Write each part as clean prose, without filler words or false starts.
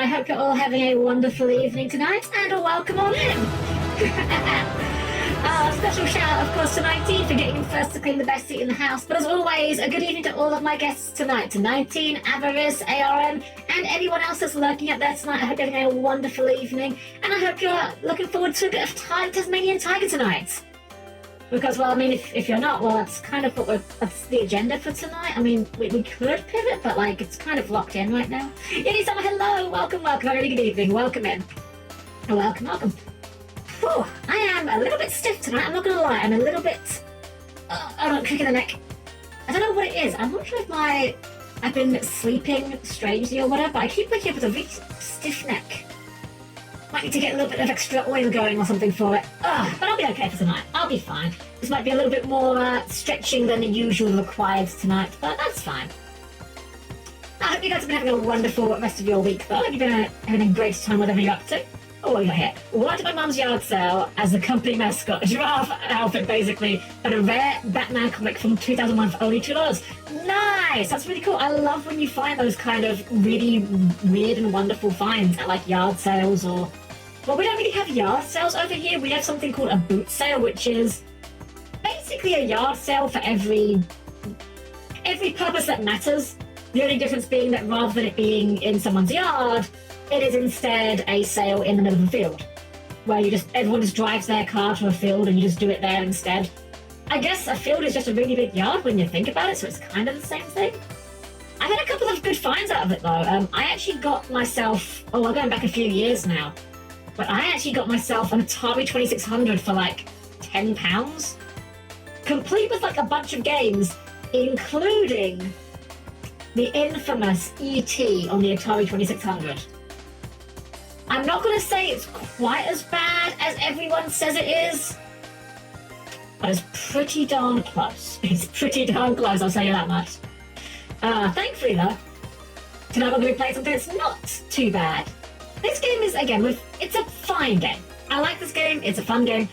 I hope you're all having a wonderful evening tonight, and welcome on in. Special shout out, of course, to 19 for getting in first to claim the best seat in the house. But as always, a good evening to all of my guests tonight, to 19, Avarice, ARM, and anyone else that's lurking out there tonight. I hope you're having a wonderful evening, and I hope you're looking forward to a bit of Ty the Tasmanian Tiger tonight. Because, well, I mean, if you're not, well, that's kind of that's the agenda for tonight. I mean, we could pivot, but, like, it's kind of locked in right now. Yeti-sama, hello, welcome, a really good evening, welcome in. Welcome. Whew, I am a little bit stiff tonight, I'm not going to lie, I'm a little bit, crick in the neck. I don't know what it is, I'm not sure if I've been sleeping strangely or whatever, but I keep waking up with a really stiff neck. Might need to get a little bit of extra oil going or something for it. But I'll be okay for tonight. I'll be fine. This might be a little bit more stretching than the usual required tonight, but that's fine. I hope you guys have been having a wonderful rest of your week, though. I hope you've been having a great time, whatever you're up to. Oh, what do you got here? Worked at my mum's yard sale as the company mascot. A giraffe outfit, basically, but a rare Batman comic from 2001 for only $2. Nice! That's really cool. I love when you find those kind of really weird and wonderful finds at, like, yard sales or... Well, we don't really have yard sales over here. We have something called a boot sale, which is basically a yard sale for every purpose that matters. The only difference being that rather than it being in someone's yard, it is instead a sale in the middle of a field, where everyone just drives their car to a field and you just do it there instead. I guess a field is just a really big yard when you think about it, so it's kind of the same thing. I've had a couple of good finds out of it, though. I actually got myself, we're going back a few years now, but I actually got myself an Atari 2600 for like £10, complete with like a bunch of games, including the infamous E.T. on the Atari 2600. I'm not going to say it's quite as bad as everyone says it is, but it's pretty darn close. It's pretty darn close, I'll tell you that much. Thankfully, though, tonight we're going to be playing something that's not too bad. This game is, again, it's a fine game. I like this game, it's a fun game,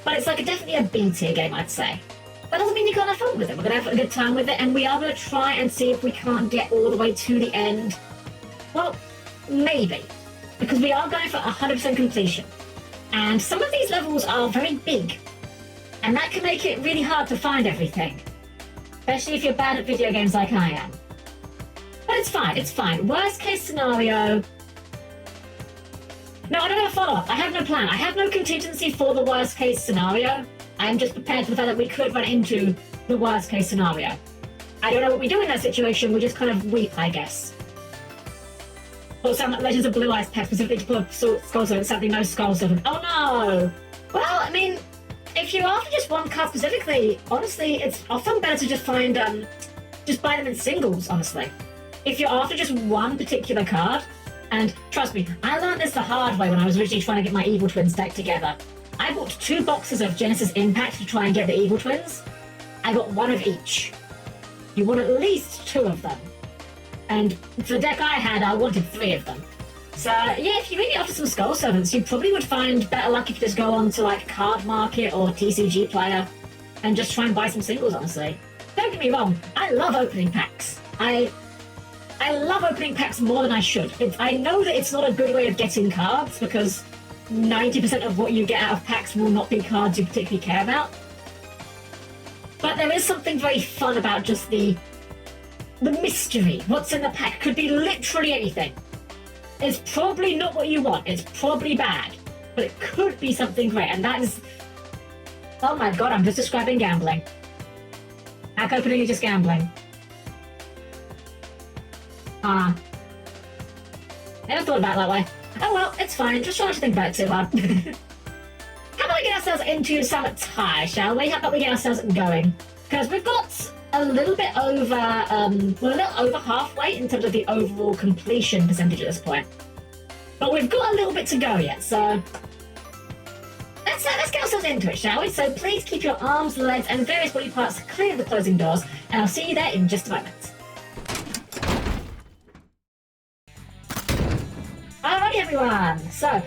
but it's like definitely a B-tier game, I'd say. That doesn't mean you can't have fun with it. We're going to have a good time with it, and we are going to try and see if we can't get all the way to the end. Well, maybe. Because we are going for 100% completion. And some of these levels are very big. And that can make it really hard to find everything. Especially if you're bad at video games like I am. But it's fine. Worst case scenario... No, I don't have a follow-up. I have no plan. I have no contingency for the worst case scenario. I'm just prepared for the fact that we could run into the worst case scenario. I don't know what we do in that situation. We just kind of weep, I guess. Or sound like Legends of Blue Eyes Pet specifically to pull up Skull Servant, sadly no Skull Servant. Oh no! Well, I mean, if you're after just one card specifically, honestly, it's often better to just find, just buy them in singles, honestly. If you're after just one particular card, and trust me, I learned this the hard way when I was originally trying to get my Evil Twins deck together. I bought 2 boxes of Genesis Impact to try and get the Evil Twins. I got 1 of each. You want at least 2 of them. And for the deck I had, I wanted 3 of them. So, yeah, if you're really after some Skull Servants, you probably would find better luck if you just go on to, like, Card Market or TCG Player and just try and buy some singles, honestly. Don't get me wrong, I love opening packs. I love opening packs more than I should. I know that it's not a good way of getting cards, because 90% of what you get out of packs will not be cards you particularly care about. But there is something very fun about just the mystery. What's in the pack could be literally anything. It's probably not what you want. It's probably bad. But it could be something great. And that is... Oh my god, I'm just describing gambling. Pack opening is just gambling. Never thought about it that way. Oh well, it's fine. Just try not to think about it too hard. How about we get ourselves into some Ty, shall we? How about we get ourselves going? Because we've got a little bit over, we're a little over halfway in terms of the overall completion percentage at this point. But we've got a little bit to go yet, so let's get ourselves into it, shall we? So please keep your arms, legs, and various body parts clear of the closing doors, and I'll see you there in just a moment. Alrighty everyone, so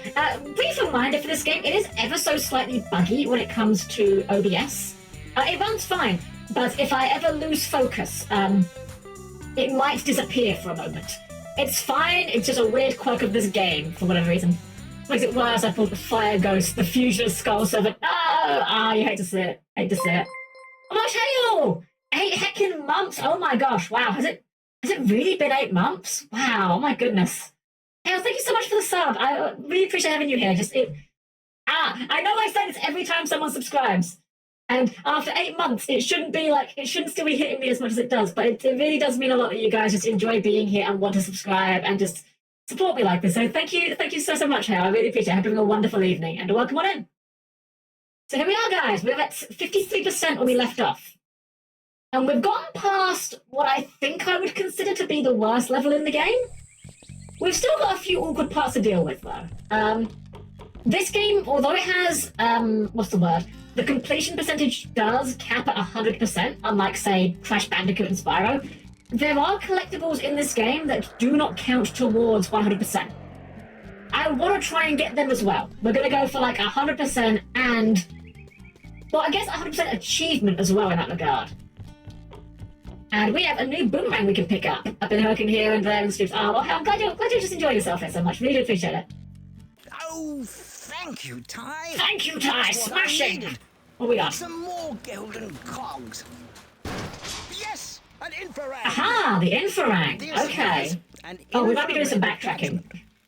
brief reminder for this game, it is ever so slightly buggy when it comes to OBS. It runs fine, but if I ever lose focus, it might disappear for a moment. It's fine, it's just a weird quirk of this game, for whatever reason. Makes it worse, I thought the Fire Ghost, the Fusion of Skull Servant. No! Ah, you hate to see it. Hate to see it. Oh my gosh, Hail! 8 heckin' months! Oh my gosh, wow. Has it really been 8 months? Wow, oh my goodness. Hail, thank you so much for the sub. I really appreciate having you here. I know I say this every time someone subscribes. And after 8 months, it shouldn't still be hitting me as much as it does, but it really does mean a lot that you guys just enjoy being here and want to subscribe and just support me like this. So thank you so much, Hale. I really appreciate it. Having a wonderful evening, and welcome on in. So here we are, guys. We're at 53% where we left off. And we've gotten past what I think I would consider to be the worst level in the game. We've still got a few awkward parts to deal with, though. This game, although it has, the completion percentage does cap at 100%, unlike, say, Crash Bandicoot and Spyro. There are collectibles in this game that do not count towards 100%. I want to try and get them as well. We're going to go for like 100% and, well, I guess 100% achievement as well in that regard. And we have a new boomerang we can pick up. I've been hooking here and there and streams. Oh, well, I'm glad you're just enjoying yourself here so much. Really do appreciate it. Oh, thank you, Ty. Thank you, Ty. Smashing. What we got? Some more golden cogs. Yes, an infrared. Aha, the infrared. Okay. Oh, we might be doing some backtracking.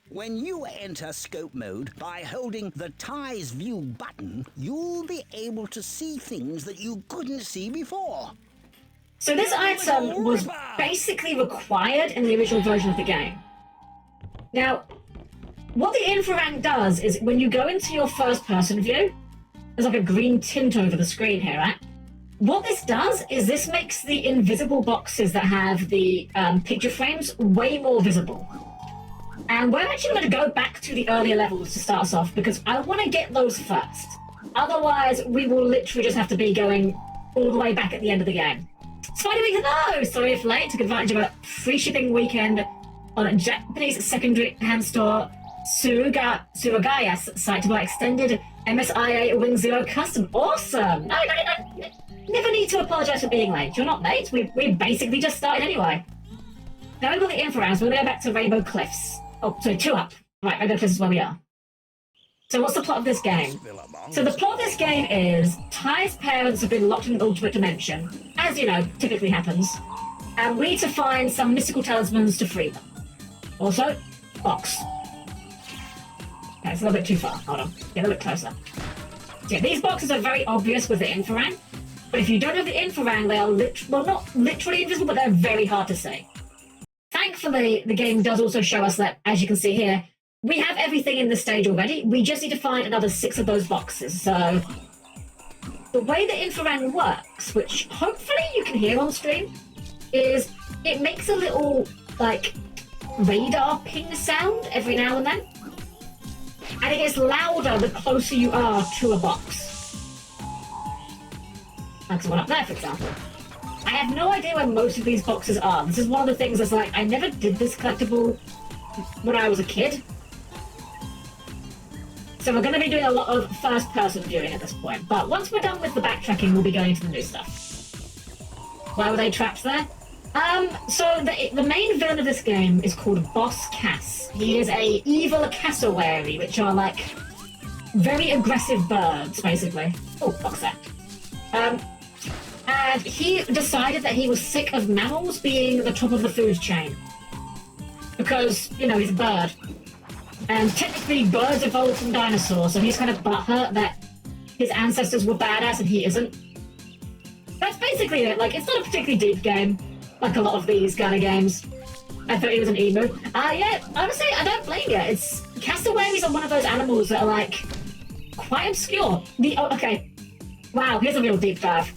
When you enter scope mode by holding the Ty's View button, you'll be able to see things that you couldn't see before. So this item was basically required in the original version of the game. Now, what the infrared does is when you go into your first-person view, there's like a green tint over the screen here, right? What this does is this makes the invisible boxes that have the picture frames way more visible. And we're actually going to go back to the earlier levels to start us off because I want to get those first. Otherwise, we will literally just have to be going all the way back at the end of the game. Spider Week, hello! Sorry if late. Took advantage of a free shipping weekend on a Japanese secondary hand store Suragaya's site to buy extended MSIA Wing Zero custom. Awesome! No, never need to apologise for being late. You're not late. We basically just started anyway. Now we've got the infrareds. We're going to go back to Rainbow Cliffs. Oh, sorry, 2 up. Right, Rainbow Cliffs is where we are. So what's the plot of this game? So the plot of this game is Ty's parents have been locked in an alternate dimension, as you know, typically happens, and we need to find some mystical talismans to free them. Also, box. Okay, it's a little bit too far. Hold on. Get a little closer. So yeah, these boxes are very obvious with the infrared, but if you don't have the infrared, they are not literally invisible, but they're very hard to see. Thankfully, the game does also show us that, as you can see here, we have everything in this stage already. We just need to find another 6 of those boxes. So the way the infrared works, which hopefully you can hear on stream, is it makes a little, like, radar ping sound every now and then. And it gets louder the closer you are to a box. That's one up there, for example. I have no idea where most of these boxes are. This is one of the things that's like, I never did this collectible when I was a kid. So we're going to be doing a lot of first-person viewing at this point. But once we're done with the backtracking, we'll be going into the new stuff. Why were they trapped there? So the main villain of this game is called Boss Cass. He is a evil cassowary, which are like very aggressive birds, basically. Oh, box that. And he decided that he was sick of mammals being the top of the food chain. Because, you know, he's a bird. And technically birds evolved from dinosaurs, so he's kind of butthurt that his ancestors were badass and he isn't. That's basically it. Like, it's not a particularly deep game, like a lot of these kind of games. I thought he was an emu. Yeah, honestly, I don't blame you. Cassowaries are one of those animals that are, like, quite obscure. Okay. Wow, here's a real deep dive.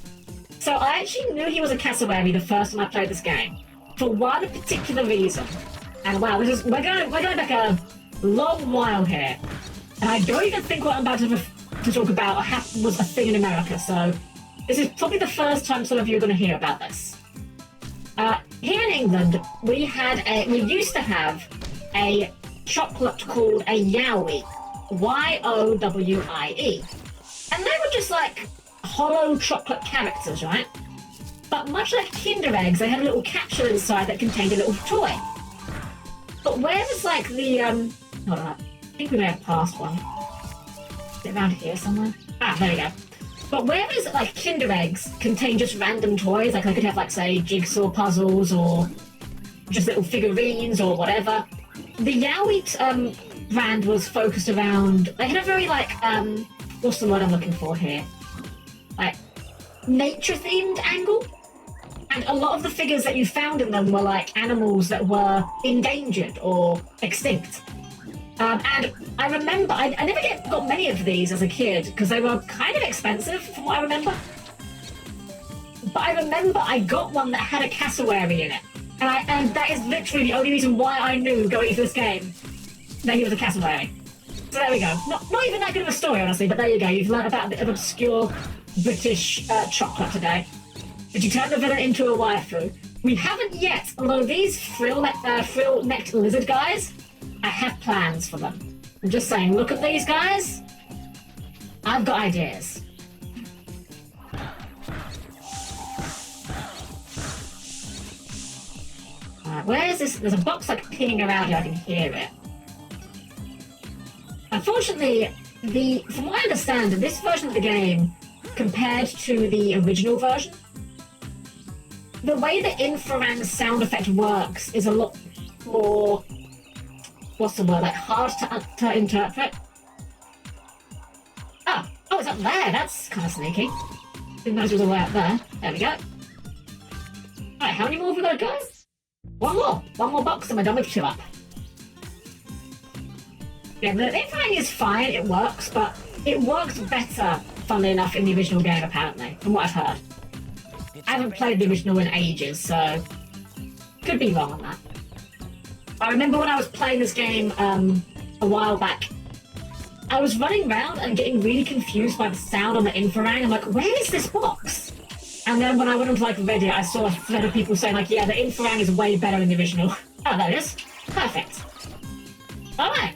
So I actually knew he was a cassowary the first time I played this game, for one particular reason. And wow, we're going back a long while here. And I don't even think what I'm about to talk about was a thing in America, so this is probably the first time some of you are going to hear about this. Here in England, we used to have a chocolate called a Yowie, Y-O-W-I-E. And they were just like hollow chocolate characters, right? But much like Kinder Eggs, they had a little capsule inside that contained a little toy. But where was like the hold on, I think we may have passed one. Is it around here somewhere? Ah, there we go. But where is like Kinder Eggs contain just random toys? Like I could have like say jigsaw puzzles or just little figurines or whatever. The Yowie brand was focused around. They had a very like what's the word I'm looking for here? Like nature-themed angle. And a lot of the figures that you found in them were like animals that were endangered or extinct. And I remember, I never got many of these as a kid because they were kind of expensive from what I remember. But I remember I got one that had a cassowary in it. And that is literally the only reason why I knew going into this game that he was a cassowary. So there we go. Not even that good of a story, honestly, but there you go. You've learned about a bit of obscure British chocolate today. Did you turn the villain into a waifu? We haven't yet, although these frill-necked lizard guys, I have plans for them. I'm just saying, look at these guys. I've got ideas. Where is this? There's a box like pinging around here. I can hear it. Unfortunately, from what I understand, this version of the game, compared to the original version, the way the Infrarang's sound effect works is a lot more, what's the word, like hard to interpret. Oh, it's up there. That's kind of sneaky. Didn't notice it was all the way up there. There we go. Alright, how many more have we got to go? One more box and we're done with 2 up. Yeah, the Infrarang is fine, it works, but it works better, funnily enough, in the original game, apparently, from what I've heard. I haven't played the original in ages, so could be wrong on that. I remember when I was playing this game a while back, I was running around and getting really confused by the sound on the Infrarang. I'm like, where is this box? And then when I went onto like Reddit, I saw a thread of people saying like, yeah, the Infrarang is way better in the original. Oh, there it is. Perfect. Alright.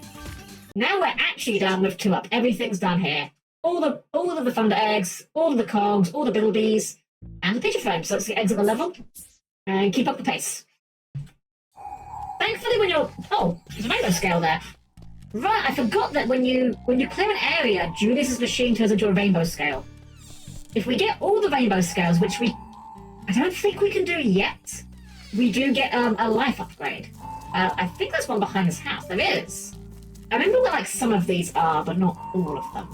Now we're actually done with 2 up. Everything's done here. All of the Thunder Eggs, all of the cogs, all the buildies, and the picture frame. So let's exit the level and keep up the pace. Thankfully, when you're... Oh, there's a rainbow scale there. Right, I forgot that when you clear an area, Julius's machine turns into a rainbow scale. If we get all the rainbow scales, which I don't think we can do yet, we do get a life upgrade. I think there's one behind this house. There is. I remember where like some of these are, but not all of them.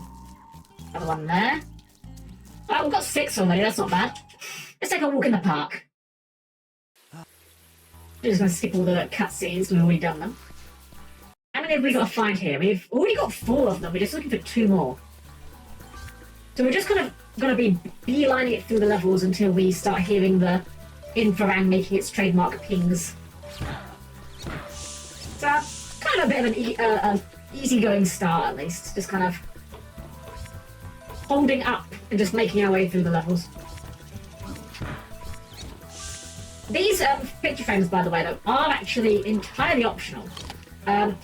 Another one there. Oh, we've got 6 already. That's not bad. Let's take a walk in the park. We're just going to skip all the cutscenes. We've already done them. How many have we got to find here? We've already got 4 of them. We're just looking for 2 more. So we're just kind of going to be beelining it through the levels until we start hearing the Infrarang making its trademark pings. So kind of a bit of an easygoing start, at least. Just kind of holding up and just making our way through the levels. These picture frames, by the way, though, are actually entirely optional. And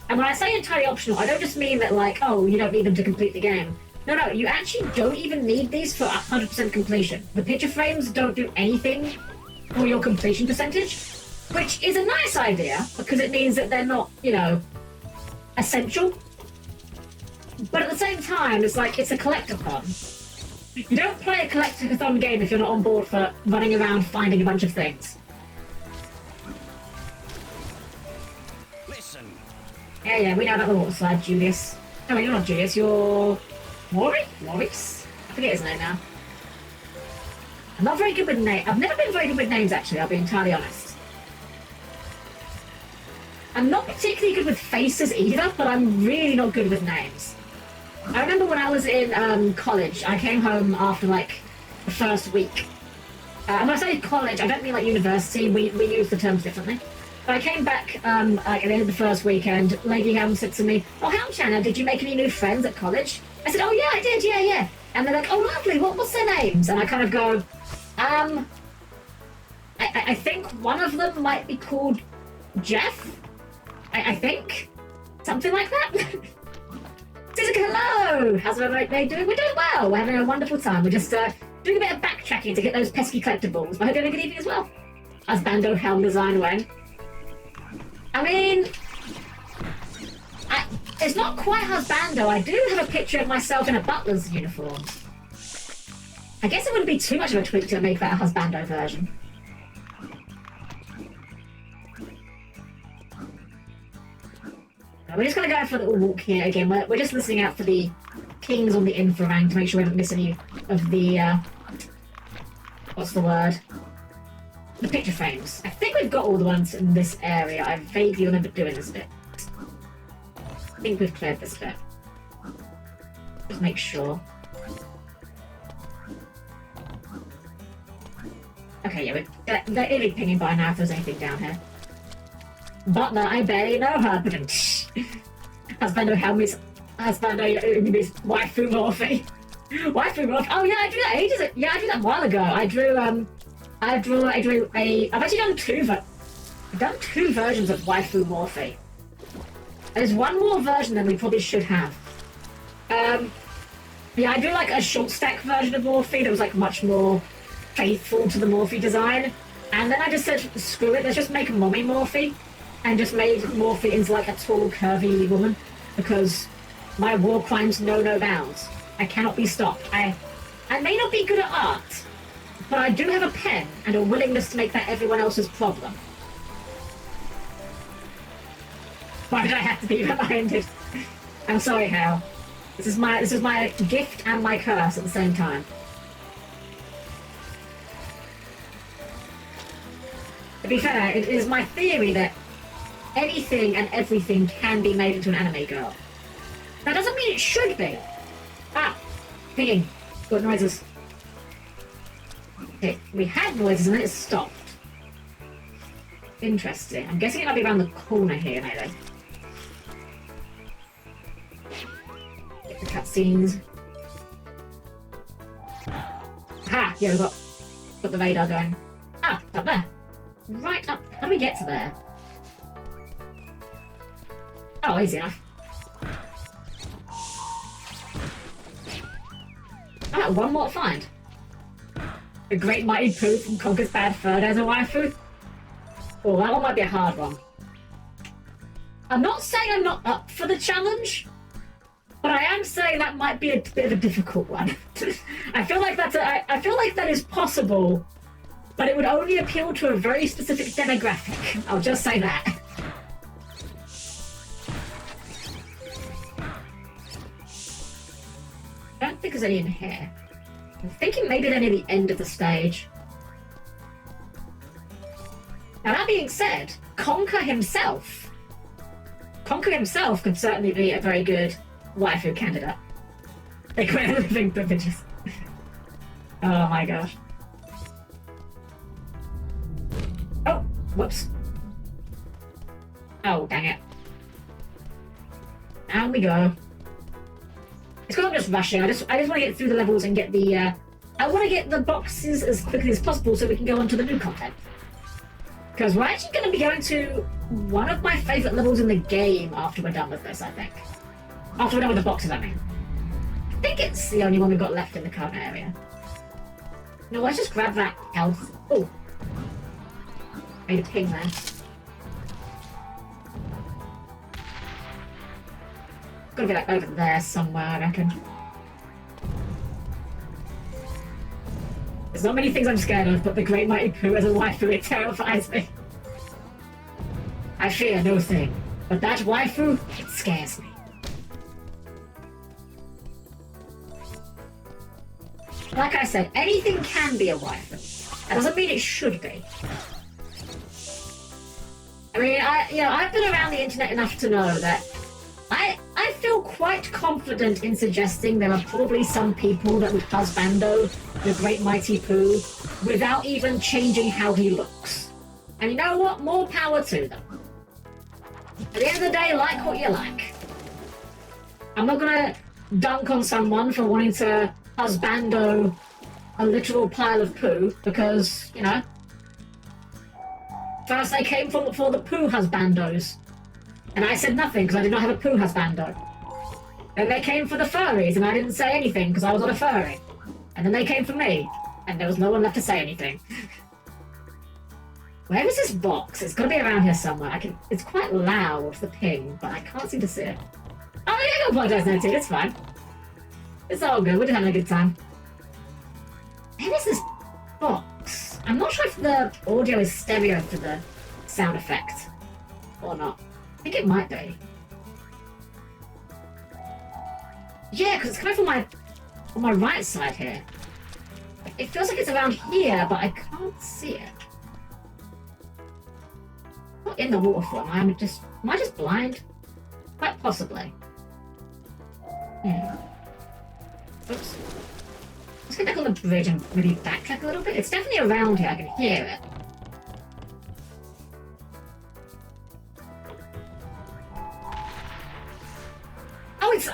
when I say entirely optional, I don't just mean that, like, oh, you don't need them to complete the game. No, you actually don't even need these for 100% completion. The picture frames don't do anything for your completion percentage, which is a nice idea, because it means that they're not, essential. But at the same time, it's like, it's a collectathon. You don't play a collectathon game if you're not on board for running around finding a bunch of things. Listen. Yeah, we know about the water slide, Julius. No, you're not Julius, you're... Maurice? I forget his name now. I'm not very good with names. I've never been very good with names, actually, I'll be entirely honest. I'm not particularly good with faces either, but I'm really not good with names. I remember when I was in college, I came home after, like, the first week. And when I say college, I don't mean, like, university. We use the terms differently. But I came back like, at the end of the first weekend. Lady Helm said to me, "Oh, Helm-Chan, did you make any new friends at college?" I said, "Oh, yeah, I did, yeah. And they're like, "Oh, lovely, what's their names?" And I kind of go, I think one of them might be called Jeff. I think. Something like that. Suzuka, hello! How's everybody doing? We're doing well. We're having a wonderful time. We're just doing a bit of backtracking to get those pesky collectibles. But I hope you're having a good evening as well. As Bando Helm Design went. I mean, it's not quite husbando. I do have a picture of myself in a butler's uniform. I guess it wouldn't be too much of a tweak to make that a husbando version. We're just going to go for a little walk here again. We're just listening out for the kings on the infra rank to make sure we don't miss any of the, what's the word? The picture frames. I think we've got all the ones in this area. I vaguely remember doing this bit. I think we've cleared this bit. Just make sure. Okay, yeah, they're really pinging by now if there's anything down here. Butler, I barely know her, but husbando Helm's husbando waifu morphe. Waifu morphe. Oh yeah, I drew that ages ago. Yeah, I drew that a while ago. I've actually done two versions of waifu morphe. There's one more version than we probably should have. Yeah, I drew like a short stack version of Morphe that was like much more faithful to the Morphe design. And then I just said, screw it, let's just make a mommy Morphe. And just made Morphe into like a tall, curvy woman. Because my war crimes know no bounds. I cannot be stopped. I may not be good at art, but I do have a pen and a willingness to make that everyone else's problem. Why did I have to be reminded? I'm sorry, Hal. This is my gift and my curse at the same time. To be fair, it is my theory that anything and everything can be made into an anime girl. That doesn't mean it should be. Ah, pinging. Got noises. Okay, we had noises and then it stopped. Interesting. I'm guessing it might be around the corner here, maybe. Get the cutscenes. Ha! Yeah, we've got the radar going. Ah, up there. Right up. How do we get to there? Oh, easy enough. Ah, one more find. The Great Mighty Pooh from Conker's Bad Fur as a waifu. Oh, that one might be a hard one. I'm not saying I'm not up for the challenge, but I am saying that might be a bit of a difficult one. I feel like that is possible, but it would only appeal to a very specific demographic. I'll just say that. I don't think there's any in here. I'm thinking maybe they're near the end of the stage. Now that being said, Conker himself could certainly be a very good waifu candidate. They quit living privileges. Oh my gosh. Oh, whoops. Oh, dang it. Down we go. It's because I'm just rushing. I just want to get through the levels and get the, I want to get the boxes as quickly as possible so we can go on to the new content. Because we're actually going to be going to one of my favourite levels in the game after we're done with this, I think. After we're done with the boxes, I mean. I think it's the only one we've got left in the current area. No, let's just grab that health. Oh. Made a ping there. Gotta be like over there somewhere, I reckon. There's not many things I'm scared of, but the Great Mighty Pooh as a waifu, it terrifies me. I fear no thing, but that waifu, it scares me. Like I said, anything can be a waifu. That doesn't mean it should be. I mean, I've been around the internet enough to know that I feel quite confident in suggesting there are probably some people that would husbando the Great Mighty Pooh without even changing how he looks. And you know what? More power to them. At the end of the day, like what you like. I'm not gonna dunk on someone for wanting to husbando a literal pile of poo because, you know, first they came for the poo husbandos. And I said nothing because I did not have a poo husbando. Then they came for the furries and I didn't say anything because I was not a furry. And then they came for me and there was no one left to say anything. Where is this box? It's got to be around here somewhere. It's quite loud, the ping, but I can't seem to see it. Oh, yeah, I don't apologize now, too. It's fine. It's all good. We're just having a good time. Where is this box? I'm not sure if the audio is stereo for the sound effect or not. I think it might be. Yeah, because it's coming from on my right side here. It feels like it's around here, but I can't see it. Not in the waterfall. Am I just blind? Quite possibly. Oops. Let's get back on the bridge and maybe backtrack a little bit. It's definitely around here. I can hear it.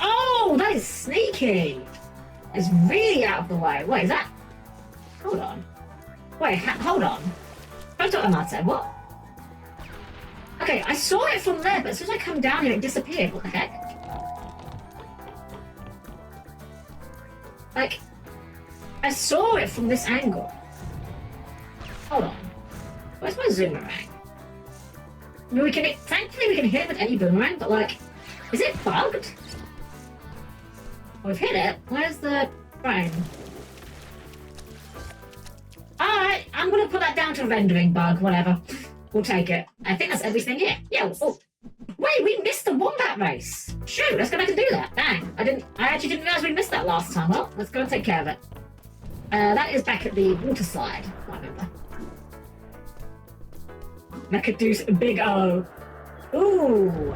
Oh, that is sneaky. It's really out of the way. Wait, is that? Hold on. Wait, hold on. Photo Amate, what? Okay, I saw it from there, but as soon as I come down here, it disappeared. What the heck? Like, I saw it from this angle. Hold on. Where's my boomerang? I mean, thankfully we can hit it with any boomerang, but like, is it bugged? We've hit it. Where's the frame? Alright, I'm gonna put that down to rendering bug, whatever. We'll take it. I think that's everything here. Yeah, oh. Wait, we missed the wombat race. Shoot, let's go back and do that. Dang, I actually didn't realize we missed that last time. Well, let's go and take care of it. That is back at the water slide, I remember. Mechadoos Big O. Ooh.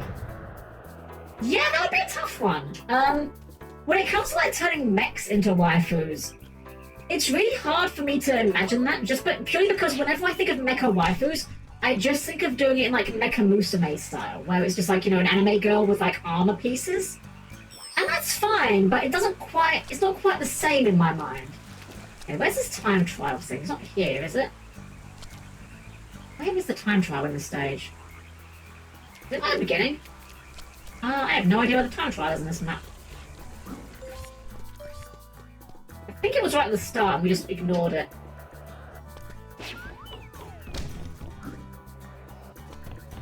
Yeah, that would be a tough one. When it comes to like turning mechs into waifus, it's really hard for me to imagine that, purely because whenever I think of mecha waifus, I just think of doing it in like Mecha Musume style, where it's just like, you know, an anime girl with like armor pieces. And that's fine, but it's not quite the same in my mind. Okay, where's this time trial thing? It's not here, is it? Where is the time trial in this stage? Is it at the beginning? I have no idea where the time trial is in this map. I think it was right at the start and we just ignored it.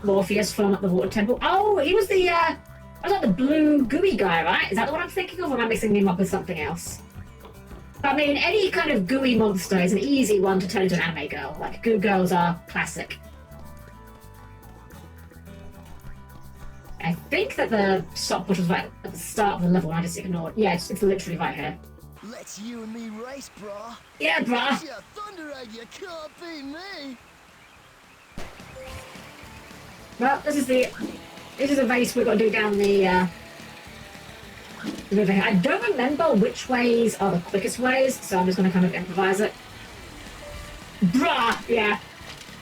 Morpheus from at the water temple. Oh, he was the, was like the blue gooey guy, right? Is that the one I'm thinking of, or am I mixing him up with something else? I mean, any kind of gooey monster is an easy one to turn into an anime girl. Like, goo girls are classic. I think that the stopwatch was right at the start of the level and I just ignored. Yeah, it's literally right here. Let's you and me race, brah. Yeah, brah. Yeah, thunder egg, you can't beat me. Well, this is a race we've got to do down the river here. I don't remember which ways are the quickest ways, so I'm just going to kind of improvise it. Brah! Yeah.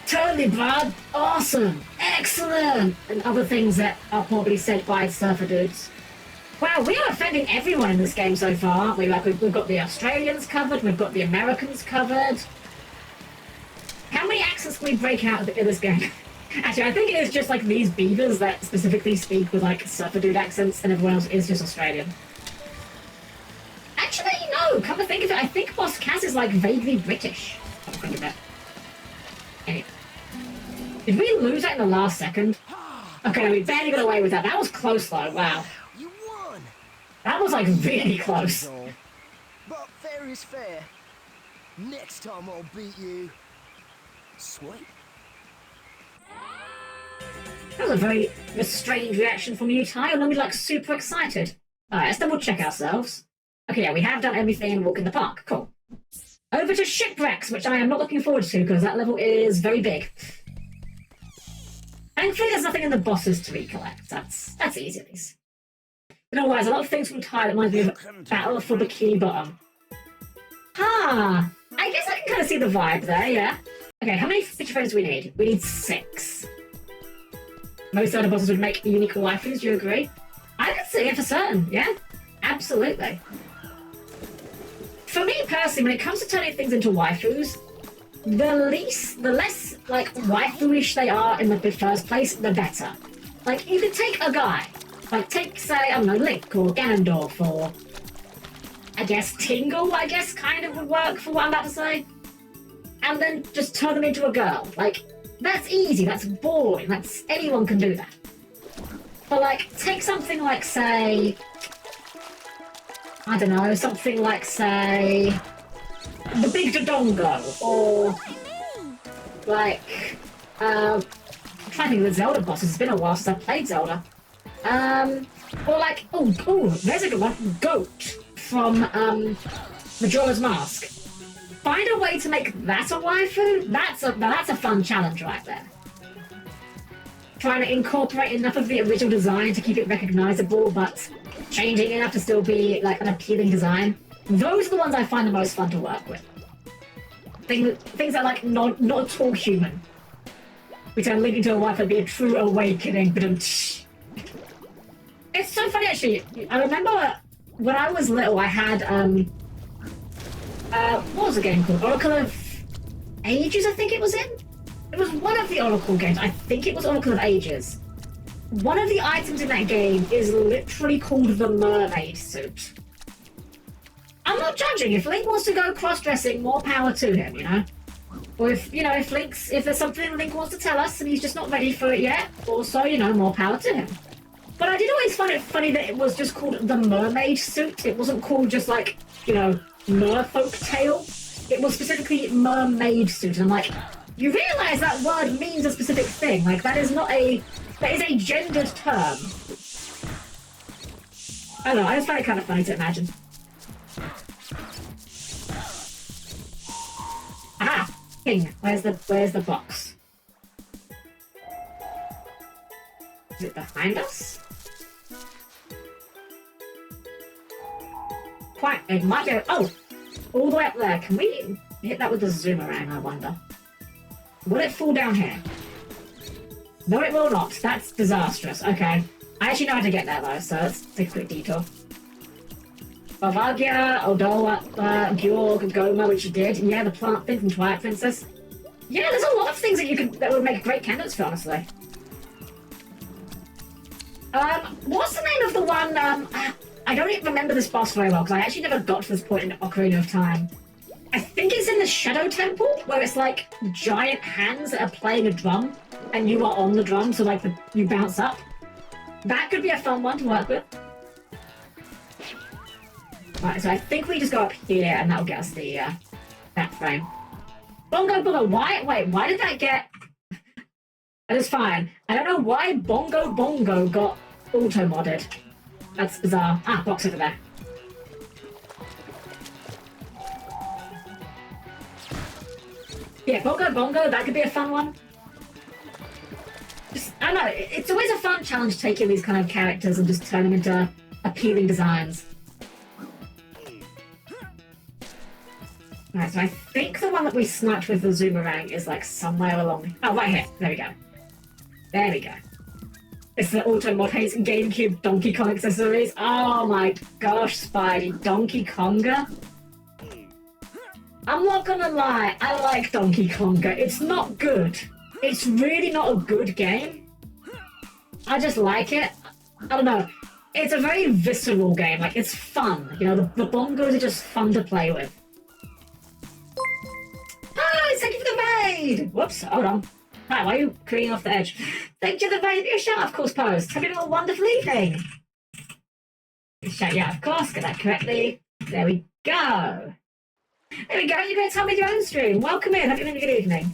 Totally, brah. Awesome. Excellent. And other things that are probably said by surfer dudes. Wow, we are offending everyone in this game so far, aren't we? Like, we've got the Australians covered, we've got the Americans covered. How many accents can we break out in this game? Actually, I think it is just like these beavers that specifically speak with like surfer dude accents and everyone else is just Australian. Actually, no, come to think of it, I think Boss Kaz is like vaguely British. Come to think of it. Anyway. Did we lose that in the last second? Okay, we barely got away with that. That was close though, wow. You won. That was like really close. But fair is fair. Next time I'll beat you. Sweet. That was a very restrained reaction from you, Ty, and then we're like super excited. Alright, let's double check ourselves. Okay, yeah, we have done everything and walk in the park. Cool. Over to Shipwrecks, which I am not looking forward to because that level is very big. Thankfully, there's nothing in the bosses to recollect. That's easy, at least. You know what, there's a lot of things from Ty that reminds me of Battle for Bikini Bottom. Ah, I guess I can kind of see the vibe there, yeah. Okay, how many feature frames do we need? We need 6. Most other bosses would make unique waifus, do you agree? I can see it for certain, yeah. Absolutely. For me personally, when it comes to turning things into waifus, the less, like, waifu-ish they are in the first place, the better. Like, you could take a guy, like, take, say, I don't know, Link or Ganondorf or, I guess, Tingle, I guess, kind of would work for what I'm about to say. And then just turn them into a girl. Like, that's easy, that's boring, anyone can do that. But like, take something like, say, I don't know, something like, say, the Big Dodongo, or like, I'm trying to think of the Zelda bosses. It's been a while since I've played Zelda. Or like, oh, there's a good one, Goat from Majora's Mask. Find a way to make that a waifu. That's a fun challenge right there. Trying to incorporate enough of the original design to keep it recognizable, but changing enough to still be like an appealing design. Those are the ones I find the most fun to work with. Things that are like not at all human. Which are leading to a waifu be a true awakening. But it's so funny actually. I remember when I was little, I had what was the game called? Oracle of Ages, I think it was in. It was one of the Oracle games. I think it was Oracle of Ages. One of the items in that game is literally called the mermaid suit. I'm not judging. If Link wants to go cross-dressing, more power to him, you know? Or if there's something Link wants to tell us and he's just not ready for it yet, also, you know, more power to him. But I did always find it funny that it was just called the mermaid suit. It wasn't called just like, you know, merfolk tail. It was specifically mermaid suit. And I'm like, you realise that word means a specific thing. Like, that is a gendered term. I don't know, I just find it kind of funny to imagine. Aha! King, where's the box? Is it behind us? Quite, it might be, oh! All the way up there. Can we hit that with the zoomerang, I wonder? Will it fall down here? No, it will not. That's disastrous. Okay. I actually know how to get there, though, so let's take a quick detour. Bavagia, Odoa, Georg, Goma, which you did. Yeah, the plant thing from Twilight Princess. Yeah, there's a lot of things that would make great candidates for, honestly. What's the name of the one, I don't even remember this boss very well, because I actually never got to this point in Ocarina of Time. I think it's in the Shadow Temple, where it's like giant hands that are playing a drum, and you are on the drum, so like you bounce up. That could be a fun one to work with. Right, so I think we just go up here, and that'll get us the that frame. Bongo Bongo, why did that get... That is fine. I don't know why Bongo Bongo got auto-modded. That's bizarre. Ah, box over there. Yeah, Bongo Bongo, that could be a fun one. Just, I don't know, it's always a fun challenge taking these kind of characters and just turn them into appealing designs. Right, so I think the one that we sniped with the zoomerang is like somewhere along... Oh, right here. There we go. There we go. It's the Auto Mod Haze GameCube Donkey Kong accessories. Oh my gosh, Spidey. Donkey Konga? I'm not gonna lie, I like Donkey Konga. It's not good. It's really not a good game. I just like it. I don't know. It's a very visceral game. Like, it's fun. You know, the bongos are just fun to play with. Oh, thank you for the raid! Whoops, hold on. Hi, why are you creating off the edge? Thank you for the raid. Your shout, of course, post. Have you had a wonderful evening? Shout you out, of course. Get that correctly. There we go. There we go. You're going to tell me your own stream. Welcome in. Have you had a good evening?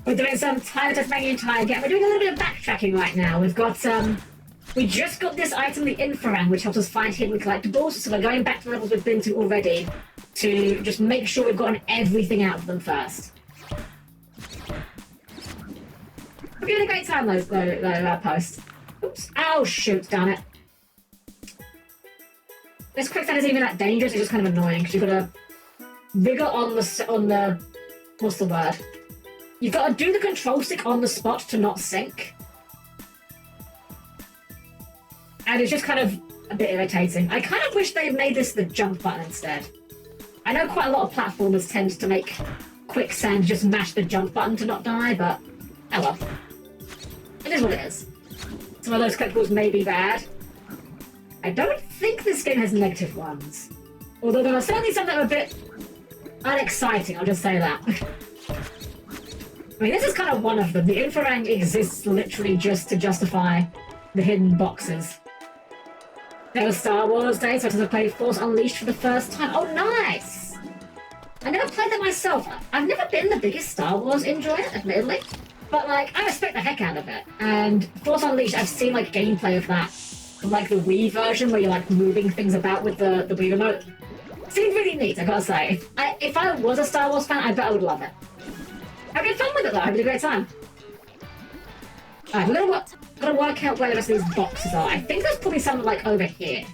We're doing some Ty the Tasmanian Tiger. We're doing a little bit of backtracking right now. We've got we just got this item, the Infraran, which helps us find hidden collectibles. So we're going back to the levels we've been to already to just make sure we've gotten everything out of them first. Hope you had a great time, though, post. Oops. Oh, shoot, damn it. This quicksand isn't even that dangerous, it's just kind of annoying, because you've got to wiggle on the... What's the word? You've got to do the control stick on the spot to not sink. And it's just kind of a bit irritating. I kind of wish they made this the jump button instead. I know quite a lot of platformers tend to make quicksand just mash the jump button to not die, but oh well. It is what it is. Some of those collectibles may be bad. I don't think this game has negative ones. Although there are certainly some that are a bit unexciting, I'll just say that. I mean, this is kind of one of them. The Infrarank exists literally just to justify the hidden boxes. There was Star Wars Day, so I had to play Force Unleashed for the first time. Oh, nice! I never played that myself. I've never been the biggest Star Wars enjoyer, admittedly. But, like, I respect the heck out of it. And Force Unleashed, I've seen, like, gameplay of that. From, like, the Wii version, where you're, like, moving things about with the Wii remote. Seemed really neat, I gotta say. If I was a Star Wars fan, I bet I would love it. I've had fun with it, though. I've had a great time. Alright, we're gonna work out where the rest of these boxes are. I think there's probably some, like, over here.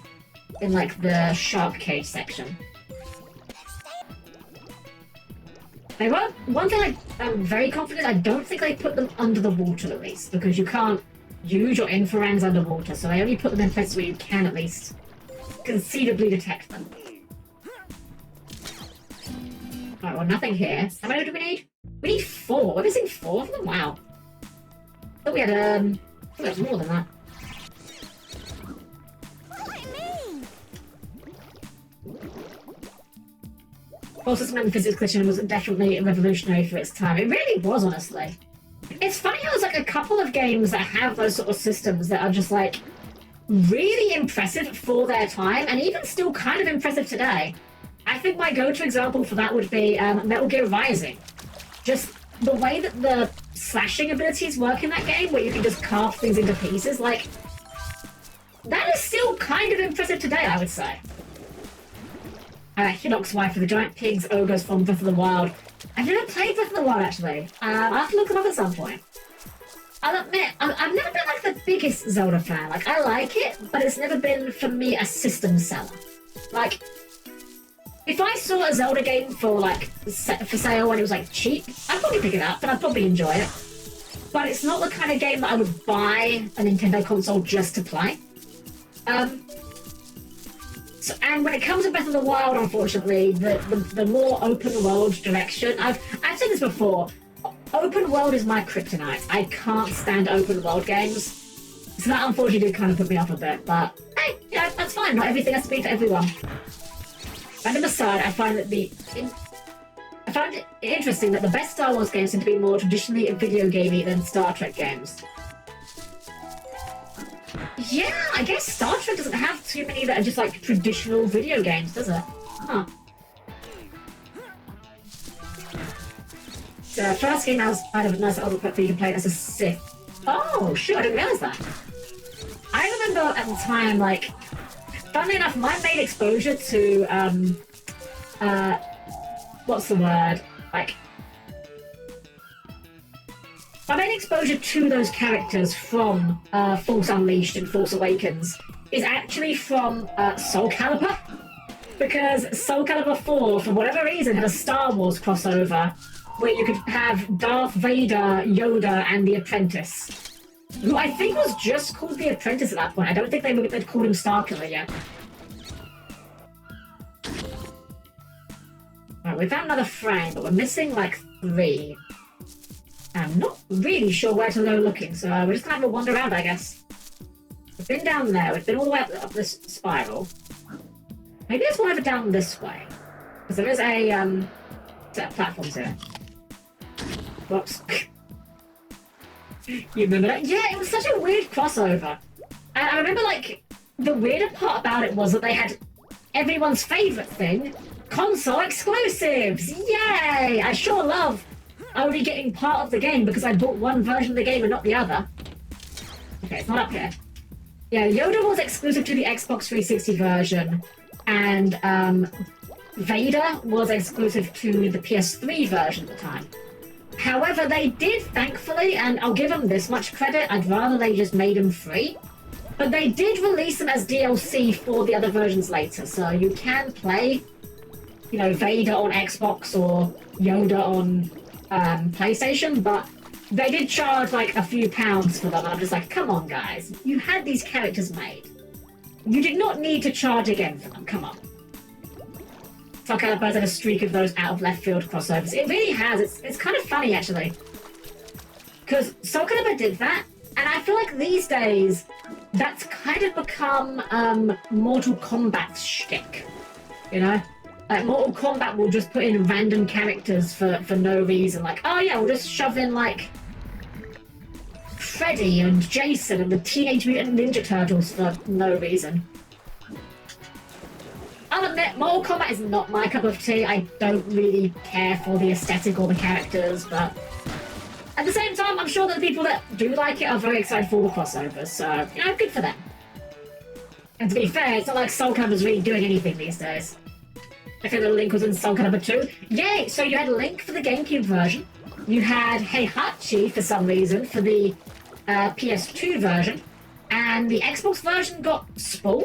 In, like, the shark cage section. One thing I'm very confident, I don't think they put them under the water at least, because you can't use your infrarangs underwater, so they only put them in places where you can at least conceivably detect them. Alright, well, nothing here. How many do we need? We need 4. We're missing 4 of them? Wow. I thought we had more than that. Also, the physics collision was definitely revolutionary for its time. It really was, honestly. It's funny how there's like a couple of games that have those sort of systems that are just like really impressive for their time, and even still kind of impressive today. I think my go-to example for that would be Metal Gear Rising. Just the way that the slashing abilities work in that game, where you can just carve things into pieces, like, that is still kind of impressive today, I would say. Hinox's wife for the giant pigs, ogres from Breath of the Wild. I've never played Breath of the Wild, actually. I'll have to look them up at some point. I'll admit, I've never been, like, the biggest Zelda fan. Like, I like it, but it's never been, for me, a system seller. Like, if I saw a Zelda game for, like, for sale when it was, like, cheap, I'd probably pick it up, and I'd probably enjoy it. But it's not the kind of game that I would buy a Nintendo console just to play. And when it comes to Breath of the Wild, unfortunately, the more open world direction, I've said this before, open world is my kryptonite. I can't stand open world games. So that unfortunately did kind of put me off a bit, but hey, yeah, that's fine. Not everything has to be for everyone. Random aside, I find it interesting that the best Star Wars games seem to be more traditionally video gamey than Star Trek games. Yeah, I guess Star Trek doesn't have too many that are just like traditional video games, does it? Huh. The first game I had a nice older pet that you can play as a Sith. Oh, shoot, I didn't realize that. I remember at the time, like, funnily enough, my main exposure to, what's the word? Like, my main exposure to those characters from Force Unleashed and Force Awakens is actually from Soul Calibur. Because Soul Calibur 4, for whatever reason, had a Star Wars crossover where you could have Darth Vader, Yoda, and the Apprentice. Who I think was just called the Apprentice at that point. I don't think they'd called him Starkiller yet. Right, we found another frame, but we're missing like 3. I'm not really sure where to go looking, so we're just gonna have a wander around, I guess. We've been down there, we've been all the way up this spiral. Maybe there's one over down this way. Because there is a set of platforms here. Whoops. You remember that? Yeah, it was such a weird crossover. And I remember, like, the weirder part about it was that they had everyone's favourite thing, console exclusives! Yay! I sure love only getting part of the game because I bought one version of the game and not the other. Okay, it's not up here. Yeah, Yoda was exclusive to the Xbox 360 version, and Vader was exclusive to the PS3 version at the time. However, they did, thankfully, and I'll give them this much credit, I'd rather they just made them free, but they did release them as DLC for the other versions later, so you can play, you know, Vader on Xbox or Yoda on PlayStation, but they did charge like a few pounds for them, and I'm just like, come on guys, you had these characters made. You did not need to charge again for them, come on. Soul Calibur's had a streak of those out of left field crossovers. It really has, it's kind of funny actually. Because Soul Calibur did that, and I feel like these days, that's kind of become Mortal Kombat's shtick, you know? Like, Mortal Kombat will just put in random characters for no reason. Like, oh yeah, we'll just shove in, like, Freddy and Jason and the Teenage Mutant Ninja Turtles for no reason. I'll admit, Mortal Kombat is not my cup of tea. I don't really care for the aesthetic or the characters, but at the same time, I'm sure that the people that do like it are very excited for all the crossovers, so, you know, good for them. And to be fair, it's not like Soul Calibur's really doing anything these days. I think the Link was in Soul Calibur 2. Yay! So you had Link for the GameCube version. You had Heihachi, for some reason, for the PS2 version. And the Xbox version got Spawn,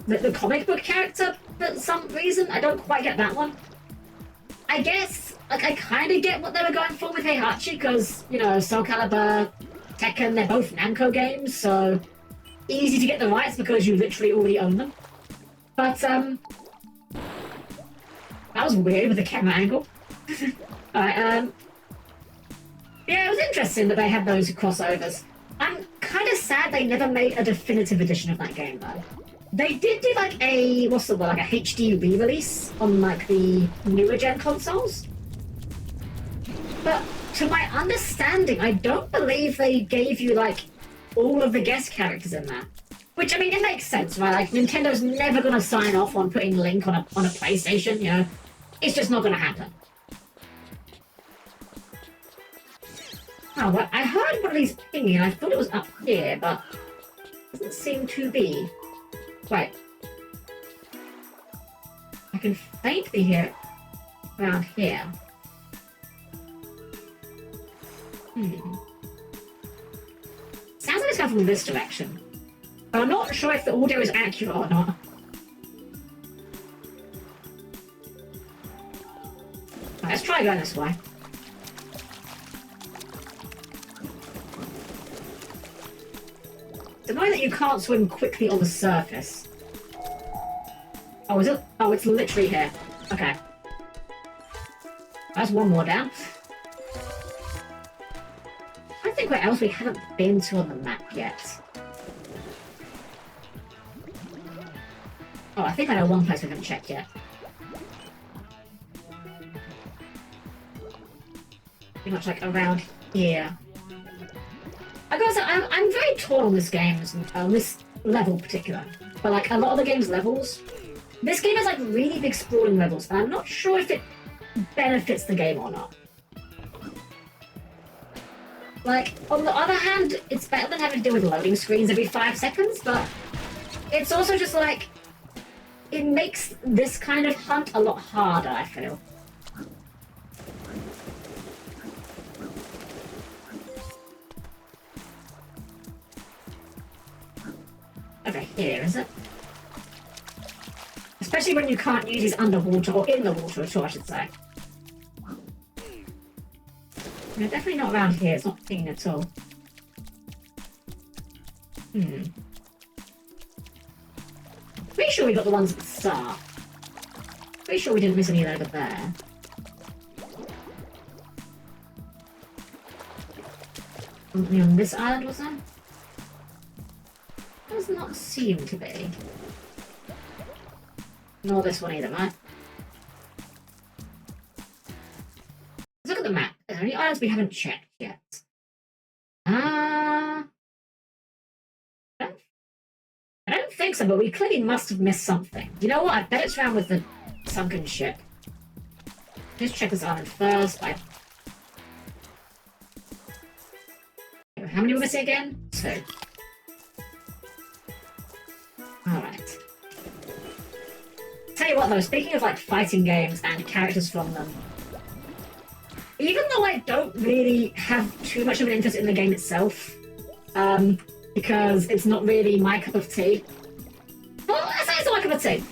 the comic book character, for some reason. I don't quite get that one. I guess, like, I kind of get what they were going for with Heihachi, because, you know, Soul Calibur, Tekken, they're both Namco games, so easy to get the rights because you literally already own them. But, that was weird with the camera angle. Alright, yeah, it was interesting that they had those crossovers. I'm kind of sad they never made a definitive edition of that game, though. They did do, like, a, what's the word, like a HD re-release on, like, the newer gen consoles. But, to my understanding, I don't believe they gave you, like, all of the guest characters in there. Which, I mean, it makes sense, right? Like, Nintendo's never gonna sign off on putting Link on a PlayStation, you know? It's just not gonna happen. Oh, well, I heard one of these pinging, and I thought it was up here, but doesn't seem to be. Right. I can faintly hear it around here. Sounds like it's coming from this direction. But I'm not sure if the audio is accurate or not. Right, let's try going this way. It's annoying that you can't swim quickly on the surface. Oh, is it? Oh, it's literally here. Okay. That's one more down. I think where else we haven't been to on the map yet. Oh, I think I know one place we haven't checked yet. Pretty much like around here. I gotta say, I'm very torn on this game, on this level in particular. But like a lot of the game's levels, this game has like really big sprawling levels, and I'm not sure if it benefits the game or not. Like, on the other hand, it's better than having to deal with loading screens every 5 seconds, but it's also just like, it makes this kind of hunt a lot harder, I feel. Over here, is it? Especially when you can't use these underwater, or in the water at all, I should say. No, definitely not around here, it's not pinging at all. Pretty sure we got the ones at the start. Pretty sure we didn't miss any over there. Something on this island, was there? Does not seem to be. Nor this one either, right? Let's look at the map. Are there any islands we haven't checked yet? I don't think so, but we clearly must have missed something. You know what? I bet it's around with the sunken ship. Let's check this island first. How many were missing again? 2. Alright. Tell you what though, speaking of like fighting games and characters from them, even though I don't really have too much of an interest in the game itself, because it's not really my cup of tea. Well, I say it's not my cup of tea.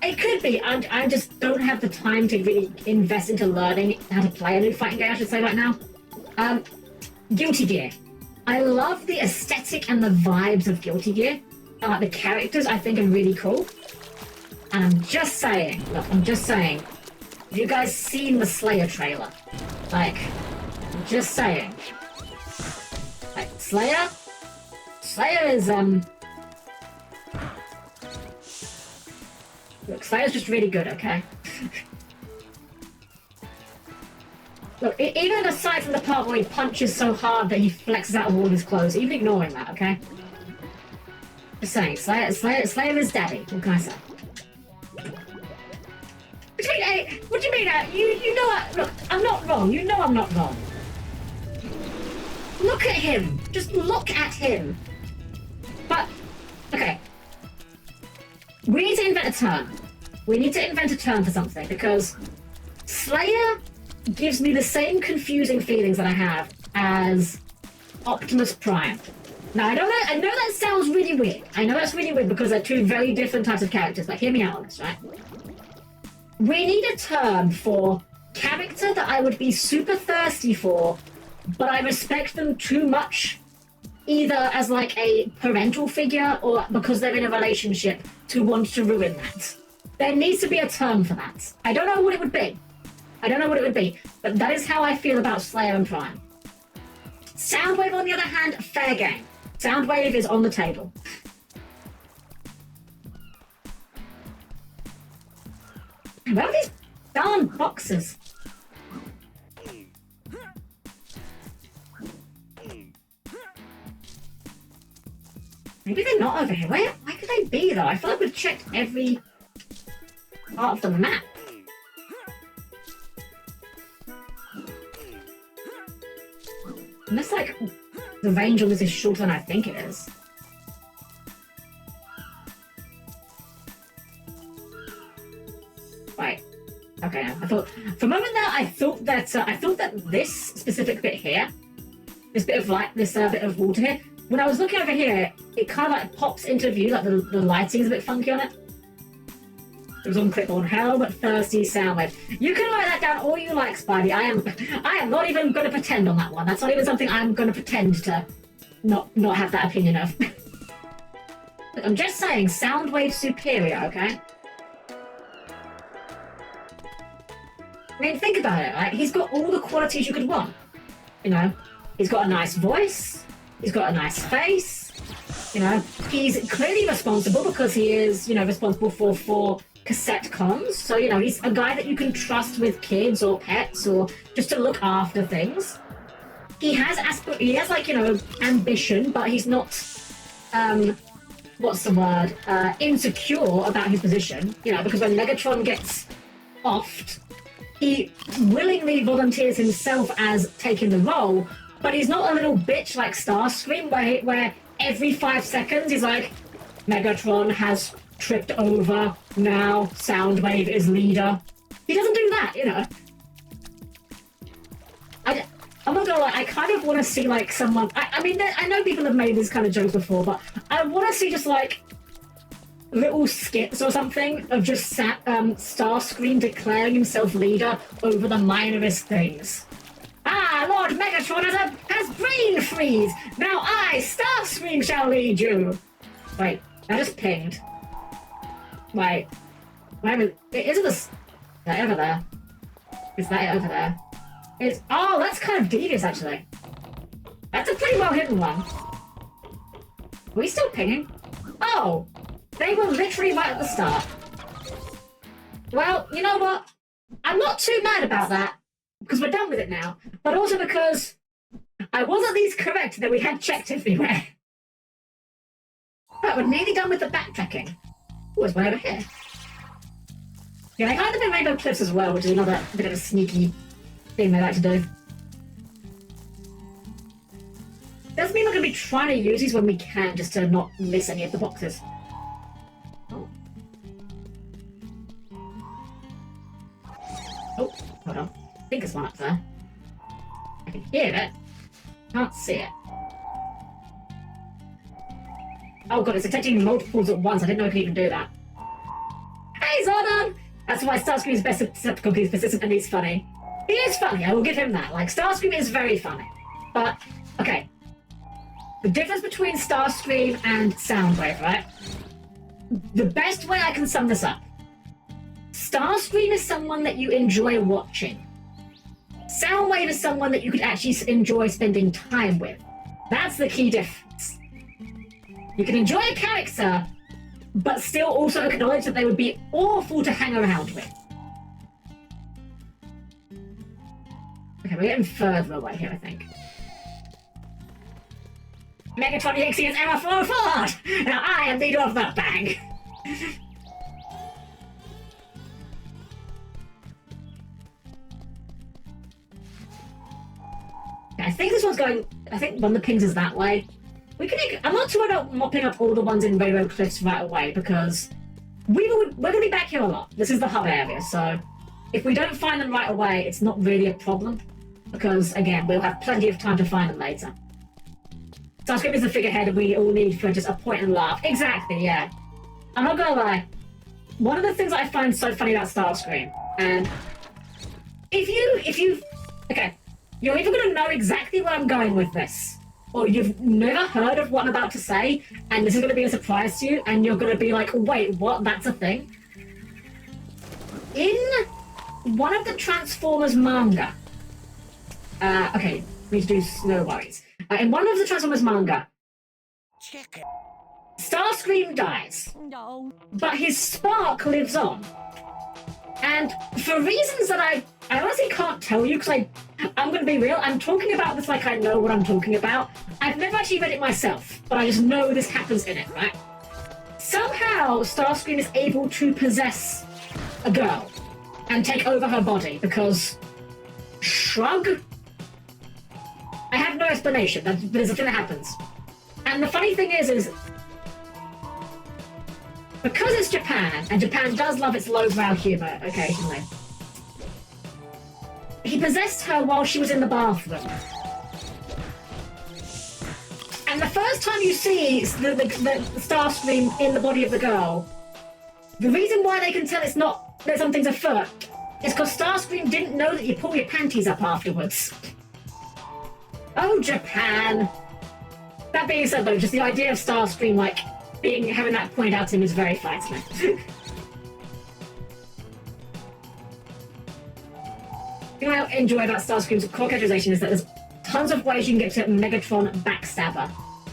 It could be, I just don't have the time to really invest into learning how to play a new fighting game, I should say right now. Guilty Gear. I love the aesthetic and the vibes of Guilty Gear. The characters I think are really cool. And I'm just saying, look, I'm just saying, have you guys seen the Slayer trailer? Like, I'm just saying. Like, Slayer is, Look, Slayer's just really good, okay? Look, even aside from the part where he punches so hard that he flexes out of all his clothes, even ignoring that, okay? Just saying, Slayer is daddy. What can I say? What do you mean, hey, what do you mean? You know, look, I'm not wrong. You know I'm not wrong. Look at him. Just look at him. But, okay. We need to invent a term. We need to invent a term for something, because Slayer gives me the same confusing feelings that I have as Optimus Prime. Now, I know that sounds really weird. I know that's really weird because they're two very different types of characters, but hear me out on this, right? We need a term for character that I would be super thirsty for, but I respect them too much, either as like a parental figure or because they're in a relationship to want to ruin that. There needs to be a term for that. I don't know what it would be. But that is how I feel about Slayer and Prime. Soundwave, on the other hand, fair game. Soundwave is on the table. Where are these darn boxes? Maybe they're not over here. Where could they be, though? I feel like we've checked every part of the map. Unless, like, the range on this is shorter than I think it is. Right. Okay. I thought for a moment there, I thought that this specific bit here, this bit of light, this bit of water here. When I was looking over here, it kind of like pops into view, like the lighting is a bit funky on it. It was on clipboard. Helm, thirsty, Soundwave. You can write that down all you like, Spidey. I am not even going to pretend on that one. That's not even something I'm going to pretend to not have that opinion of. I'm just saying, Soundwave superior, okay? I mean, think about it, right? He's got all the qualities you could want. You know, he's got a nice voice. He's got a nice face. You know, he's clearly responsible because he is, you know, responsible for cassette comms. So, you know, he's a guy that you can trust with kids or pets or just to look after things. He has like, you know, ambition, but he's not, what's the word, insecure about his position. You know, because when Megatron gets offed, he willingly volunteers himself as taking the role, but he's not a little bitch like Starscream where every 5 seconds he's like, Megatron has tripped over, now Soundwave is leader. He doesn't do that, you know. I'm not gonna lie, I kind of want to see like someone, I mean, I know people have made this kind of jokes before, but I want to see just like little skits or something of just Starscream declaring himself leader over the minorest things. Ah, Lord Megatron has brain freeze! Now I, Starscream, shall lead you! Wait, I just pinged. Wait, is that over there? Is that it over there? Oh, that's kind of devious, actually. That's a pretty well hidden one. Are we still pinging? Oh! They were literally right at the start. Well, you know what? I'm not too mad about that, because we're done with it now, but also because I was at least correct that we had checked everywhere. Right, we're nearly done with the backtracking. Oh, there's one over here. Yeah, I kind of in Rainbow Cliffs as well, which is another bit of a sneaky thing they like to do. Doesn't mean we're going to be trying to use these when we can, just to not miss any of the boxes. Oh. Oh, hold on. I think there's one up there. I can hear it. Can't see it. Oh god, it's detecting multiples at once. I didn't know it could even do that. Hey, Zordon! That's why Starscream's best Decepticon, he's persistent and he's funny. He is funny, I will give him that. Like, Starscream is very funny. But, okay. The difference between Starscream and Soundwave, right? The best way I can sum this up. Starscream is someone that you enjoy watching. Soundwave is someone that you could actually enjoy spending time with. That's the key difference. You can enjoy a character, but still also acknowledge that they would be awful to hang around with. Okay, we're getting further away here, I think. Megatron EXE is error 404! Now I am leader of the bang! I think this one's going... I think one of the pings is that way. I'm not too worried about mopping up all the ones in Railroad Cliffs right away, because we're going to be back here a lot. This is the hub area, so if we don't find them right away, it's not really a problem, because, again, we'll have plenty of time to find them later. Starscream is the figurehead we all need for just a point and laugh. Exactly, yeah. I'm not gonna lie. One of the things that I find so funny about Starscream, and if you... Okay, you're either going to know exactly where I'm going with this, or you've never heard of what I'm about to say, and this is going to be a surprise to you, and you're going to be like, wait, what? That's a thing? In one of the Transformers manga... okay, we need to do no worries. In one of the Transformers manga... Check it. Starscream dies. No. But his spark lives on. And for reasons that I honestly can't tell you, because I'm going to be real, I'm talking about this like I know what I'm talking about. I've never actually read it myself, but I just know this happens in it, right? Somehow, Starscream is able to possess a girl and take over her body, because... Shrug? I have no explanation, but there's a thing that happens. And the funny thing is because it's Japan, and Japan does love its lowbrow humor occasionally, he possessed her while she was in the bathroom. And the first time you see the Starscream in the body of the girl, the reason why they can tell it's not that something's afoot is because Starscream didn't know that you pull your panties up afterwards. Oh, Japan! That being said, though, just the idea of Starscream, like, having that pointed out to him is very frightening. The thing I enjoy about Starscream's core characterization is that there's tons of ways you can get to Megatron Backstabber.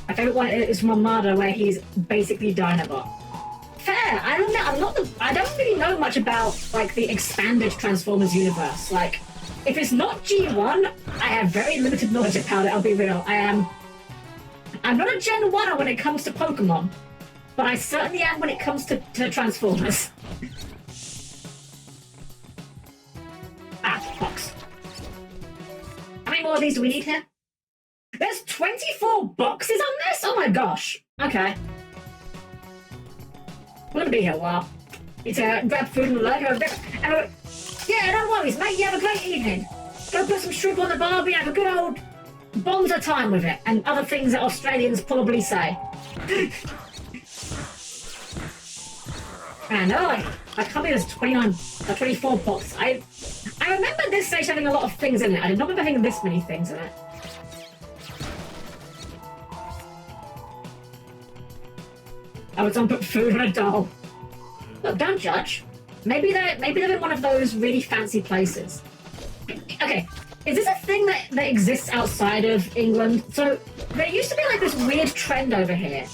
My favourite one is from Armada, where he's basically Dinobot. Fair. I don't really know much about like the expanded Transformers universe. Like, if it's not G1, I have very limited knowledge about it. I'll be real. I'm not a Gen 1 when it comes to Pokemon, but I certainly am when it comes to Transformers. Box. How many more of these do we need here? There's 24 boxes on this? Oh my gosh. Okay. We're gonna be here a while. Need to grab food and load. Yeah, no worries, mate. You have a great evening. Go put some shrimp on the barbie and have a good old bonza time with it, and other things that Australians probably say. Man, no, I can't believe there's 24 boxes. I remember this stage having a lot of things in it. I did not remember having this many things in it. I would someone put food on a doll. Look, don't judge. Maybe they're in one of those really fancy places. Okay, is this a thing that exists outside of England? So there used to be like this weird trend over here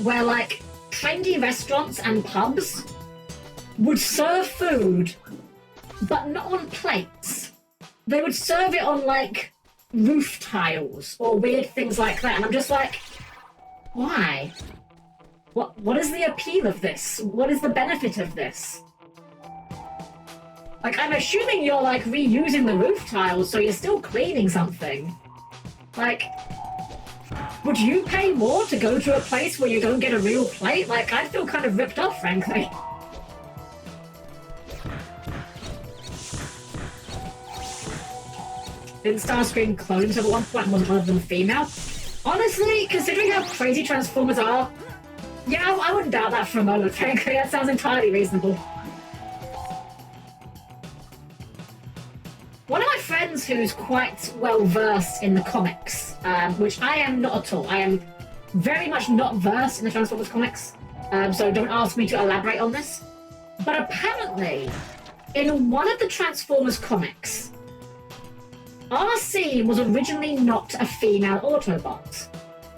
where like trendy restaurants and pubs would serve food, but not on plates. They would serve it on like roof tiles or weird things like that. And I'm just like, why? What is the appeal of this? What is the benefit of this? Like, I'm assuming you're, like, reusing the roof tiles, so you're still cleaning something. Like, would you pay more to go to a place where you don't get a real plate? Like, I feel kind of ripped off, frankly. Didn't Starscream clone himself at one point and wasn't one of them female? Honestly, considering how crazy Transformers are, yeah, I wouldn't doubt that for a moment, frankly. That sounds entirely reasonable. One of my friends who's quite well-versed in the comics, which I am not at all. I am very much not versed in the Transformers comics, so don't ask me to elaborate on this. But apparently, in one of the Transformers comics, RC was originally not a female Autobot,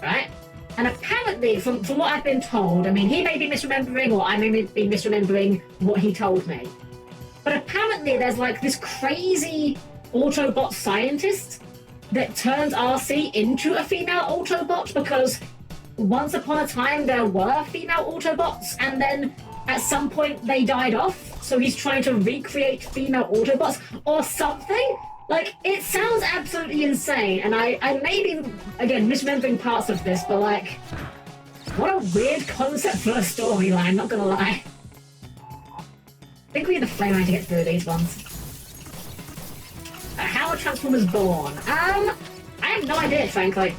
right? And apparently, from what I've been told, I mean, he may be misremembering or I may be misremembering what he told me. But apparently there's like this crazy Autobot scientist that turns RC into a female Autobot because once upon a time there were female Autobots and then at some point they died off. So he's trying to recreate female Autobots or something. Like, it sounds absolutely insane, and I may be, again, misremembering parts of this, but, like, what a weird concept for a storyline, not gonna lie. I think we need the flame line to get through these ones. How are Transformers born? I have no idea, frankly.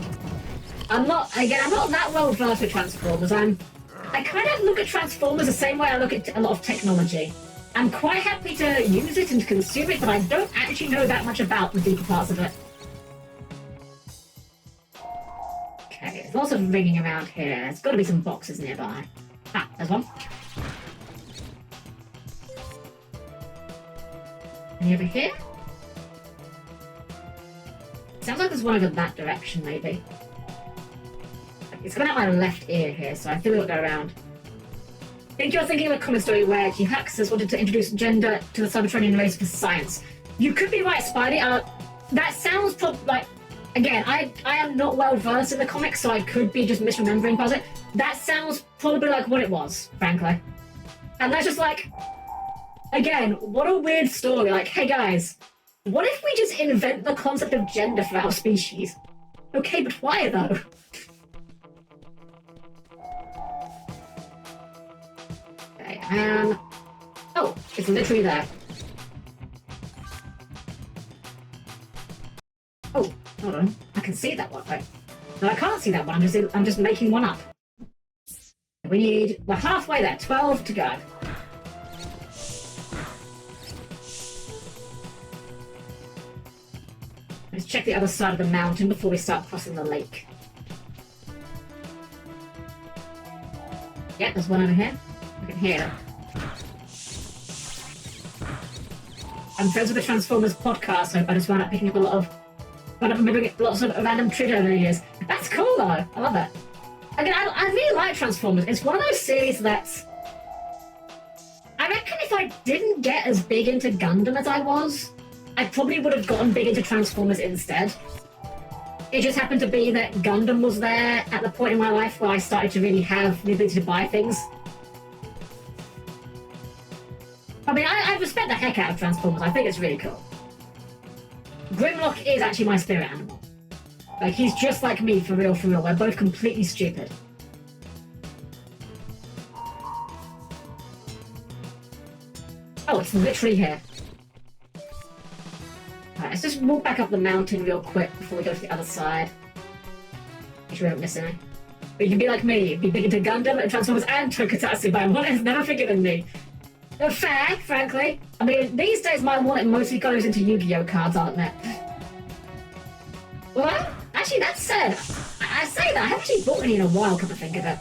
I'm not that well versed with Transformers. I kind of look at Transformers the same way I look at a lot of technology. I'm quite happy to use it and consume it, but I don't actually know that much about the deeper parts of it. Okay, there's lots of ringing around here. There's got to be some boxes nearby. Ah, there's one. Any over here? Sounds like there's one over that direction, maybe. It's going out my left ear here, so I think we'll go around. I think you're thinking of a common story where Haxus wanted to introduce gender to the Cybertronian race for science. You could be right, Spidey. That sounds like... Again, I am not well versed in the comics, so I could be just misremembering parts of it. That sounds probably like what it was, frankly. And that's just like... Again, what a weird story. Like, hey guys, what if we just invent the concept of gender for our species? Okay, but why though? Oh, it's literally there. Oh, hold on. I can see that one, right? No, I can't see that one. I'm just making one up. We're halfway there. 12 to go. Let's check the other side of the mountain before we start crossing the lake. Yeah, there's one over here. I can hear them. I'm friends with the Transformers podcast, so I just wound up picking up remembering lots of random trivia over the years. That's cool though, I love it. Again, I really like Transformers. It's one of those series that... I reckon if I didn't get as big into Gundam as I was, I probably would have gotten big into Transformers instead. It just happened to be that Gundam was there at the point in my life where I started to really have the ability to buy things. I mean, I respect the heck out of Transformers. I think it's really cool. Grimlock is actually my spirit animal. Like, he's just like me, for real, for real. We're both completely stupid. Oh, it's literally here. Alright, let's just walk back up the mountain real quick before we go to the other side. Make sure we don't miss any. But you can be like me, be big into Gundam and Transformers and Tokusatsu, but one has never forgiven me. Fair, frankly. I mean, these days my wallet mostly goes into Yu-Gi-Oh cards, aren't it? Well, actually, that said, I say that, I haven't actually bought any in a while, come to think of it.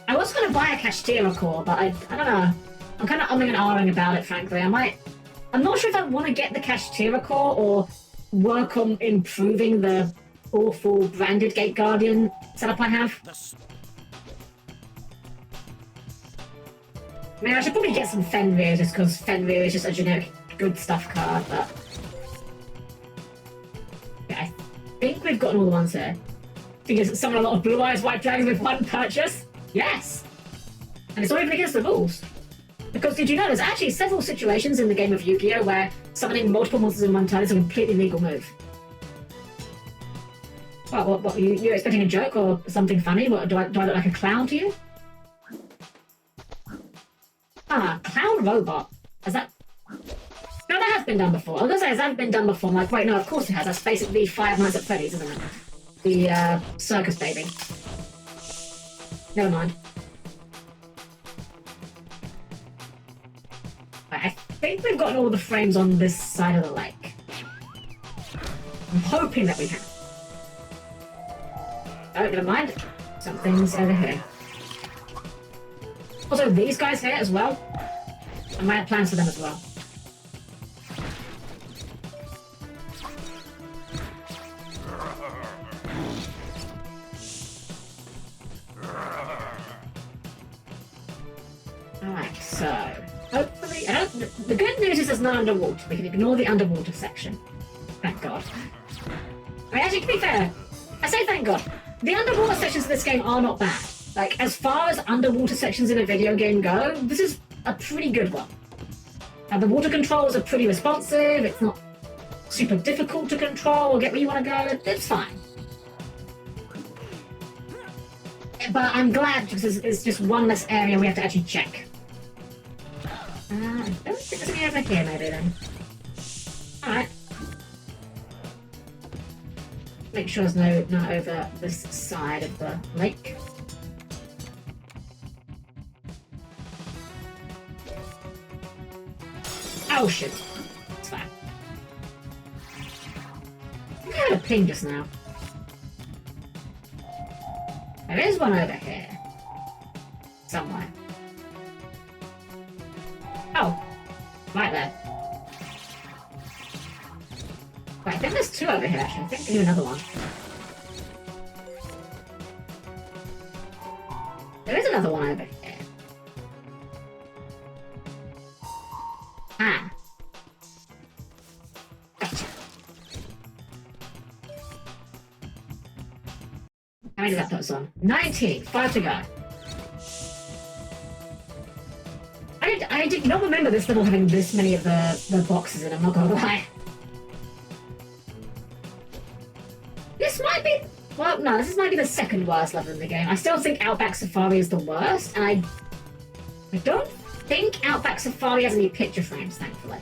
I was going to buy a Kashtira core, but I don't know. I'm kind of umming and ahhing about it, frankly. I'm not sure if I want to get the Kashtira core or work on improving the awful branded Gate Guardian setup I have. I mean, I should probably get some Fenrir just because Fenrir is just a generic good stuff card, but... Yeah, I think we've gotten all the ones here. Because summon a lot of Blue Eyes White Dragons with one purchase? Yes! And it's not even against the rules. Because did you know there's actually several situations in the game of Yu-Gi-Oh! Where summoning multiple monsters in one turn is a completely legal move. What, you're expecting a joke or something funny? What, do I look like a clown to you? Ah, clown robot. Has that... No, that has been done before. I was gonna say, has that been done before? I'm like, wait, no, of course it has. That's basically Five Nights at Freddy's, isn't it? The, circus baby. Never mind. I think we've gotten all the frames on this side of the lake. I'm hoping that we have. Oh, never mind. Something's over here. Also, these guys here as well. I might have plans for them as well. So, hopefully, the good news is there's no underwater. We can ignore the underwater section. Thank God. I mean, actually, to be fair, I say thank God. The underwater sections of this game are not bad. Like, as far as underwater sections in a video game go, this is a pretty good one. The water controls are pretty responsive. It's not super difficult to control or get where you want to go. It's fine. But I'm glad because it's just one less area we have to actually check. I don't think there's any over here, maybe then. Alright. Make sure there's no over this side of the lake. Oh shit. It's fine. I think I had a ping just now. There is one over here. Somewhere. Oh. Right there. Right, I think there's two over here actually. I think I can do another one. There is another one over here. Ah. Gotcha. How many did that put us on? 19! 5 to go. I did not remember this level having this many of the boxes in it, I'm not gonna lie. This might be... Well, no, this might be the second worst level in the game. I still think Outback Safari is the worst, and I don't think Outback Safari has any picture frames, thankfully.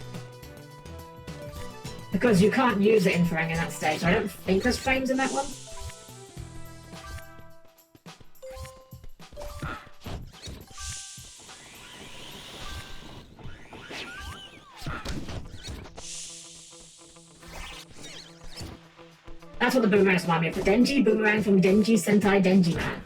Because you can't use the infraring in that stage, so I don't think there's frames in that one. That's what the boomerangs remind me of. The Denji boomerang from Denji Sentai Denji Man.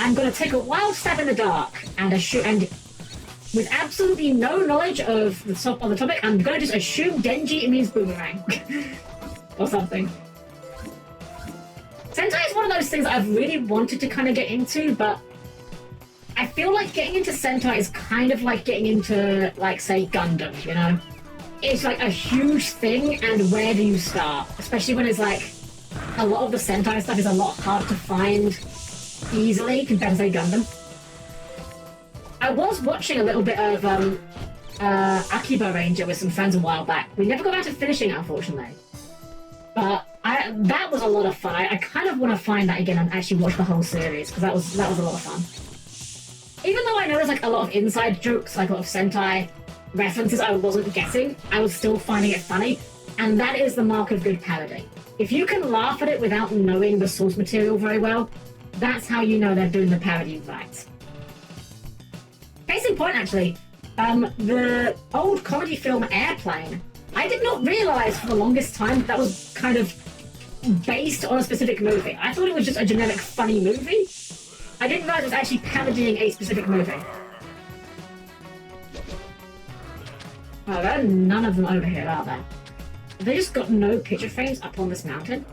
I'm gonna take a wild stab in the dark and with absolutely no knowledge of the topic, I'm gonna just assume Denji means boomerang. Or something. Sentai is one of those things that I've really wanted to kind of get into, but I feel like getting into Sentai is kind of like getting into, like, say, Gundam, you know? It's like a huge thing, and where do you start? Especially when it's like, a lot of the Sentai stuff is a lot harder to find easily compared to, say, Gundam. I was watching a little bit of Akiba Ranger with some friends a while back. We never got around to finishing it, unfortunately. But that was a lot of fun. I kind of want to find that again and actually watch the whole series, because that was a lot of fun. Even though I know there's like a lot of inside jokes, like a lot of Sentai references I wasn't getting, I was still finding it funny, and that is the mark of good parody. If you can laugh at it without knowing the source material very well, that's how you know they're doing the parody right. Case in point, actually, the old comedy film Airplane, I did not realise for the longest time that was kind of based on a specific movie. I thought it was just a generic funny movie. I didn't realise it was actually parodying a specific movie. Oh, there are none of them over here, are there? They just got no picture frames up on this mountain.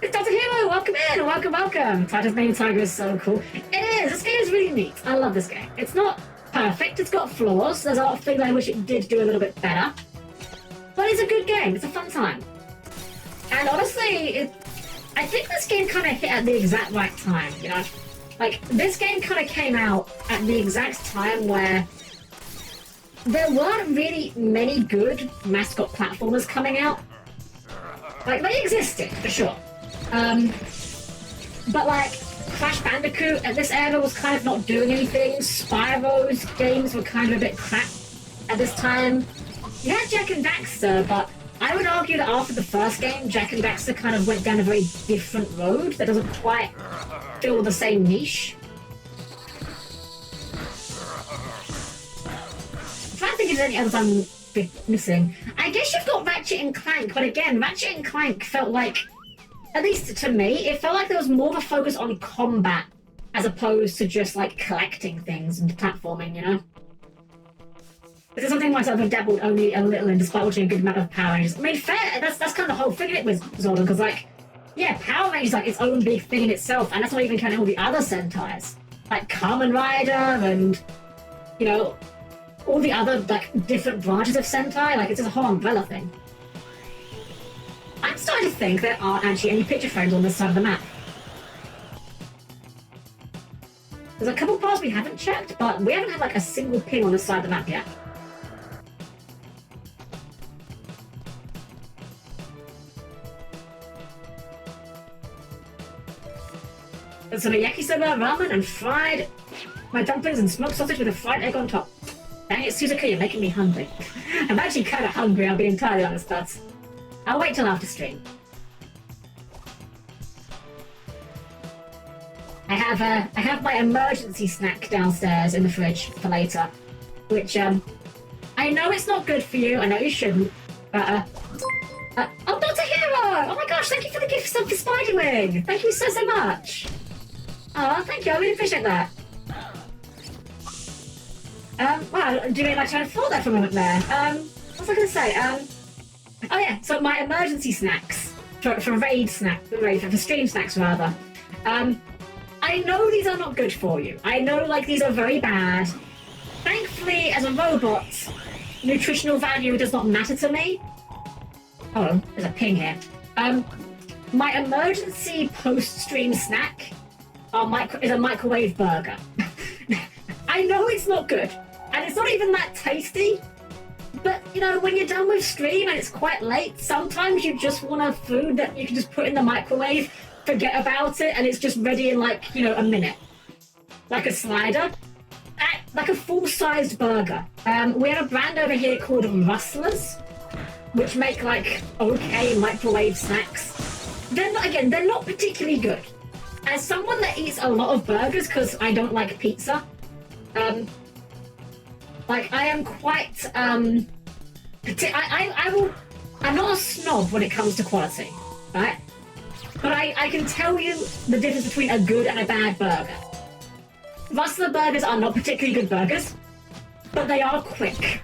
It's Dr. Hero! Welcome in! Welcome, welcome! Ty the Tasmanian Tiger is so cool. It is! This game is really neat. I love this game. It's not perfect, it's got flaws. There's a lot of things I wish it did do a little bit better. But it's a good game. It's a fun time. And honestly, I think this game kind of hit at the exact right time, you know? Like, this game kind of came out at the exact time where there weren't really many good mascot platformers coming out. Like, they existed, for sure. But like, Crash Bandicoot at this era was kind of not doing anything. Spyro's games were kind of a bit crap at this time. You had Jak and Daxter, but I would argue that after the first game, Jak and Daxter kind of went down a very different road that doesn't quite fill the same niche. I'm trying to think if there's any others I'm missing. I guess you've got Ratchet and Clank, but again, Ratchet and Clank felt like, at least to me, it felt like there was more of a focus on combat as opposed to just like collecting things and platforming, you know? This is something myself have dabbled only a little in, despite watching a good amount of Power Rangers. I mean, fair, that's kind of the whole thing of it with Zordon, because like, yeah, Power Rangers is like its own big thing in itself, and that's not even counting all the other Sentais. like Kamen Rider and, you know, all the other like different branches of Sentai. Like it's just a whole umbrella thing. I'm starting to think there aren't actually any picture frames on this side of the map. There's a couple parts we haven't checked, but we haven't had like a single ping on this side of the map yet. There's some yakisoba, ramen, and fried my dumplings and smoked sausage with a fried egg on top. Dang it, Suzuka, you're making me hungry. I'm actually kind of hungry, I'll be entirely honest, but I'll wait till after stream. I have my emergency snack downstairs in the fridge for later, which I know it's not good for you. I know you shouldn't, but oh, Dr. Hero! Oh my gosh, thank you for the gift sub for Spidey-Wing! Thank you so much! Oh, thank you, I really appreciate that. Wow, do you mean like trying to thought that for a moment there? What was I going to say? Oh yeah, so my emergency snacks, for raid snack, for stream snacks rather. I know these are not good for you. I know like these are very bad. Thankfully, as a robot, nutritional value does not matter to me. Oh, there's a ping here. My emergency post-stream snack is a microwave burger. I know it's not good, and it's not even that tasty, but, you know, when you're done with stream and it's quite late, sometimes you just want a food that you can just put in the microwave, forget about it, and it's just ready in, like, you know, a minute. Like a slider. Like a full-sized burger. We have a brand over here called Rustlers, which make, like, okay microwave snacks. They're not particularly good. As someone that eats a lot of burgers, because I don't like pizza, like, I am quite, I'm not a snob when it comes to quality, right? But I can tell you the difference between a good and a bad burger. Rustler burgers are not particularly good burgers, but they are quick.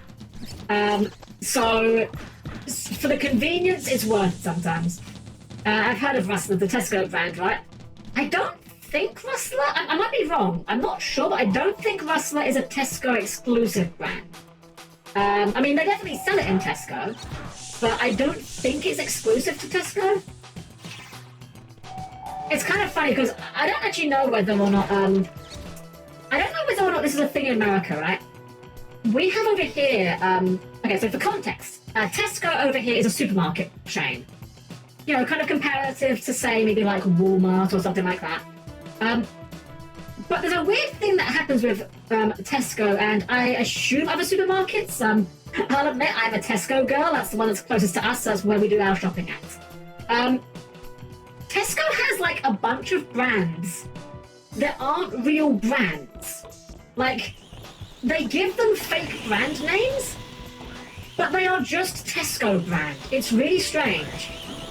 So, for the convenience, it's worth it sometimes. I've heard of Rustler, the Tesco brand, right? I don't think Rustler, I might be wrong, I'm not sure, but I don't think Rustler is a Tesco exclusive brand. I mean, they definitely sell it in Tesco, but I don't think it's exclusive to Tesco. It's kind of funny because I don't actually know whether or not, this is a thing in America, right? We have over here, okay, so for context, Tesco over here is a supermarket chain. You know, kind of comparative to, say, maybe like Walmart or something like that. But there's a weird thing that happens with Tesco, and I assume other supermarkets. I'll admit I'm a Tesco girl. That's the one that's closest to us. So that's where we do our shopping at. Tesco has like a bunch of brands that aren't real brands. Like, they give them fake brand names, but they are just Tesco brand. It's really strange.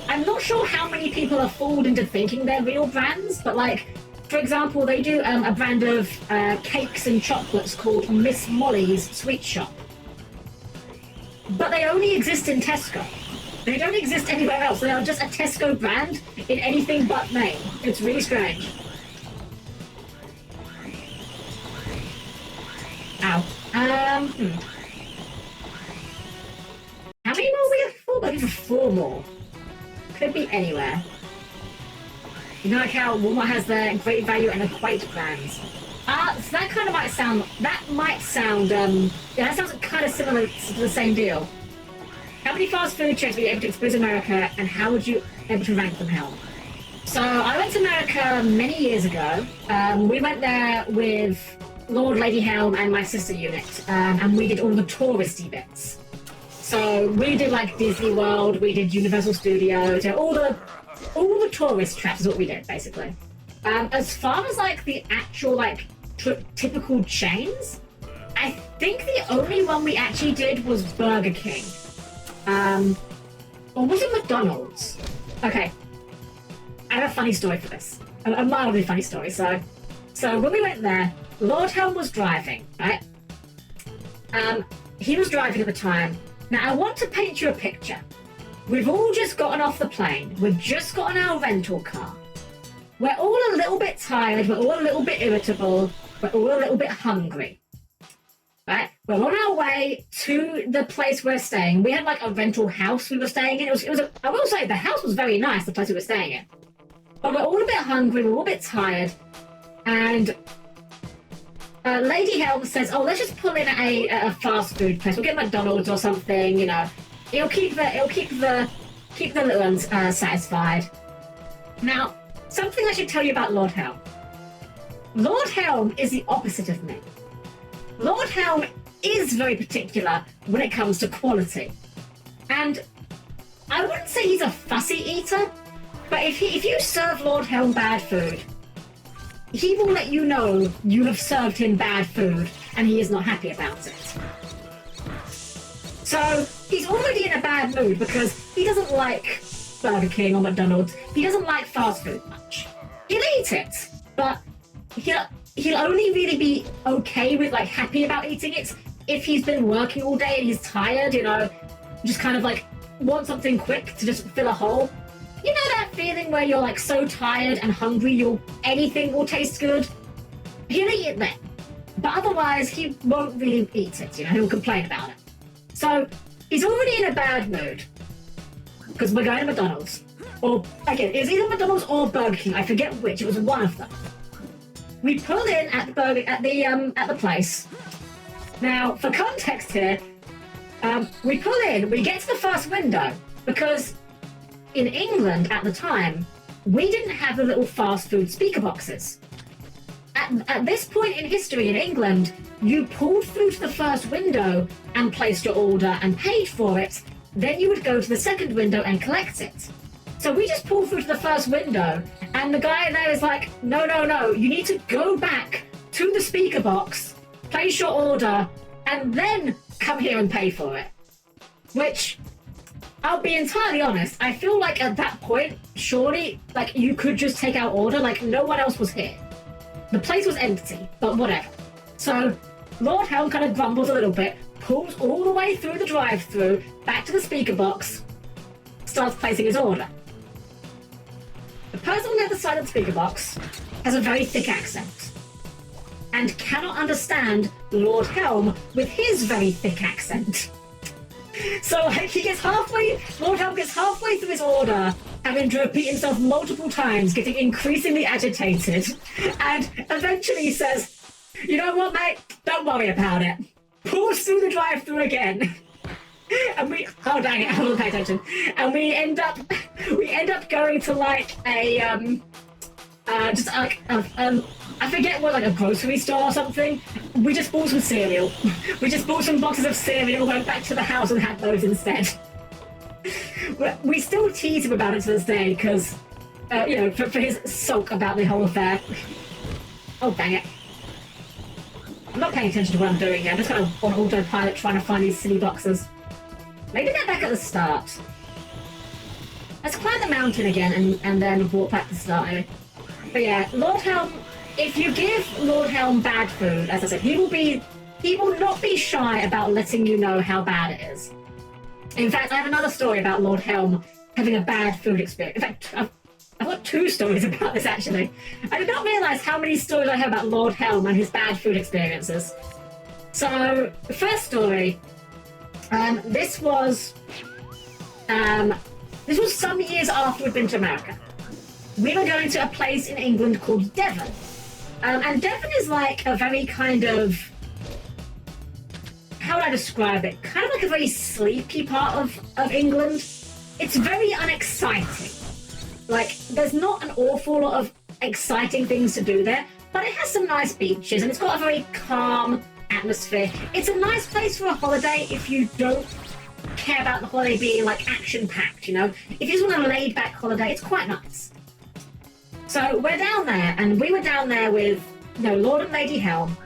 I'm not sure how many people are fooled into thinking they're real brands, but like, for example, they do a brand of cakes and chocolates called Miss Molly's Sweet Shop. But they only exist in Tesco. They don't exist anywhere else. They are just a Tesco brand in anything but name. It's really strange. Ow. How many more we have? Maybe for 4 more. Could be anywhere. You know, like how Walmart has their Great Value and Equate brands. So that kind of might sound, yeah, that sounds kind of similar to the same deal. How many fast food chains were you able to expose in America, and how would you able to rank them, Helm? So I went to America many years ago. We went there with Lord Lady Helm and my sister unit, and we did all the touristy bits. So we did like Disney World, we did Universal Studios, all the tourist traps is what we did basically. As far as like the actual like typical chains, I think the only one we actually did was Burger King. Or was it McDonald's? Okay, I have a funny story for this. A mildly funny story. So when we went there, Lord Helm was driving, right? He was driving at the time. Now, I want to paint you a picture. We've all just gotten off the plane. We've just gotten our rental car. we're all a little bit tired, we're all a little bit irritable, we're all a little bit hungry. Right? We're on our way to the place we're staying. We had like a rental house we were staying in. I will say the house was very nice, the place we were staying in. But we're all a bit hungry, we're all a bit tired, and Lady Helm says, "Oh, let's just pull in a fast food place. We'll get McDonald's or something. You know, it'll keep the little ones satisfied." Now, something I should tell you about Lord Helm. Lord Helm is the opposite of me. Lord Helm is very particular when it comes to quality, and I wouldn't say he's a fussy eater, but if you serve Lord Helm bad food, he will let you know you have served him bad food, and he is not happy about it. So he's already in a bad mood because he doesn't like Burger King or McDonald's. He doesn't like fast food much. He'll eat it, but he'll only really be okay with, like, happy about eating it if he's been working all day and he's tired, you know, just kind of like want something quick to just fill a hole. You know that feeling where you're like so tired and hungry, anything will taste good? He'll eat it then. But otherwise, he won't really eat it, you know, he'll complain about it. So he's already in a bad mood because we're going to McDonald's. Or, again, it was either McDonald's or Burger King, I forget which, it was one of them. We pull in at the place. Now, for context here, we pull in, we get to the first window, because in England at the time, we didn't have the little fast food speaker boxes. At this point in history in England, you pulled through to the first window and placed your order and paid for it, then you would go to the second window and collect it. So we just pulled through to the first window, and the guy there is like, no, you need to go back to the speaker box, place your order, and then come here and pay for it. Which, I'll be entirely honest, I feel like at that point, surely, like, you could just take our order, like, no one else was here. The place was empty, but whatever. So, Lord Helm kind of grumbles a little bit, pulls all the way through the drive-thru, back to the speaker box, starts placing his order. The person on the other side of the speaker box has a very thick accent and cannot understand Lord Helm with his very thick accent. So Lord Helm gets halfway through his order, having to repeat himself multiple times, getting increasingly agitated, and eventually says, "You know what, mate? Don't worry about it." Pulls through the drive-thru again. And oh dang it, I wasn't paying attention. And we end up going to like I forget what, like a grocery store or something. We just bought some cereal. We just bought some boxes of cereal, went back to the house and had those instead. We still tease him about it to this day because, you know, for his sulk about the whole affair. Oh dang it. I'm not paying attention to what I'm doing here. I'm just kind of on autopilot trying to find these silly boxes. Maybe they're back at the start. Let's climb the mountain again and then walk back to the start. But yeah, Lord Helm, if you give Lord Helm bad food, as I said, he will not be shy about letting you know how bad it is. In fact, I have another story about Lord Helm having a bad food experience. In fact, I've got two stories about this actually. I did not realise how many stories I have about Lord Helm and his bad food experiences. So, the first story, this was some years after we'd been to America. We were going to a place in England called Devon. And Devon is like a very kind of, how would I describe it? Kind of like a very sleepy part of England. It's very unexciting. Like, there's not an awful lot of exciting things to do there, but it has some nice beaches and it's got a very calm atmosphere. It's a nice place for a holiday if you don't care about the holiday being like action-packed, you know? If you just want a laid-back holiday, it's quite nice. So we're down there, and we were down there with, you know, Lord and Lady Helm,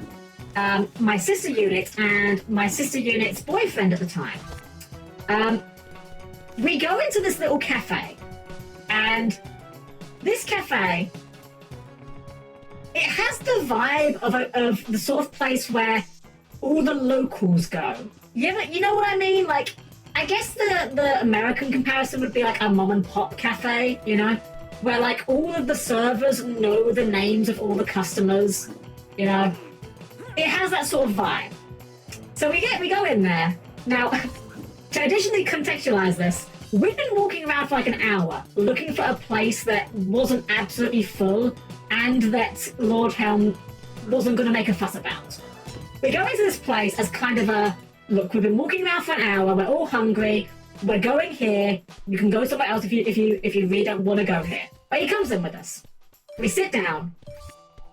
my sister unit, and my sister unit's boyfriend at the time. We go into this little cafe, and this cafe, it has the vibe of the sort of place where all the locals go. You know what I mean? Like, I guess the American comparison would be like a mom and pop cafe, you know? where like all of the servers know the names of all the customers, you know. It has that sort of vibe. So we go in there. Now, to additionally contextualize this, we've been walking around for like an hour looking for a place that wasn't absolutely full and that Lord Helm wasn't going to make a fuss about. We go into this place as kind of a, look, we've been walking around for an hour, we're all hungry, we're going here, you can go somewhere else if you really don't want to go here. But he comes in with us. We sit down.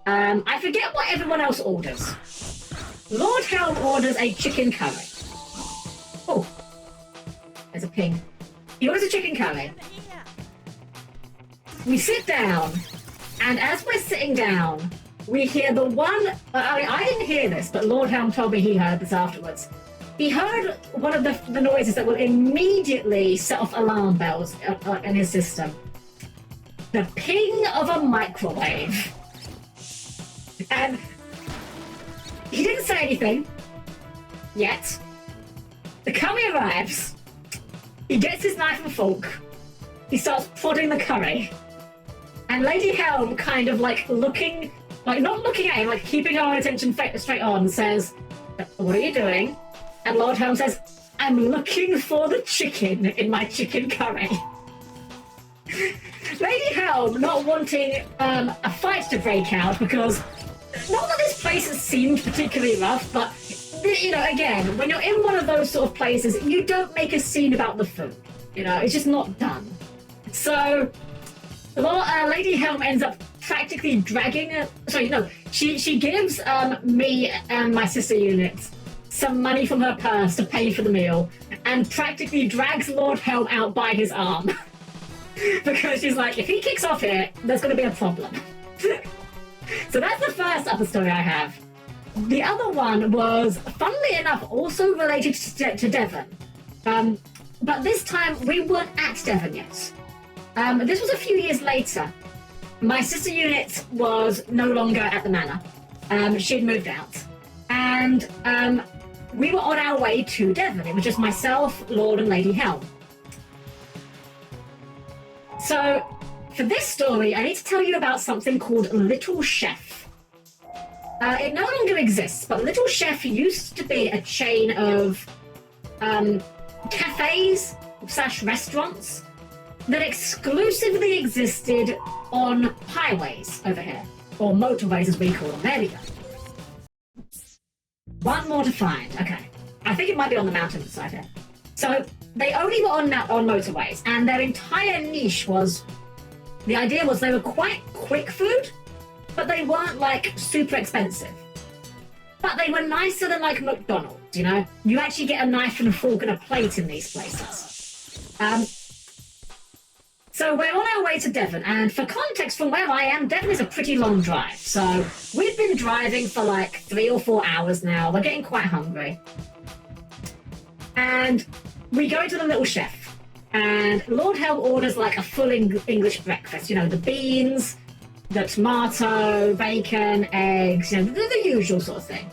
I forget what everyone else orders. Lord Helm orders a chicken curry. Oh, there's a ping. He orders a chicken curry. We sit down, and as we're sitting down, we hear the one... I didn't hear this, but Lord Helm told me he heard this afterwards. He heard one of the noises that will immediately set off alarm bells in his system. The ping of a microwave. And he didn't say anything yet. The curry arrives. He gets his knife and fork. He starts prodding the curry. And Lady Helm kind of like looking, like not looking at him, like keeping her attention straight on, says, "What are you doing?" And Lord Helm says, "I'm looking for the chicken in my chicken curry." Lady Helm, not wanting a fight to break out, because not that this place has seemed particularly rough, but you know, again, when you're in one of those sort of places, you don't make a scene about the food. You know, it's just not done. So, Lady Helm ends up practically dragging. She gives me and my sister unit some money from her purse to pay for the meal, and practically drags Lord Helm out by his arm. Because she's like, if he kicks off here, there's going to be a problem. So that's the first upper story I have. The other one was, funnily enough, also related to Devon. But this time, we weren't at Devon yet. This was a few years later. My sister unit was no longer at the manor. She'd moved out. And we were on our way to Devon. It was just myself, Lord, and Lady Helm. So, for this story, I need to tell you about something called Little Chef. It no longer exists, but Little Chef used to be a chain of cafes / restaurants that exclusively existed on highways over here, or motorways as we call them. There we go. One more to find. Okay. I think it might be on the mountain side here. So they only were on motorways, and their entire niche was, the idea was they were quite quick food, but they weren't like super expensive. But they were nicer than like McDonald's, you know? You actually get a knife and a fork and a plate in these places. So we're on our way to Devon, and for context, from where I am, Devon is a pretty long drive. So we've been driving for like 3 or 4 hours now. We're getting quite hungry. And we go to the Little Chef, and Lord Helm orders like a full English breakfast. You know, the beans, the tomato, bacon, eggs, you know, the usual sort of thing.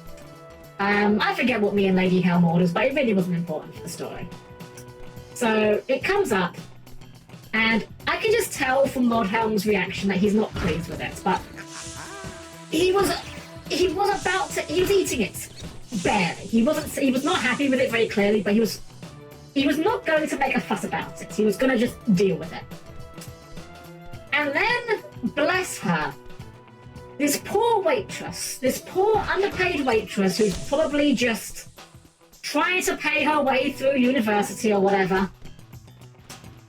I forget what me and Lady Helm orders, but it really wasn't important for the story. So it comes up, and I can just tell from Lord Helm's reaction that he's not pleased with it, but he was eating it barely. He was not happy with it very clearly, but he was not going to make a fuss about it. He was going to just deal with it. And then, bless her, this poor waitress, this poor underpaid waitress who's probably just trying to pay her way through university or whatever.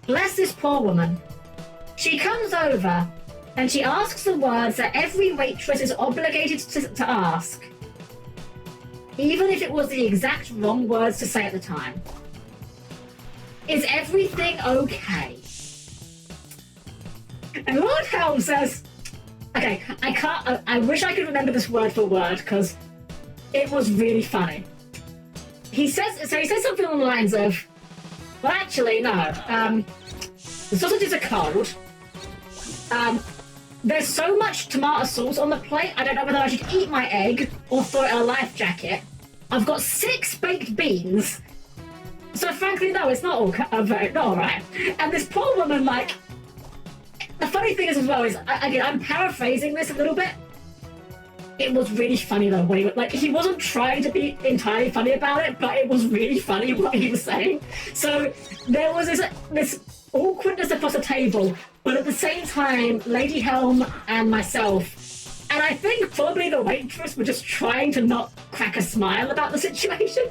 Bless this poor woman. She comes over and she asks the words that every waitress is obligated to ask, even if it was the exact wrong words to say at the time. Is everything okay? And Lord Helm says, okay, I wish I could remember this word for word because it was really funny. He says something along the lines of, well, actually, no. The sausages are cold. There's so much tomato sauce on the plate, I don't know whether I should eat my egg or throw it in a life jacket. I've got 6 baked beans. So frankly, no, it's not all right. And this poor woman, like the funny thing is as well is, again, I'm paraphrasing this a little bit. It was really funny though, when he wasn't trying to be entirely funny about it, but it was really funny what he was saying. So there was this awkwardness across the table, but at the same time, Lady Helm and myself, and I think probably the waitress, were just trying to not crack a smile about the situation.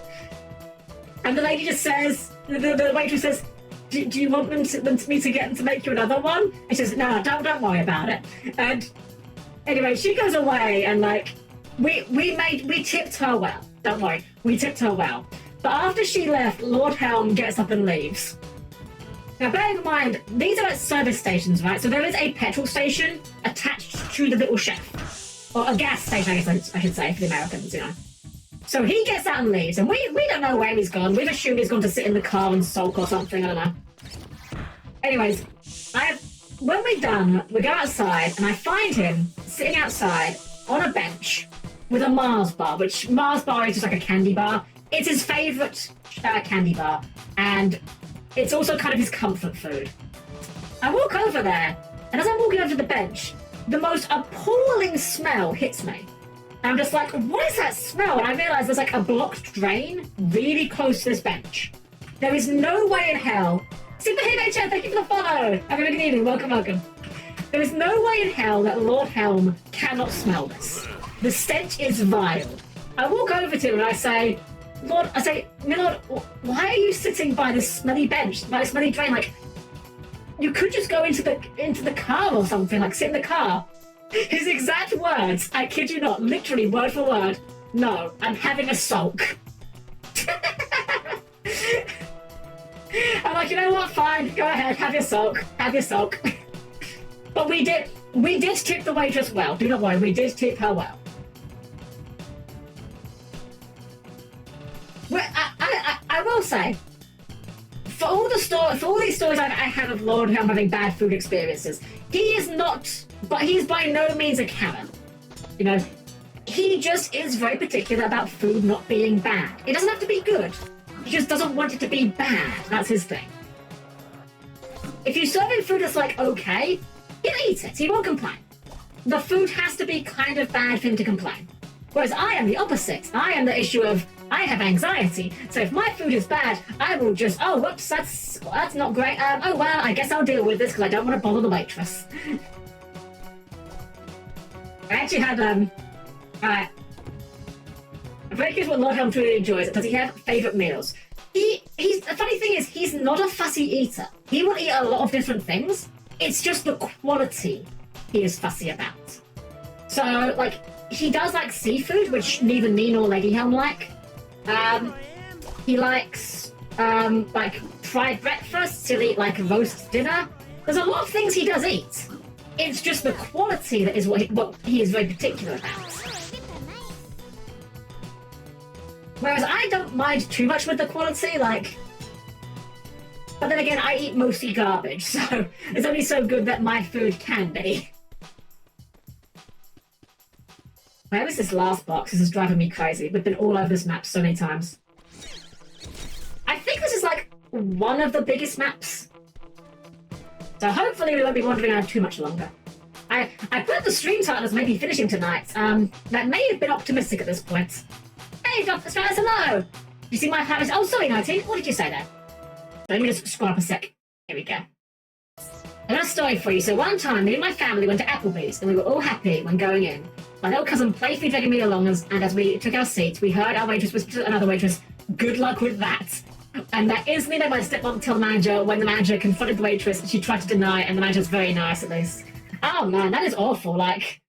And the lady just says, the waitress says, do you want me to get them to make you another one? And she says, no, don't worry about it. And anyway, she goes away, and like we tipped her well. Don't worry, we tipped her well. But after she left, Lord Helm gets up and leaves. Now, bear in mind, these are at service stations, right? So there is a petrol station attached to the little chef, or a gas station, I guess I should say for the Americans, you know. So he gets out and leaves, and we don't know where he's gone. We've assumed he's gone to sit in the car and sulk or something. I don't know. Anyways, when we're done, we go outside, and I find him sitting outside on a bench with a Mars bar, which Mars bar is just like a candy bar. It's his favourite candy bar, and it's also kind of his comfort food. I walk over there, and as I'm walking over to the bench, the most appalling smell hits me. And I'm just like, what is that smell? And I realise there's like a blocked drain really close to this bench. There is no way in hell. Superhero Chat, thank you for the follow. Have a good evening. Welcome. There is no way in hell that Lord Helm cannot smell this. The stench is vile. I walk over to him and I say, Milord, why are you sitting by this smelly bench, by this smelly drain? Like, you could just go into the car or something, like sit in the car. His exact words, I kid you not, literally word for word, no, I'm having a sulk. I'm like, you know what, fine, go ahead, have your sulk. But we did tip the waitress well, do not worry, we did tip her well. I will say, for all these stories I have of Lord Helm having bad food experiences, he is not, but he's by no means a Karen. You know, he just is very particular about food not being bad. It doesn't have to be good. He just doesn't want it to be bad. That's his thing. If you serve him food that's like okay, he'll eat it. He won't complain. The food has to be kind of bad for him to complain. Whereas I am the opposite. I am the issue of I have anxiety. So if my food is bad, I will just, oh, whoops, that's not great. Oh, well, I guess I'll deal with this because I don't want to bother the waitress. I actually had, I'm very curious what Lord Helm truly enjoys. Does he have favourite meals? The funny thing is, he's not a fussy eater. He will eat a lot of different things. It's just the quality he is fussy about. So, like, he does like seafood, which neither me nor Lady Helm like. He likes, like, fried breakfasts. He'll eat, like, roast dinner. There's a lot of things he does eat. It's just the quality that is what he is very particular about. Whereas I don't mind too much with the quality, like... But then again, I eat mostly garbage, so it's only so good that my food can be. Where was this last box? This is driving me crazy. We've been all over this map so many times. I think this is like one of the biggest maps. So hopefully we won't be wandering around too much longer. I put the stream title as maybe finishing tonight. That may have been optimistic at this point. Hey, Dr. Stratus, hello! You see my habits? Oh, sorry, 19. What did you say there? Let me just scroll up a sec. Here we go. I got a story for you. So one time, me and my family went to Applebee's, and we were all happy when going in. My little cousin playfully dragging me along, and as we took our seats, we heard our waitress whisper to another waitress, "Good luck with that." And that instantly made my stepmom tell the manager when the manager confronted the waitress, she tried to deny, and the manager's very nice at least. Oh man, that is awful. Like,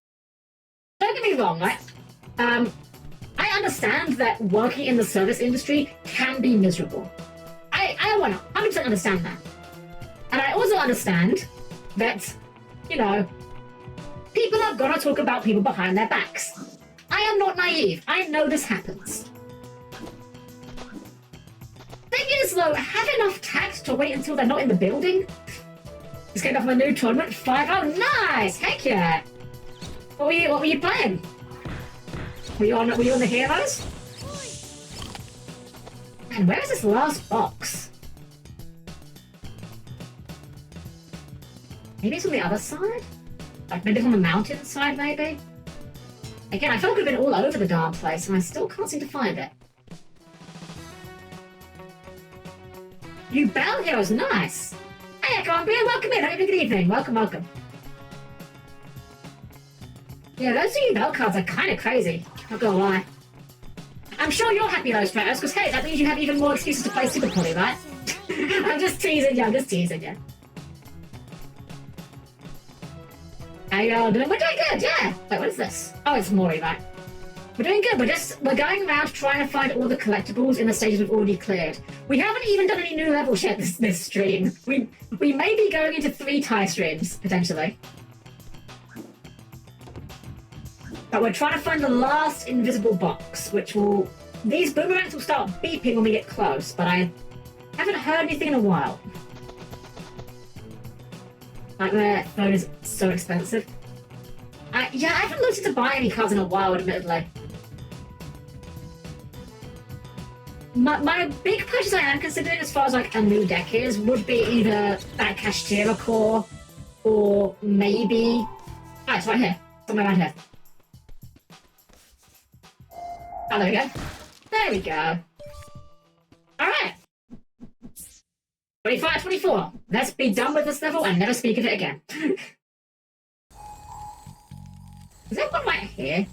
don't get me wrong, right? I understand that working in the service industry can be miserable. I 100% understand that. And I also understand that, you know, people are gonna talk about people behind their backs. I am not naive. I know this happens. Thing is, though, have enough tact to wait until they're not in the building. Just getting off my new tournament. 5. Oh, nice! Heck yeah! What were you playing? Were you on the heroes? Man, where is this last box? Maybe it's on the other side? Like maybe it's on the mountain side, maybe? Again, I feel like we've been all over the darn place and I still can't seem to find it. You battle heroes, nice! Hey, Columbia, welcome in, good evening, welcome, welcome. Yeah, those new bell cards are kind of crazy, not gonna lie. I'm sure you're happy those photos, because hey, that means you have even more excuses to play Super Poly, right? I'm just teasing you, I'm just teasing you. How y'all doing? We're doing good, yeah! Wait, what is this? Oh, it's Mori, right? We're doing good, we're going around trying to find all the collectibles in the stages we've already cleared. We haven't even done any new levels yet this stream. We may be going into 3 Ty streams, potentially. But we're trying to find the last invisible box, which will... These boomerangs will start beeping when we get close, but I haven't heard anything in a while. Like, their phone is so expensive. Yeah, I haven't looked to buy any cards in a while, admittedly. My big purchase I am considering as far as like a new deck is would be either that Kashtira core or maybe... Ah, it's right here. Somewhere around here. Oh, there we go. There we go. Alright. 25, 24. Let's be done with this level and never speak of it again. Is there one right here?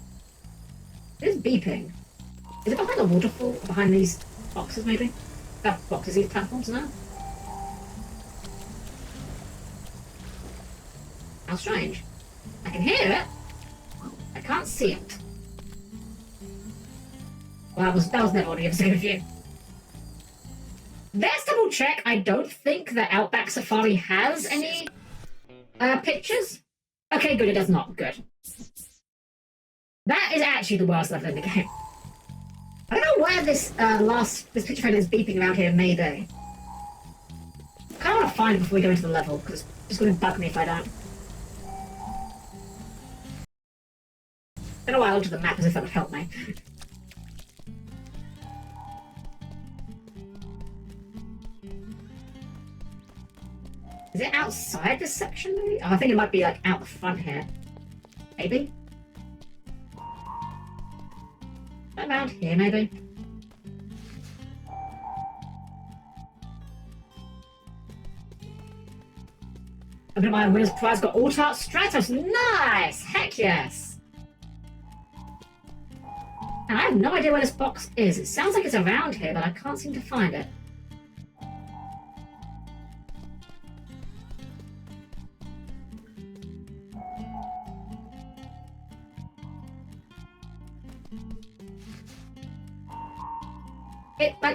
It is beeping. Is it behind the waterfall? Behind these boxes, maybe? Boxes, these platforms, no? How strange. I can hear it. I can't see it. Well, that was never what you said of you. Let's double check. I don't think that Outback Safari has any pictures. Okay, good, it does not. Good. That is actually the worst level in the game. I don't know where this this picture frame is beeping around here may be. I kind of want to find it before we go into the level, because it's just going to bug me if I don't. I don't know why I looked at the map as if that would help me. Is it outside this section, maybe? Oh, I think it might be, like, out the front here. Maybe? Around here, maybe? Open up my winner's prize, got Alt-Art Stratos. Nice! Heck yes! And I have no idea where this box is. It sounds like it's around here, but I can't seem to find it.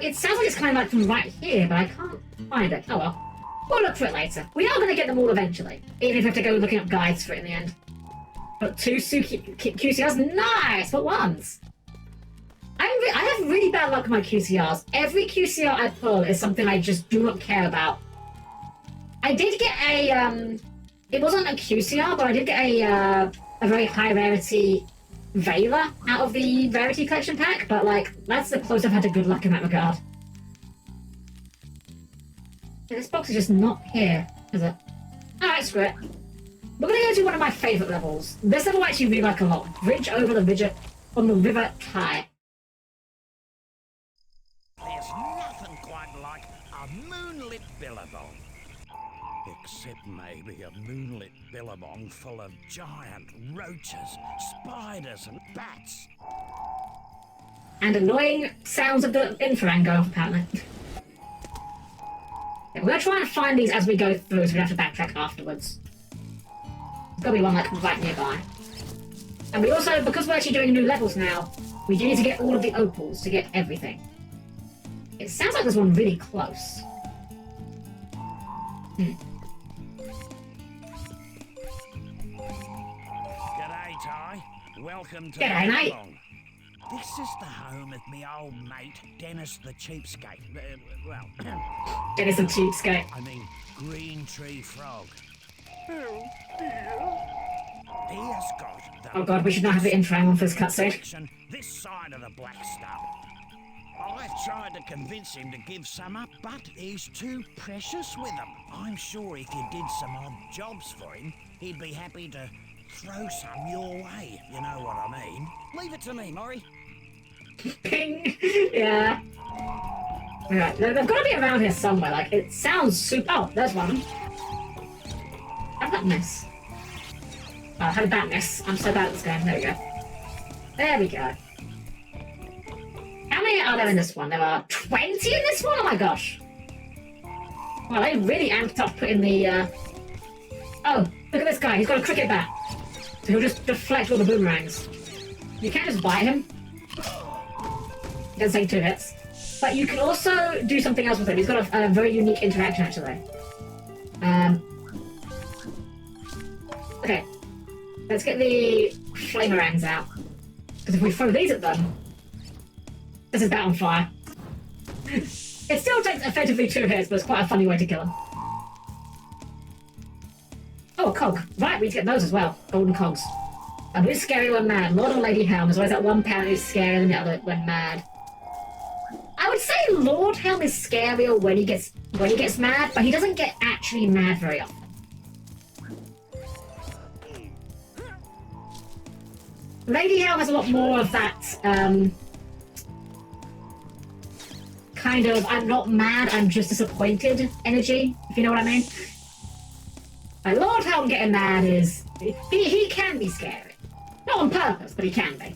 It sounds like it's kind of like from right here, but I can't find it. Oh well. We'll look for it later. We are going to get them all eventually, even if we have to go looking up guides for it in the end. But 2 QCRs? Nice! What ones? I have really bad luck with my QCRs. Every QCR I pull is something I just do not care about. I did get a, it wasn't a QCR, but I did get a very high rarity Veiler out of the Rarity Collection Pack, but like, that's the closest I've had to good luck in that regard. Yeah, this box is just not here, is it? Alright, screw it. We're gonna go to one of my favourite levels. This level I actually really like a lot. Bridge over the River Ty. There's nothing quite like a moonlit billabong. Except maybe a moonlit billabong full of giant roaches, spiders and bats. And annoying sounds of the infrared go off, apparently. Yeah, we're trying to find these as we go through, so we don't have to backtrack afterwards. There's gotta be one like right nearby. And we also, because we're actually doing new levels now, we do need to get all of the opals to get everything. It sounds like there's one really close. G'day, Ty. Welcome to G'day, mate. Billabong. This is the home of me old mate, Dennis the Cheapskate. Well, Dennis the Cheapskate. I mean, Green Tree Frog. Oh, He has got the Oh god, we should not have the infrared one for this cutscene. section this side of the black stone. I've tried to convince him to give some up, but he's too precious with them. I'm sure if you did some odd jobs for him, he'd be happy to throw some your way, if you know what I mean. Leave it to me, Maury. Ping! Yeah. Alright, they've got to be around here somewhere. Like, it sounds super. Oh, there's one. How did that miss? Oh, how did that miss? I'm so bad at this game. There we go. There we go. How many are there in this one? There are 20 in this one? Oh my gosh. Well, they really amped up putting the, Oh, look at this guy. He's got a cricket bat. So he'll just deflect all the boomerangs. You can't just bite him. He doesn't take 2 hits. But you can also do something else with him. He's got a very unique interaction, actually. Okay. Let's get the flamerangs out. Because if we throw these at them... This is bat on fire. It still takes effectively 2 hits, but it's quite a funny way to kill him. Oh, a cog. Right, we need to get those as well. Golden cogs. And who's scary when mad? Lord or Lady Helm. There's always that one parent who's scary and the other when mad. I would say Lord Helm is scarier when he gets mad, but he doesn't get actually mad very often. Lady Helm has a lot more of that, kind of, I'm not mad, I'm just disappointed energy, if you know what I mean. Like, Lord Helm getting mad is... He can be scary. Not on purpose, but he can be.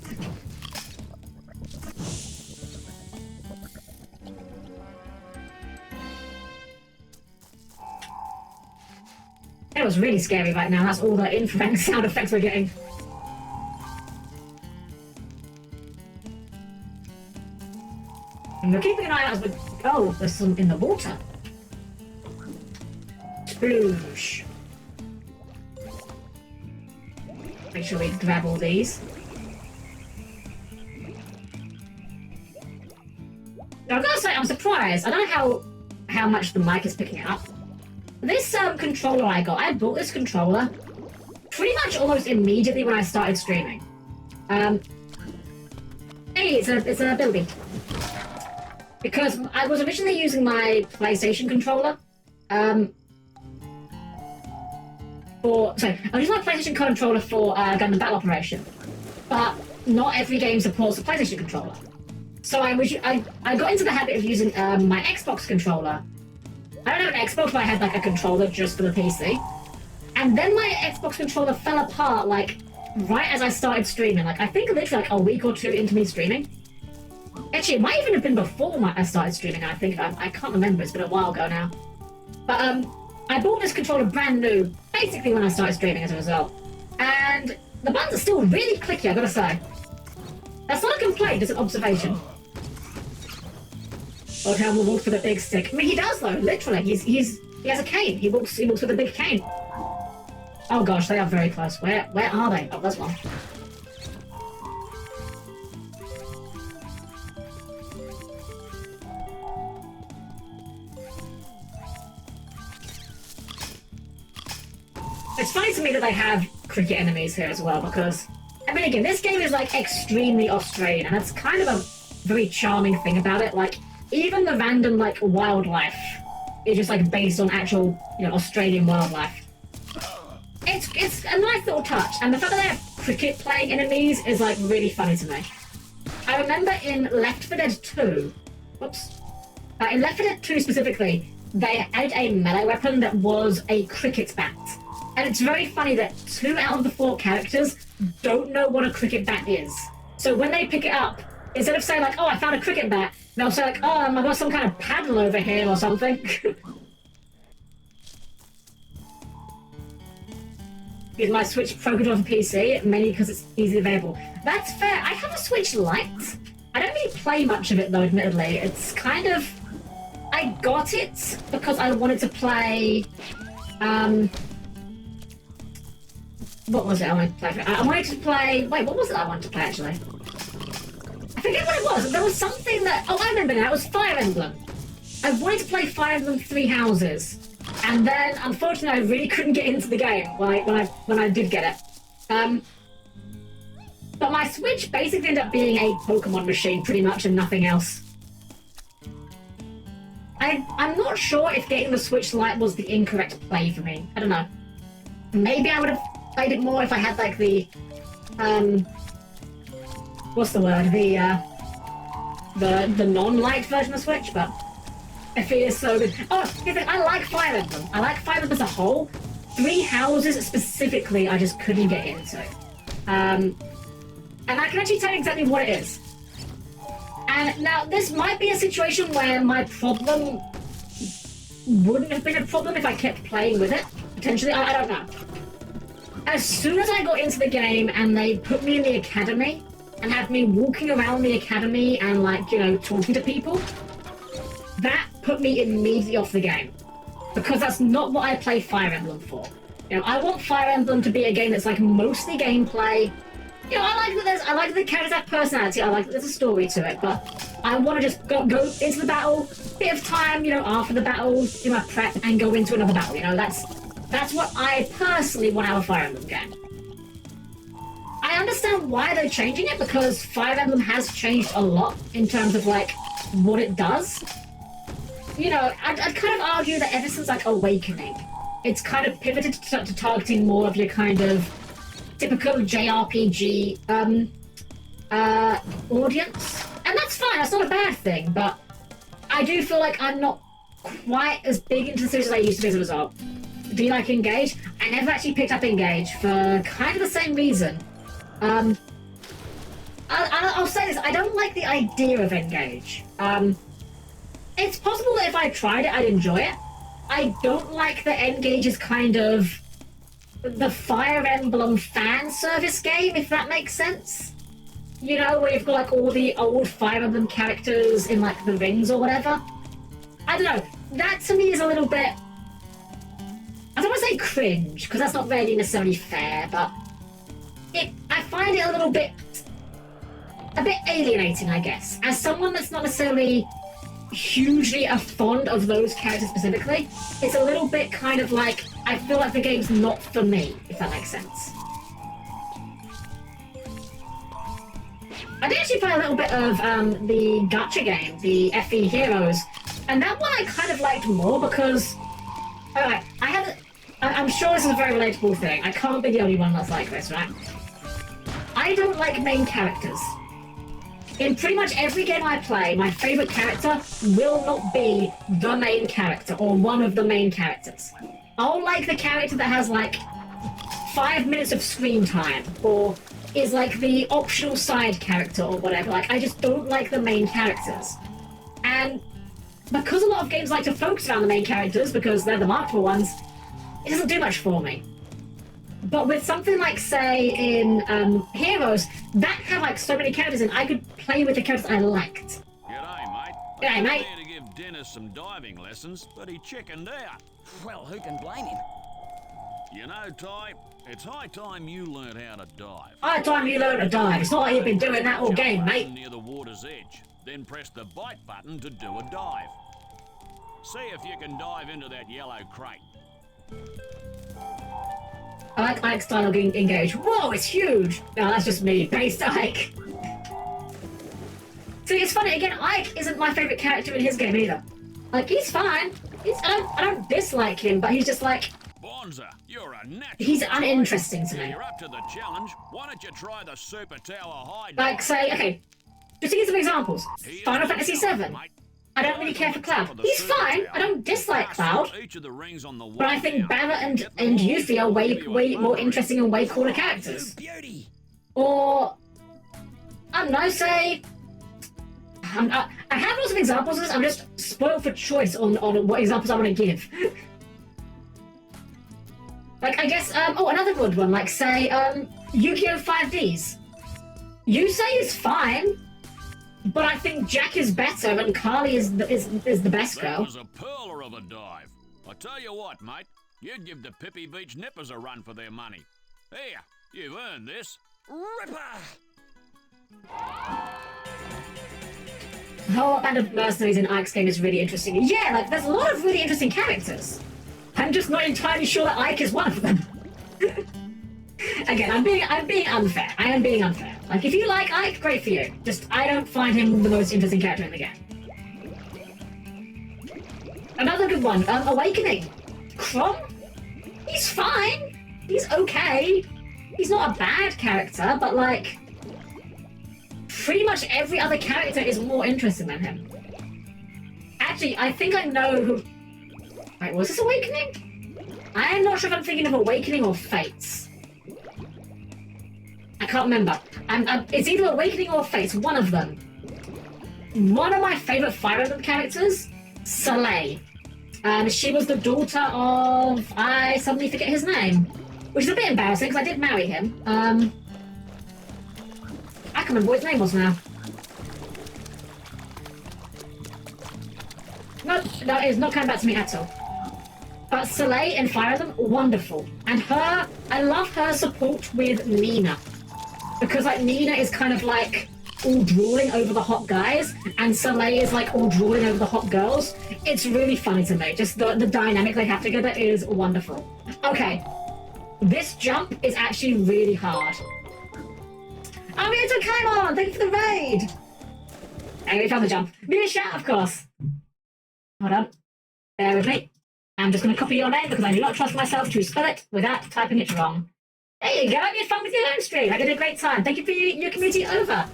That was really scary right now. That's all the infrared sound effects we're getting. And we're keeping an eye out as we... Oh, there's some in the water. Sploosh. Make sure we grab all these. Now, I've got to say, I'm surprised. I don't know how much the mic is picking up. This controller I bought this controller pretty much almost immediately when I started streaming. Hey, it's a building. Because I was originally using my PlayStation controller. I was using my PlayStation controller for Gundam Battle Operation, but not every game supports a PlayStation controller. So I got into the habit of using my Xbox controller. I don't have an Xbox, but I had like a controller just for the PC. And then my Xbox controller fell apart like right as I started streaming. Like I think literally like a week or 2 into me streaming. Actually, it might even have been before I started streaming. I think I can't remember. It's been a while ago now. But I bought this controller brand new, basically when I started streaming as a result. And the buttons are still really clicky, I gotta say. That's not a complaint, it's an observation. Lord Helm will walk with a big stick. I mean, he does though, literally. He has a cane. He walks with a big cane. Oh gosh, they are very close. Where are they? Oh, there's one. It's funny to me that they have cricket enemies here as well, because, I mean, again, this game is, like, extremely Australian, and that's kind of a very charming thing about it. Like, even the random, like, wildlife is just, like, based on actual, Australian wildlife. It's a nice little touch, and the fact that they have cricket-playing enemies is, like, really funny to me. I remember in Left 4 Dead 2, in Left 4 Dead 2 specifically, they added a melee weapon that was a cricket bat. And it's very funny that 2 out of the 4 characters don't know what a cricket bat is. So when they pick it up, instead of saying like, oh, I found a cricket bat, they'll say like, oh, I've got some kind of paddle over here or something. Use my Switch Pro controller for PC, mainly because it's easily available. That's fair. I have a Switch Lite. I don't really play much of it though, admittedly. It's kind of... I got it because I wanted to play... What was it I wanted to play? I wanted to play... Wait, what was it I wanted to play, actually? I forget what it was. There was something that... Oh, I remember now. It was Fire Emblem. I wanted to play Fire Emblem 3 Houses. And then, unfortunately, I really couldn't get into the game when I did get it. But my Switch basically ended up being a Pokemon machine, pretty much, and nothing else. I'm not sure if getting the Switch Lite was the incorrect play for me. I don't know. Maybe I would have played it more if I had like the what's the word? The non-light version of Switch, but I feel it's so good. Oh, I like Fire Emblem. I like Fire Emblem as a whole. Three Houses specifically, I just couldn't get into. And I can actually tell you exactly what it is. And now, this might be a situation where my problem wouldn't have been a problem if I kept playing with it. Potentially, I don't know. As soon as I got into the game and they put me in the academy and had me walking around the academy and, like, you know, talking to people, that put me immediately off the game. Because that's not what I play Fire Emblem for. You know, I want Fire Emblem to be a game that's, like, mostly gameplay. You know, I like the characters have personality, I like that there's a story to it, but I want to just go into the battle, bit of time, you know, after the battle, do my prep, and go into another battle, you know, that's what I personally want out of a Fire Emblem game. I understand why they're changing it, because Fire Emblem has changed a lot in terms of, like, what it does. You know, I'd kind of argue that ever since, like, Awakening, it's kind of pivoted to targeting more of your kind of typical JRPG audience. And that's fine, that's not a bad thing, but I do feel like I'm not quite as big into the series as I used to be as a result. Do you like Engage? I never actually picked up Engage for kind of the same reason. I'll say this, I don't like the idea of Engage. It's possible that if I tried it, I'd enjoy it. I don't like that Engage is kind of the Fire Emblem fan service game, if that makes sense. You know, where you've got like all the old Fire Emblem characters in like the rings or whatever. I don't know, that to me is a little bit... I don't want to say cringe, because that's not really necessarily fair, but I find it a bit alienating, I guess. As someone that's not necessarily hugely fond of those characters specifically, it's a little bit kind of like, I feel like the game's not for me, if that makes sense. I did actually play a little bit of the gacha game, the FE Heroes, and that one I kind of liked more because, alright, I'm sure this is a very relatable thing, I can't be the only one that's like this, right? I don't like main characters. In pretty much every game I play, my favourite character will not be the main character, or one of the main characters. I'll like the character that has, like, 5 minutes of screen time, or is, like, the optional side character, or whatever. Like, I just don't like the main characters. And because a lot of games like to focus around the main characters, because they're the marketable ones, it doesn't do much for me. But with something like, say, in Heroes, that had like so many characters and I could play with the characters I liked. G'day, mate. G'day, mate. I was there to give Dennis some diving lessons, but he chickened out. Well, who can blame him? You know, Ty, it's high time you learned how to dive. High time you learn to dive. It's not like you've been doing that all game, mate. Near the water's edge, then press the bite button to do a dive. See if you can dive into that yellow crate. I like Ike's style of Engage. Whoa, it's huge! No, that's just me, based Ike. See, it's funny, again, Ike isn't my favourite character in his game either. Like, he's fine. I don't dislike him, but he's just like... Bonza, you're a natural. He's uninteresting to me. You're up to the challenge. Why don't you try the Super Tower High? Like, say, okay, just to give some examples. Final Fantasy VII. I don't really care for Cloud. He's fine. I don't dislike Cloud. But I think Barrett and Yuffie are way more interesting and way cooler characters. Or, I don't know, say... I have lots of examples of this. I'm just spoiled for choice on what examples I want to give. Like, I guess, oh, another good one. Like, say, Yu-Gi-Oh! 5Ds. Yusei is fine. But I think Jack is better, and Carly is the best girl. That was a pearler of a dive. I tell you what, mate, you'd give the Pippi Beach Nippers a run for their money. Here, you've earned this. Ripper! The whole band of mercenaries in Ike's game is really interesting. Yeah, like, there's a lot of really interesting characters. I'm just not entirely sure that Ike is one of them. Again, I'm being unfair. I am being unfair. Like, if you like Ike, great for you. Just, I don't find him the most interesting character in the game. Another good one, Awakening. Crom? He's fine. He's okay. He's not a bad character, but like... pretty much every other character is more interesting than him. Actually, I think I know who... Wait, was this Awakening? I am not sure if I'm thinking of Awakening or Fates. I can't remember. It's either Awakening or Fates, one of them. One of my favourite Fire Emblem characters, Soleil. She was the daughter of... I suddenly forget his name. Which is a bit embarrassing, because I did marry him. I can't remember what his name was now. No, it's not coming back to me at all. But Soleil in Fire Emblem, wonderful. And her... I love her support with Nina. Because, like, Nina is kind of, like, all drooling over the hot guys, and Soleil is, like, all drooling over the hot girls. It's really funny to me. Just the dynamic they have together is wonderful. Okay. This jump is actually really hard. Oh, Mito, come on! Thank you for the raid! Anyway, we found the jump. Be a shout, of course. Hold on. Bear with me. I'm just going to copy your name because I do not trust myself to spell it without typing it wrong. There you go, you had fun with your own stream. I had a great time. Thank you for your community over.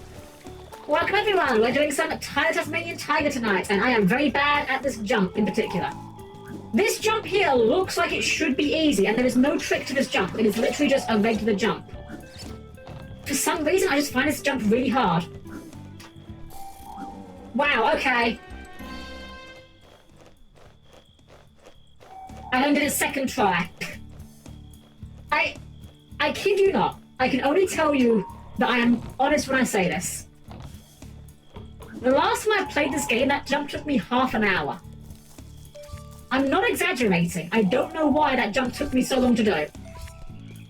Welcome everyone. We're doing some Ty the Tasmanian Tiger tonight, and I am very bad at this jump in particular. This jump here looks like it should be easy, and there is no trick to this jump. It is literally just a regular jump. For some reason, I just find this jump really hard. Wow, okay. I landed a second try. I kid you not. I can only tell you that I am honest when I say this. The last time I played this game, that jump took me half an hour. I'm not exaggerating. I don't know why that jump took me so long to do.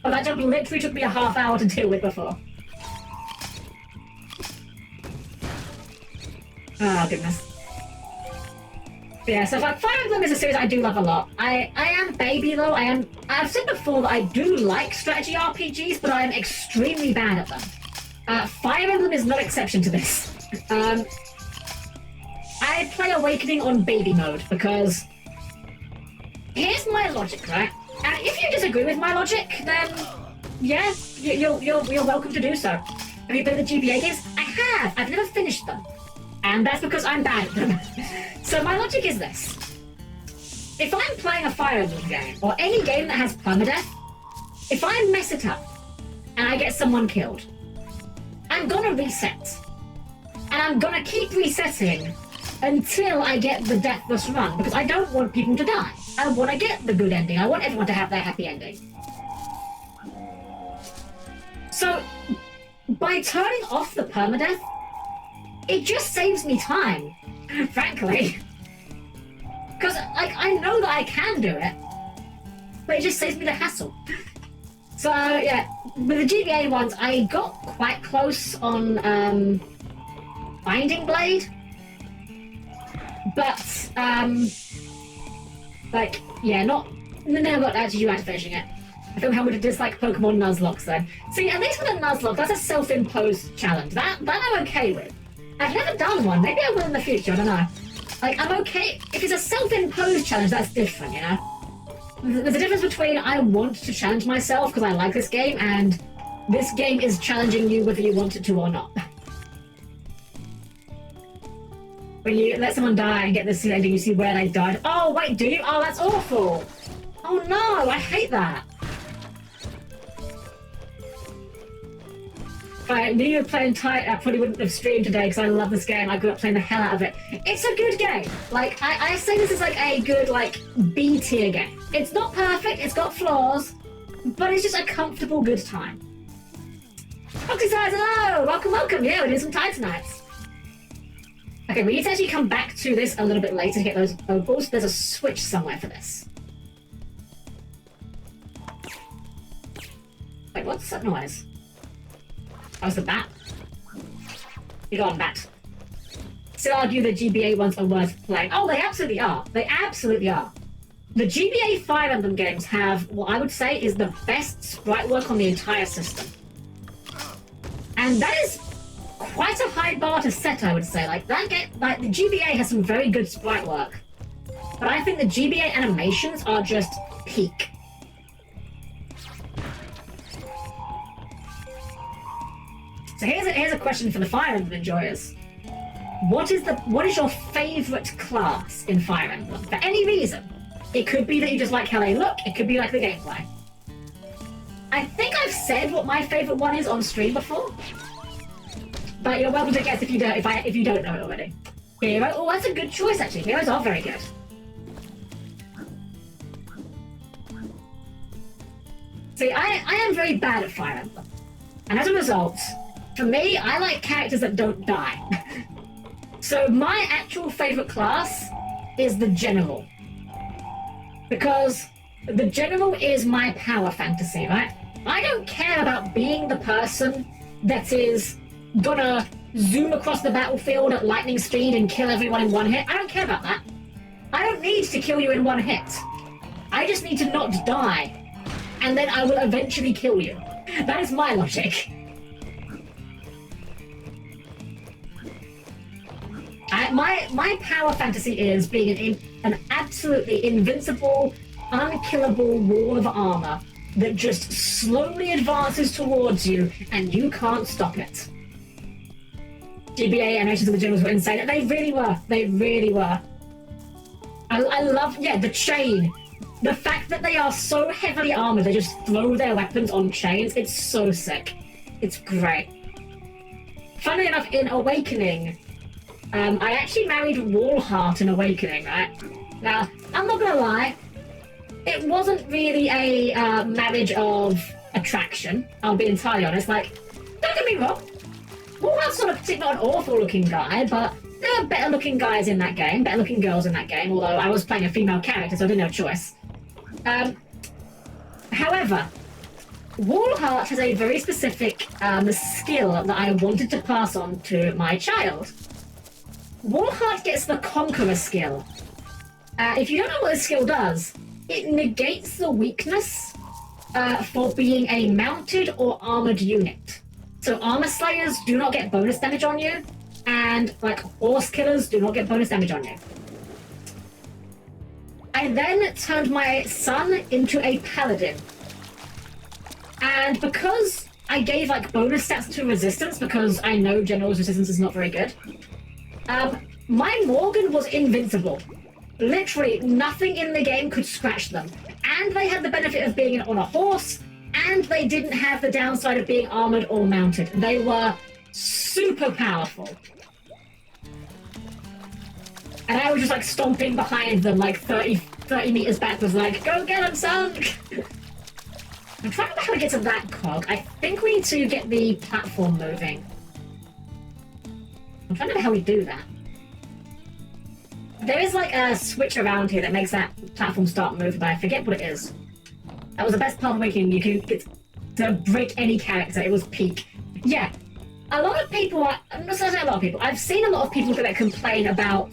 But that jump literally took me a half hour to deal with before. Oh, goodness. Yeah, so Fire Emblem is a series I do love a lot. I am baby though. I've said before that I do like strategy RPGs, but I am extremely bad at them. Fire Emblem is no exception to this. I play Awakening on baby mode because here's my logic, right? And if you disagree with my logic, then yeah, you're welcome to do so. Have you played the GBA games? I have. I've never finished them. And that's because I'm bad at them. So my logic is this. If I'm playing a Fire Emblem game, or any game that has permadeath, if I mess it up, and I get someone killed, I'm gonna reset. And I'm gonna keep resetting until I get the deathless run, because I don't want people to die. I want to get the good ending. I want everyone to have their happy ending. So, by turning off the permadeath, it just saves me time, frankly. Because, like, I know that I can do it, but it just saves me the hassle. So, yeah, with the GBA ones, I got quite close on Binding Blade. But, like, yeah, never got actually you out to finishing it. I feel how would dislike Pokemon Nuzlocke then. See, at least with a Nuzlocke, that's a self-imposed challenge. That I'm okay with. I've never done one. Maybe I will in the future, I don't know. Like, I'm okay. If it's a self-imposed challenge, that's different, you know? There's a difference between I want to challenge myself because I like this game, and this game is challenging you whether you want it to or not. When you let someone die and get this ending, you see where they died. Oh, wait, do you? Oh, that's awful. Oh, no, I hate that. If I knew you were playing Ty, I probably wouldn't have streamed today because I love this game. I grew up playing the hell out of it. It's a good game. Like, I say this is like a good, like, B-tier game. It's not perfect, it's got flaws, but it's just a comfortable, good time. Foxy Size, hello! Welcome, welcome. Yeah, we're doing some Ty tonight. Okay, we need to actually come back to this a little bit later to get those opals. There's a switch somewhere for this. Wait, what's that noise? That was the bat. You go on, bat. Still argue the GBA ones are worth playing. Oh, they absolutely are. They absolutely are. The GBA Fire Emblem games have what I would say is the best sprite work on the entire system. And that is quite a high bar to set, I would say. Like, that game, like, the GBA has some very good sprite work. but I think the GBA animations are just peak. So here's a question for the Fire Emblem enjoyers. What is your favourite class in Fire Emblem? For any reason. It could be that you just like how they look, it could be like the gameplay. I think I've said what my favourite one is on stream before. But you're welcome to guess if you don't know it already. Hero. Oh, that's a good choice actually. Heroes are very good. See, I am very bad at Fire Emblem. And as a result, for me, I like characters that don't die. So my actual favourite class is the General. Because the General is my power fantasy, right? I don't care about being the person that is gonna zoom across the battlefield at lightning speed and kill everyone in one hit. I don't care about that. I don't need to kill you in one hit. I just need to not die. And then I will eventually kill you. That is my logic. My power fantasy is being an absolutely invincible, unkillable wall of armor that just slowly advances towards you and you can't stop it. GBA animations of the Generals were insane. They really were. They really were. I love, yeah, the chain. The fact that they are so heavily armored, they just throw their weapons on chains. It's so sick. It's great. Funnily enough, in Awakening, I actually married Wallheart in Awakening, right? Now, I'm not gonna lie, it wasn't really a marriage of attraction, I'll be entirely honest. Like, don't get me wrong, Wallheart's not particularly an awful looking guy, but there are better looking guys in that game, better looking girls in that game, although I was playing a female character, so I didn't have a choice. However, Wallheart has a very specific skill that I wanted to pass on to my child. Wallheart gets the Conqueror skill. If you don't know what this skill does, it negates the weakness for being a mounted or armored unit. So armor slayers do not get bonus damage on you, and like horse killers do not get bonus damage on you. I then turned my son into a paladin. And because I gave like bonus stats to resistance, because I know General's resistance is not very good, my Morgan was invincible. Literally nothing in the game could scratch them. And they had the benefit of being on a horse, and they didn't have the downside of being armored or mounted. They were super powerful. And I was just like stomping behind them like 30 meters back, was like, go get him, son! I'm trying to remember how to get to that cog. I think we need to get the platform moving. I'm trying to remember how we do that. There is like a switch around here that makes that platform start moving, but I forget what it is. That was the best part of Awakening. You can get to break any character. It was peak. Yeah. A lot of people, I'm not saying a lot of people, I've seen a lot of people that complain about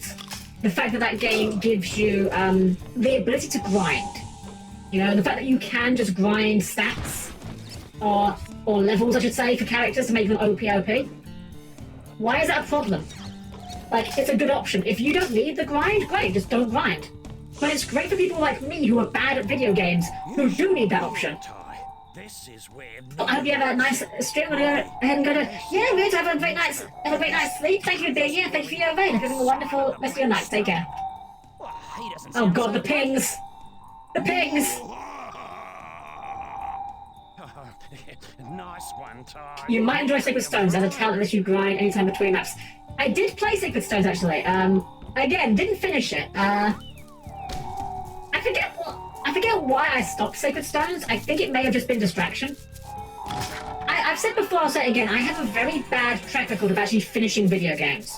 the fact that that game gives you the ability to grind. You know, the fact that you can just grind stats, or levels, I should say, for characters to make them OP. Why is that a problem? Like, it's a good option. If you don't need the grind, great, just don't grind. But it's great for people like me who are bad at video games, who do need that option. This is where I hope you have a nice stream. We'll go ahead and go to... Yeah, we're going to have a great night's sleep. Thank you for being here. Thank you for your raid. Have a wonderful rest of your night. Take care. Oh god, the pings! The pings! Nice one, Ty. You might enjoy Sacred Stones as a talent that you grind anytime between maps. I did play Sacred Stones actually. Again, didn't finish it. I forget why I stopped Sacred Stones. I think it may have just been distraction. I've said before, I'll say it again, I have a very bad track record of actually finishing video games.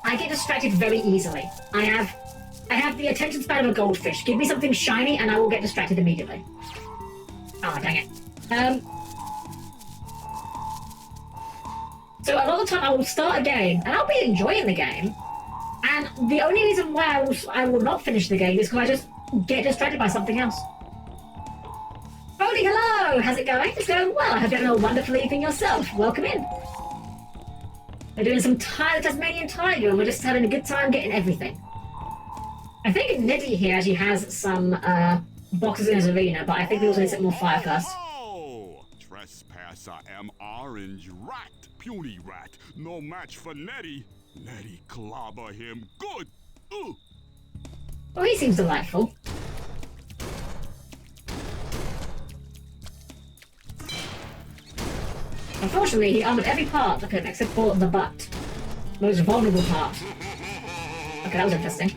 I get distracted very easily. I have the attention span of a goldfish. Give me something shiny and I will get distracted immediately. Oh, dang it. So a lot of the time I will start a game and I'll be enjoying the game, and the only reason why I will not finish the game is because I just get distracted by something else. Brody, hello! How's it going? It's going well. I hope you're having a wonderful evening yourself. Welcome in. We're doing some Ty the Tasmanian Tiger, and we're just having a good time getting everything. I think Niddy here actually has some boxes in his arena, but I think we also need to set more fire first. Oh, trespasser am orange rat, puny rat. No match for Nettie. Nettie clobber him good. Ooh. Oh, he seems delightful. Unfortunately, he armored every part of him except for the butt. The most vulnerable part. Okay, that was interesting.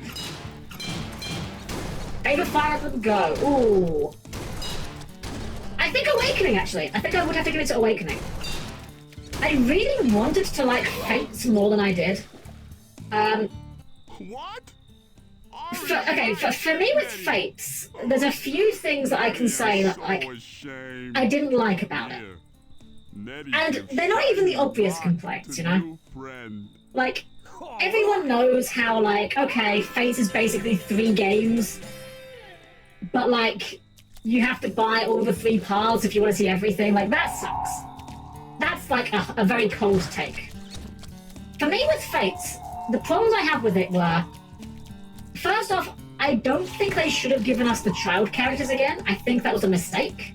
Favorite Fire Emblem Go. Ooh. I think Awakening, actually. I think I would have to give it to Awakening. I really wanted to like Fates more than I did. What? For me with Fates, there's a few things that I can say that like I didn't like about it. And they're not even the obvious complaints, you know? Like, everyone knows how, like, okay, Fates is basically 3 games, but, like, you have to buy all the 3 parts if you want to see everything. Like, that sucks. That's, like, a very cold take. For me with Fates, the problems I have with it were, first off, I don't think they should have given us the child characters again. I think that was a mistake.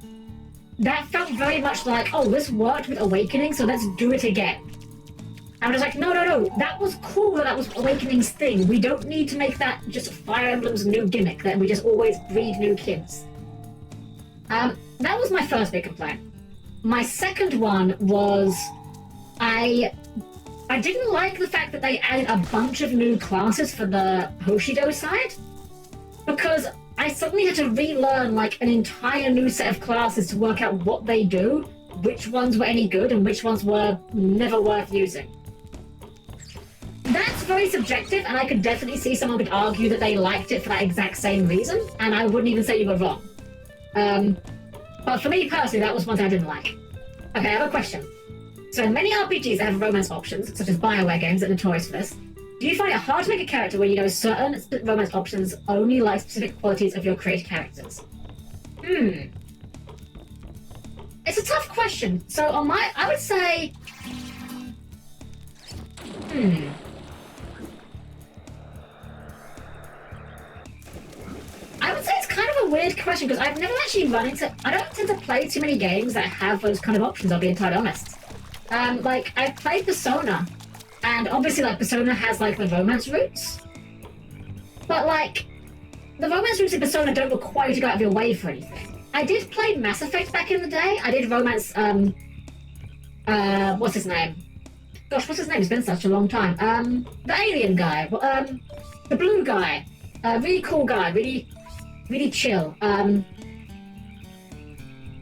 That felt very much like, oh, this worked with Awakening, so let's do it again. I was like, no, that was cool that was Awakening's thing. We don't need to make that just Fire Emblem's new gimmick, that we just always breed new kids. That was my first big complaint. My second one was, I didn't like the fact that they added a bunch of new classes for the Hoshido side, because I suddenly had to relearn like an entire new set of classes to work out what they do, which ones were any good, and which ones were never worth using. That's very subjective, and I could definitely see someone could argue that they liked it for that exact same reason, and I wouldn't even say you were wrong. But for me personally, that was one thing I didn't like. Okay, I have a question. So many RPGs that have romance options, such as BioWare games that are notorious for this, do you find it hard to make a character where you know certain romance options only like specific qualities of your created characters? It's a tough question. So on I would say... I would say it's kind of a weird question, because I've never actually run into... I don't tend to play too many games that have those kind of options, I'll be entirely honest. Like, I've played Persona, and obviously, like, Persona has, like, the romance roots. But, like, the romance roots in Persona don't require you to go out of your way for anything. I did play Mass Effect back in the day. I did romance, what's his name? Gosh, what's his name? It's been such a long time. The alien guy. The blue guy. Really cool guy. Really chill.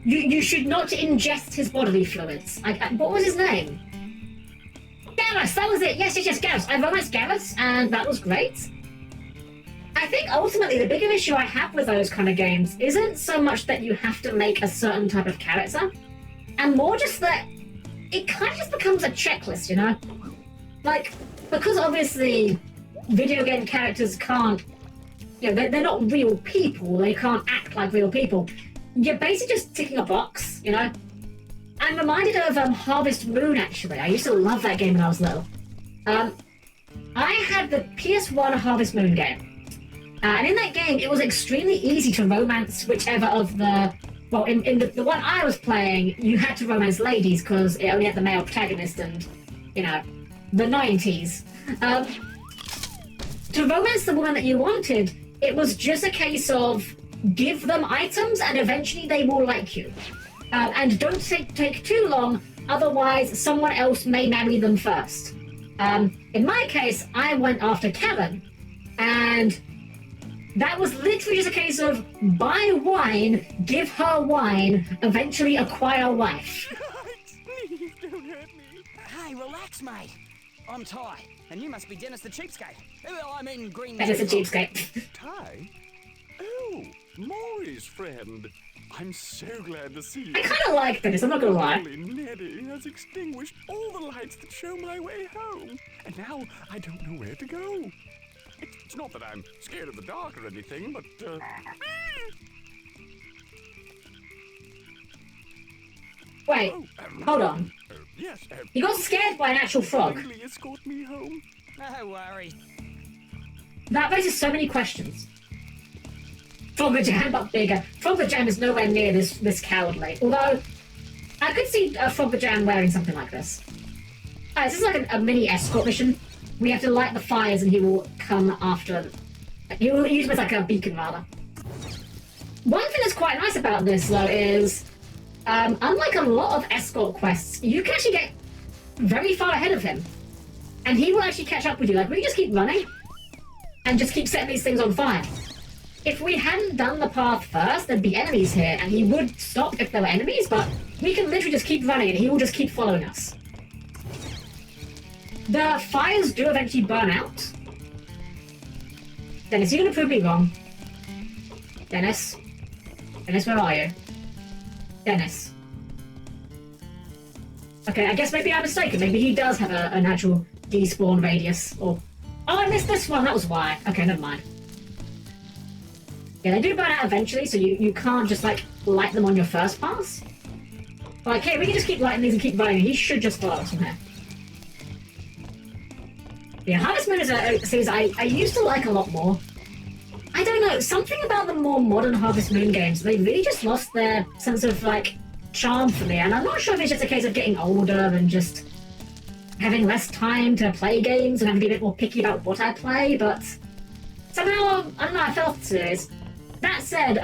You should not ingest his bodily fluids. What was his name? Garrus, that was it. Yes, Garrus. I romanced Garrus, and that was great. I think ultimately the bigger issue I have with those kind of games isn't so much that you have to make a certain type of character, and more just that it kind of just becomes a checklist, you know? Like, because obviously video game characters can't, you know, they're not real people, they can't act like real people. You're basically just ticking a box, you know? I'm reminded of Harvest Moon, actually. I used to love that game when I was little. I had the PS1 Harvest Moon game. And in that game, it was extremely easy to romance whichever of the... Well, in the one I was playing, you had to romance ladies because it only had the male protagonist and, you know, the 90s. To romance the woman that you wanted, it was just a case of give them items and eventually they will like you. And don't take too long, otherwise someone else may marry them first. In my case, I went after Karen, and that was literally just a case of buy wine, give her wine, eventually acquire a wife. Please don't hurt me. Hey, relax, mate. I'm Ty, and you must be Dennis the Cheapskate. Well, I mean Green... That is a cheapskate. Ty? Oh, Maury's friend. I'm so glad to see you. I kind of like this, I'm not gonna lie. Only Neddy has extinguished all the lights that show my way home, and now I don't know where to go. It's not that I'm scared of the dark or anything, but, Wait, hold on. Yes, You got scared by an actual frog. kindly escort me home. No worries. That raises so many questions. Frogger Jam, but bigger. Frogger Jam is nowhere near this cowardly. Although, I could see Frogger Jam wearing something like this. This is like a mini escort mission. We have to light the fires and he will come after... He will use it as like a beacon, rather. One thing that's quite nice about this, though, is... unlike a lot of escort quests, you can actually get very far ahead of him. And he will actually catch up with you. Like, we can just keep running and just keep setting these things on fire. If we hadn't done the path first, there'd be enemies here, and he would stop if there were enemies, but we can literally just keep running and he will just keep following us. The fires do eventually burn out. Dennis, you're gonna prove me wrong. Dennis? Dennis, where are you? Dennis. Okay, I guess maybe I'm mistaken. Maybe he does have a natural despawn radius, or... Oh, I missed this one, that was why. Okay, never mind. Yeah, they do burn out eventually, so you can't just, like, light them on your first pass. But, okay, we can just keep lighting these and keep running. He should just follow us from here. Yeah, Harvest Moon is a series I used to like a lot more. I don't know, something about the more modern Harvest Moon games, they really just lost their sense of, like, charm for me. And I'm not sure if it's just a case of getting older and just having less time to play games and having to be a bit more picky about what I play, but somehow, I don't know, I fell off the series. That said,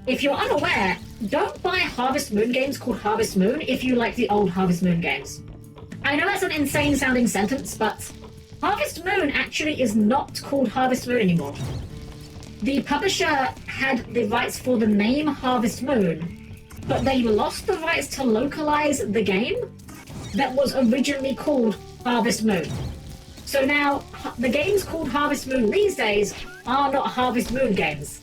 if you're unaware, don't buy Harvest Moon games called Harvest Moon if you like the old Harvest Moon games. I know that's an insane sounding sentence, but Harvest Moon actually is not called Harvest Moon anymore. The publisher had the rights for the name Harvest Moon, but they lost the rights to localize the game that was originally called Harvest Moon. So now, the games called Harvest Moon these days are not Harvest Moon games.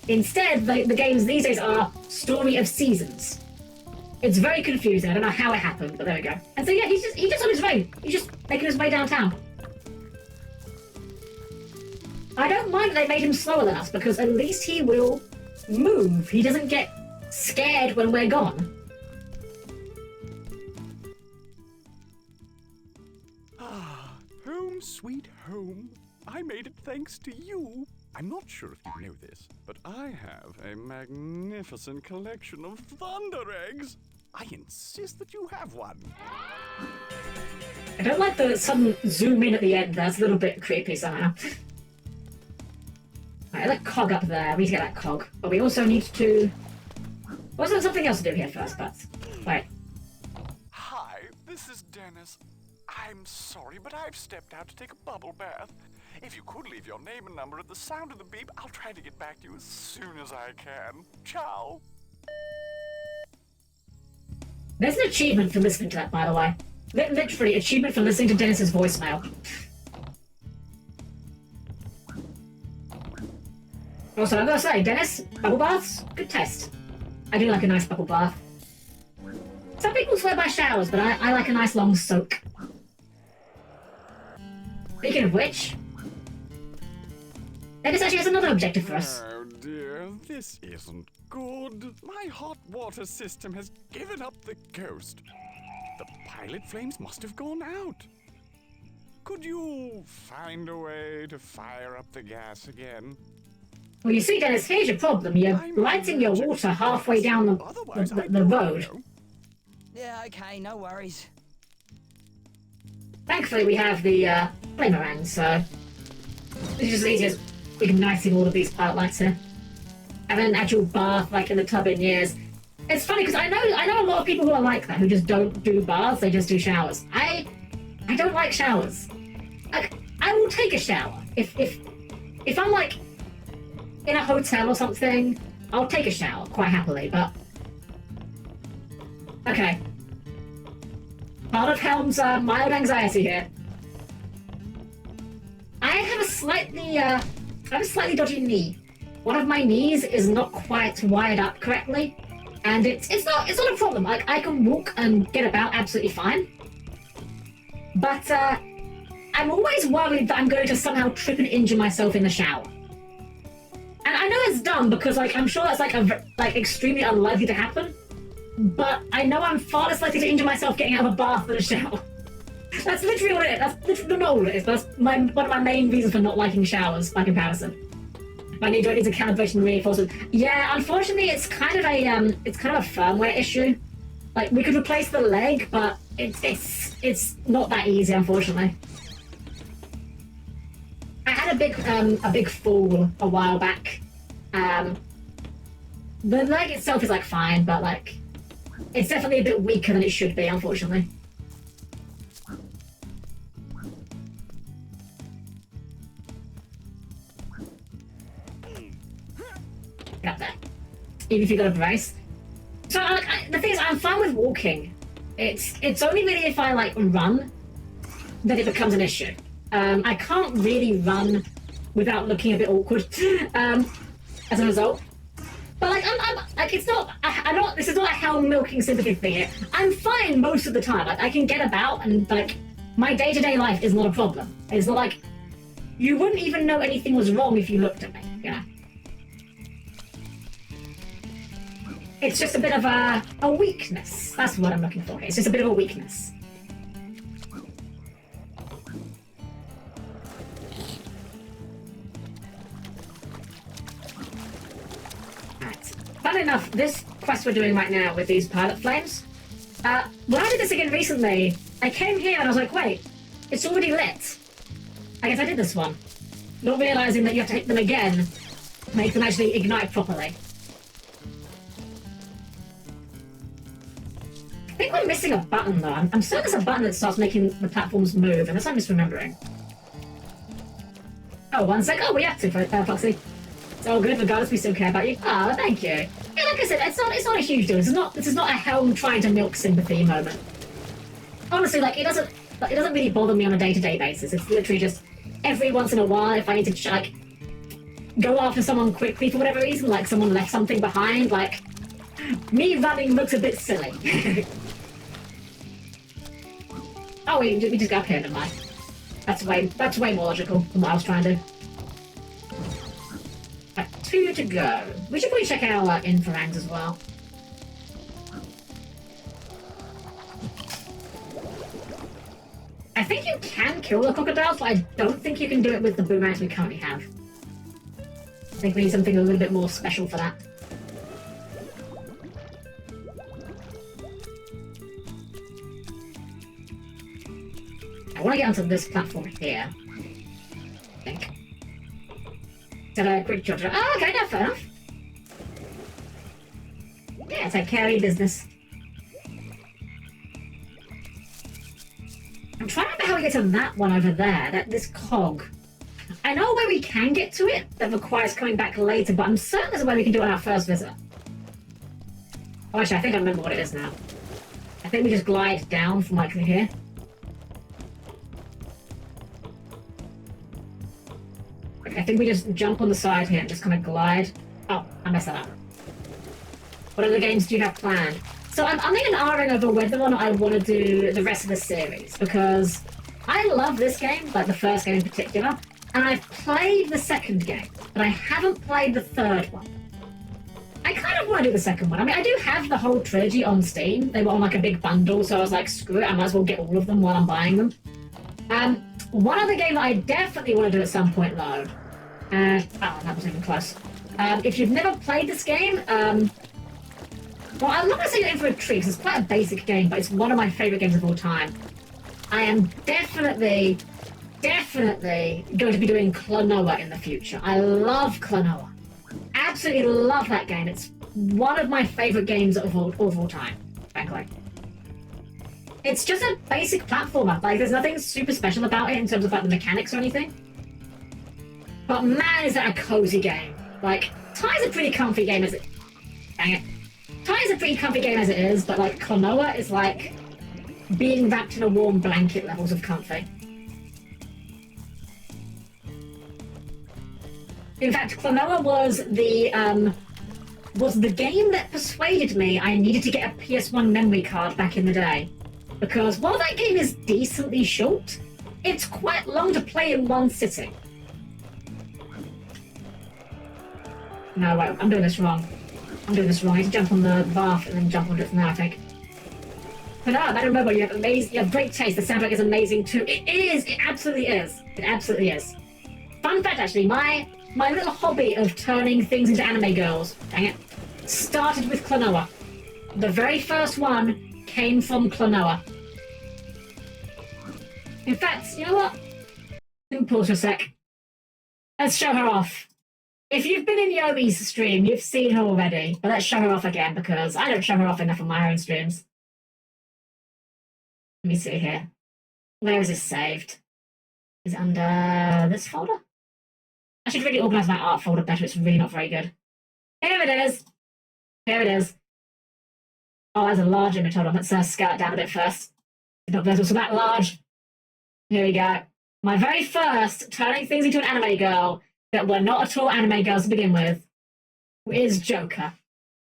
Instead, the games these days are Story of Seasons. It's very confusing. I don't know how it happened, but there we go. And so yeah, he's just on his way. He's just making his way downtown. I don't mind that they made him slower than us, because at least he will move. He doesn't get scared when we're gone. Home sweet home. I made it thanks to you. I'm not sure if you know this, but I have a magnificent collection of thunder eggs. I insist that you have one. I don't like the sudden zoom in at the end. That's a little bit creepy somehow. Alright, that cog up there. We need to get that cog. But we also need to... Was there something else to do here first, but... Wait. Hi, this is Dennis. I'm sorry, but I've stepped out to take a bubble bath. If you could leave your name and number at the sound of the beep, I'll try to get back to you as soon as I can. Ciao. There's an achievement for listening to that, by the way. Literally, achievement for listening to Dennis's voicemail. Also, I'm gonna say, Dennis, bubble baths, good test. I do like a nice bubble bath. Some people swear by showers, but I like a nice long soak. Speaking of which, Dennis actually has another objective for us. Oh dear, this isn't good. My hot water system has given up the ghost. The pilot flames must have gone out. Could you find a way to fire up the gas again? Well, you see, Dennis, here's your problem. You're lighting your water halfway down the road. Yeah, okay, no worries. Thankfully, we have the flamerang, so it's just easy as igniting all of these pilot lights here. Having an actual bath, like in the tub in years. It's funny because I know a lot of people who are like that, who just don't do baths, they just do showers. I don't like showers. I will take a shower if I'm like in a hotel or something. I'll take a shower quite happily, but okay. Part of Helm's mild anxiety here. I have a slightly dodgy knee. One of my knees is not quite wired up correctly, and it's not a problem. Like, I can walk and get about absolutely fine, but I'm always worried that I'm going to somehow trip and injure myself in the shower. And I know it's dumb because, like, I'm sure that's like extremely unlikely to happen. But I know I'm far less likely to injure myself getting out of a bath than a shower. That's literally all it is. That's literally not all it is. That's one of my main reasons for not liking showers by comparison. I need to calibration reinforcement. Yeah, unfortunately, it's kind of a firmware issue. Like, we could replace the leg, but it's not that easy, unfortunately. I had a big fall a while back. The leg itself is like fine, but like it's definitely a bit weaker than it should be, unfortunately. Get up there. Even if you got a brace. So the thing is, I'm fine with walking. It's only really if I like run that it becomes an issue. I can't really run without looking a bit awkward as a result. But like I'm like it's not I'm not this is not a Helm milking sympathy thing here. I'm fine most of the time. Like I can get about and like my day-to-day life is not a problem. It's not like you wouldn't even know anything was wrong if you looked at me, you know. It's just a bit of a weakness. That's what I'm looking for here. It's just a bit of a weakness. Fun enough, this quest we're doing right now with these pilot flames, when I did this again recently, I came here and I was like, wait, it's already lit. I guess I did this one. Not realising that you have to hit them again to make them actually ignite properly. I think we're missing a button though. I'm certain there's a button that starts making the platforms move, unless I'm misremembering. Oh, 1 sec. Oh, we have to, Foxy. It's all good, regardless, we still care about you. Ah, thank you. Yeah, like I said, it's not a huge deal. This is not a Helm trying to milk sympathy moment. Honestly, like it doesn't really bother me on a day-to-day basis. It's literally just every once in a while if I need to like go after someone quickly for whatever reason, like someone left something behind, like me running looks a bit silly. Oh, we just got up here, never mind. That's way more logical than what I was trying to do. 2 to go. We should probably check out our inferangs as well. I think you can kill the crocodiles, but I don't think you can do it with the boomerangs we currently have. I think we need something a little bit more special for that. I want to get onto this platform here. I think. Did I quick judge? Oh, okay, no, fair enough. Yeah, take care of your business. I'm trying to remember how we get to that one over there, this cog. I know where we can get to it that requires coming back later, but I'm certain there's a way we can do it on our first visit. Oh, actually, I think I remember what it is now. I think we just glide down from like here. I think we just jump on the side here and just kind of glide. Oh, I messed that up. What other games do you have planned? So I'm in an R-ing over whether or not I want to do the rest of the series, because I love this game, like the first game in particular, and I've played the second game, but I haven't played the third one. I kind of want to do the second one. I mean, I do have the whole trilogy on Steam. They were on like a big bundle, so I was like, screw it, I might as well get all of them while I'm buying them. One other game that I definitely want to do at some point, though. Oh, that was even close. If you've never played this game, well, I'm not going to say you're in for a treat, because it's quite a basic game, but it's one of my favourite games of all time. I am definitely going to be doing Klonoa in the future. I love Klonoa. Absolutely love that game. It's one of my favourite games of all time, frankly. It's just a basic platformer. Like, there's nothing super special about it in terms of like the mechanics or anything. But man, is that a cozy game. Like, Ty's a pretty comfy game as it... Dang it. Ty's a pretty comfy game as it is, but like, Klonoa is like being wrapped in a warm blanket levels of comfy. In fact, Klonoa was the game that persuaded me I needed to get a PS1 memory card back in the day. Because while that game is decently short, it's quite long to play in one sitting. No, wait, I'm doing this wrong. I need to jump on the bath and then jump onto it from there, I think. Klonoa, I remember you have great taste. The soundtrack is amazing too. It is. It absolutely is. It absolutely is. Fun fact, actually, my little hobby of turning things into anime girls, dang it, started with Klonoa. The very first one came from Klonoa. In fact, you know what? Let me pause for a sec. Let's show her off. If you've been in Yomi's stream, you've seen her already, but let's show her off again because I don't show her off enough on my own streams. Let me see here. Where is this saved? Is it under this folder? I should really organise my art folder better. It's really not very good. Here it is. Here it is. Oh, that's a large image. Hold on. Let's scale it down a bit first. Not this was that large. Here we go. My very first turning things into an anime girl that were not at all anime girls to begin with is Joker,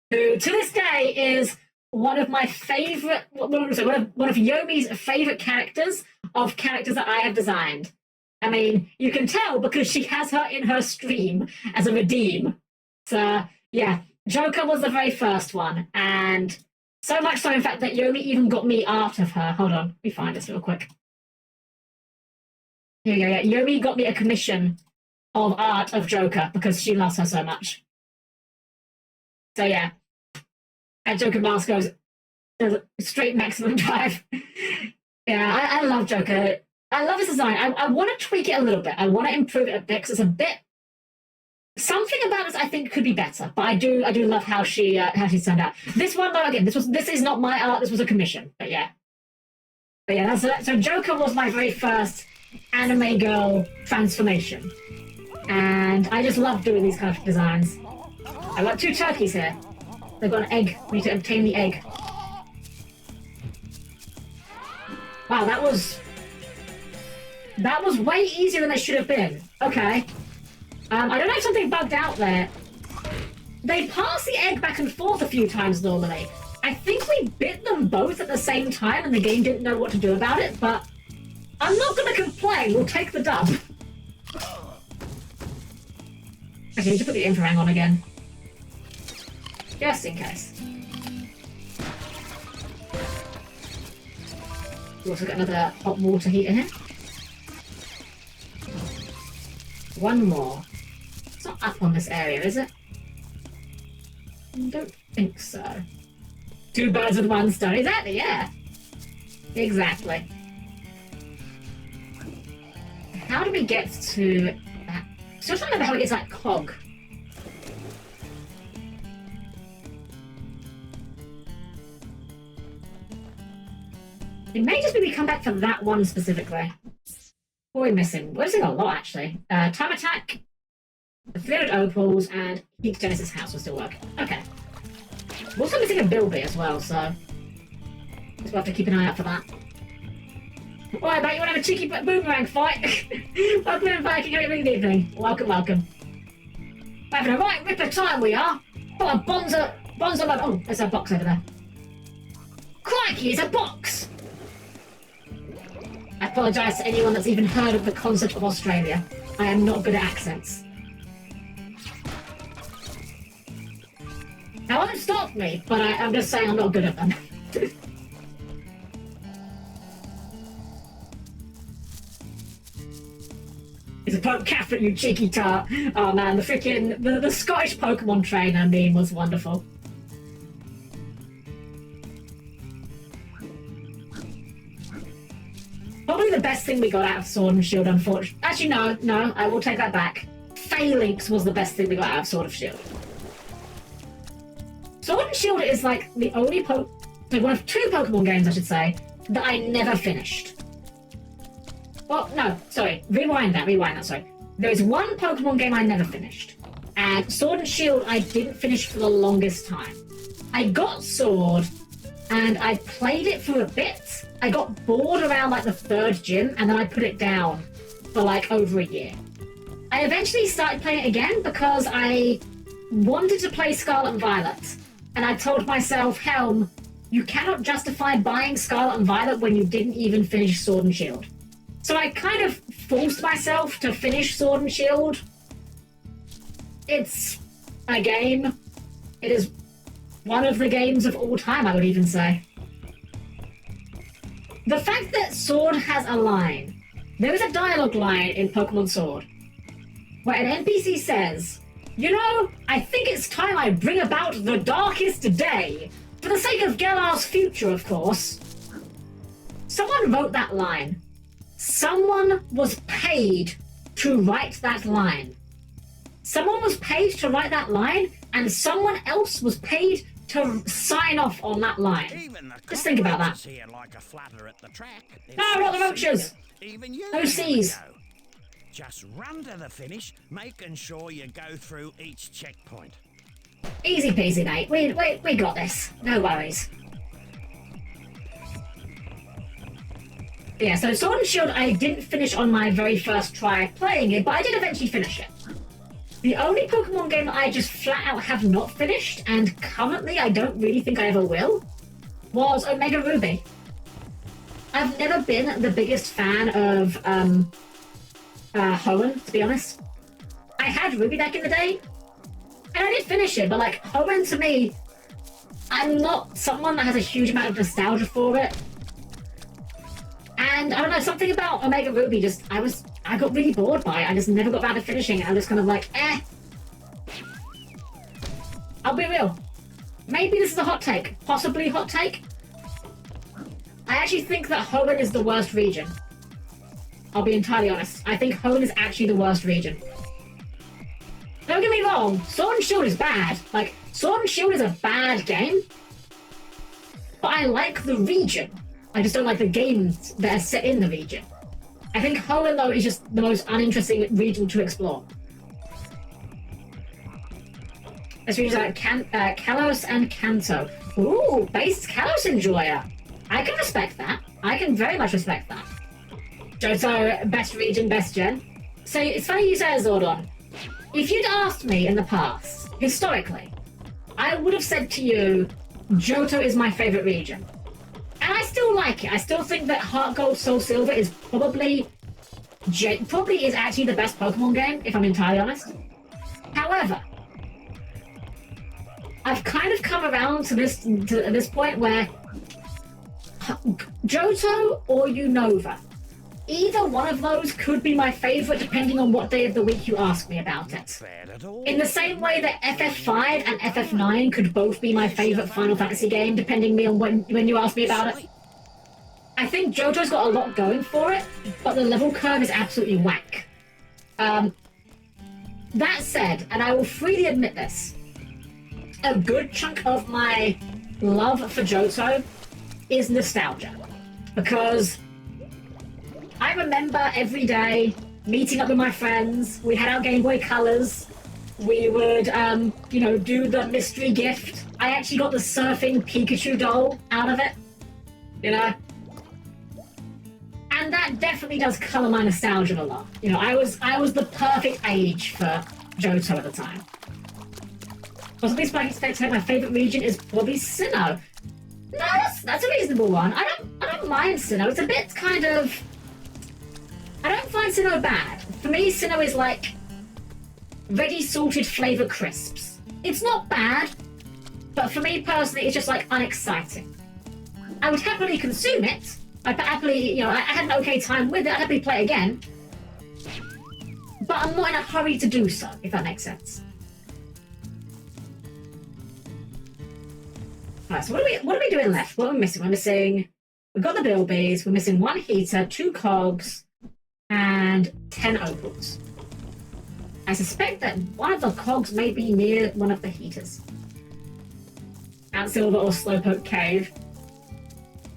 who to this day is one of my favourite, one of Yomi's favourite characters of characters that I have designed. I mean, you can tell because she has her in her stream as a redeem. So, yeah, Joker was the very first one, and so much so, in fact, that Yomi even got me art of her. Hold on, let me find this real quick. Here we go, yeah. Yomi got me a commission of art of Joker because she loves her so much. So, yeah. And Joker Mask goes straight maximum drive. Yeah, I love Joker. I love his design. I want to tweak it a little bit. I want to improve it a bit because it's a bit... Something about it I think could be better, but I do love how she turned out. This one, though, again, this is not my art. This was a commission, but yeah. But yeah, so Joker was my very first anime girl transformation, and I just love doing these kind of designs. I got 2 turkeys here. They've got an egg. We need to obtain the egg. Wow, that was way easier than it should have been. Okay. I don't know if something bugged out there. They pass the egg back and forth a few times normally. I think we bit them both at the same time and the game didn't know what to do about it, but I'm not going to complain. We'll take the dub. Okay, I need to put the infraring on again. Just in case. We also got another hot water heater here. One more. It's not up on this area, is it? I don't think so. 2 birds with 1 stone. Exactly, yeah. Exactly. How do we get to that? Still trying to remember how it gets that cog. It may just be we come back for that one specifically. What are we missing? We're missing a lot, actually. Time Attack, the 300 opals, and Geek Genesis House will still work. Okay. We're also missing a Bilby as well, so we'll have to keep an eye out for that. Alright, mate, you want to have a cheeky boomerang fight? Welcome in, Viking. How are you doing this evening? Welcome, welcome. We're having a right ripper time, we are. Oh, a Bonza... Oh, there's a box over there. Crikey, it's a box! I apologise to anyone that's even heard of the concept of Australia. I am not good at accents. That won't stop me, but I'm just saying I'm not good at them. It's a poke Catherine, you cheeky tart. Oh man, the Scottish Pokemon trainer meme was wonderful. Probably the best thing we got out of Sword and Shield, unfortunately. Actually, no, I will take that back. Phalanx was the best thing we got out of Sword and Shield. Sword and Shield is like the only one of 2 Pokemon games, I should say, that I never finished. Well, no, sorry, rewind that, sorry. There is one Pokemon game I never finished, and Sword and Shield I didn't finish for the longest time. I got Sword, and I played it for a bit. I got bored around like the 3rd gym, and then I put it down for like over a year. I eventually started playing it again because I wanted to play Scarlet and Violet, and I told myself, Helm, you cannot justify buying Scarlet and Violet when you didn't even finish Sword and Shield. So I kind of forced myself to finish Sword and Shield. It's a game. It is one of the games of all time, I would even say. The fact that Sword has a line, there is a dialogue line in Pokemon Sword, where an NPC says, "You know, I think it's time I bring about the darkest day, for the sake of Galar's future, of course." Someone wrote that line. Someone was paid to write that line. Someone was paid to write that line, and someone else was paid to sign off on that line. Even the Just think about that. cockroaches here like a flutter at the track. If No, they not the see roaches. you, even you No can Cs. go. Just run to the finish, making sure you go through each checkpoint. Easy peasy, mate. We got this. No worries. Yeah, so Sword and Shield I didn't finish on my very first try playing it, but I did eventually finish it. The only Pokemon game that I just flat out have not finished, and currently I don't really think I ever will, was Omega Ruby. I've never been the biggest fan of Hoenn, to be honest. I had Ruby back in the day, and I did finish it, but like Hoenn to me, I'm not someone that has a huge amount of nostalgia for it. And I don't know, something about Omega Ruby just, I got really bored by it. I just never got around to finishing it. I'm just kind of like, eh. I'll be real. Maybe this is a hot take. Possibly hot take. I actually think that Hoenn is the worst region. I'll be entirely honest. I think Hoenn is actually the worst region. Don't get me wrong, Sword and Shield is bad. Like, Sword and Shield is a bad game. But I like the region. I just don't like the games that are set in the region. I think Hoenn, though, is just the most uninteresting region to explore. This region's like Kalos and Kanto. Ooh, base Kalos enjoyer. I can respect that. I can very much respect that. Johto, best region, best gen. So it's funny you say Zordon. If you'd asked me in the past, historically, I would have said to you, Johto is my favorite region. And I still like it. I still think that Heart Gold, Soul Silver is probably is actually the best Pokemon game, if I'm entirely honest. However, I've kind of come around to this point where Johto or Unova, either one of those could be my favorite depending on what day of the week you ask me about it. In the same way that FF5 and FF9 could both be my favorite Final Fantasy game depending on when you ask me about it. I think Johto's got a lot going for it, but the level curve is absolutely whack. That said, and I will freely admit this, a good chunk of my love for Johto is nostalgia. Because I remember every day meeting up with my friends, we had our Game Boy Colors, we would, do the mystery gift. I actually got the surfing Pikachu doll out of it, And that definitely does colour my nostalgia a lot. I was the perfect age for Johto at the time. Possibly Spike my favourite region is probably Sinnoh. No, that's a reasonable one. I don't mind Sinnoh. It's a bit kind of... I don't find Sinnoh bad. For me, Sinnoh is like ready salted flavour crisps. It's not bad, but for me personally, it's just like unexciting. I would happily consume it. I'd happily, I had an okay time with it. I'd happily play again. But I'm not in a hurry to do so, if that makes sense. Alright, so what are we doing left? What are we missing? We've got the Bilbies, we're missing 1 heater, 2 cogs, and 10 opals. I suspect that one of the cogs may be near one of the heaters. Mount Silver or Slowpoke Cave.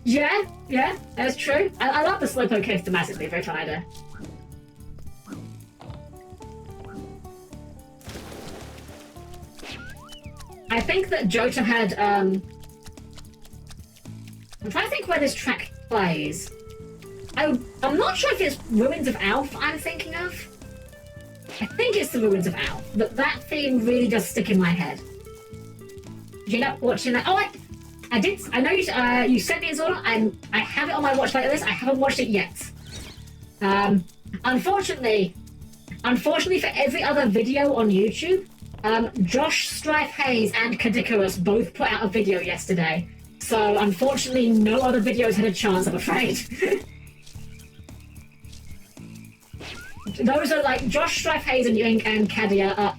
Yeah, that's true. I love the Slowpoke Cave thematically, very fun idea. I think that Johto had, I'm trying to think where this track plays. I'm not sure if it's Ruins of Alph I'm thinking of. I think it's the Ruins of Alph, but that theme really does stick in my head. Did you end up watching that? Oh, I did. I know you sent me a Zordon, and I have it on my watch later list. I haven't watched it yet. Unfortunately for every other video on YouTube, Josh, Strife Hayes, and Kadikarus both put out a video yesterday So, unfortunately, no other videos had a chance, I'm afraid. Those are like Josh Strife-Hazen and Kadia.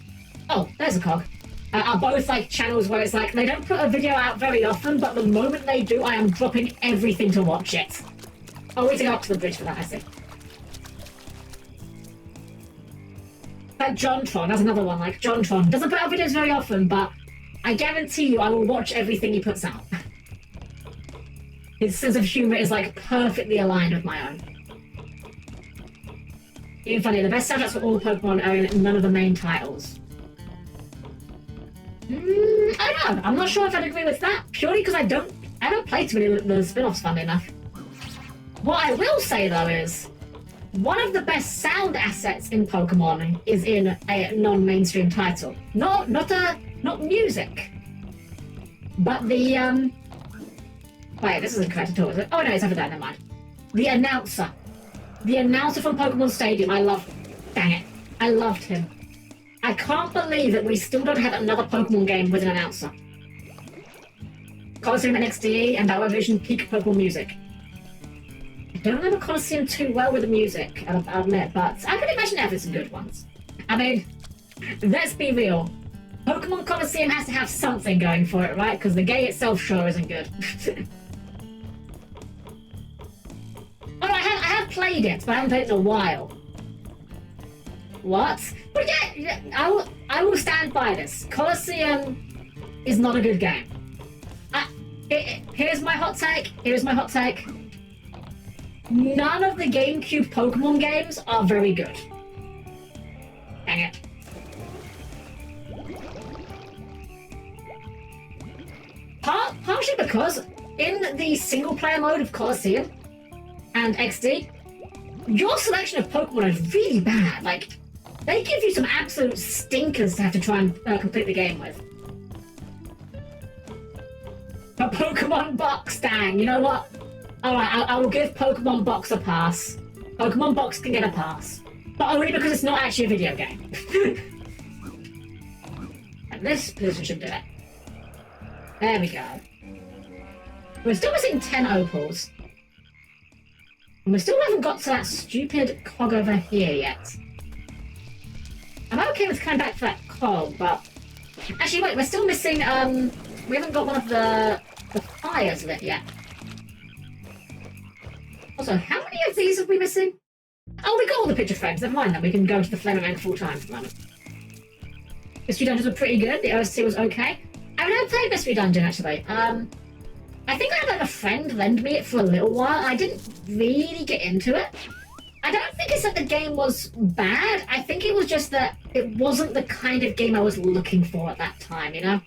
Oh, there's a cog. Are both like channels where it's like they don't put a video out very often, but the moment they do, I am dropping everything to watch it. Oh, we need to go up to the bridge for that, I see. Like JonTron, that's another one. Like JonTron doesn't put out videos very often, but I guarantee you, I will watch everything he puts out. His sense of humor is like perfectly aligned with my own. Even funny, the best soundtracks for all Pokemon are in none of the main titles. I don't know. I'm not sure if I'd agree with that, purely because I don't play too many of the spin-offs, funnily enough. What I will say, though, is one of the best sound assets in Pokemon is in a non-mainstream title. Not music, but the Wait, this isn't correct at all, is it? Oh no, it's over there. Never mind. The announcer from Pokemon Stadium. I love. Dang it, I loved him. I can't believe that we still don't have another Pokemon game with an announcer. Colosseum NXD and Battle Evolution peak Pokemon music. I don't remember Colosseum too well with the music, I'll admit, but I can imagine there some good ones. I mean, let's be real. Pokemon Colosseum has to have something going for it, right? Because the game itself sure isn't good. Oh, I have played it, but I haven't played it in a while. What? But yeah, I will stand by this. Colosseum is not a good game. Here's my hot take. None of the GameCube Pokemon games are very good. Dang it. Partially because in the single-player mode of Colosseum and XD, your selection of Pokemon is really bad. Like, they give you some absolute stinkers to have to try and complete the game with. But Pokemon Box, dang, you know what? Alright, I will give Pokemon Box a pass. Pokemon Box can get a pass. But only because it's not actually a video game. And this position should do it. There we go. We're still missing 10 opals. And we still haven't got to that stupid cog over here yet. I'm okay with coming back for that cog, but... Actually, wait, we're still missing, we haven't got one of the fires lit yet. Also, how many of these are we missing? Oh, we got all the picture frames. Never mind then. We can go to the Flame Rank full time for the moment. Mystery Dungeons were pretty good. The OST was okay. I've never played Mystery Dungeon, actually. I think I had like a friend lend me it for a little while. I didn't really get into it. I don't think it's that the game was bad. I think it was just that it wasn't the kind of game I was looking for at that time, you know?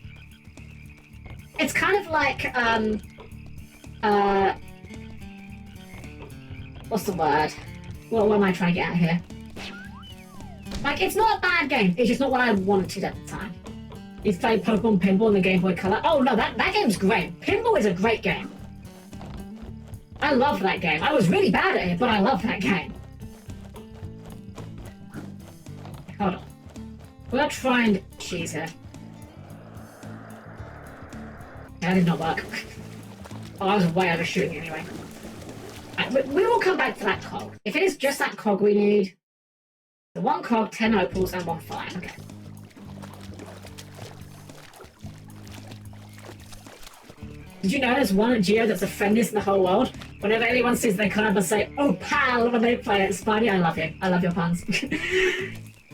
It's kind of like, what's the word? What am I trying to get at here? Like, it's not a bad game. It's just not what I wanted at the time. You've played Pokemon Pinball in the Game Boy Color. Oh no, that game's great. Pinball is a great game. I love that game. I was really bad at it, but I love that game. Hold on. We'll try and cheese here. That did not work. Oh, I was way overshooting anyway. Right, we will come back to that cog. If it is just that cog, we need the one cog, 10 opals, and 1 fire. Okay. Did you know there's one Geo that's the friendliest in the whole world? Whenever anyone sees their card, they'll say, "Oh, pal," when they play it. Spidey, I love you. I love your puns.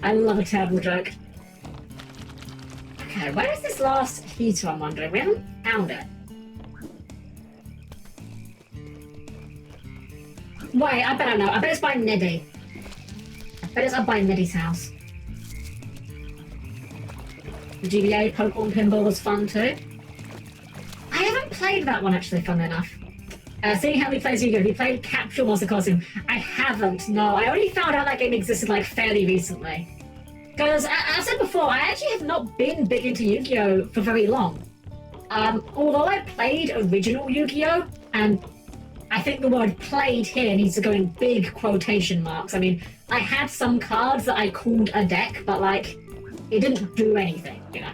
I love a terrible joke. Okay, where is this last heater, I'm wondering? We haven't found it. Wait, I bet I know. I bet it's by Neddy. I bet it's up by Neddy's house. The GBA Pokemon Pinball was fun too. I haven't played that one actually, funnily enough. Seeing how he plays Yu-Gi-Oh! He played Capture Monster Costume. I haven't, no. I only found out that game existed like fairly recently. Because, as I said before, I actually have not been big into Yu-Gi-Oh! For very long. Although I played original Yu-Gi-Oh! And I think the word played here needs to go in big quotation marks. I mean, I had some cards that I called a deck, but like, it didn't do anything, you know.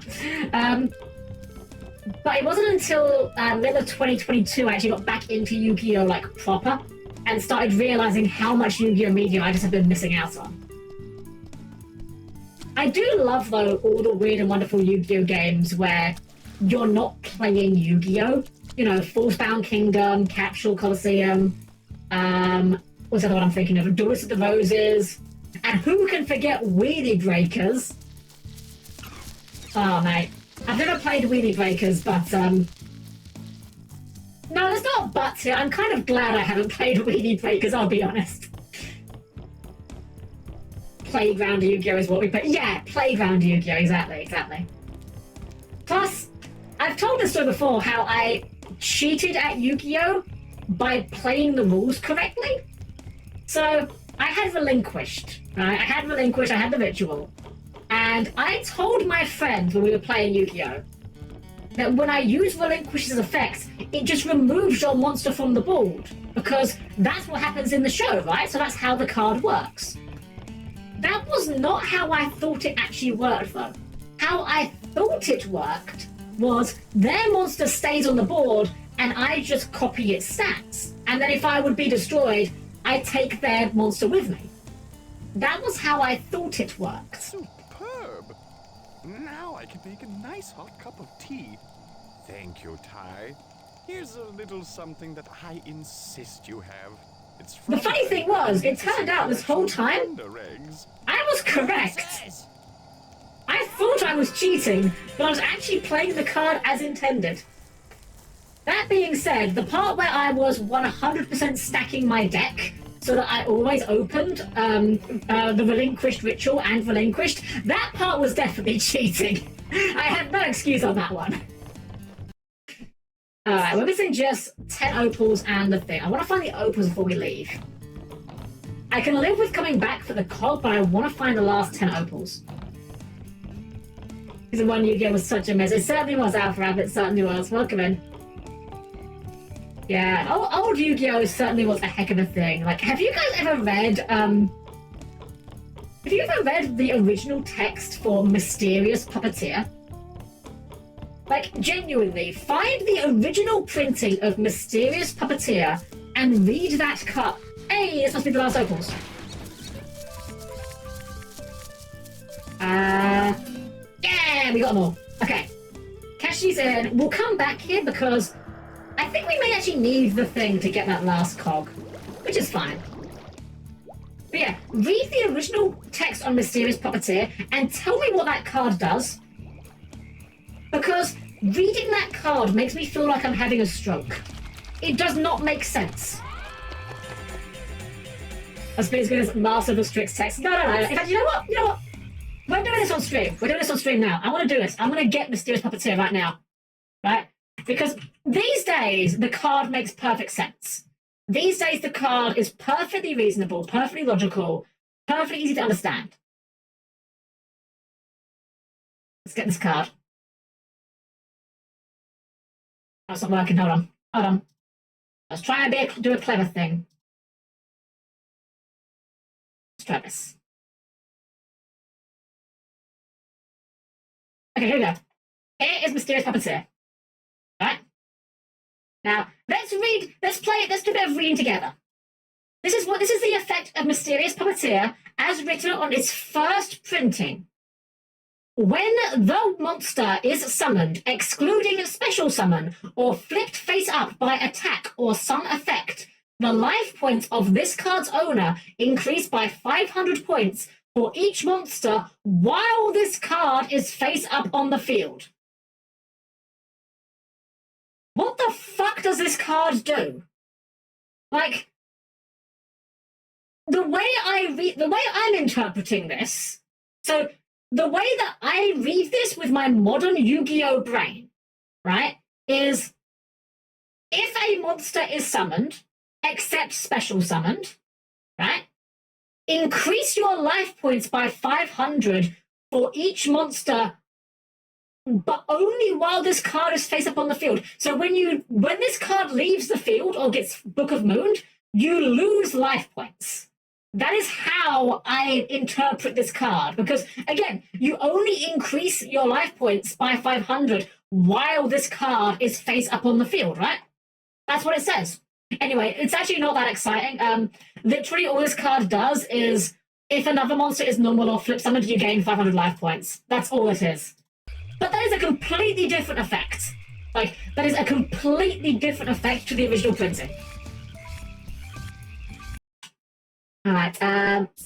But it wasn't until middle of 2022 I actually got back into Yu-Gi-Oh! Like proper and started realizing how much Yu-Gi-Oh! Media I just have been missing out on. I do love, though, all the weird and wonderful Yu-Gi-Oh! Games where you're not playing Yu-Gi-Oh! You know, Forcebound Kingdom, Capsule Coliseum, what's the other one I'm thinking of? Doors of the Roses, and who can forget Wheelie Breakers? Oh, mate. I've never played Wheelie Breakers, but, no, there's not buts here. I'm kind of glad I haven't played Wheelie Breakers, I'll be honest. Playground Yu-Gi-Oh! Is what we play. Yeah, Playground Yu-Gi-Oh! Exactly. Plus, I've told this story before, how I cheated at Yu-Gi-Oh! By playing the rules correctly. So, I had relinquished, right? I had the ritual. And I told my friend when we were playing Yu-Gi-Oh! That when I use Relinquish's effects, it just removes your monster from the board. Because that's what happens in the show, right? So that's how the card works. That was not how I thought it actually worked, though. How I thought it worked was their monster stays on the board and I just copy its stats. And then if I would be destroyed, I take their monster with me. That was how I thought it worked. Superb! Now I can make a nice hot cup of tea. Thank you, Ty. Here's a little something that I insist you have. It's The funny thing was, it turned out this whole time, eggs. I was correct. I thought I was cheating, but I was actually playing the card as intended. That being said, the part where I was 100% stacking my deck so that I always opened the Relinquished Ritual and Relinquished, that part was definitely cheating. I have no excuse on that one. Alright, we're missing just 10 opals and the thing. I want to find the opals before we leave. I can live with coming back for the cog, but I want to find the last 10 opals. Because the one Yu-Gi-Oh! Was such a mess. It certainly was, Alpha Rabbit, it certainly was. Welcome in. Yeah, old Yu-Gi-Oh! Certainly was a heck of a thing. Like, have you guys ever read, the original text for Mysterious Puppeteer? Like, genuinely, find the original printing of Mysterious Puppeteer and read that cut. Hey, this must be the last opals. Yeah, we got them all. Okay. Kashi's in. We'll come back here because I think we may actually need the thing to get that last cog, which is fine. But yeah, read the original text on Mysterious Puppeteer and tell me what that card does. Because reading that card makes me feel like I'm having a stroke. It does not make sense. That's been as good as Master of the Strix text. No. In fact, you know what? We're doing this on stream. We're doing this on stream now. I want to do this. I'm going to get Mysterious Puppeteer right now. Right? Because these days, the card makes perfect sense. These days, the card is perfectly reasonable, perfectly logical, perfectly easy to understand. Let's get this card. Oh, it's not working. Hold on. Let's try and do a clever thing. Let's try this. Okay, here we go. Here is Mysterious Puppeteer. Right? Now, let's do a bit of reading together. This is the effect of Mysterious Puppeteer as written on its first printing. When the monster is summoned, excluding special summon, or flipped face up by attack or some effect, the life points of this card's owner increase by 500 points for each monster while this card is face up on the field. What the fuck does this card do? Like, the way I'm interpreting this, so the way that I read this with my modern Yu-Gi-Oh! Brain, right, is if a monster is summoned, except special summoned, right, increase your life points by 500 for each monster, but only while this card is face up on the field. So when this card leaves the field or gets Book of Moon, you lose life points. That is how I interpret this card. Because, again, you only increase your life points by 500 while this card is face up on the field, right? That's what it says. Anyway, it's actually not that exciting. Literally, all this card does is if another monster is normal or flip summoned, you gain 500 life points. That's all it is. But that is a completely different effect. Like, that is a completely different effect to the original printing. Alright,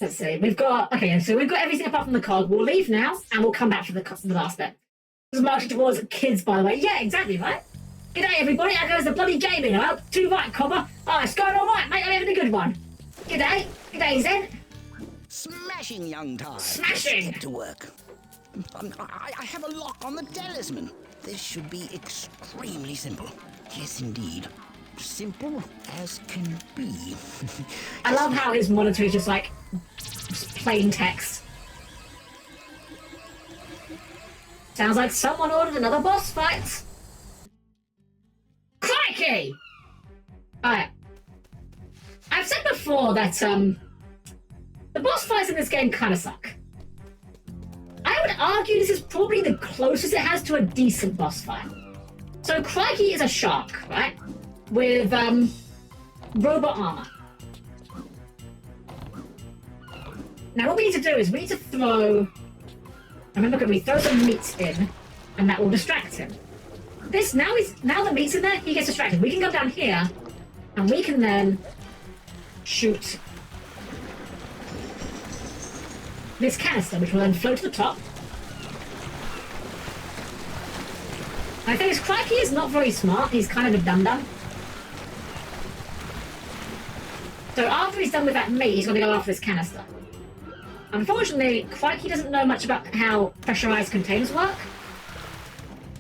let's see. We've got everything apart from the card. We'll leave now, and we'll come back for the last bit. This is marketed towards kids, by the way. Yeah, exactly, right? G'day, everybody. How goes the bloody gaming? Well, too right, Cobber. Oh, it's going all right, mate. I'm having a good one. G'day. G'day, Zen. Smashing, young Ty. Smashing. Let's get to work. I have a lock on the talisman. This should be extremely simple. Yes, indeed. Simple as can be. I love how his monitor is just like plain text. Sounds like someone ordered another boss fight. Crikey! Alright. I've said before that the boss fights in this game kind of suck. I would argue this is probably the closest it has to a decent boss fight. So Crikey is a shark, right? With robot armor. Now what we need to do is we need to throw... Remember, we throw some meat in, and that will distract him. Now the meat's in there, he gets distracted. We can go down here, and we can then shoot this canister, which will then float to the top. I think his Crikey is not very smart. He's kind of a dum-dum. So after he's done with that meat, he's going to go after this canister. Unfortunately, Crikey doesn't know much about how pressurized containers work,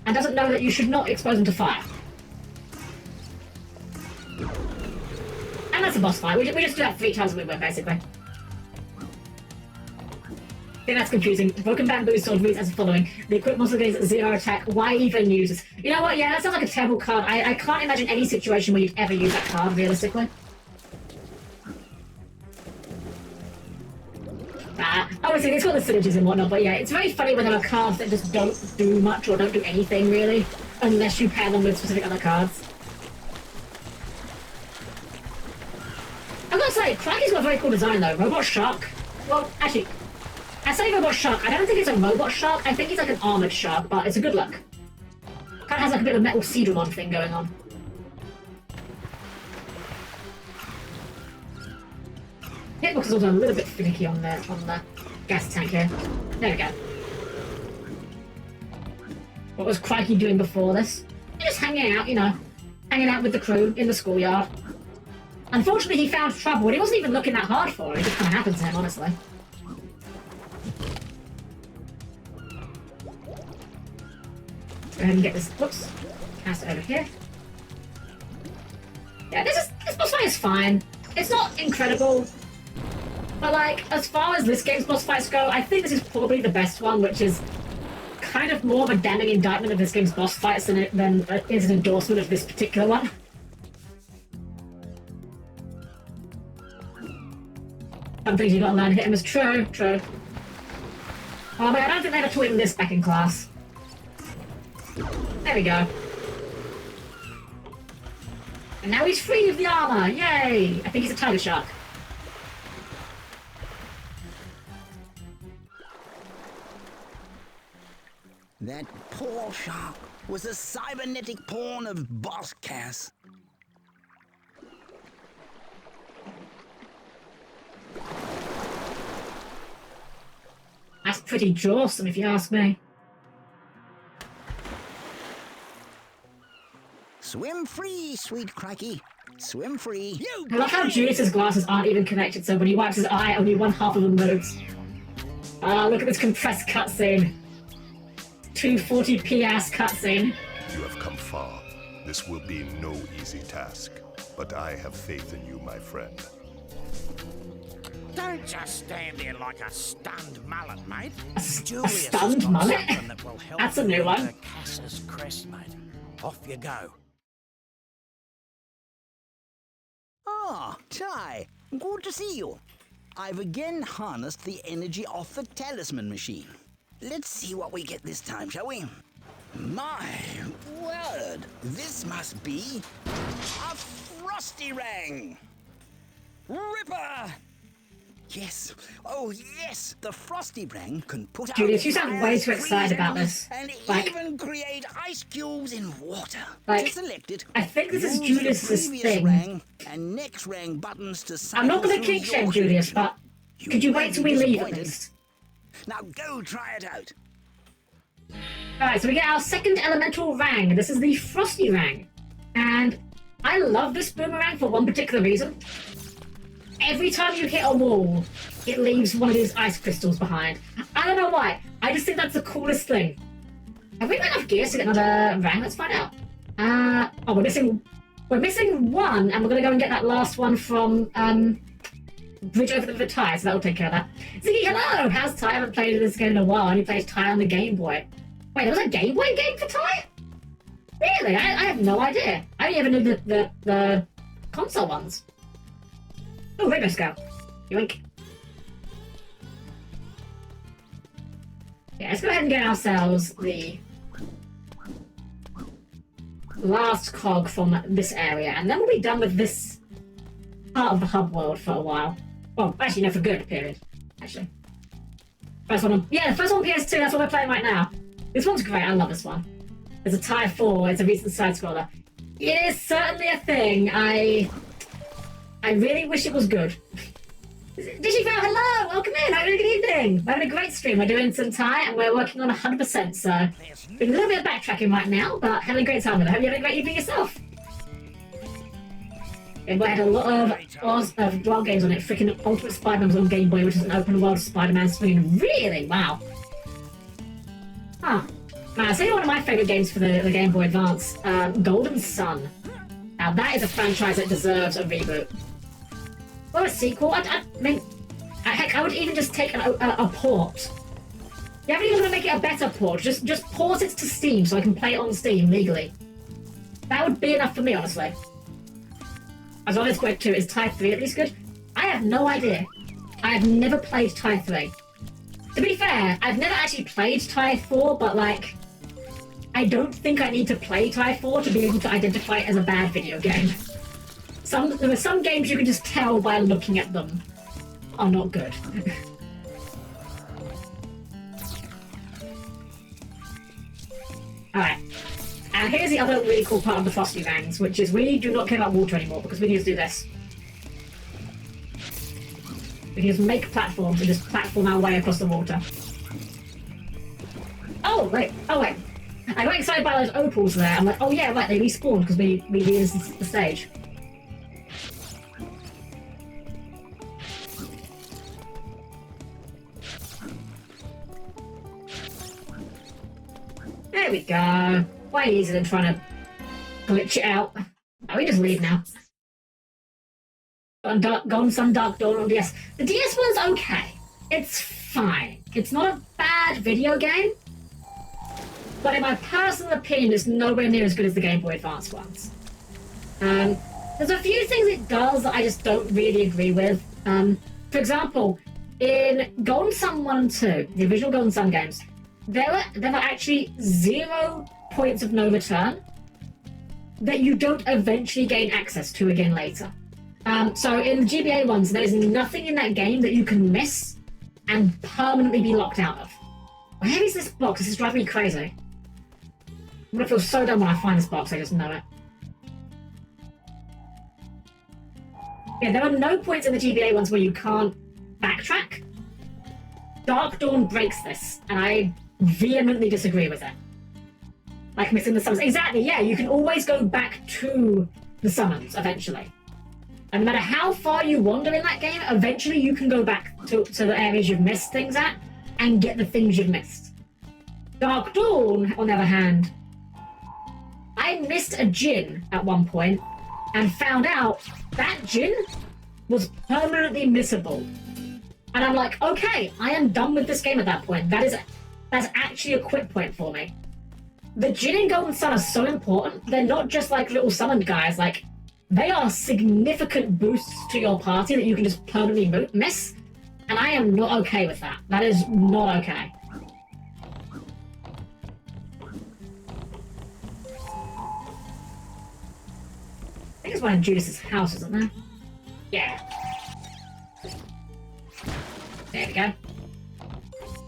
and doesn't know that you should not expose them to fire. And that's a boss fight. We just do that 3 times a week, basically. I think that's confusing. Broken Bamboo Sword reads as the following. The equipped monster gains 0 attack. Why even use it? You know what? Yeah, that sounds like a terrible card. I can't imagine any situation where you'd ever use that card, realistically. Obviously, it's got the synergies and whatnot, but yeah, it's very funny when there are cards that just don't do much or don't do anything, really, unless you pair them with specific other cards. I've got to say, Crikey's got a very cool design, though. Robot Shark. Well, actually, I say Robot Shark. I don't think it's a robot shark. I think it's like an armored shark, but it's a good look. Kind of has like a bit of a metal Cedramon thing going on. Hitbox is also a little bit finicky on the gas tank here. There we go. What was Crikey doing before this? Just hanging out, you know. Hanging out with the crew in the schoolyard. Unfortunately, he found trouble, and he wasn't even looking that hard for it. It just kind of happened to him, honestly. Go ahead and get this. Whoops. Cast it over here. Yeah, this boss fight is fine. It's not incredible. But, like, as far as this game's boss fights go, I think this is probably the best one, which is kind of more of a damning indictment of this game's boss fights than is an endorsement of this particular one. Some things you gotta learn to hit him is true. Oh man, I don't think they ever taught him this back in class. There we go. And now he's free of the armor! Yay! I think he's a tiger shark. That poor shark was a cybernetic pawn of Boss Cass. That's pretty jawsome, if you ask me. Swim free, sweet Crikey. Swim free. I love how Julius's glasses aren't even connected, so when he wipes his eye, only one half of them moves. Ah, look at this compressed cutscene. 240p ass cutscene. You have come far. This will be no easy task, but I have faith in you, my friend. Don't just stand there like a stunned mullet, mate. A stunned mullet? That's a new one. Cass's crest, mate. Off you go. Ah, Ty, good to see you. I've again harnessed the energy off the talisman machine. Let's see what we get this time, shall we? My word, this must be a Frosty Rang! Ripper! Yes, oh yes, the Frosty Rang can put out Julius, you sound way fires, too excited about freeze this. enemies, Like- and even create ice cubes in water. Like, to select it, I think this is use the Julius's previous thing. Rang and next Rang buttons to I'm not cycle going to through keep shame your Julius, selection. but could you wait till we won't be leave at disappointed. least? Now go try it out. Alright, so we get our second elemental rang. This is the Frosty Rang. And I love this boomerang for one particular reason. Every time you hit a wall, it leaves one of these ice crystals behind. I don't know why. I just think that's the coolest thing. Have we got enough gears to get another rang? Let's find out. Oh, we're missing one, and we're gonna go and get that last one from Bridge over the Ty, so that'll take care of that. Ziggy, hello! How's Ty? I haven't played this game in a while, and he plays Ty on the Game Boy. Wait, there was a Game Boy game for Ty? Really? I have no idea. I only ever knew the console ones. Oh, Rainbow Scout. Yoink. Yeah, let's go ahead and get ourselves the last cog from this area, and then we'll be done with this part of the hub world for a while. Well, actually, no, for good, period. Actually. First one the first one on PS2, that's what we're playing right now. This one's great, I love this one. There's a Ty 4, it's a recent side-scroller. It is certainly a thing. I really wish it was good. Digifo, hello! Welcome in! Have a good evening! We're having a great stream. We're doing some Ty, and we're working on 100%, so doing a little bit of backtracking right now, but having a great time with it. Hope you're having a great evening yourself. And we had a lot of wild games on it. Freaking Ultimate Spider-Man was on Game Boy, which is an open world Spider-Man swinging. Really? Wow. Huh. Man, I'll tell you one of my favourite games for the Game Boy Advance, Golden Sun. Now that is a franchise that deserves a reboot. Or a sequel. I mean, heck, I would even just take a port. You haven't even going to make it a better port. Just port it to Steam so I can play it on Steam legally. That would be enough for me, honestly. As well as Squid 2, is Ty 3 at least good? I have no idea. I have never played Ty 3. To be fair, I've never actually played Ty 4, but like, I don't think I need to play Ty 4 to be able to identify it as a bad video game. There are some games you can just tell by looking at them are not good. Alright. And here's the other really cool part of the Frosty Rangs, which is we do not care about water anymore because we can just do this. We can just make platforms and just platform our way across the water. Oh wait, I got excited by those opals there. I'm like, oh yeah, right, they respawned because we used the stage. There we go. Way easier than trying to glitch it out. Oh, we just leave now. Gone Sun Dark Dawn on DS. The DS one's okay. It's fine. It's not a bad video game, but in my personal opinion, it's nowhere near as good as the Game Boy Advance ones. There's a few things it does that I just don't really agree with. For example, in Golden Sun 1 and 2, the original Golden Sun games, there were actually 0 points of no return that you don't eventually gain access to again later. So in the GBA ones, there is nothing in that game that you can miss and permanently be locked out of. Where is this box? This is driving me crazy. I'm gonna feel so dumb when I find this box, I just know it. Yeah, there are no points in the GBA ones where you can't backtrack. Dark Dawn breaks this, and I vehemently disagree with it. Like missing the summons. Exactly, yeah, you can always go back to the summons, eventually. And no matter how far you wander in that game, eventually you can go back to the areas you've missed things at and get the things you've missed. Dark Dawn, on the other hand, I missed a Djinn at one point and found out that Djinn was permanently missable. And I'm like, okay, I am done with this game at that point. That's actually a quit point for me. The Djinn in Golden Sun are so important. They're not just like little summoned guys. Like, they are significant boosts to your party that you can just permanently miss. And I am not okay with that. That is not okay. I think it's one in Judas's house, isn't there? Yeah. There we go.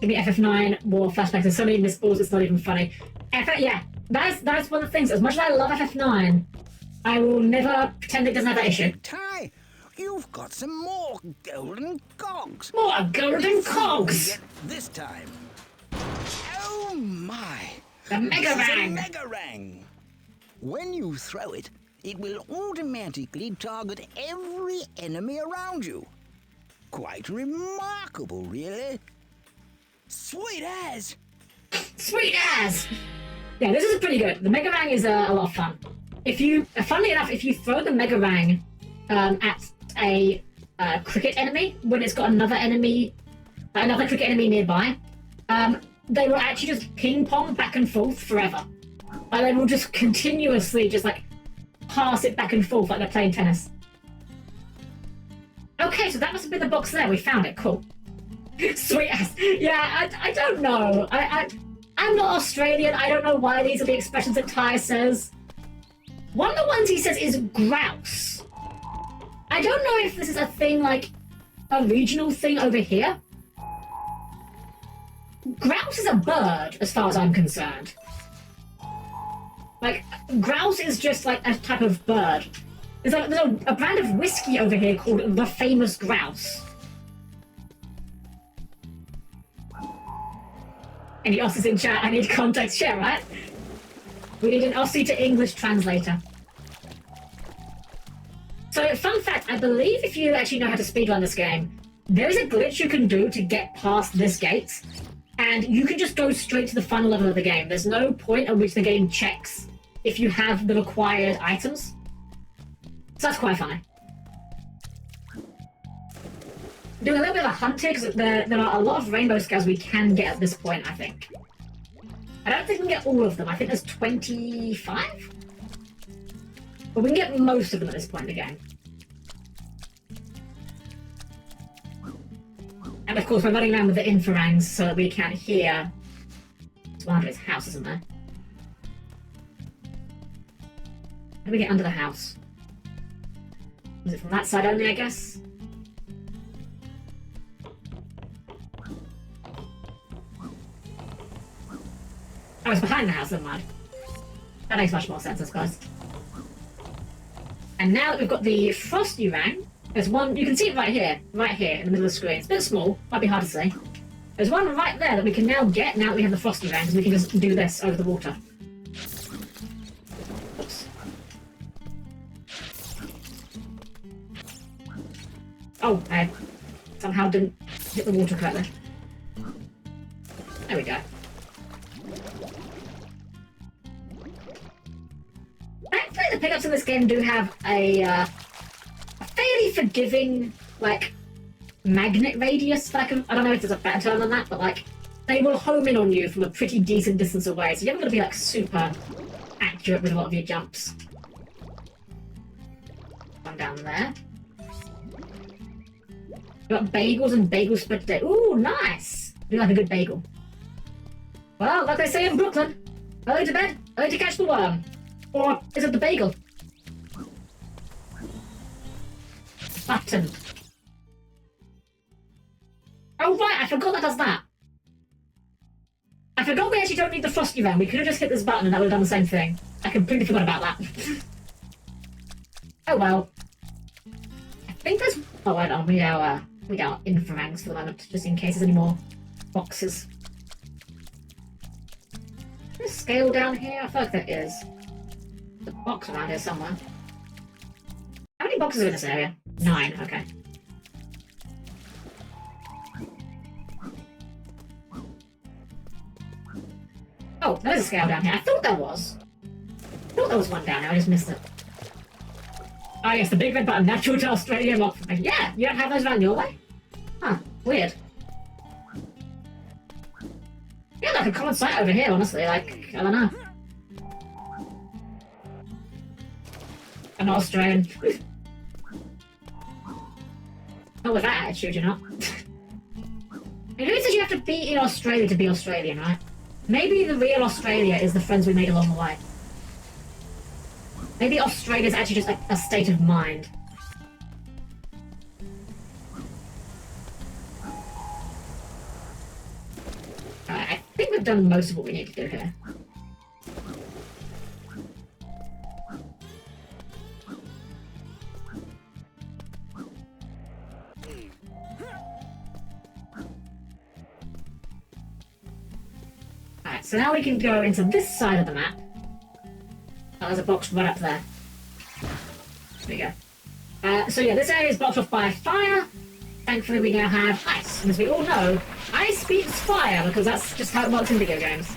Give me FF9, more flashbacks. There's so many missed balls, it's not even funny. Yeah, that's one of the things. As much as I love FF9, I will never pretend it doesn't have that issue. Ty, you've got some more golden cogs. More golden cogs! This time. Oh my! The Mega This is a Rang! Mega Rang. When you throw it, it will automatically target every enemy around you. Quite remarkable, really. Sweet as! Sweet as! Yeah, this is pretty good. The Mega Rang is a lot of fun. Funnily enough, if you throw the Mega Rang at a cricket enemy, when it's got another cricket enemy nearby, they will actually just ping pong back and forth forever. Like, they will just continuously just like pass it back and forth like they're playing tennis. Okay, so that must have been the box there. We found it. Cool. Sweet ass. Yeah, I don't know. I'm not Australian. I don't know why these are the expressions that Ty says. One of the ones he says is grouse. I don't know if this is a thing, like a regional thing over here. Grouse is a bird, as far as I'm concerned. Like, grouse is just like a type of bird. There's a brand of whiskey over here called the Famous Grouse. Any Aussies in chat? I need context. Yeah, right? We need an Aussie to English translator. So, fun fact, I believe if you actually know how to speedrun this game, there is a glitch you can do to get past this gate, and you can just go straight to the final level of the game. There's no point at which the game checks if you have the required items. So that's quite funny. Doing a little bit of a hunt here, because there are a lot of rainbow scales we can get at this point, I think. I don't think we can get all of them. I think there's 25? But we can get most of them at this point in the game. And of course we're running around with the infrarangs so that we can hear... There's one under his house, isn't there? How do we get under the house? Is it from that side only, I guess? Oh, it's behind the house, never mind. That makes much more sense, I suppose. And now that we've got the Frosty Rang, there's one, you can see it right here in the middle of the screen. It's a bit small, might be hard to see. There's one right there that we can now get now that we have the Frosty Rang, because we can just do this over the water. Oops. Oh, I somehow didn't hit the water correctly. There we go. Thankfully, the pickups in this game do have a fairly forgiving, like, magnet radius. I don't know if there's a better term than that, but, like, they will home in on you from a pretty decent distance away, so you're never going to be, like, super accurate with a lot of your jumps. One down there. We've got bagels and bagel spread today. Ooh, nice! Do like a good bagel. Well, like they say in Brooklyn, early to bed, early to catch the worm. Or is it the bagel? Button. Oh right, I forgot that does that. I forgot we actually don't need the Frosty Rang. We could have just hit this button and that would have done the same thing. I completely forgot about that. Oh well. I think there's... Oh, I don't know. We got infrarangs for the moment, just in case there's any more boxes. Is there a scale down here? I feel like there is. There's a box around here somewhere. How many boxes are in this area? 9, okay. Oh, there's a scale down here. I thought there was. I thought there was one down here, I just missed it. Oh yes, the big red button, natural to Australia. Yeah, you don't have those around your way? Huh, weird. Yeah, like a common sight over here, honestly, like, I don't know. I'm not Australian. Not with that attitude, you're not. have to be in Australia to be Australian, right? Maybe the real Australia is the friends we made along the way. Maybe Australia is actually just like a state of mind. Alright, I think we've done most of what we need to do here. Alright, so now we can go into this side of the map. Oh, there's a box right up there. There we go. So yeah, this area is blocked off by fire. Thankfully we now have ice. And as we all know, ice beats fire because that's just how it works in video games.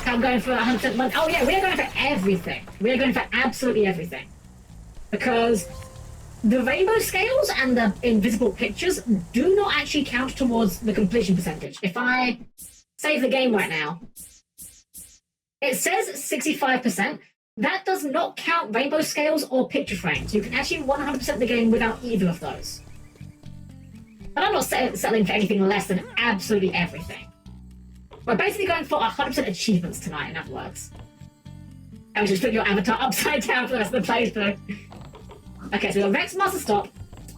I'm going for 100%. Oh yeah, we are going for everything. We are going for absolutely everything. Because the rainbow scales and the invisible pictures do not actually count towards the completion percentage. If I save the game right now, it says 65%. That does not count rainbow scales or picture frames. You can actually 100% the game without either of those. But I'm not settling for anything less than absolutely everything. We're basically going for 100% achievements tonight, in other words. And we just put your avatar upside down for the rest of the playthrough. Okay, so we've got Rex Master Stop,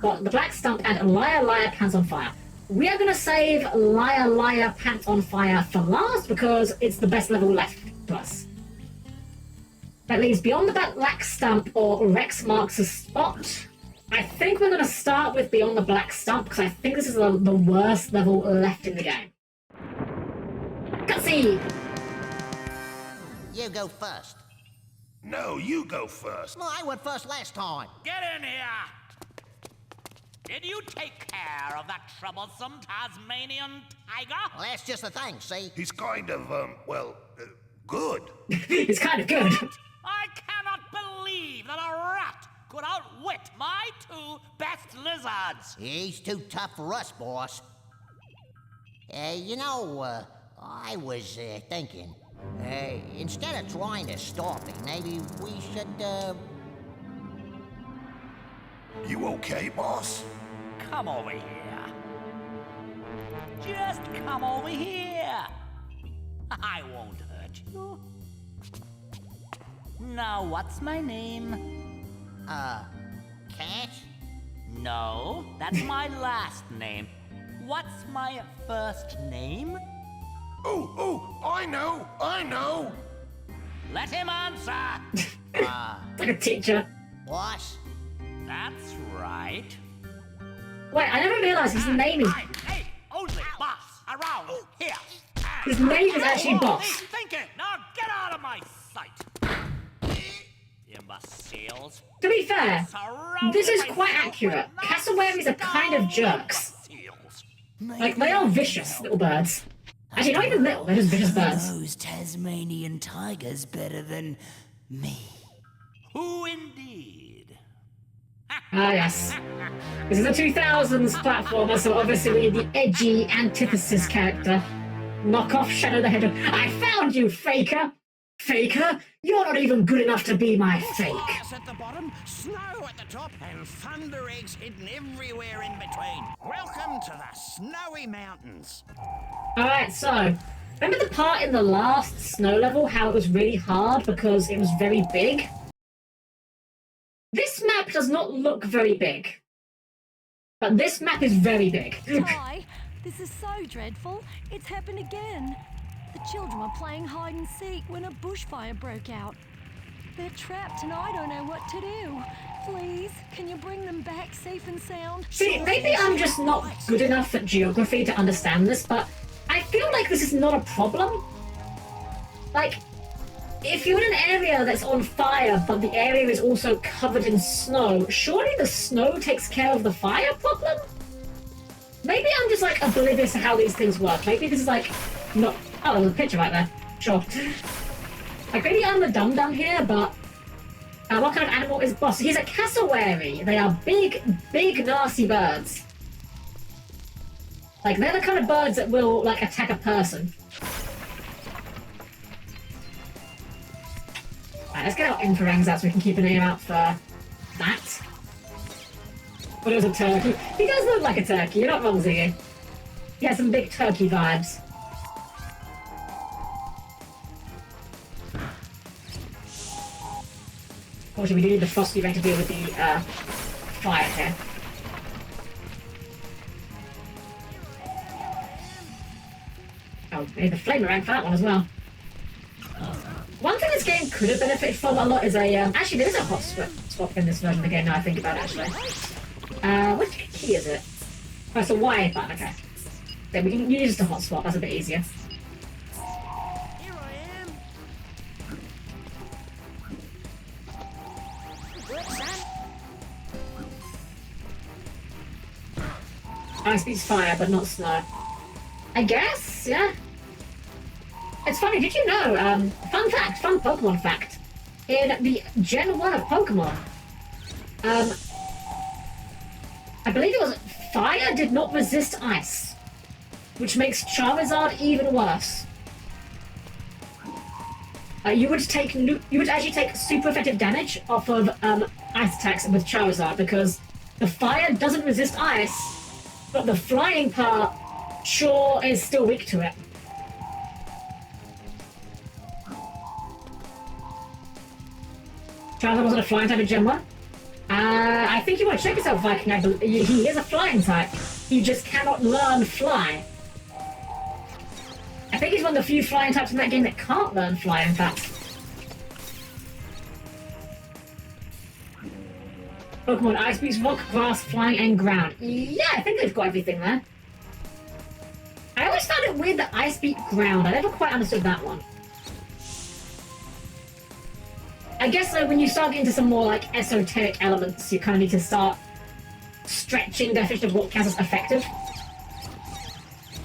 got the Black Stump, and Liar Liar Pants on Fire. We are going to save Liar Liar Pants on Fire for last because it's the best level left to us. That leaves Beyond the Black Stump or Rex Marks a Spot. I think we're going to start with Beyond the Black Stump because I think this is the worst level left in the game. Cutscene! You go first. No, you go first. Well, I went first last time. Get in here! Did you take care of that troublesome Tasmanian tiger? Well, that's just the thing, see? He's kind of, good. It's kind of good. I cannot believe that a rat could outwit my two best lizards. He's too tough for us, boss. I was thinking, instead of trying to stop him, maybe we should, You okay, boss? Come over here. Just come over here. I won't hurt you. Now, what's my name? Cat? No, that's my last name. What's my first name? Oh, I know. Let him answer. Like a teacher. Boss? That's right. Wait, I never realised his name is... I'm the only boss around here. His name is actually Boss. He's thinking. Now get out of my sight. Imbeciles. To be fair, Surrounded this is by quite self accurate. with Cassowaries are kind of jerks. imbeciles. Like, they are vicious little birds. Actually, not even little, they're just vicious birds. Those Tasmanian tigers better than me. Who indeed? Ah, yes. This is a 2000s platformer, so obviously we need the edgy antithesis character. Knock off Shadow the Hedgehog. I found you, Faker! Faker, you're not even good enough to be my fake. Ice at the bottom, snow at the top, and thunder eggs hidden everywhere in between. Welcome to the snowy mountains. Alright, so, remember the part in the last snow level how it was really hard because it was very big? This map does not look very big. But this map is very big. Ty, this is so dreadful. It's happened again. The children were playing hide and seek when a bushfire broke out. They're trapped and I don't know what to do. Please, can you bring them back safe and sound? See, maybe I'm just not good enough at geography to understand this, but I feel like this is not a problem. Like, if you're in an area that's on fire, but the area is also covered in snow, surely the snow takes care of the fire problem? Maybe I'm just, like, oblivious to how these things work. Maybe this is, like, not... Oh, there's a picture right there. Sure. Like, maybe I'm the dum-dum here, but... what kind of animal is Boss? He's a cassowary. They are big, big, nasty birds. Like, they're the kind of birds that will, like, attack a person. Right, let's get our infrarangs out so we can keep an ear out for that. But it was a turkey. He does look like a turkey, you're not wrong, Ziggy. He has some big turkey vibes. Unfortunately, we do need the frosty ring to deal with the fire here. Oh, we need the flame around for that one as well. One thing this game could have benefited from a lot is a actually there is a hot swap in this version of the game now I think about it actually. Which key is it? Oh, it's a Y button, okay. So we can use the hot swap, that's a bit easier. Ice beats fire, but not snow. I guess, yeah. It's funny, did you know, fun fact, fun Pokemon fact. In the Gen 1 of Pokemon, I believe it was fire did not resist ice, which makes Charizard even worse. You would actually take super effective damage off of ice attacks with Charizard because the fire doesn't resist ice, but the flying part sure is still weak to it. Charizard wasn't a flying type in Gen 1? I think you want to check yourself, Viking. He is a flying type. You just cannot learn fly. I think he's one of the few flying types in that game that can't learn fly, in fact. Pokemon Ice Beats, Rock, Grass, Flying, and Ground. Yeah, I think they've got everything there. I always found it weird that Ice Beat Ground. I never quite understood that one. I guess though, when you start getting into some more like esoteric elements, you kind of need to start stretching the definition of what counts as effective.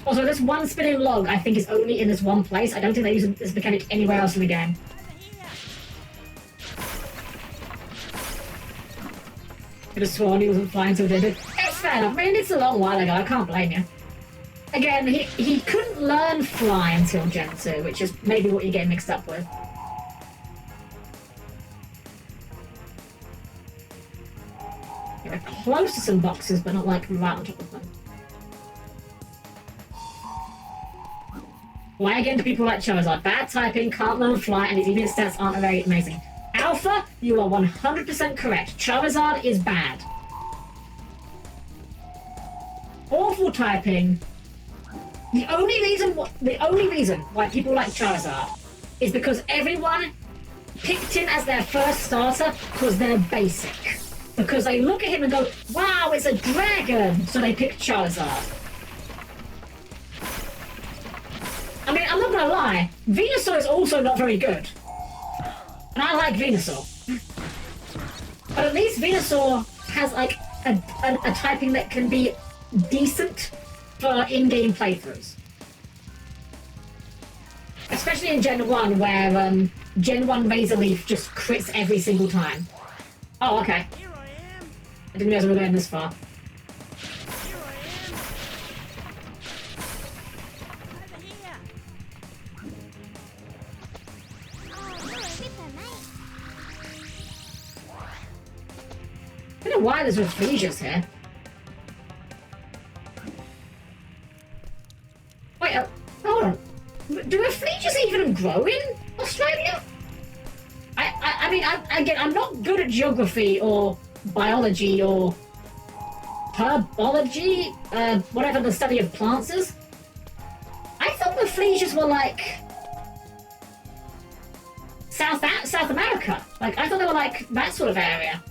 Also, this one spinning log I think is only in this one place. I don't think they use this mechanic anywhere else in the game. Could have sworn he wasn't flying till they did. It's fair enough. I mean, it's a long while ago. I can't blame you. Again, he couldn't learn fly until Gen 2, which is maybe what you get mixed up with. We're close to some boxes, but not like right on top of them. Why again do people like Charizard? Bad typing, can't learn fly, and his EV stats aren't very amazing. Alpha, you are 100% correct. Charizard is bad. Awful typing. The only reason why people like Charizard is because everyone picked him as their first starter because they're basic. Because they look at him and go, wow, it's a dragon! So they pick Charizard. I mean, I'm not gonna lie, Venusaur is also not very good. And I like Venusaur. But at least Venusaur has like a typing that can be decent for in-game playthroughs. Especially in Gen 1 where Gen 1 Razor Leaf just crits every single time. Oh, okay. I didn't realize we were going this far. I don't know why there's Rafflesias here. Wait, hold on. Do Rafflesias even grow in Australia? I mean, again, I'm not good at geography or biology or herbology, whatever the study of plants is. I thought Rafflesias were like South America. Like, I thought they were like that sort of area.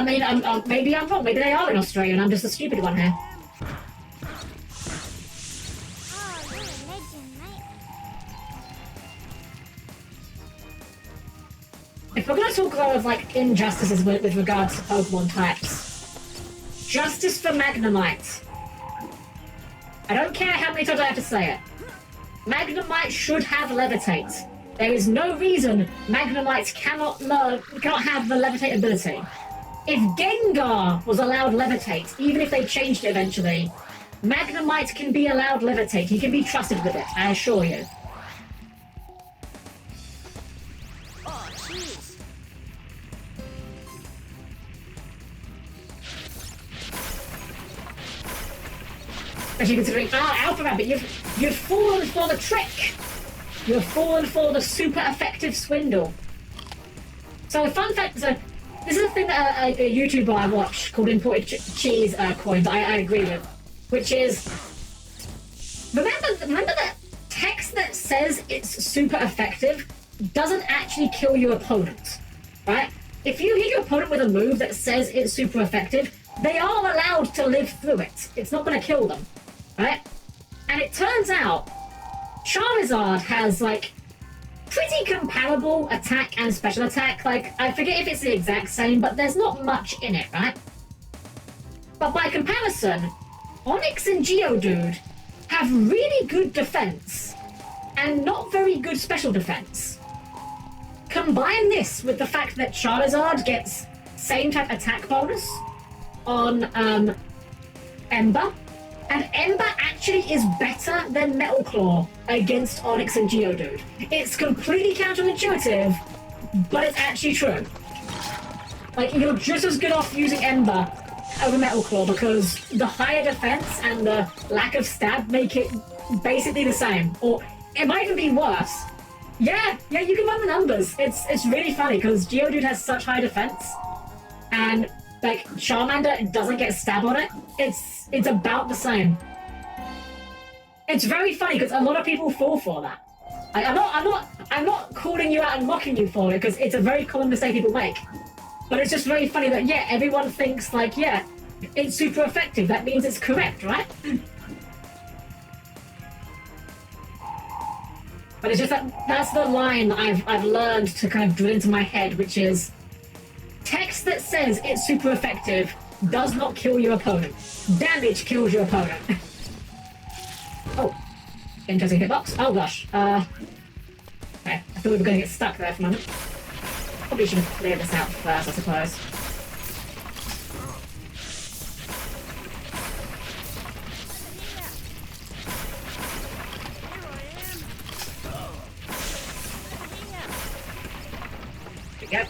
Maybe I'm wrong. Maybe they are in Australia and I'm just a stupid one here. If we're going to talk about like injustices with regards to Pokemon types, justice for Magnemite. I don't care how many times I have to say it. Magnemite should have Levitate. There is no reason Magnemites cannot have the Levitate ability. If Gengar was allowed Levitate, even if they changed it eventually, Magnemite can be allowed Levitate. He can be trusted with it, I assure you. Oh, jeez. Especially considering, Alpha Rabbit, you've fallen for the trick. You've fallen for the super effective swindle. So, fun fact, so this is a thing that a YouTuber I watch called Imported Cheese Coin that I agree with, which is, remember that text that says it's super effective doesn't actually kill your opponent, right? If you hit your opponent with a move that says it's super effective, they are allowed to live through it. It's not going to kill them, right? And it turns out Charizard has, like, pretty comparable attack and special attack. Like, I forget if it's the exact same, but there's not much in it, right? But by comparison, Onix and Geodude have really good defense and not very good special defense. Combine this with the fact that Charizard gets same type attack bonus on Ember, and Ember actually is better than Metal Claw against Onix and Geodude. It's completely counterintuitive, but it's actually true. Like, you're just as good off using Ember over Metal Claw because the higher defense and the lack of stab make it basically the same. Or it might even be worse. Yeah, you can run the numbers. It's really funny because Geodude has such high defense, and like Charmander doesn't get stab on it. It's about the same. It's very funny because a lot of people fall for that. Like, I'm not calling you out and mocking you for it because it's a very common mistake people make. But it's just very funny that yeah, everyone thinks like yeah, it's super effective. That means it's correct, right? But it's just that's the line that I've learned to kind of drill into my head, which is text that says it's super effective does not kill your opponent. Damage kills your opponent. Oh, interesting hitbox. Oh gosh. Okay, I thought we were going to get stuck there for a moment. Probably should have cleared this out first, I suppose. There we go.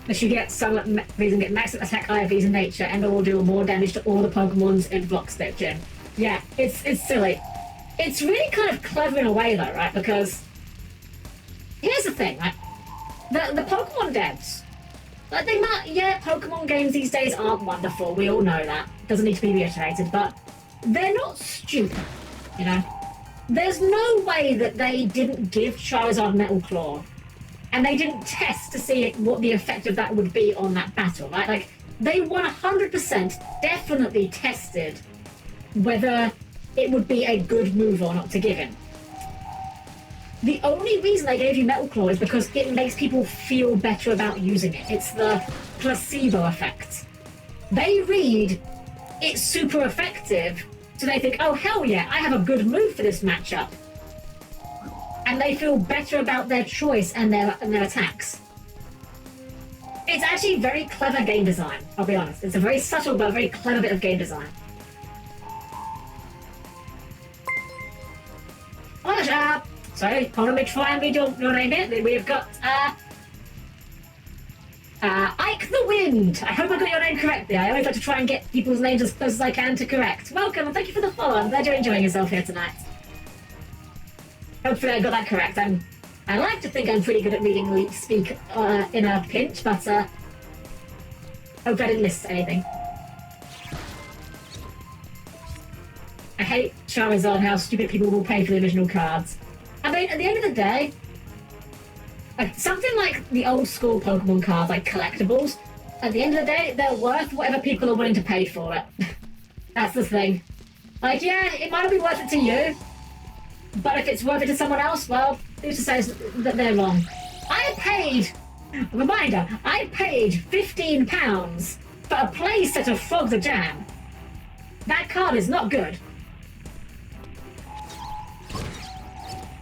As you get some reason get maximum attack IVs in nature, Ember will do more damage to all the Pokemons in Block Step Gym. Yeah, it's silly. It's really kind of clever in a way though, right? Because here's the thing, right? The Pokemon devs, like they might, yeah, Pokemon games these days aren't wonderful. We all know that. Doesn't need to be reiterated, but they're not stupid, you know? There's no way that they didn't give Charizard Metal Claw and they didn't test to see what the effect of that would be on that battle, right? Like, they 100% definitely tested whether it would be a good move or not to give him. The only reason they gave you Metal Claw is because it makes people feel better about using it. It's the placebo effect. They read it's super effective, so they think, oh hell yeah, I have a good move for this matchup. And they feel better about their choice and their attacks. It's actually very clever game design, I'll be honest. It's a very subtle but very clever bit of game design. Oh my gosh, sorry, hold on, let me try and read your name here. We've got, Ike the Wind. I hope I got your name correctly. I always like to try and get people's names as close as I can to correct. Welcome, and thank you for the follow. I'm glad you're enjoying yourself here tonight. Hopefully I got that correct. I like to think I'm pretty good at reading Leap speak in a pinch, but hope I didn't miss anything. I hate Charizard, how stupid people will pay for the original cards. I mean, at the end of the day, something like the old school Pokemon cards, like collectibles, at the end of the day, they're worth whatever people are willing to pay for it. That's the thing. Like, yeah, it might not be worth it to you, but if it's worth it to someone else, well, who's to say that they're wrong? I paid £15 for a playset of Frog the Jam. That card is not good.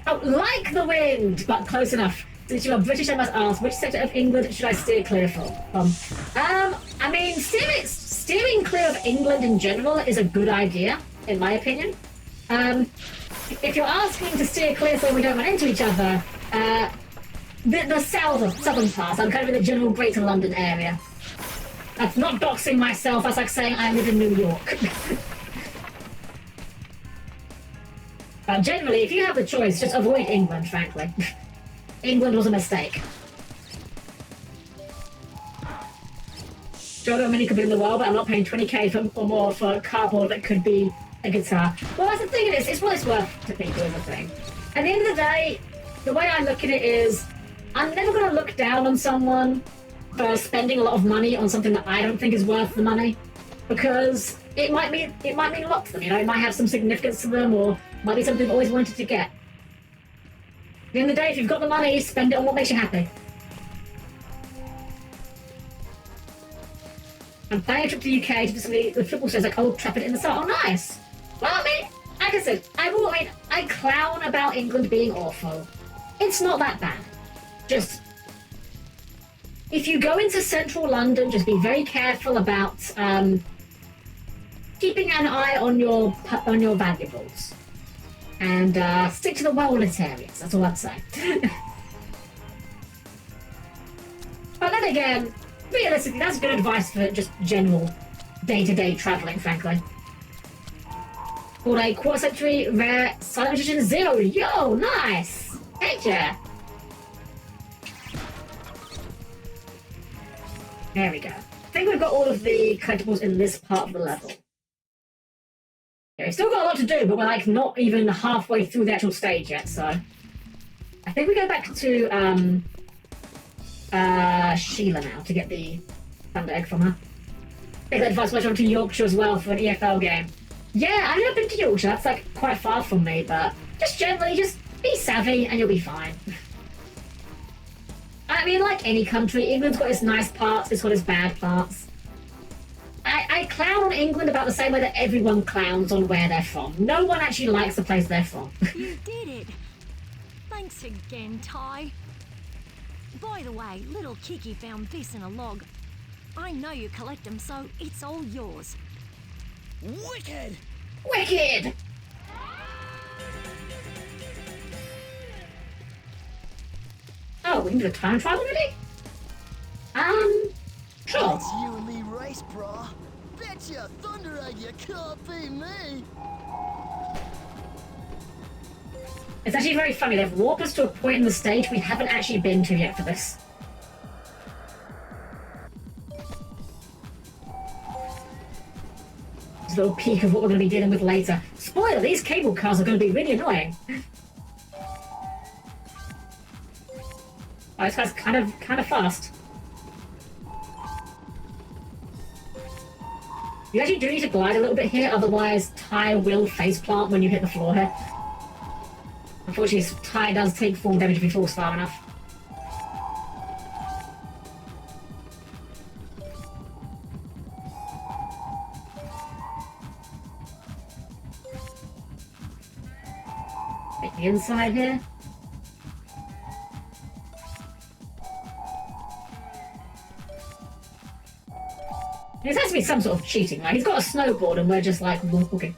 Oh, like the wind, but close enough. Since you are British, I must ask, which sector of England should I steer clear from? I mean, steering clear of England in general is a good idea, in my opinion. If you're asking to steer clear so we don't run into each other, the southern part, I'm kind of in the general Greater London area. That's not doxing myself, that's like saying I live in New York. Generally, if you have the choice, just avoid England, frankly. England was a mistake. Sure, I don't many could be in the world, but I'm not paying 20k or more for a cardboard that could be a guitar. Well, that's the thing, it's what it's worth to people is the thing. At the end of the day, the way I look at it is, I'm never going to look down on someone for spending a lot of money on something that I don't think is worth the money, because it might mean a lot to them, you know, it might have some significance to them, or might be something they've always wanted to get. At the end of the day, if you've got the money, spend it on what makes you happy. I'm planning a trip to the UK to do something the football says like Old Trafford in the summer. Oh, nice! Well, I mean, like I said, I clown about England being awful. It's not that bad. Just, if you go into central London, just be very careful about keeping an eye on your valuables. And stick to the well-lit areas, that's all I'd say. But then again, realistically, that's good advice for just general day-to-day travelling, frankly. Called a quarter-century rare silent magician 0. Yo, nice! Heck yeah! There we go. I think we've got all of the collectibles in this part of the level. Yeah, we've still got a lot to do, but we're like not even halfway through the actual stage yet, so... I think we go back to, Sheila now to get the Thunder Egg from her. Take that advice on to Yorkshire as well for an EFL game. Yeah, I've never been to Yorkshire, that's like quite far from me, but just generally, just be savvy and you'll be fine. I mean, like any country, England's got its nice parts, it's got its bad parts. I clown on England about the same way that everyone clowns on where they're from. No one actually likes the place they're from. You did it! Thanks again, Ty. By the way, little Kiki found this in a log. I know you collect them, so it's all yours. Wicked! Wicked! Oh, we can do a time trial already? Sure. It's you and me race, brah. Betcha, Thunder Egg, you can't beat me. It's actually very funny. They've walked us to a point in the stage we haven't actually been to yet for this. Just a little peek of what we're going to be dealing with later. Spoiler, these cable cars are going to be really annoying. Oh, this guy's kind of fast. You actually do need to glide a little bit here, otherwise Ty will faceplant when you hit the floor here. Unfortunately, Ty does take fall damage if he falls far enough. Take the inside here. This has to be some sort of cheating, right? He's got a snowboard and we're just like walking.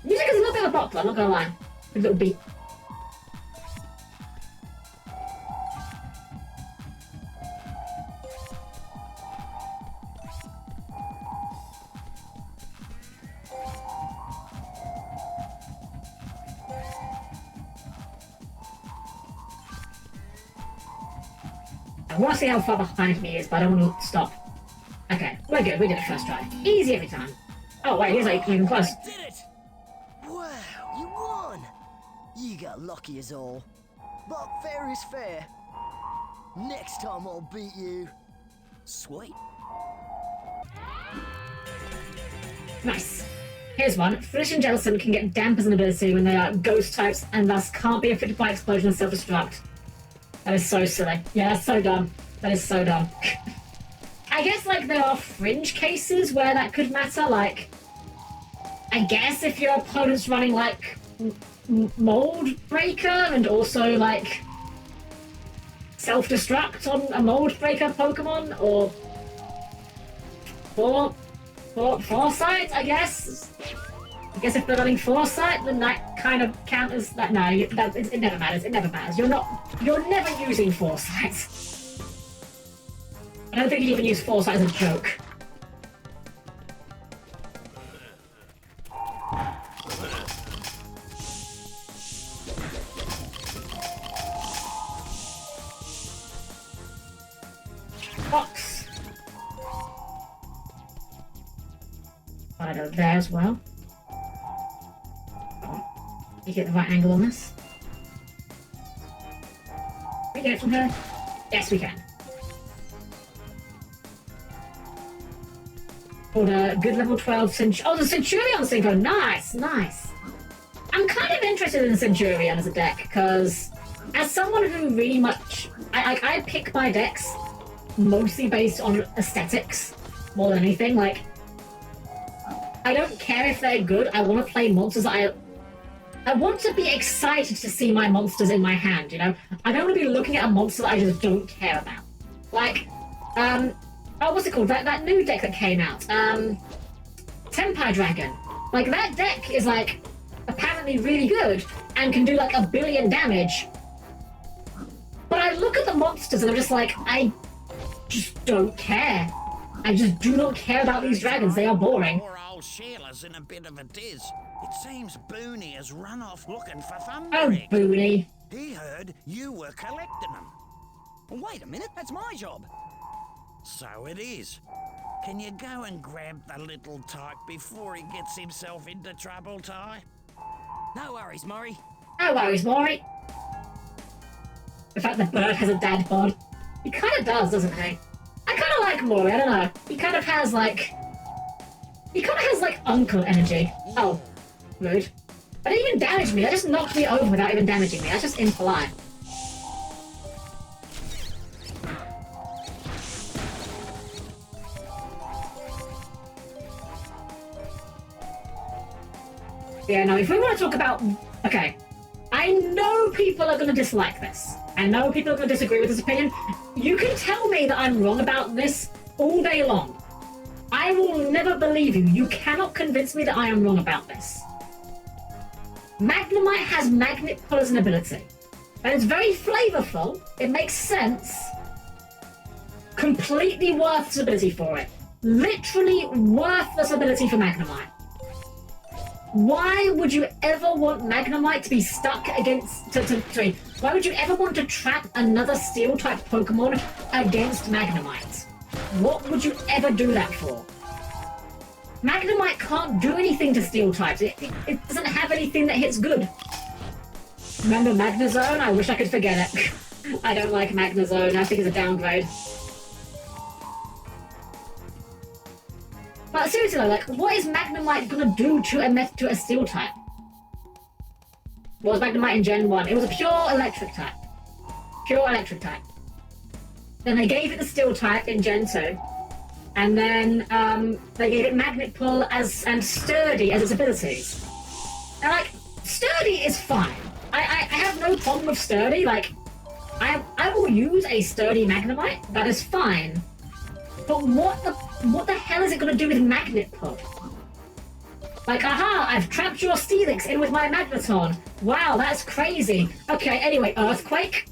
Music is a little bit of a bop, I'm not gonna lie. A little beat. I want to see how far behind me is, but I don't want to stop. Okay, we're good. We did it first try. Easy every time. Oh wait, he's like even close. Did it! Wow, you won! You got lucky as all. But fair is fair. Next time I'll beat you. Sweet. Nice. Here's one. Flish and Jellison can get damp as an ability when they are ghost types and thus can't be affected by explosion and self-destruct. That is so silly. Yeah, that's so dumb. That is so dumb. I guess, like, there are fringe cases where that could matter, like... I guess if your opponent's running, like, Mold Breaker and also, like, self-destruct on a Mold Breaker Pokemon, or... Foresight, I guess? I guess if they're running Foresight, then that kind of counters that. No, it never matters. It never matters. You're never using Foresight. I don't think you even use foresight as a joke. Box. Right over there as well. You get the right angle on this. Can we get it from her? Yes, we can. Called a good level 12 Oh, the Centurion synchro. Nice, nice. I'm kind of interested in the Centurion as a deck because, as someone who really much, I pick my decks mostly based on aesthetics more than anything. Like, I don't care if they're good. I want to play monsters that I want to be excited to see my monsters in my hand, you know? I don't want to be looking at a monster that I just don't care about. Like, oh, what's it called? That new deck that came out. Tempai Dragon. Like, that deck is, like, apparently really good and can do, like, 1 billion damage. But I look at the monsters and I'm just like, I just don't care. I just do not care about these dragons. They are boring. Poor old Sheila's in a bit of a diz. It seems Booney has run off looking for Oh, Thunderig. Booney. He heard you were collecting them. Wait a minute, that's my job. So it is. Can you go and grab the little tyke before he gets himself into trouble, Ty? No worries, Maury. No worries, Maury. In fact, the bird has a dad bod. He kind of does, doesn't he? I kind of like Maury, I don't know. He kind of has, like, uncle energy. Oh, rude. That didn't even damage me. That just knocked me over without even damaging me. That's just impolite. Yeah, no, if we want to talk about... Okay. I know people are going to dislike this. I know people are going to disagree with this opinion. You can tell me that I'm wrong about this all day long. I will never believe you. You cannot convince me that I am wrong about this. Magnemite has Magnet Pull as an ability. And it's very flavorful. It makes sense. Completely worthless ability for it. Literally worthless ability for Magnemite. Why would you ever want Magnemite to be stuck against... Sorry. Why would you ever want to trap another Steel-type Pokemon against Magnemite? What would you ever do that for? Magnemite can't do anything to Steel types. It doesn't have anything that hits good. Remember Magnezone? I wish I could forget it. I don't like Magnezone. I think it's a downgrade. But seriously though, like, what is Magnemite gonna do to a Steel type? What was Magnemite in Gen 1? It was a pure electric type. Pure electric type. Then they gave it the Steel type in Gen 2. And then they gave it Magnet Pull and Sturdy as its abilities. And like, Sturdy is fine. I have no problem with Sturdy. Like, I will use a Sturdy Magnemite. That is fine. But what the hell is it going to do with Magnet Pull? Like, aha, I've trapped your Steelix in with my Magneton. Wow, that's crazy. Okay, anyway, Earthquake.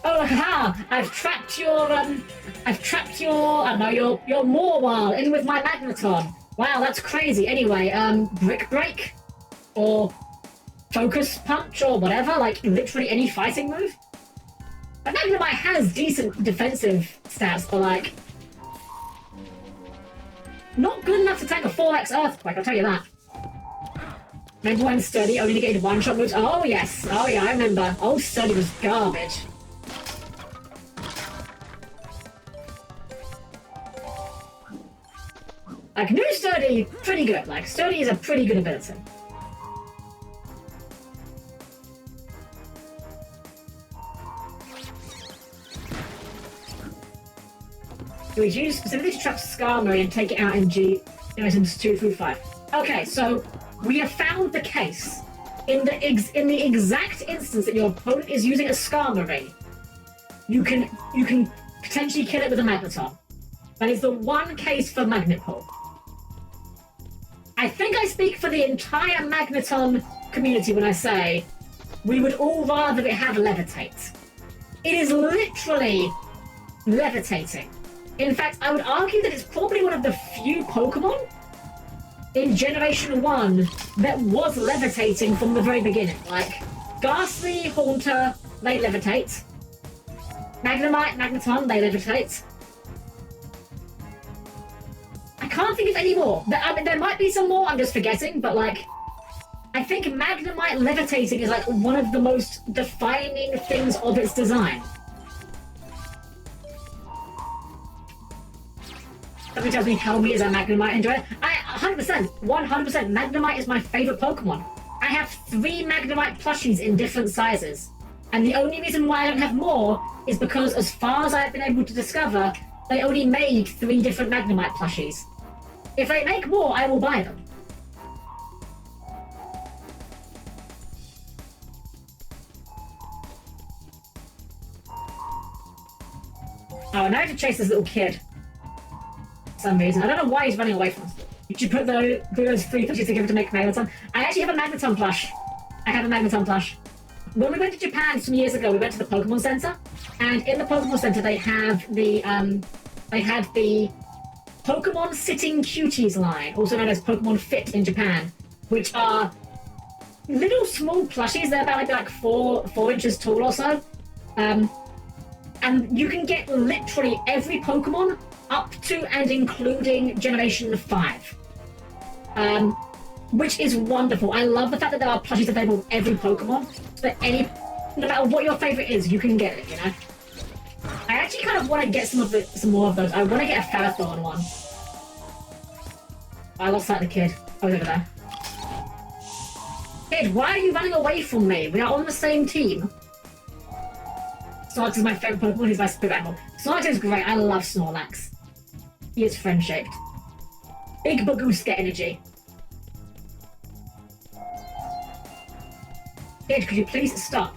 Oh, ha! I've trapped your, I don't know, your Morwal in with my Magneton. Wow, that's crazy. Anyway, Brick Break? Or Focus Punch or whatever, like literally any fighting move? But Magnemite has decent defensive stats, but like... not good enough to tank a 4x Earthquake, I'll tell you that. Remember when Sturdy only negated one-shot moves? Oh yes, oh yeah, I remember. Old Sturdy was garbage. Like, new Sturdy, pretty good. Like, Sturdy is a pretty good ability. It was used specifically to trap Skarmory and take it out in items 2 through 5. Okay, so we have found the case. In the exact instance that your opponent is using a Skarmory, you can potentially kill it with a Magneton. That is the one case for Magnet Pull. I think I speak for the entire Magneton community when I say we would all rather it have Levitate. It is literally levitating. In fact, I would argue that it's probably one of the few Pokemon in Generation 1 that was levitating from the very beginning. Like, Ghastly, Haunter, they levitate. Magnemite, Magneton, they levitate. I can't think of any more. I mean, there might be some more, I'm just forgetting, but like, I think Magnemite levitating is like one of the most defining things of its design. Something tells me Helmy is a Magnemite enjoyer. 100%, 100%, Magnemite is my favorite Pokemon. I have 3 Magnemite plushies in different sizes. And the only reason why I don't have more is because, as far as I've been able to discover, they only made 3 different Magnemite plushies. If they make more, I will buy them. Oh, now I have to chase this little kid. For some reason. I don't know why he's running away from us. Did you put those 3 plushies together to make Magneton? I actually have a Magneton plush. I have a Magneton plush. When we went to Japan some years ago, we went to the Pokemon Center, and in the Pokemon Center they have the Pokemon Sitting Cuties line, also known as Pokemon Fit in Japan, which are little small plushies. They're about maybe like 4 inches tall or so, and you can get literally every Pokemon up to and including Generation 5. Which is wonderful. I love the fact that there are plushies available with every Pokemon. So that no matter what your favorite is, you can get it, you know? I actually kind of want to get some more of those. I want to get a Ferrothorn one. I lost sight of the kid. Oh, over there. Kid, why are you running away from me? We are on the same team. Snorlax is my favorite Pokemon. He's my spirit animal. Snorlax is great. I love Snorlax. He is friend-shaped. Big Bagooska energy. Kid, could you please stop?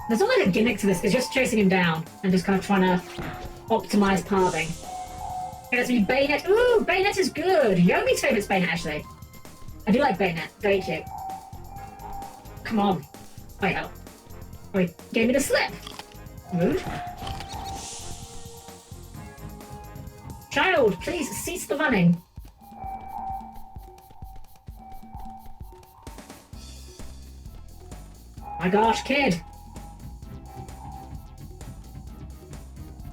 There's not like a gimmick to this, it's just chasing him down and just kind of trying to optimize pathing. Okay, let's be Bayonet. Ooh, Bayonet is good! Yomi's favourite's Bayonet, actually. I do like Bayonet, very cute. Come on. Wait, oh. Wait, gave me the slip! Rude. Child, please cease the running. My gosh, kid!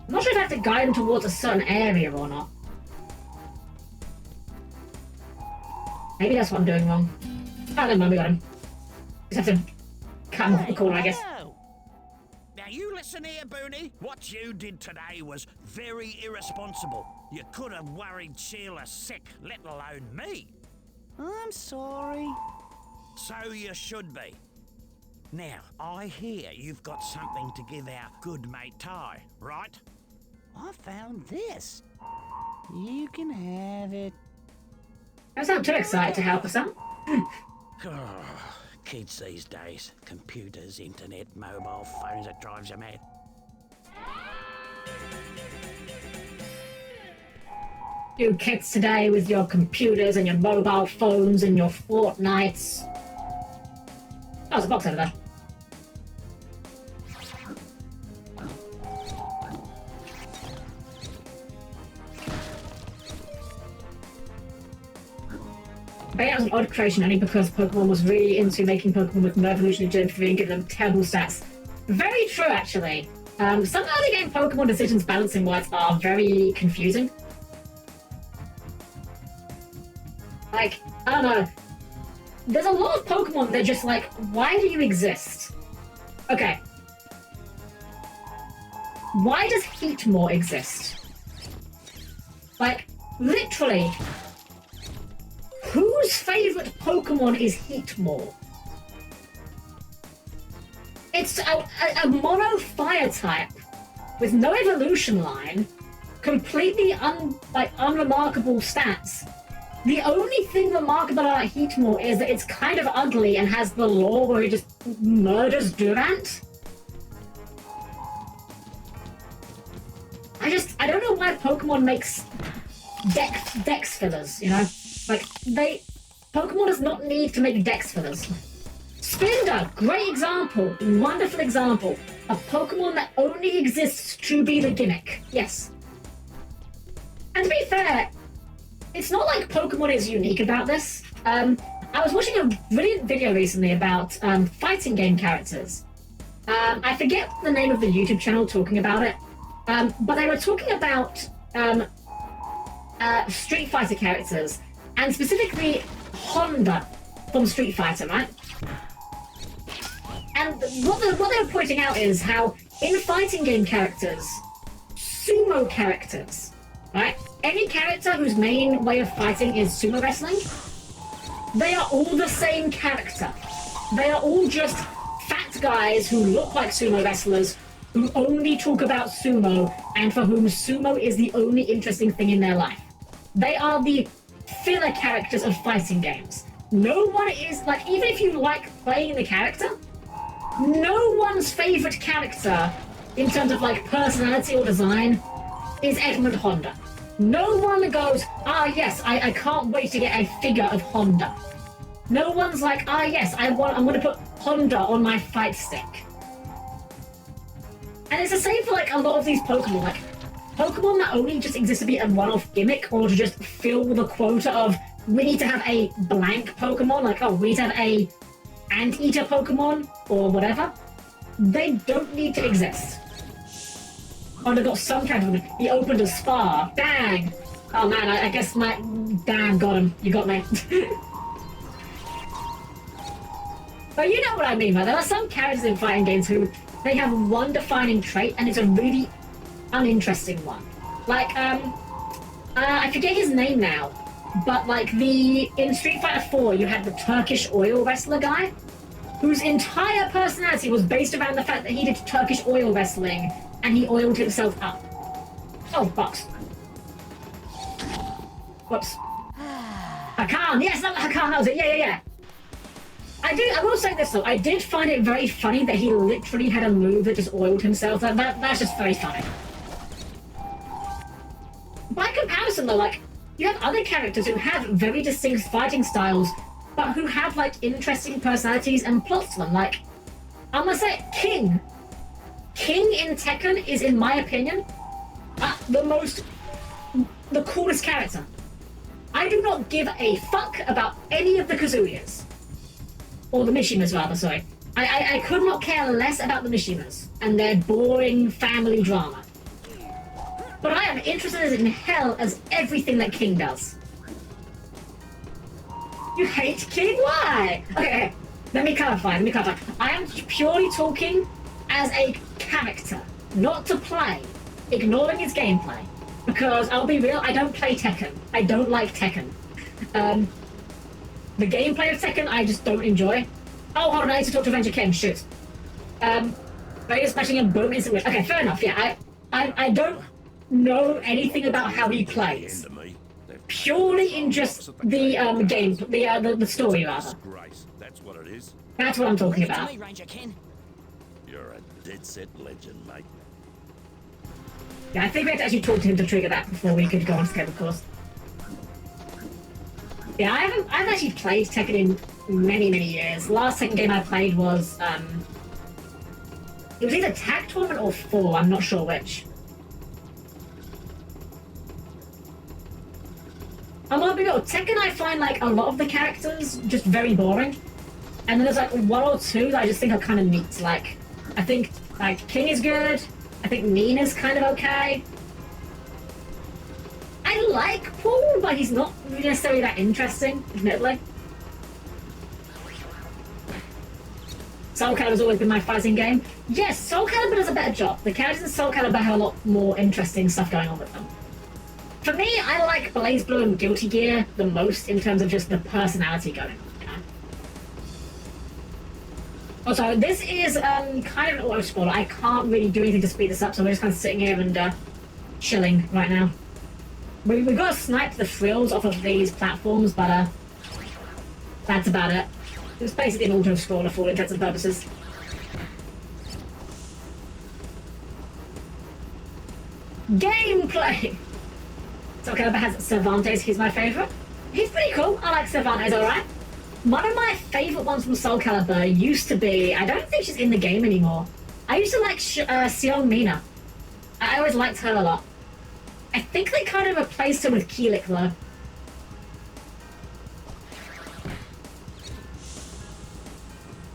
I'm not sure if I have to guide him towards a certain area or not. Maybe that's what I'm doing wrong. Oh, never mind, we got him. Just have to cut him off the corner, I guess. Now you listen here, Booney. What you did today was very irresponsible. You could have worried Sheila sick, let alone me. I'm sorry. So you should be. Now, I hear you've got something to give our good mate Ty, right? I found this. You can have it. I sound too excited to help us out. Kids these days. Computers, internet, mobile phones, it drives you mad. You kids today with your computers and your mobile phones and your Fortnites. Oh, there's a box over there. Bayonetta was an odd creation only because Pokemon was really into making Pokemon with no evolution in Gen 3 and giving them terrible stats. Very true, actually. Some early game Pokemon decisions balancing-wise are very confusing. Like, I don't know. There's a lot of Pokemon that are just like, why do you exist? Okay. Why does Heatmore exist? Like, literally, whose favourite Pokemon is Heatmore? It's a mono fire type with no evolution line, completely unremarkable stats. The only thing remarkable about Heatmore is that it's kind of ugly and has the lore where it just murders Durant. I don't know why Pokemon makes dex fillers, you know? Like, Pokemon does not need to make dex fillers. Spinda, great example, wonderful example. A Pokemon that only exists to be the gimmick. Yes. And to be fair, it's not like Pokemon is unique about this. I was watching a brilliant video recently about fighting game characters. I forget the name of the YouTube channel talking about it, but they were talking about Street Fighter characters, and specifically Honda from Street Fighter, right? And what they were pointing out is how in fighting game characters, sumo characters, right? Any character whose main way of fighting is sumo wrestling, they are all the same character. They are all just fat guys who look like sumo wrestlers, who only talk about sumo, and for whom sumo is the only interesting thing in their life. They are the filler characters of fighting games. No one is, like, even if you like playing the character, no one's favorite character in terms of, like, personality or design is Edmund Honda. No one goes, ah, yes, I can't wait to get a figure of Honda. No one's like, ah, yes, I'm going to put Honda on my fight stick. And it's the same for, like, a lot of these Pokemon. Like, Pokemon that only just exist to be a one-off gimmick or to just fill the quota of, we need to have a blank Pokemon, like, oh, we need to have a Anteater Pokemon or whatever. They don't need to exist. Oh, they got some kind of... He opened a spa. Bang! Oh man, I guess my... Damn, got him. You got me. But you know what I mean, right? There are some characters in fighting games who... They have one defining trait, and it's a really uninteresting one. Like, I forget his name now, but like in Street Fighter 4, you had the Turkish oil wrestler guy, whose entire personality was based around the fact that he did Turkish oil wrestling, and he oiled himself up. Oh, box. Whoops. Hakan! Yes, that was Hakan, that was it, yeah. I will say this though, I did find it very funny that he literally had a move that just oiled himself. That's just very funny. By comparison though, like, you have other characters who have very distinct fighting styles, but who have, like, interesting personalities and plots to them. Like, I'm gonna say King. King in Tekken is, in my opinion, the coolest character. I do not give a fuck about any of the Kazuyas. Or the Mishimas, rather, sorry. I could not care less about the Mishimas and their boring family drama. But I am interested as in hell as everything that King does. You hate King? Why? Okay, let me clarify. I am purely talking as a character, not to play, ignoring his gameplay. Because, I'll be real, I don't play Tekken. I don't like Tekken. The gameplay of Tekken, I just don't enjoy. Oh, hold on, I need to talk to Avenger Ken, shoot. Radio smashing and boom, instant win. Okay, fair enough, yeah, I don't know anything about how he plays. Purely in just the game, the story, rather. That's what it is. That's what I'm talking about. You're a dead set legend, mate. Yeah, I think we had to actually talk to him to trigger that before we could go on to of course. Yeah, I haven't actually played Tekken in many years. Last Tekken game I played was, it was either Tag Tournament or 4, I'm not sure which. I'm gonna be real, Tekken I find, like, a lot of the characters just very boring. And then there's, like, one or two that I just think are kind of neat. Like, I think, like, King is good. I think Nina's kind of okay. I like Paul, but he's not necessarily that interesting, admittedly. Soul Calibur's always been my fighting game. Yes, Soul Calibur does a better job. The characters in Soul Calibur have a lot more interesting stuff going on with them. For me, I like BlazBlue and Guilty Gear the most in terms of just the personality going on. Also, this is kind of an auto-scroller. I can't really do anything to speed this up, so we're just kind of sitting here and chilling right now. We've got to snipe the frills off of these platforms, but that's about it. It's basically an auto-scroller for all intents and purposes. Gameplay! Soul Calibur has Cervantes, he's my favourite. He's pretty cool, I like Cervantes, alright. One of my favourite ones from Soul Calibur used to be, I don't think she's in the game anymore, I used to like Seong Mina. I always liked her a lot. I think they kind of replaced her with Keelik though.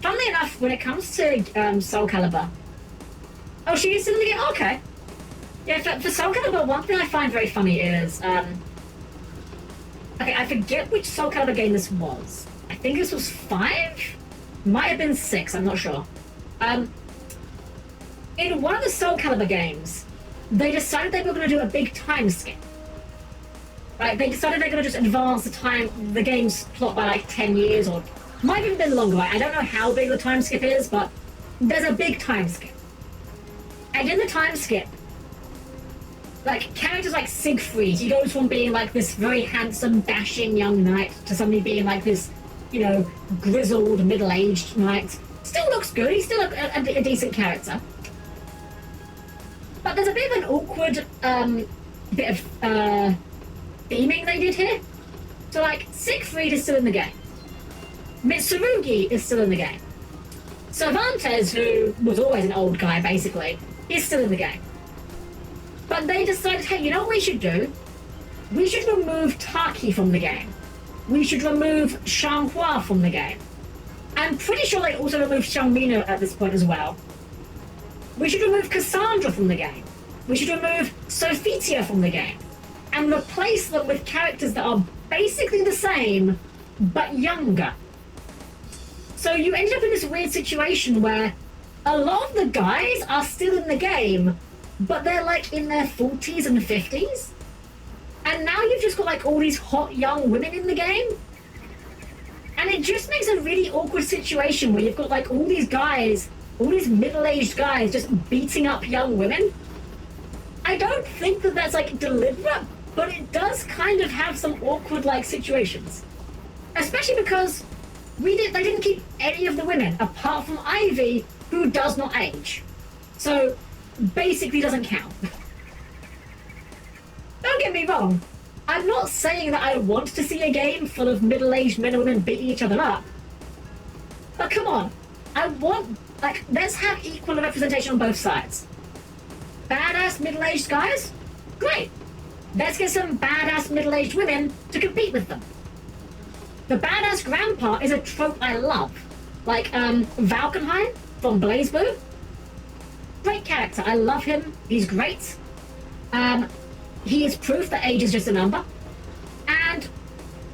Funnily enough, when it comes to Soul Calibur... Oh, she is still in the game? Oh, okay. Yeah, for Soul Calibur, one thing I find very funny is... Okay, I forget which Soul Calibur game this was. I think this was 5? Might have been 6, I'm not sure. In one of the Soul Calibur games, they decided they were going to do a big time skip. Right, they decided they're going to just advance the game's plot by like 10 years or... Might have even been longer. I don't know how big the time skip is, but there's a big time skip. And in the time skip, like, characters like Siegfried, he goes from being like this very handsome, dashing young knight to suddenly being like this, you know, grizzled, middle-aged knight. Still looks good, he's still a decent character. But there's a bit of an awkward bit of theming they did here. So like, Siegfried is still in the game. Mitsurugi is still in the game. Cervantes, who was always an old guy basically, is still in the game. But they decided, hey, you know what we should do? We should remove Taki from the game. We should remove Xianghua from the game. I'm pretty sure they also removed Xiangmina at this point as well. We should remove Cassandra from the game. We should remove Sophitia from the game. And replace them with characters that are basically the same, but younger. So you end up in this weird situation where a lot of the guys are still in the game, but they're like in their 40s and 50s. And now you've just got like all these hot young women in the game. And it just makes a really awkward situation where you've got like all these guys, all these middle-aged guys just beating up young women. I don't think that that's like deliberate, but it does kind of have some awkward like situations. Especially because they didn't keep any of the women apart from Ivy, who does not age. So basically doesn't count. Don't get me wrong. I'm not saying that I want to see a game full of middle-aged men and women beating each other up. But come on. I want, like, let's have equal representation on both sides. Badass middle-aged guys? Great. Let's get some badass middle-aged women to compete with them. The badass grandpa is a trope I love. Like, Valkenheim from BlazBlue. Great character. I love him. He's great. He is proof that age is just a number. And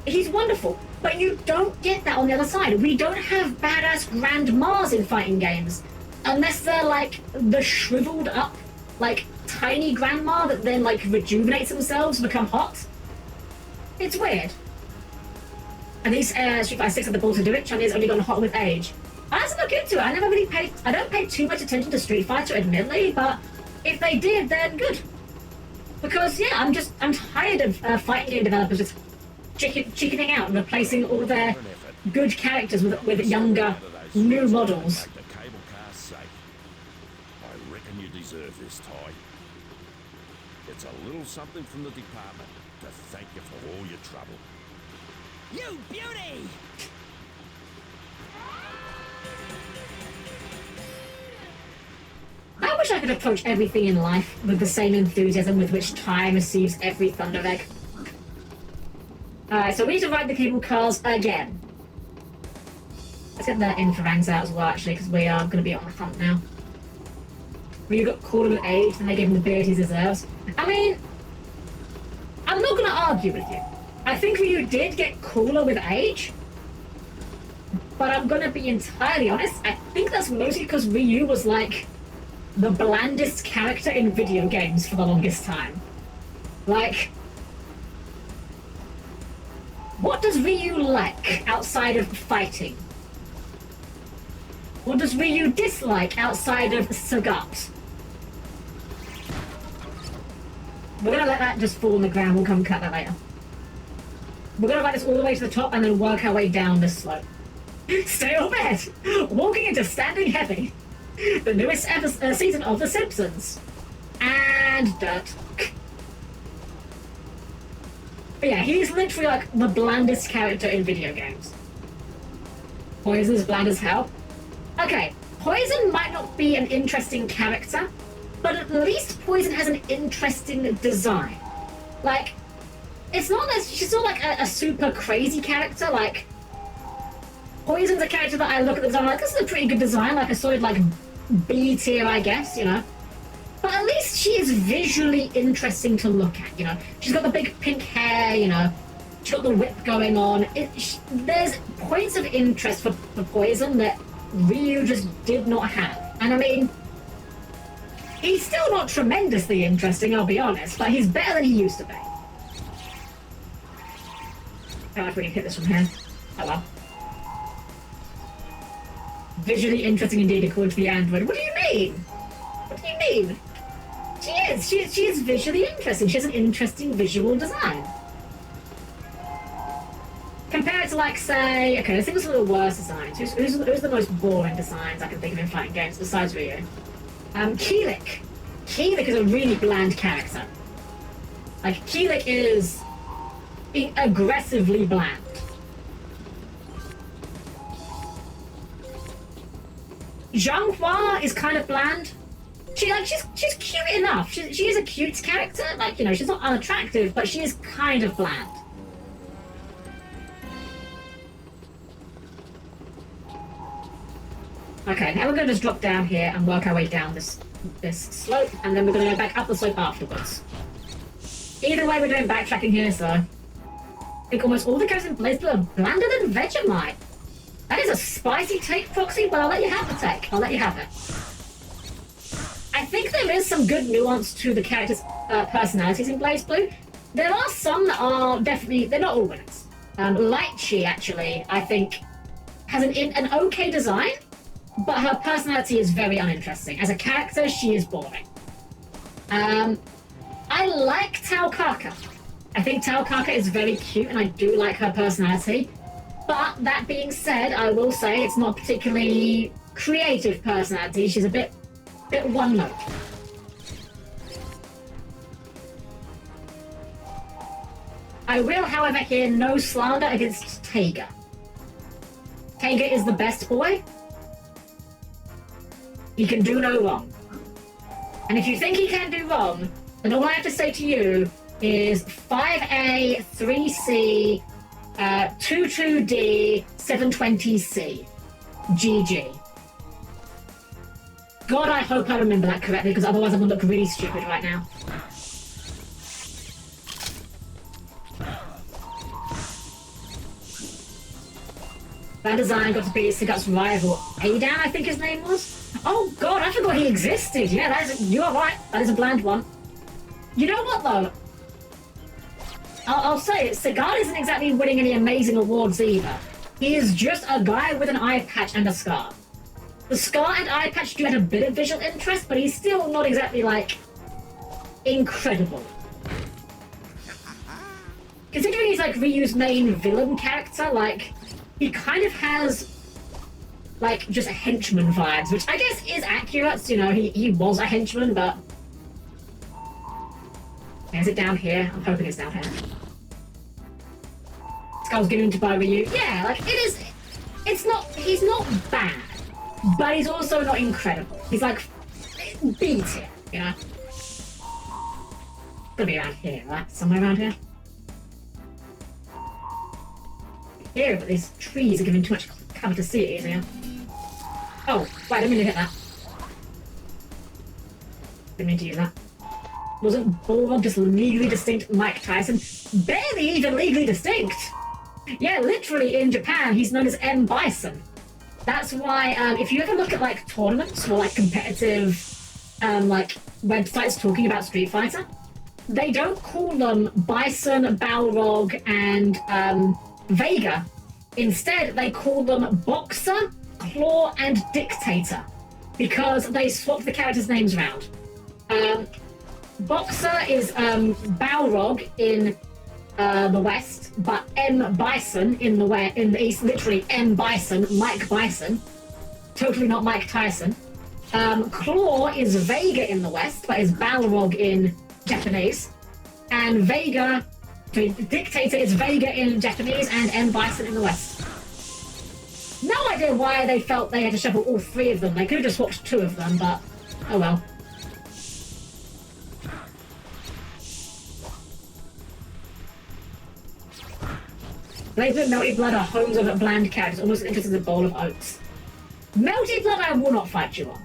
he's wonderful. But you don't get that on the other side. We don't have badass grandmas in fighting games. Unless they're like the shriveled up, like, tiny grandma that then, like, rejuvenates themselves and become hot. It's weird. And these Street Fighter 6 have the balls to do it. Chun-Li's only gone hot with age. I have to look into it. I don't pay too much attention to Street Fighter, admittedly, but if they did, then good. Because, yeah, I'm tired of fighting game developers just chickening out and replacing all their good characters with younger, new models. I reckon you deserve this, Ty. It's a little something from the department to thank you for all your trouble. You beauty! I wish I could approach everything in life with the same enthusiasm with which Ty receives every Thunder Egg. Alright, so we need to ride the cable cars again. Let's get the Infarangs out as well, actually, because we are going to be on the hunt now. Ryu got caught with age, and they gave him the beard he deserves. I mean, I'm not going to argue with you. I think Ryu did get cooler with age. But I'm going to be entirely honest, I think that's mostly because Ryu was like the blandest character in video games for the longest time. Like, what does Ryu like outside of fighting? What does Ryu dislike outside of Sagat? We're gonna let that just fall on the ground, we'll come cut that later. We're gonna ride this all the way to the top and then work our way down this slope. Stay on bed! Walking into Standing Heavy. The newest season of The Simpsons. And dirt. But yeah, he's literally like the blandest character in video games. Poison's bland as hell. Okay, Poison might not be an interesting character, but at least Poison has an interesting design. Like, it's not that she's not like a super crazy character. Like, Poison's a character that I look at the design like, this is a pretty good design, like a solid like B tier, I guess, you know. But at least she is visually interesting to look at, you know. She's got the big pink hair, you know. She's got the whip going on. There's points of interest for Poison that Ryu just did not have. And I mean, he's still not tremendously interesting, I'll be honest, but he's better than he used to be. I don't know if we can hit this from here. Oh well. Visually interesting indeed, according to the android. What do you mean? What do you mean? She is. She is visually interesting. She has an interesting visual design. Compare it to, like, say... Okay, let's think of some of the worst designs. Who's the most boring designs I can think of in fighting games besides Ryu? Keelik. Keelik is a really bland character. Like, Keelik is aggressively bland. Zhanghua is kind of bland. She's cute enough. She is a cute character. Like, you know, she's not unattractive, but she is kind of bland. Okay, now we're going to just drop down here and work our way down this slope, and then we're going to go back up the slope afterwards. Either way, we're doing backtracking here, so... I think almost all the characters in BlazBlue are blander than Vegemite. That is a spicy take, Proxy, but I'll let you have the take. I'll let you have it. I think there is some good nuance to the characters' personalities in BlazBlue. There are some that are definitely... They're not all winners. Lychee, actually, I think, has an okay design, but her personality is very uninteresting. As a character, she is boring. I like Taokaka. I think Taokaka is very cute, and I do like her personality. But that being said, I will say it's not a particularly creative personality. She's a bit one note. I will, however, hear no slander against Taiga. Taiga is the best boy. He can do no wrong. And if you think he can do wrong, then all I have to say to you is 5A, 3C, 22D, 720C. GG. God, I hope I remember that correctly, because otherwise I'm going to look really stupid right now. That design got to be Sagat's rival. Aidan, I think his name was? Oh god, I forgot he existed. Yeah, you are right. That is a bland one. You know what, though? I'll say it. Sagat isn't exactly winning any amazing awards either. He is just a guy with an eye patch and a scar. The scar and eye patch do have a bit of visual interest, but he's still not exactly, like, incredible. Considering he's, like, Ryu's main villain character, like, he kind of has, like, just henchman vibes, which I guess is accurate. You know, he was a henchman, but... Is it down here? I'm hoping it's down here. Skull's given to by Ryu. Yeah, like, it is... It's not... He's not bad, but he's also not incredible. He's, like, B tier, you know? It's gonna be around here, right? Somewhere around here? Here, but these trees are giving too much cover to see it easier. Oh, wait, I didn't mean to hit that. Didn't mean to use that. Wasn't Bullrog just legally distinct Mike Tyson? Barely even legally distinct! Yeah, literally in Japan, he's known as M. Bison. That's why, if you ever look at, like, tournaments or, like, competitive, like, websites talking about Street Fighter, they don't call them Bison, Balrog, and, Vega. Instead, they call them Boxer, Claw, and Dictator, because they swapped the characters' names around. Boxer is Balrog in the West, but M. Bison in the East. Literally M. Bison, Mike Bison. Totally not Mike Tyson. Claw is Vega in the West, but is Balrog in Japanese. And Vega... Dictator is Vega in Japanese and M. Bison in the West. No, I idea why they felt they had to shuffle all 3 of them. They could have just swapped 2 of them, but oh well. Flavor Melty Blood are homes of bland characters, almost as interesting as a bowl of oats. Melty Blood I will not fight you on.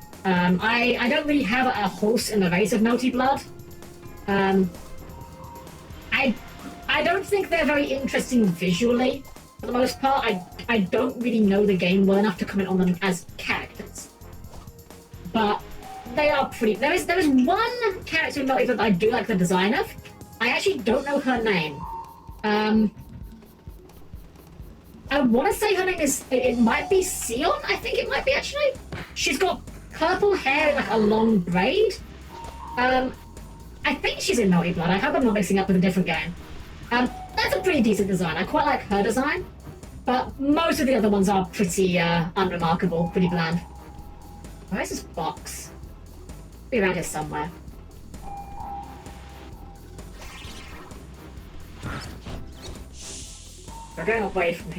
I don't really have a horse in the race of Melty Blood. I don't think they're very interesting visually, for the most part. I don't really know the game well enough to comment on them as characters. But they are pretty... There is one character in Melty Blood that I do like the design of. I actually don't know her name. I want to say her name is... It might be Sion, I think it might be, actually. She's got purple hair and like a long braid. I think she's in Melty Blood. I hope I'm not mixing up with a different game. That's a pretty decent design. I quite like her design. But most of the other ones are pretty unremarkable, pretty bland. Where is this box? Be around here somewhere. We're going away from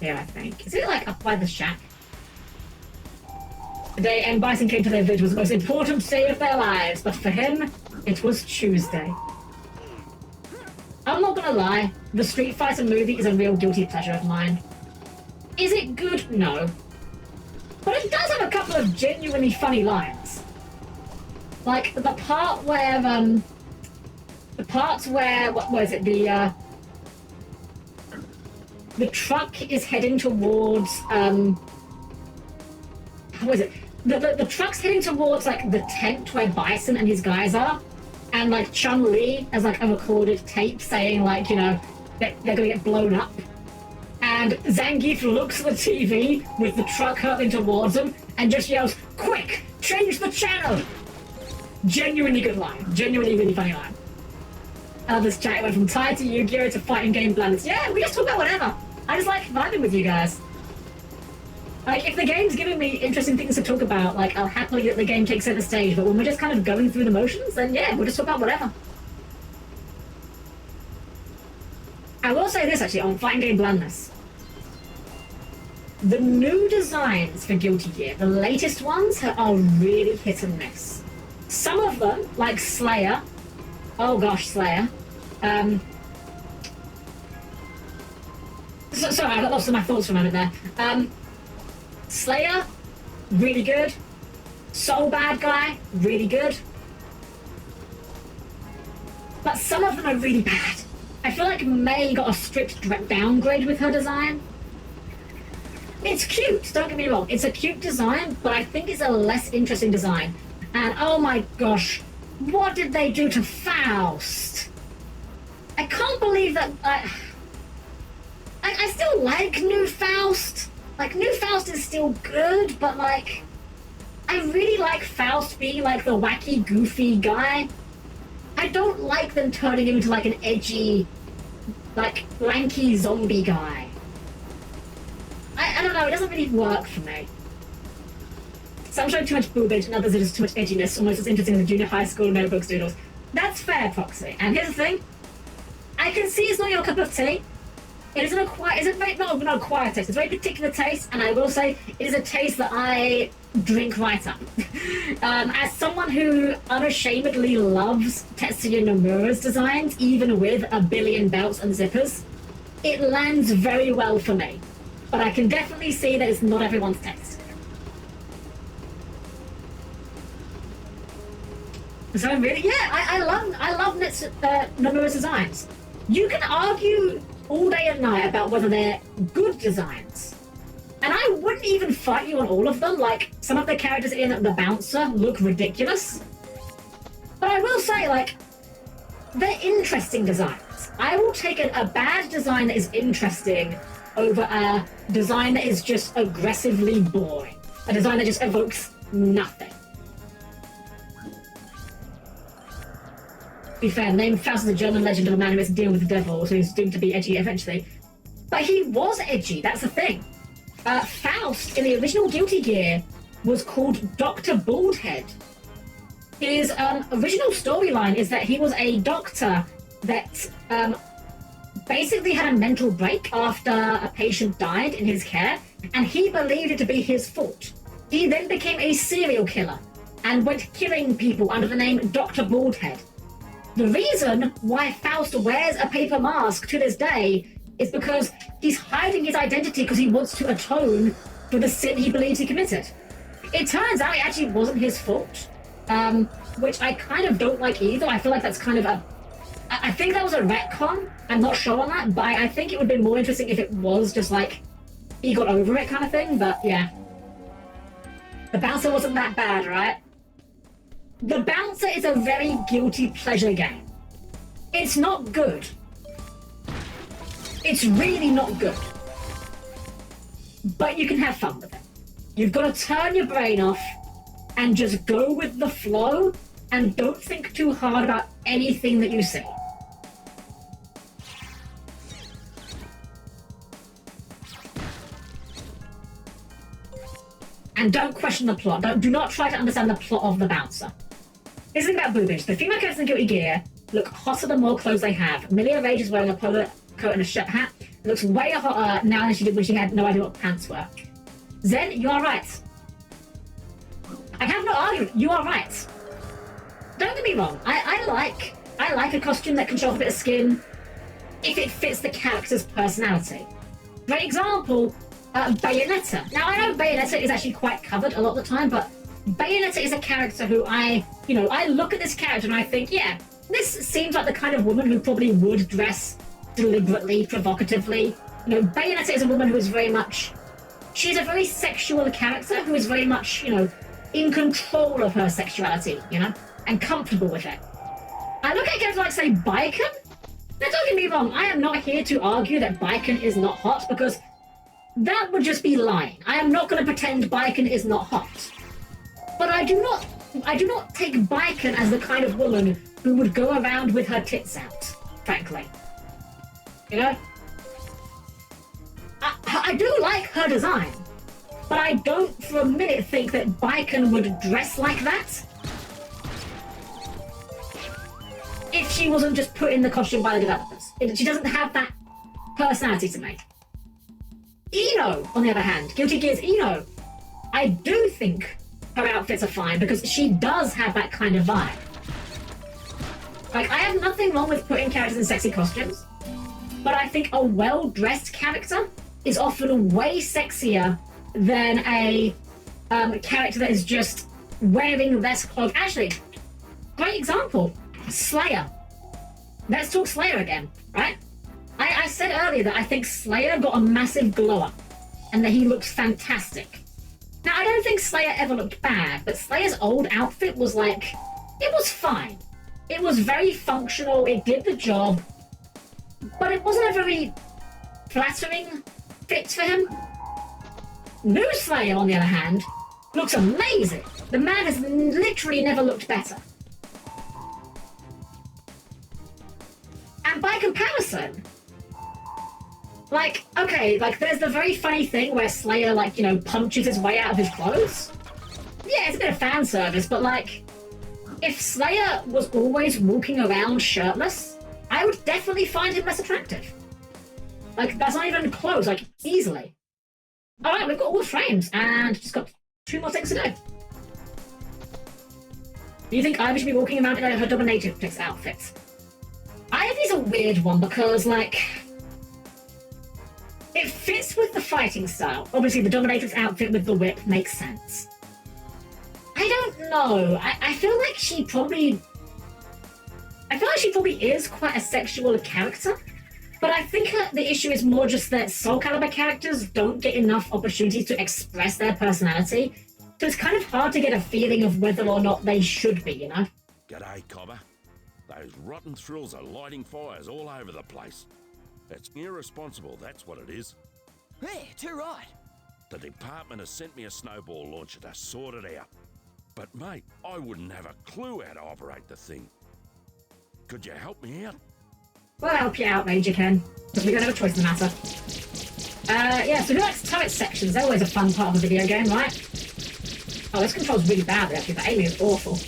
here, I think. Is it like up by the shack? The day M. Bison came to their village was the most important day of their lives, but for him, it was Tuesday. I'm not gonna lie, the Street Fighter movie is a real guilty pleasure of mine. Is it good? No. But it does have a couple of genuinely funny lines. Like, the part where, what is it, the truck is heading towards, what is it? The truck's heading towards, like, the tent where Bison and his guys are. And, like, Chun-Li has, like, a recorded tape saying, like, you know, that they're gonna get blown up. And Zangief looks at the TV with the truck hurtling towards him and just yells, "Quick! Change the channel!" Genuinely good line. Genuinely really funny line. This chat went from Ty to Yu-Gi-Oh! To fighting game plans. Yeah, we just talk about whatever. I just like vibing with you guys. Like, if the game's giving me interesting things to talk about, like, I'll happily let the game take center stage, but when we're just kind of going through the motions, then yeah, we'll just talk about whatever. I will say this, actually, on fighting game blandness. The new designs for Guilty Gear, the latest ones, are really hit and miss. Some of them, like Slayer, oh gosh, Slayer, sorry, I got lost in my thoughts for a moment there. Slayer, really good. Soul Bad Guy, really good. But some of them are really bad. I feel like May got a strict downgrade with her design. It's cute, don't get me wrong. It's a cute design, but I think it's a less interesting design. And oh my gosh, what did they do to Faust? I can't believe that... I still like New Faust. Like, New Faust is still good, but, like, I really like Faust being, like, the wacky, goofy guy. I don't like them turning him into, like, an edgy, like, lanky zombie guy. I don't know, it doesn't really work for me. Some show too much boobage, and others are just too much edginess, almost as interesting as the junior high school notebooks doodles. That's fair, Proxy. And here's the thing. I can see it's not your cup of tea. It isn't not a quiet taste. It's a very particular taste, and I will say it is a taste that I drink right up. As someone who unashamedly loves Tetsuya Nomura's designs, even with a billion belts and zippers, it lands very well for me. But I can definitely see that it's not everyone's taste. So really, yeah, I love Nomura's designs. You can argue all day and night about whether they're good designs. And I wouldn't even fight you on all of them. Like, some of the characters in The Bouncer look ridiculous. But I will say, like, they're interesting designs. I will take a bad design that is interesting over a design that is just aggressively boring. A design that just evokes nothing. To be fair, named Faust is a German legend of a man who has to deal with the devil, so he's doomed to be edgy eventually. But he was edgy, that's the thing. Faust, in the original Guilty Gear, was called Dr. Baldhead. His original storyline is that he was a doctor that basically had a mental break after a patient died in his care, and he believed it to be his fault. He then became a serial killer and went killing people under the name Dr. Baldhead. The reason why Faust wears a paper mask to this day is because he's hiding his identity because he wants to atone for the sin he believes he committed. It turns out it actually wasn't his fault, which I kind of don't like either. I feel like that's kind of I think that was a retcon. I'm not sure on that, but I think it would have been more interesting if it was just like he got over it kind of thing, but yeah. The Bouncer wasn't that bad, right? The Bouncer is a very guilty pleasure game. It's not good. It's really not good. But you can have fun with it. You've got to turn your brain off and just go with the flow and don't think too hard about anything that you see. And don't question the plot. Do not try to understand the plot of The Bouncer. Here's the thing about boobage. The female characters in Guilty Gear look hotter the more clothes they have. Milia Rage is wearing a polo coat and a shirt hat. Looks way hotter now than she did when she had no idea what pants were. Zen, you are right. I have no argument. You are right. Don't get me wrong. I like a costume that can show off a bit of skin if it fits the character's personality. For example, Bayonetta. Now, I know Bayonetta is actually quite covered a lot of the time, but Bayonetta is a character who I look at this character and I think, yeah, this seems like the kind of woman who probably would dress deliberately, provocatively. Bayonetta is a woman who is very much... She's a very sexual character who is very much, in control of her sexuality, and comfortable with it. I look at characters like, say, Baiken. Now, don't get me wrong, I am not here to argue that Baiken is not hot, because that would just be lying. I am not going to pretend Baiken is not hot. But I do not take Baiken as the kind of woman who would go around with her tits out, frankly. I do like her design, but I don't for a minute think that Baiken would dress like that if she wasn't just put in the costume by the developers. She doesn't have that personality to me. Ino, on the other hand, Guilty Gear's Ino, I do think her outfits are fine because she does have that kind of vibe. Like, I have nothing wrong with putting characters in sexy costumes, but I think a well-dressed character is often way sexier than a character that is just wearing less clothes. Actually, great example, Slayer. Let's talk Slayer again, right? I said earlier that I think Slayer got a massive glow-up and that he looks fantastic. Now, I don't think Slayer ever looked bad, but Slayer's old outfit was like... It was fine. It was very functional, it did the job, but it wasn't a very flattering fit for him. New Slayer, on the other hand, looks amazing. The man has literally never looked better. And by comparison, there's the very funny thing where Slayer, punches his way out of his clothes. Yeah, it's a bit of fan service, but, if Slayer was always walking around shirtless, I would definitely find him less attractive. That's not even close, easily. Alright, we've got all the frames, and just got 2 more things to do. Do you think Ivy should be walking around in her dominatrix outfit? Ivy's a weird one because, it fits with the fighting style. Obviously, the dominatrix outfit with the whip makes sense. I don't know. I feel like she probably is quite a sexual character, but I think the issue is more just that Soul Calibur characters don't get enough opportunities to express their personality, so it's kind of hard to get a feeling of whether or not they should be, G'day, Cobber. Those rotten thrills are lighting fires all over the place. It's irresponsible, that's what it is. Hey, too right. The department has sent me a snowball launcher to sort it out. But mate, I wouldn't have a clue how to operate the thing. Could you help me out? We'll help you out, Major Ken, because we don't have a choice in the matter. So who likes turret sections? They're always a fun part of a video game, right? Oh, this controls really badly, actually. The aiming is awful.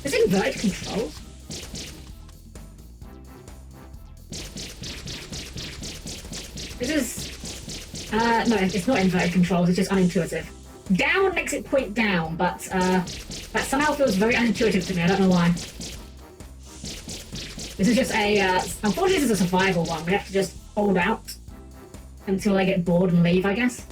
Is it inverted controls? This is... no, it's not inverted controls, it's just unintuitive. Down makes it point down, but that somehow feels very unintuitive to me, I don't know why. This is just a, unfortunately this is a survival one, we have to just hold out until they get bored and leave, I guess.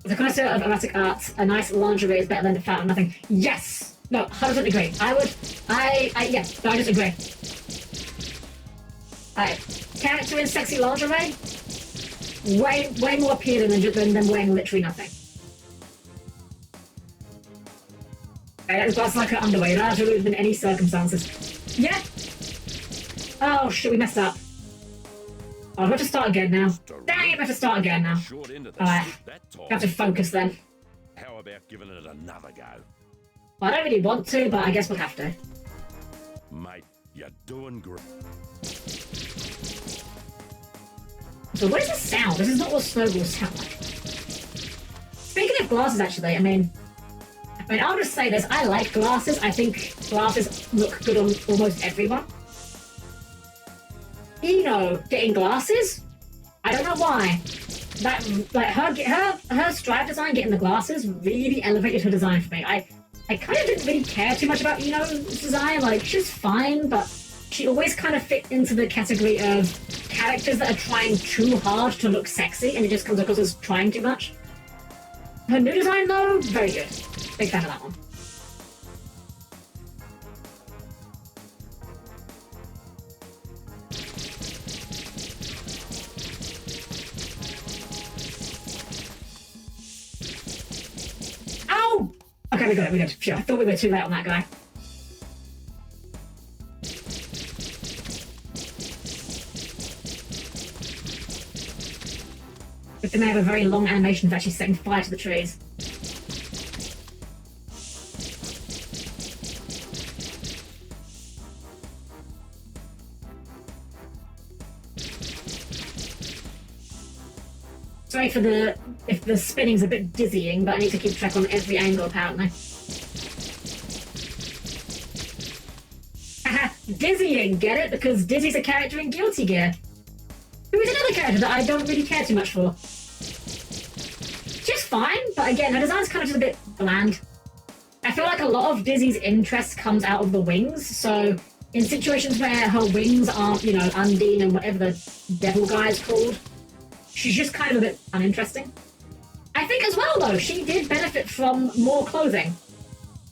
As a connoisseur of erotic art, a nice lingerie is better than a fat or nothing. Yes! No, 100% agree. Yeah, no, I just agree. Alright, character in sexy lingerie? Way more appealing than wearing literally nothing. That's like her underwear. That would have been any circumstances. Yeah! Oh shit, we messed up. Oh, I have to start again now. Dang it, I have to start again now. Alright, have to focus then. How about giving it another go? Well, I don't really want to, but I guess we'll have to. Mate, you're doing great. So what is this sound? This is not what snowballs sound like. Speaking of glasses, actually, I mean, I'll just say this. I like glasses. I think glasses look good on almost everyone. Eno getting glasses? I don't know why. That, like, her stripe design, getting the glasses, really elevated her design for me. I kind of didn't really care too much about Eno's design. Like, she's fine, but she always kind of fit into the category of characters that are trying too hard to look sexy, and it just comes across as trying too much. Her new design, though, very good. Big fan of that one. Ow! Okay, we got it, we did. Sure, I thought we were too late on that guy. But then they have a very long animation of actually setting fire to the trees. Sorry for if the spinning's a bit dizzying, but I need to keep track on every angle apparently. Haha, dizzying, get it? Because Dizzy's a character in Guilty Gear. Who is another character that I don't really care too much for. She's fine, but again, her design's kind of just a bit bland. I feel like a lot of Dizzy's interest comes out of the wings, so in situations where her wings aren't, you know, Undine and whatever the devil guy is called, she's just kind of a bit uninteresting. I think as well, though, she did benefit from more clothing.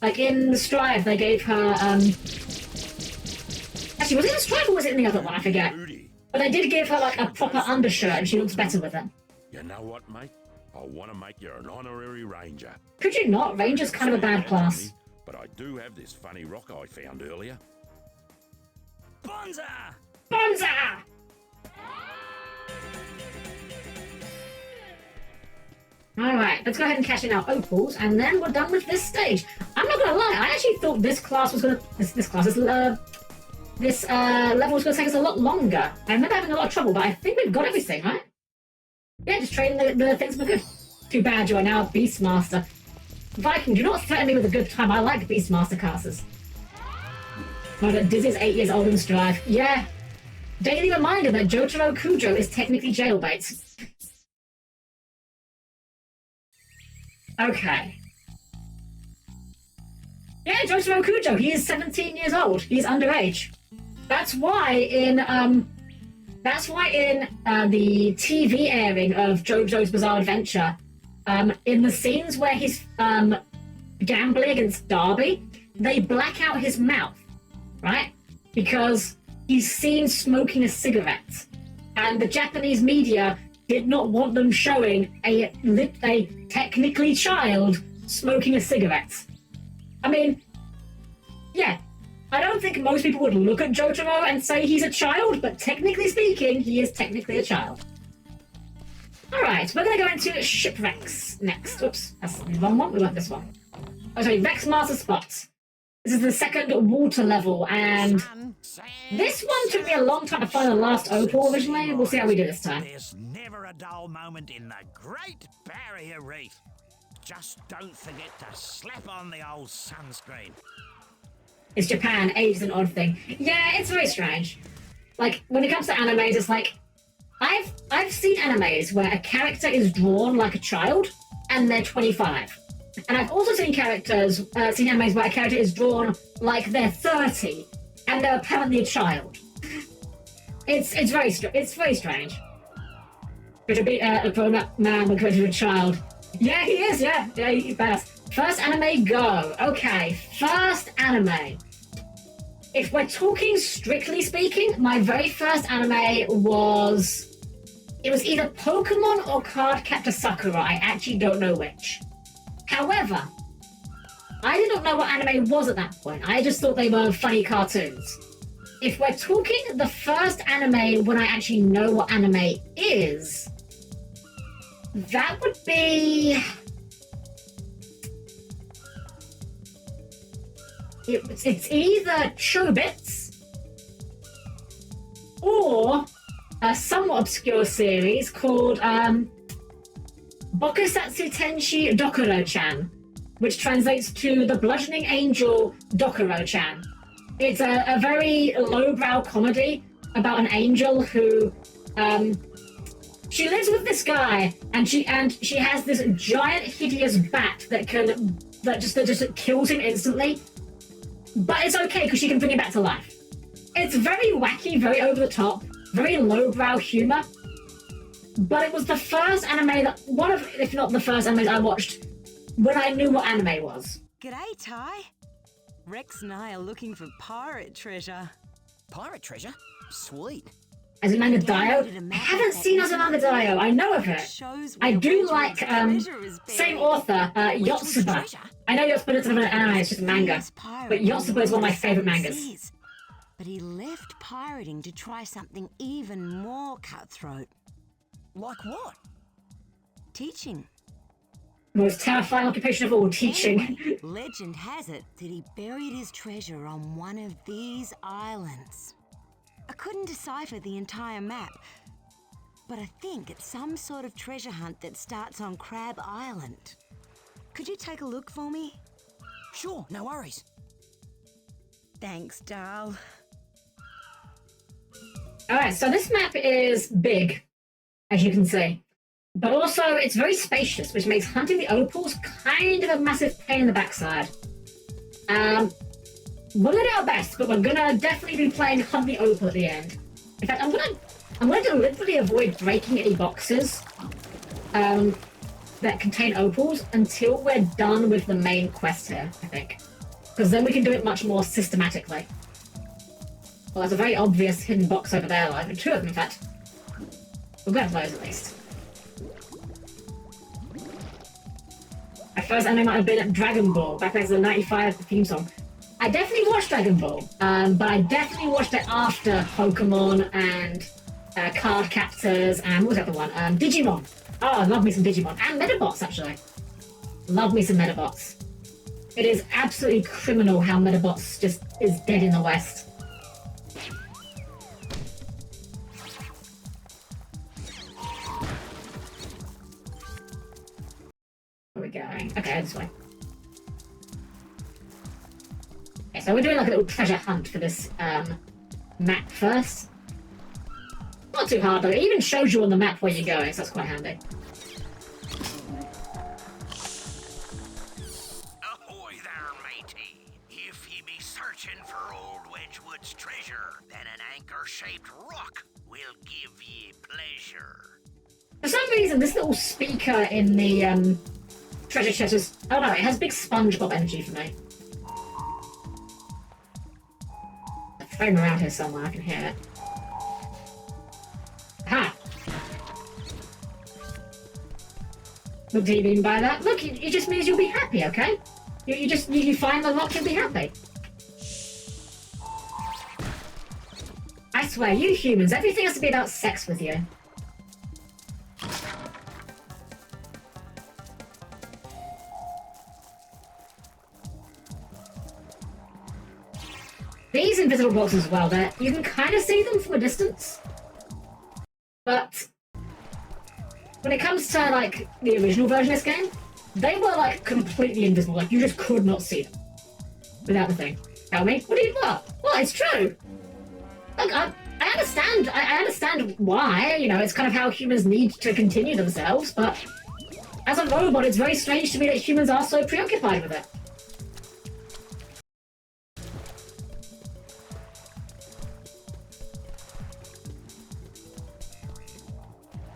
Like in the Strive, they gave her, actually, was it in the Strive or was it in the other one? I forget. But they did give her, like, a proper undershirt, and she looks better with it. You know what, mate? I want to make you an honorary ranger. Could you not? Ranger's kind of a bad class. But I do have this funny rock I found earlier. Bonza! Bonza! Alright, let's go ahead and cash in our opals, and then we're done with this stage. I'm not gonna lie, I actually thought this class was gonna... This level was gonna take us a lot longer. I remember having a lot of trouble, but I think we've got everything, right? Yeah, just trading the things for good. Too bad you are now Beastmaster. Viking, do not threaten me with a good time. I like Beastmaster classes. Oh, that Dizzy's 8 years old in Strive. Yeah. Daily reminder that Jotaro Kujo is technically jailbait. Okay. Yeah, Jotaro Kujo, he is 17 years old. He's underage. That's why in the TV airing of JoJo's Bizarre Adventure, in the scenes where he's gambling against Darby, they black out his mouth, right? Because he's seen smoking a cigarette. And the Japanese media did not want them showing a technically child smoking a cigarette. I mean, yeah, I don't think most people would look at Jotaro and say he's a child, but technically speaking, he is technically a child. Alright, we're going to go into shipwrecks next. Oops, that's the wrong one. We want this one. Oh, sorry, Rex Master Spot. This is the second water level, and this one took me a long time to find the last opal originally. We'll see how we do this time. There's never a dull moment in the Great Barrier Reef. Just don't forget to slap on the old sunscreen. It's Japan. Age is an odd thing. Yeah, it's very strange. Like, when it comes to animes, it's like... I've seen animes where a character is drawn like a child, and they're 25. And I've also seen animes where a character is drawn like they're 30, and they're apparently a child. It's very strange. For a grown-up man when compared to a child. Yeah, he is, yeah, he's badass. First anime, go. Okay, first anime. If we're talking strictly speaking, my very first anime was... It was either Pokemon or Cardcaptor Sakura. I actually don't know which. However, I did not know what anime was at that point. I just thought they were funny cartoons. If we're talking the first anime when I actually know what anime is, that would be... It's either Chobits or a somewhat obscure series called Bokusatsu Tenshi Dokuro-chan, which translates to The Bludgeoning Angel Dokuro-chan. It's a very lowbrow comedy about an angel who she lives with this guy, and she has this giant hideous bat that just kills him instantly. But it's okay because she can bring him back to life. It's very wacky, very over the top, very lowbrow humor. But it was the first anime if not the first anime I watched when I knew what anime was. G'day, Ty. Rex and I are looking for pirate treasure. Pirate treasure? Sweet. Azumanga Daioh? I haven't seen Azumanga Daioh. I know of it. I do like, same author, Yotsuba. I know Yotsuba doesn't have an anime, it's just manga. But Yotsuba is one of my favourite mangas. But he left pirating to try something even more cutthroat. Like what? Teaching. Most terrifying occupation of all, teaching. Anyway, legend has it that he buried his treasure on one of these islands. I couldn't decipher the entire map, but I think it's some sort of treasure hunt that starts on Crab Island. Could you take a look for me? Sure, no worries. Thanks, Darl. Alright, so this map is big, as you can see. But also, it's very spacious, which makes hunting the opals kind of a massive pain in the backside. We'll do our best, but we're gonna definitely be playing Hunt the Opal at the end. In fact, I'm gonna deliberately avoid breaking any boxes that contain opals until we're done with the main quest here, I think. Because then we can do it much more systematically. Well, there's a very obvious hidden box over there, like two of them, in fact. We'll grab those at least. My first anime might have been Dragon Ball, back when it was the 95 theme song. I definitely watched Dragon Ball, but I definitely watched it after Pokemon and Card Captors and what was the other one? Digimon. Oh, I love me some Digimon. And Metabots, actually. Love me some Metabots. It is absolutely criminal how Metabots just is dead in the West. Where are we going? Okay, this way. Okay, so we're doing like a little treasure hunt for this map first. Not too hard though, it even shows you on the map where you're going, so that's quite handy. Ahoy there, matey. If ye be searching for old Wedgwood's treasure, then an anchor-shaped rock will give ye pleasure. For some reason, this little speaker in the treasure chest is... Oh no, it has big SpongeBob energy for me. Throw him around here somewhere, I can hear it. Aha! What do you mean by that? Look, it just means you'll be happy, okay? You find the lock, you'll be happy. I swear, you humans, everything has to be about sex with you. These invisible boxes as well, you can kind of see them from a distance. But when it comes to, like, the original version of this game, they were like completely invisible. Like you just could not see them without the thing. Tell me, what do you want? Well, it's true. Look, I understand. I understand why. You know, it's kind of how humans need to continue themselves. But as a robot, it's very strange to me that humans are so preoccupied with it.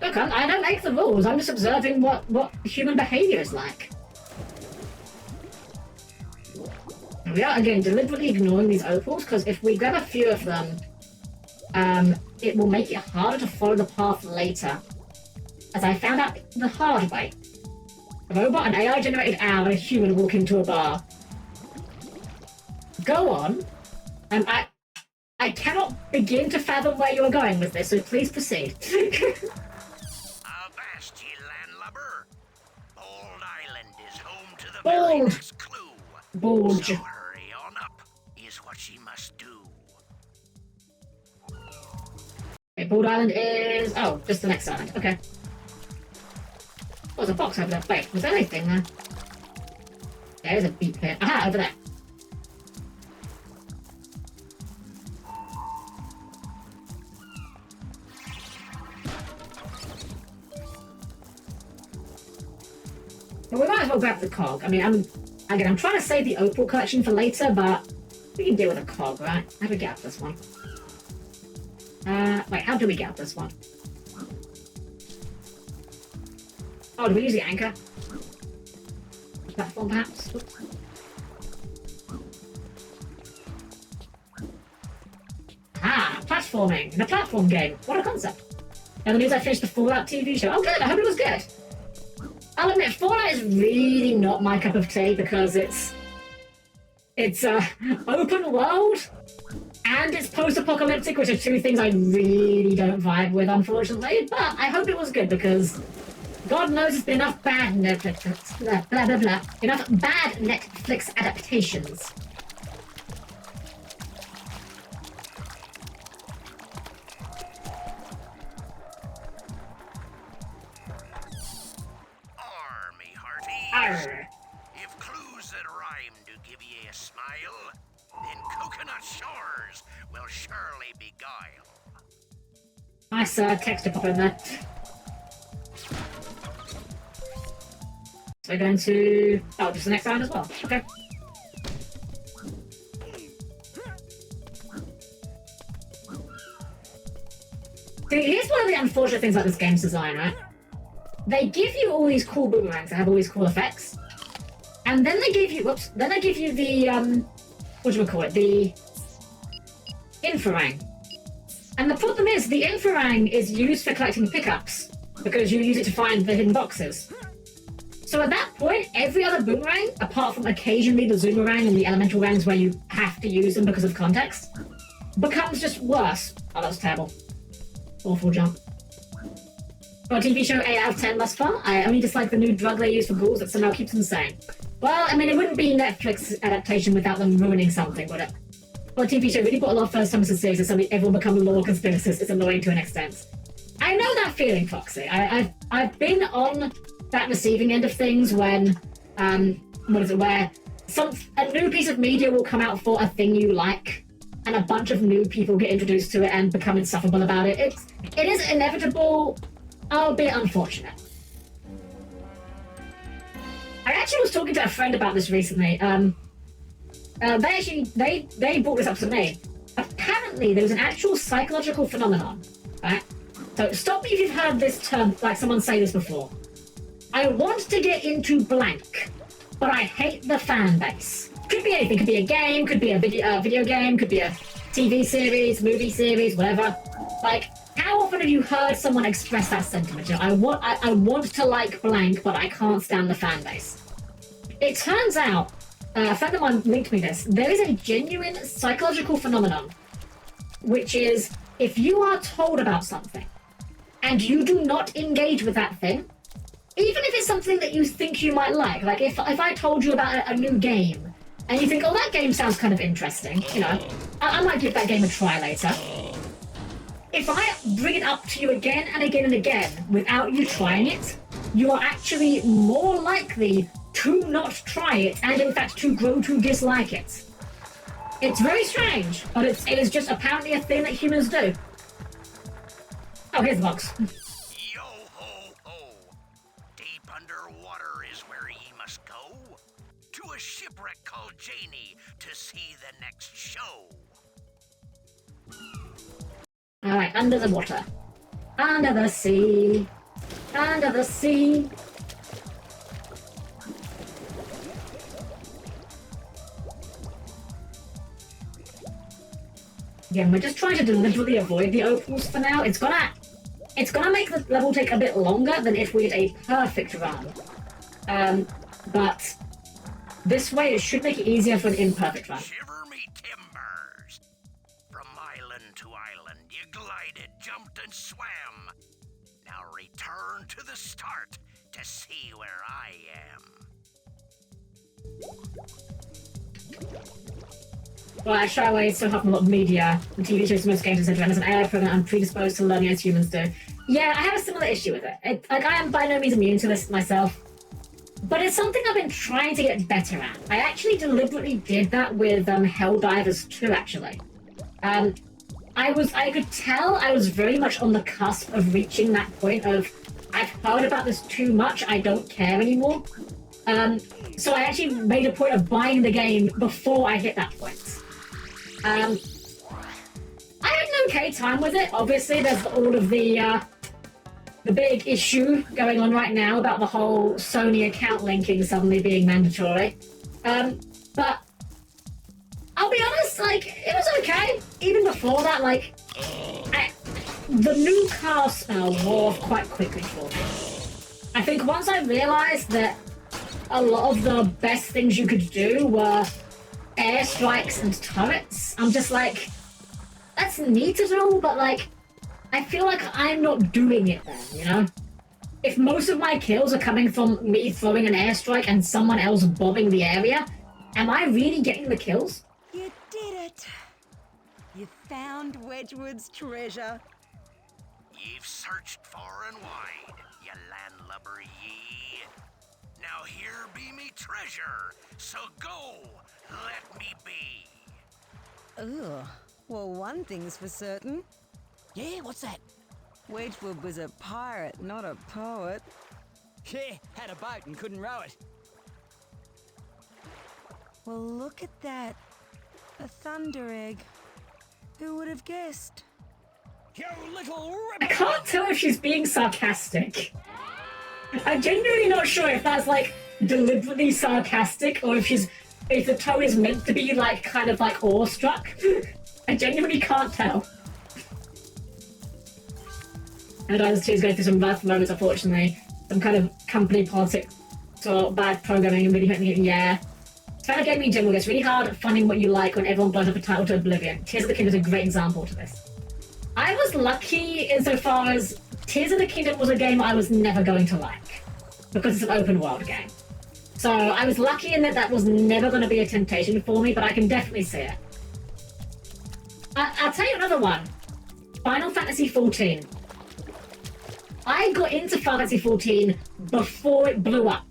Look, I don't make the rules. I'm just observing what human behavior is like. We are, again, deliberately ignoring these opals, because if we grab a few of them, it will make it harder to follow the path later. As I found out the hard way. A robot, an AI-generated owl, and a human walk into a bar. Go on. I cannot begin to fathom where you are going with this, so please proceed. Avast, ye landlubber. Bald Island is home to the Bald. very next clue. Bulge. So hurry on up, is what she must do. Okay, Bald Island is... Oh, just the next island. Okay. Oh, there's a box over there. Wait, was there anything there? There's a beep here. Aha, over there. Well, we might as well grab the cog. I mean, I'm trying to save the opal collection for later, but we can deal with a cog, right? How do we get up this one? Wait, how do we get up this one? Oh, do we use the anchor? Platform, perhaps? Oops. Ah, platforming in a platform game. What a concept. Now the news I finished the Fallout TV show. Oh, good. I hope it was good. I'll admit, Fallout is really not my cup of tea because it's open world and it's post-apocalyptic, which are two things I really don't vibe with, unfortunately. But I hope it was good because God knows there's been enough bad Netflix, enough bad Netflix adaptations. Arr. If clues that rhyme do give ye a smile, then coconut shores will surely beguile. Nice texture pop in there. So we're going to... Oh, just the next round as well. Okay. See, here's one of the unfortunate things about this game's design, right? They give you all these cool boomerangs that have all these cool effects. And then they give you... Whoops. Then they give you the... whatchamacallit? The... Infrarang. And the problem is, the Infrarang is used for collecting pickups. Because you use it to find the hidden boxes. So at that point, every other boomerang, apart from occasionally the Zoomerang and the elemental rangs where you have to use them because of context, becomes just worse. Oh, that was terrible. Awful jump. For a TV show, 8 out of 10 thus far. I only dislike the new drug they use for ghouls that somehow keeps them sane. Well, I mean, it wouldn't be Netflix adaptation without them ruining something, would it? Well, a TV show really put a lot of first-timers to series and suddenly everyone become lore conspiracists. It's annoying to an extent. I know that feeling, Foxy. I've been on that receiving end of things when, where a new piece of media will come out for a thing you like, and a bunch of new people get introduced to it and become insufferable about it. It is inevitable, albeit unfortunate. I actually was talking to a friend about this recently. They brought this up to me. Apparently, there's an actual psychological phenomenon, right? So stop me if you've heard this term, like someone say this before. I want to get into blank, but I hate the fan base. Could be anything. Could be a game. Could be a video game. Could be a TV series, movie series, whatever. Like, how often have you heard someone express that sentiment? You know, I want to like blank, but I can't stand the fan base. It turns out, a friend of mine linked me this. There is a genuine psychological phenomenon, which is if you are told about something and you do not engage with that thing, even if it's something that you think you might like if I told you about a new game and you think, oh, that game sounds kind of interesting, you know, I might give that game a try later. If I bring it up to you again and again and again without you trying it, you are actually more likely to not try it, and in fact to grow to dislike it. It's very strange, but it is just apparently a thing that humans do. Oh, here's the box. Yo ho ho! Deep underwater is where ye must go. To a shipwreck called Janie to see the next show. Alright, under the water. Under the sea. Under the sea. Again, we're just trying to deliberately avoid the opals for now. It's gonna make the level take a bit longer than if we did a perfect run. But this way it should make it easier for an imperfect run. Shiver me timbers! From island to island, you glided, jumped, and swam. Now return to the start to see where I am. Well, I shy away so often a lot of media and TV shows, most games, etc. And as an AI program, I'm predisposed to learning as humans do. Yeah, I have a similar issue with it. Like, I am by no means immune to this myself. But it's something I've been trying to get better at. I actually deliberately did that with Helldivers 2, actually. I could tell I was very much on the cusp of reaching that point of, I've heard about this too much, I don't care anymore. So I actually made a point of buying the game before I hit that point. I had an okay time with it. Obviously, there's all of the big issue going on right now about the whole Sony account linking suddenly being mandatory. But I'll be honest, like, it was okay. Even before that, like, the new car smell wore off quite quickly for me. I think once I realized that a lot of the best things you could do were airstrikes and turrets, I'm just like, that's neat at all, but like, I feel like I'm not doing it then, you know? If most of my kills are coming from me throwing an airstrike and someone else bombing the area, am I really getting the kills? You did it! You found Wedgwood's treasure. Ye've searched far and wide, ye landlubber ye. Now here be me treasure, so go, let me be. Ugh. Well, one thing's for certain. Yeah, what's that? Wedgwood was a pirate, not a poet. Yeah, had a boat and couldn't row it. Well, look at that. A thunder egg. Who would have guessed? You little I can't tell if she's being sarcastic. I'm genuinely not sure if that's like deliberately sarcastic or if the tone is meant to be like kind of like awestruck. I genuinely can't tell. And I was going through some rough moments, unfortunately. Some kind of company politics or bad programming and really hurting it. Yeah. It's kind of gaming in general. It's really hard finding what you like when everyone blows up a title to oblivion. Tears of the Kingdom is a great example to this. I was lucky insofar as Tears of the Kingdom was a game I was never going to like because it's an open world game. So I was lucky in that was never going to be a temptation for me, but I can definitely see it. I'll tell you another one. Final Fantasy XIV. I got into Final Fantasy XIV before it blew up.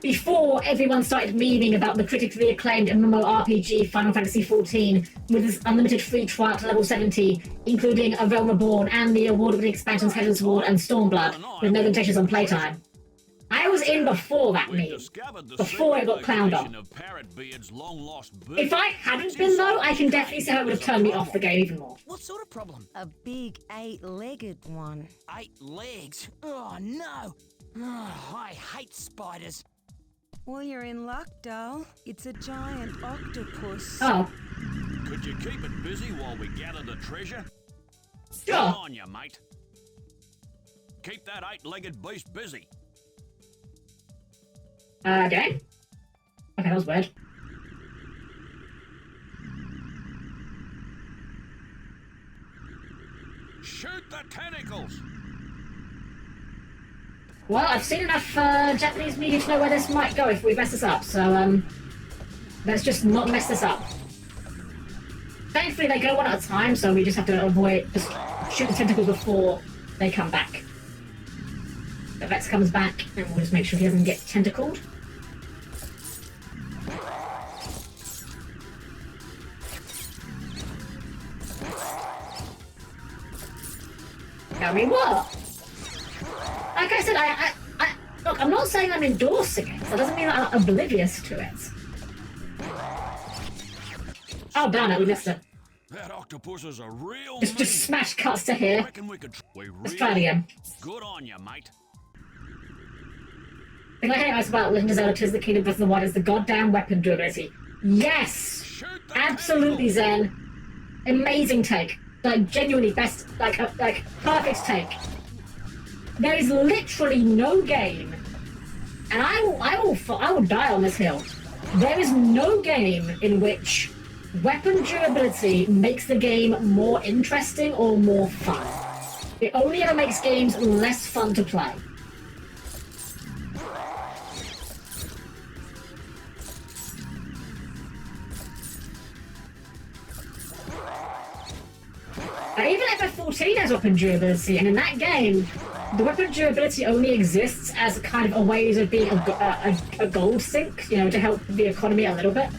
Before everyone started memeing about the critically acclaimed MMORPG Final Fantasy XIV with its unlimited free trial to level 70, including A Realm Reborn and the award-winning expansions Heaven's Ward and Stormblood, with no limitations on playtime. I was in before that meme, before it got clowned on. If I hadn't been though, I can definitely say it would have turned me off the game even more. What sort of problem? A big 8-legged one. 8 legs? Oh, no! Oh, I hate spiders. Well, you're in luck, doll. It's a giant octopus. Oh. Could you keep it busy while we gather the treasure? Sure. Come on, you mate. Keep that 8-legged beast busy. Okay. Okay, that was weird. Shoot the tentacles! Well, I've seen enough Japanese media to know where this might go if we mess this up, so let's just not mess this up. Thankfully they go one at a time, so we just have to avoid, just shoot the tentacles before they come back. the Vex comes back, and we'll just make sure he doesn't get tentacled. I mean, what? Like I said, look, I'm not saying I'm endorsing it. That doesn't mean I'm oblivious to it. Oh, darn it, we missed it. That octopus is a real Just smash cuts to here. Let's try it again. Good on you, mate. The thing I hate most about Legend of Zelda Tears of the Kingdom Breath of the Wild is the goddamn weapon durability. Yes! Absolutely, Zen. Amazing take. Like, genuinely best, like perfect take. There is literally no game, and I will die on this hill. There is no game in which weapon durability makes the game more interesting or more fun. It only ever makes games less fun to play. Even FF14 has weapon durability, and in that game, the weapon durability only exists as kind of a way of being a gold sink, you know, to help the economy a little bit.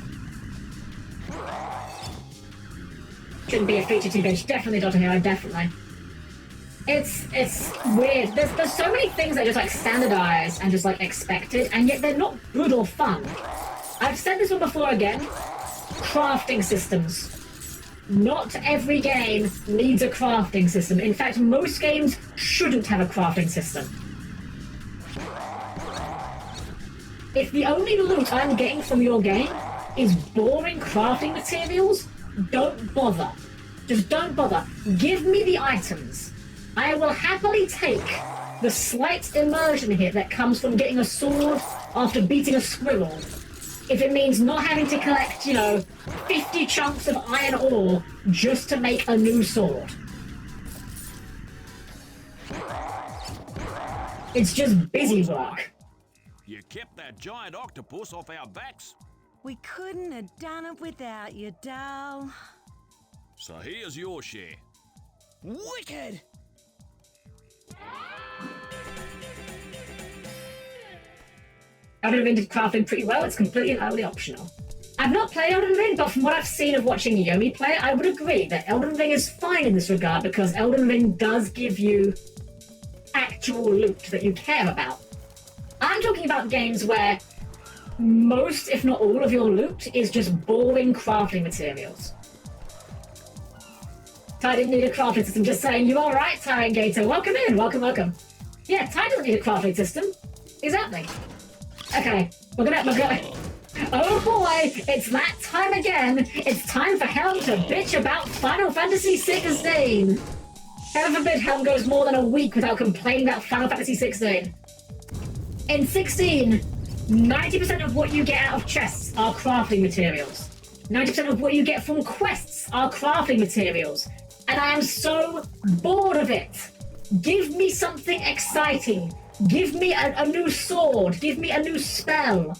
Shouldn't be a feature too big. Definitely Dr. Hero, definitely. It's weird. There's so many things that are just like standardized and just like expected, and yet they're not good or fun. I've said this one before again. Crafting systems. Not every game needs a crafting system. In fact, most games shouldn't have a crafting system. If the only loot I'm getting from your game is boring crafting materials, don't bother. Just don't bother. Give me the items. I will happily take the slight immersion hit that comes from getting a sword after beating a squirrel. If it means not having to collect, you know, 50 chunks of iron ore just to make a new sword. It's just busy work. You kept that giant octopus off our backs. We couldn't have done it without you, doll. So here's your share. Wicked! Elden Ring did crafting pretty well. It's completely and utterly optional. I've not played Elden Ring, but from what I've seen of watching Yomi play, I would agree that Elden Ring is fine in this regard because Elden Ring does give you actual loot that you care about. I'm talking about games where most, if not all, of your loot is just boring crafting materials. Ty didn't need a crafting system, just saying, you alright, Tyrant Gator? Welcome in, welcome. Yeah, Ty doesn't need a crafting system. Exactly. Okay, we're gonna... Oh boy, it's that time again. It's time for Helm to bitch about Final Fantasy 16. Heaven forbid Helm goes more than a week without complaining about Final Fantasy 16. In 16, 90% of what you get out of chests are crafting materials. 90% of what you get from quests are crafting materials. And I am so bored of it. Give me something exciting. Give me a new sword. Give me a new spell.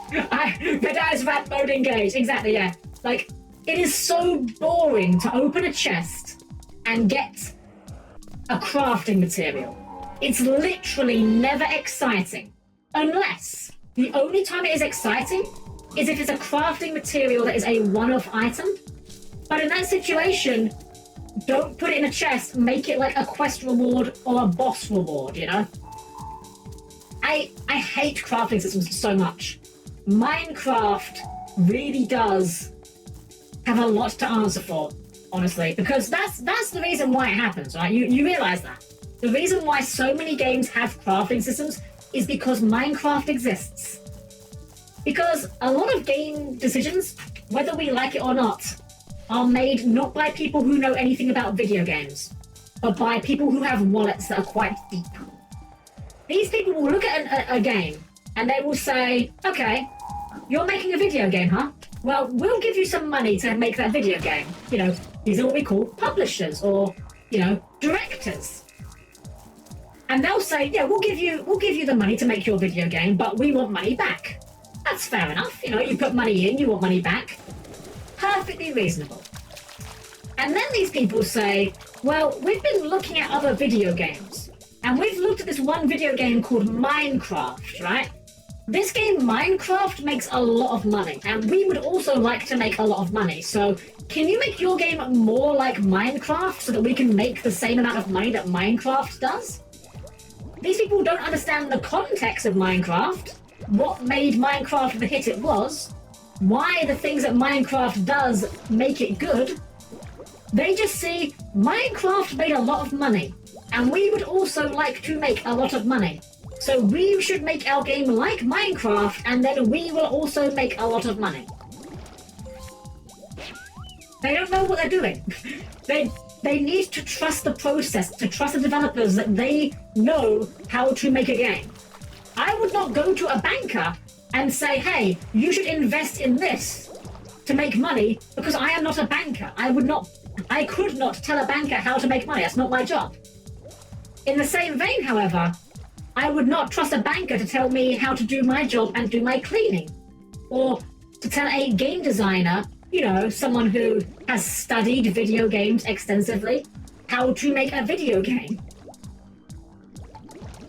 Pedai's rat mode engaged. Exactly, yeah. Like, it is so boring to open a chest and get a crafting material. It's literally never exciting. Unless the only time it is exciting is if it's a crafting material that is a one-off item. But in that situation, don't put it in a chest, make it like a quest reward or a boss reward, you know? I hate crafting systems so much. Minecraft really does have a lot to answer for, honestly, because that's the reason why it happens, right? You realize that. The reason why so many games have crafting systems is because Minecraft exists. Because a lot of game decisions, whether we like it or not, are made not by people who know anything about video games, but by people who have wallets that are quite deep. These people will look at a game and they will say, okay, you're making a video game, huh? Well, we'll give you some money to make that video game. You know, these are what we call publishers or, you know, directors. And they'll say, yeah, we'll give you the money to make your video game, but we want money back. That's fair enough. You know, you put money in, you want money back. Perfectly reasonable. And then these people say, well, we've been looking at other video games. And we've looked at this one video game called Minecraft, right? This game, Minecraft, makes a lot of money, and we would also like to make a lot of money. So, can you make your game more like Minecraft so that we can make the same amount of money that Minecraft does? These people don't understand the context of Minecraft, what made Minecraft the hit it was, why the things that Minecraft does make it good. They just see Minecraft made a lot of money, and we would also like to make a lot of money. So we should make our game like Minecraft, and then we will also make a lot of money. They don't know what they're doing. They need to trust the process, to trust the developers that they know how to make a game. I would not go to a banker and say, hey, you should invest in this to make money, because I am not a banker. I could not tell a banker how to make money. That's not my job. In the same vein, however, I would not trust a banker to tell me how to do my job and do my cleaning. Or to tell a game designer, you know, someone who has studied video games extensively, how to make a video game.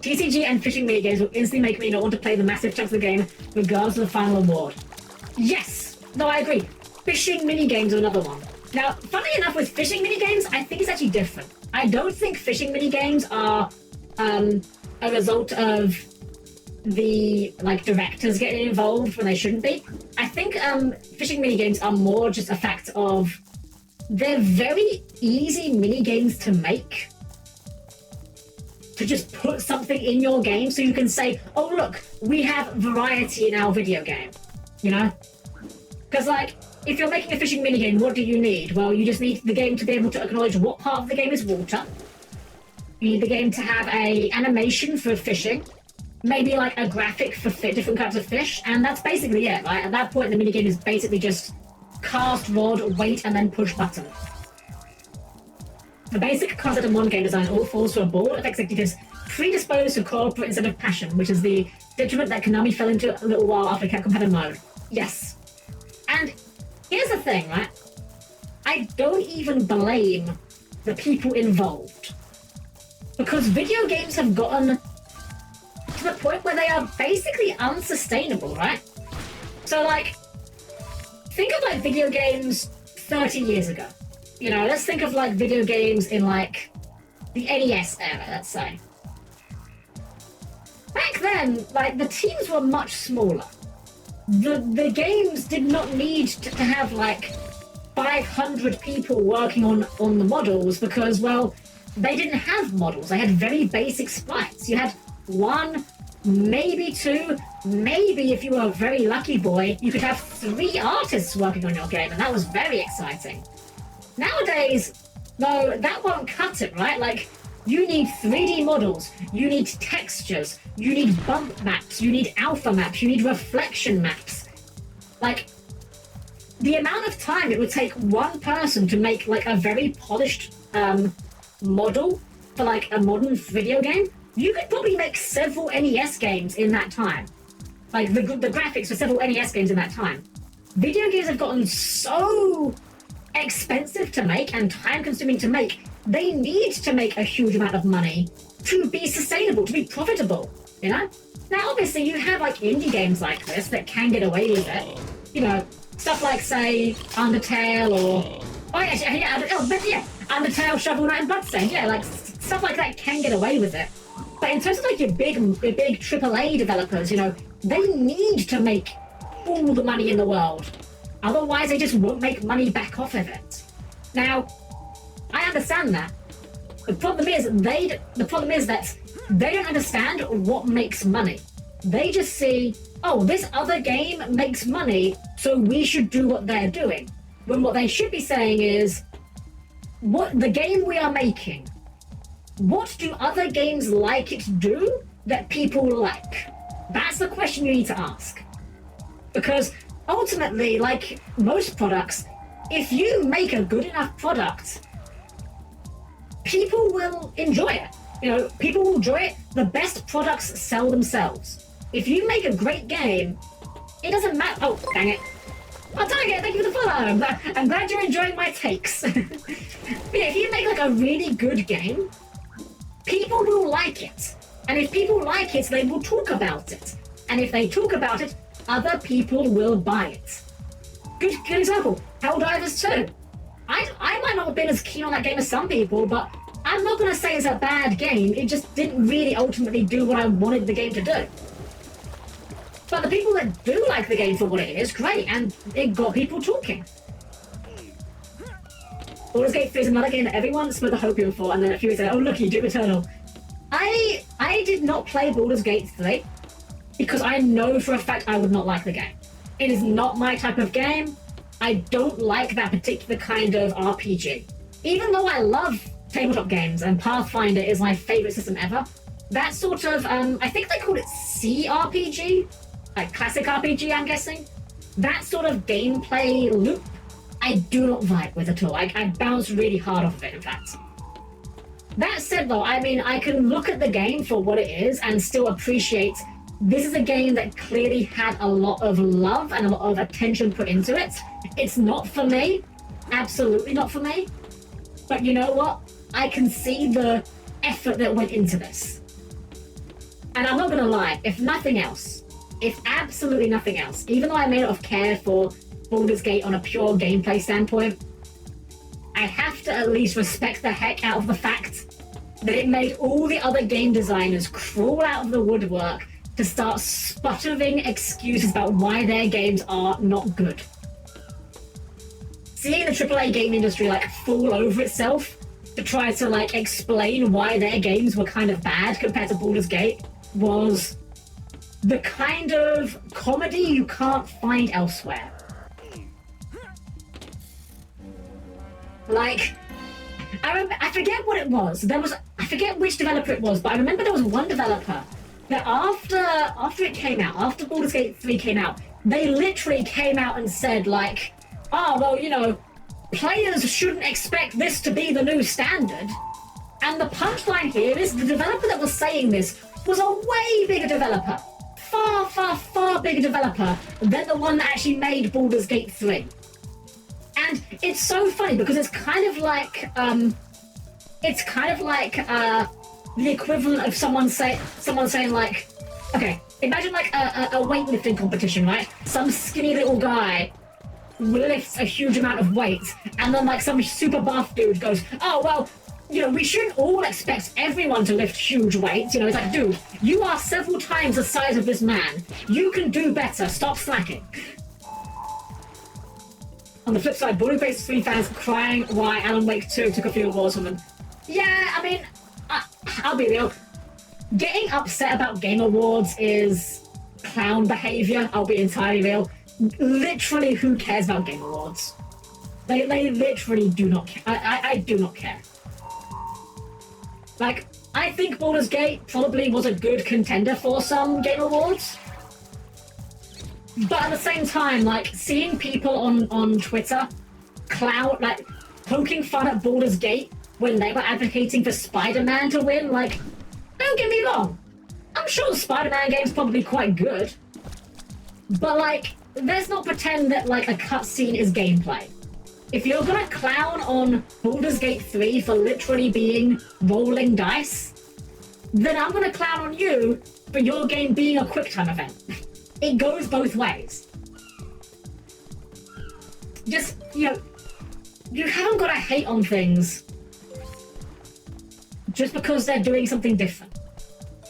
TCG and fishing minigames will instantly make me not want to play the massive chunks of the game, regardless of the final award. Yes! No, I agree. Fishing minigames are another one. Now, funnily enough, with fishing minigames, I think it's actually different. I don't think fishing minigames are a result of the directors getting involved when they shouldn't be. I think fishing minigames are more just a fact of they're very easy minigames to make. To just put something in your game so you can say, oh look, we have variety in our video game. You know? Because if you're making a fishing minigame, what do you need? Well, you just need the game to be able to acknowledge what part of the game is water. You need the game to have a animation for fishing, maybe a graphic for different kinds of fish, and that's basically it, right? At that point, the minigame is basically just cast rod, wait, and then push button. The basic concept of modern game design all falls to a board of executives predisposed to corporate instead of passion, which is the detriment that Konami fell into a little while after Capcom had a mode. Yes. And here's the thing, right? I don't even blame the people involved. Because video games have gotten to the point where they are basically unsustainable, right? So, think of, video games 30 years ago. You know, let's think of, video games in, the NES era, let's say. Back then, the teams were much smaller. The games did not need to have, 500 people working on the models because, well, they didn't have models. They had very basic sprites. You had one, maybe two, maybe if you were a very lucky boy, you could have 3 artists working on your game, and that was very exciting. Nowadays, no, that won't cut it, right? You need 3D models, you need textures, you need bump maps, you need alpha maps, you need reflection maps. The amount of time it would take one person to make, a very polished, model for a modern video game, you could probably make several NES games in that time. The graphics for several NES games in that time. Video games have gotten so expensive to make and time consuming to make, they need to make a huge amount of money to be sustainable, to be profitable, you know? Now obviously you have indie games like this that can get away with it. You know, stuff like say Undertale or Undertale, Shovel Knight and Bloodstained, stuff like that can get away with it. But in terms of your big AAA developers, you know, they need to make all the money in the world. Otherwise they just won't make money back off of it. Now, I understand that. The problem is that they don't understand what makes money. They just see, oh, this other game makes money, so we should do what they're doing. When what they should be saying is, what the game we are making, what do other games like it do that people like? That's the question you need to ask. Because ultimately, like most products, if you make a good enough product, people will enjoy it. You know, people will enjoy it. The best products sell themselves. If you make a great game, it doesn't matter. Oh, dang it. Oh, dang it, thank you for the follow. I'm glad you're enjoying my takes. But yeah, if you make like a really good game, people will like it. And if people like it, they will talk about it. And if they talk about it, other people will buy it. Good example, Helldivers 2. I might not have been as keen on that game as some people, but I'm not going to say it's a bad game. It just didn't really ultimately do what I wanted the game to do. But the people that do like the game for what it is, great, and it got people talking. Baldur's Gate 3 is another game that everyone smoked the hopium for, and then a few weeks later, oh look, you Doom Eternal. I did not play Baldur's Gate 3 because I know for a fact I would not like the game. It is not my type of game. I don't like that particular kind of RPG. Even though I love tabletop games and Pathfinder is my favorite system ever, that sort of, I think they called it CRPG, like classic RPG, I'm guessing. That sort of gameplay loop, I do not vibe with at all. I bounce really hard off of it, in fact. That said, though, I mean, I can look at the game for what it is and still appreciate this is a game that clearly had a lot of love and a lot of attention put into it. It's not for me. Absolutely not for me. But you know what? I can see the effort that went into this. And I'm not going to lie, if nothing else, if absolutely nothing else, even though I may not have cared for Baldur's Gate on a pure gameplay standpoint, I have to at least respect the heck out of the fact that it made all the other game designers crawl out of the woodwork to start sputtering excuses about why their games are not good. Seeing the AAA game industry like fall over itself to try to like explain why their games were kind of bad compared to Baldur's Gate was the kind of comedy you can't find elsewhere. Like, I forget what it was. I forget which developer it was, but I remember there was one developer that after it came out, after Baldur's Gate 3 came out, they literally came out and said like, oh, well, you know, players shouldn't expect this to be the new standard. And the punchline here is the developer that was saying this was a way bigger developer. Far, far, far bigger developer than the one that actually made Baldur's Gate 3. And it's so funny because it's kind of like the equivalent of someone saying like, okay, imagine like a weightlifting competition, right? Some skinny little guy lifts a huge amount of weight, and then like some super buff dude goes, oh well, you know, we shouldn't all expect everyone to lift huge weights. You know, it's like, dude, you are several times the size of this man. You can do better. Stop slacking. On the flip side, Baldur's Gate 3 fans crying why Alan Wake 2 took a few awards from them. Yeah, I mean, I'll be real. Getting upset about Game Awards is clown behavior. I'll be entirely real. Literally, who cares about Game Awards? They literally do not care. I do not care. Like, I think Baldur's Gate probably was a good contender for some Game Awards. But at the same time, like, seeing people on Twitter like, poking fun at Baldur's Gate when they were advocating for Spider-Man to win, like, don't get me wrong. I'm sure the Spider-Man game's probably quite good. But, like, let's not pretend that, like, a cutscene is gameplay. If you're gonna clown on Baldur's Gate 3 for literally being rolling dice, then I'm gonna clown on you for your game being a QuickTime event. It goes both ways. Just, you know, you haven't got to hate on things just because they're doing something different.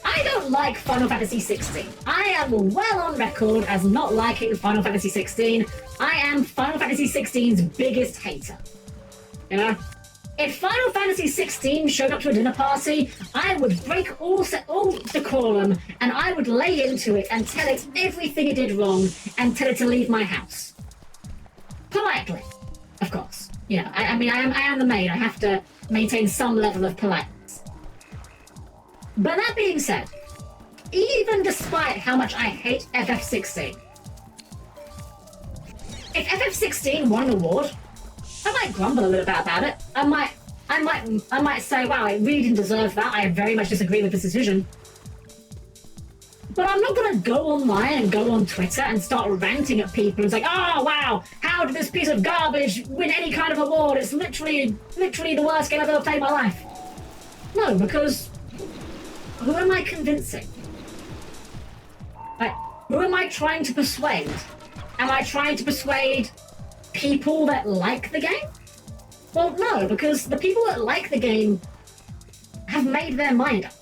I don't like Final Fantasy 16. I am well on record as not liking Final Fantasy 16. I am Final Fantasy 16's biggest hater. You know? If Final Fantasy 16 showed up to a dinner party, I would break all decorum and I would lay into it and tell it everything it did wrong and tell it to leave my house. Politely, of course. You know, I mean, I am the maid. I have to maintain some level of politeness. But that being said, even despite how much I hate FF16, if FF16 won an award, I might grumble a little bit about it. I might say, wow, it really didn't deserve that. I very much disagree with this decision. But I'm not going to go online and go on Twitter and start ranting at people and say, oh, wow, how did this piece of garbage win any kind of award? It's literally the worst game I've ever played in my life. No, because who am I convincing? Like, who am I trying to persuade? Am I trying to persuade people that like the game? Well, no, because the people that like the game have made their mind up.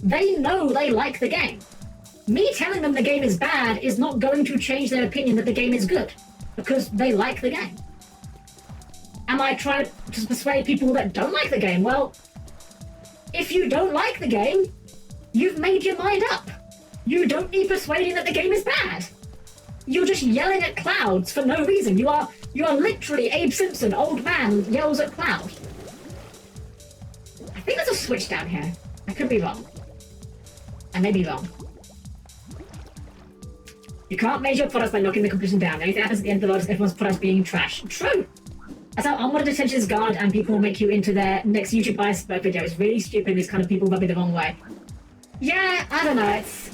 They know they like the game. Me telling them the game is bad is not going to change their opinion that the game is good, because they like the game. Am I trying to persuade people that don't like the game? Well, if you don't like the game, you've made your mind up. You don't need persuading that the game is bad. You're just yelling at clouds for no reason. You are literally Abe Simpson, old man, yells at cloud. I think there's a switch down here. I could be wrong. I may be wrong. You can't measure products by knocking the competition down. Anything happens at the end of the world is everyone's products being trash. True! That's how unwanted attention is guarded and people will make you into their next YouTube iceberg video. It's really stupid, these kind of people rub me the wrong way. Yeah, I don't know, it's...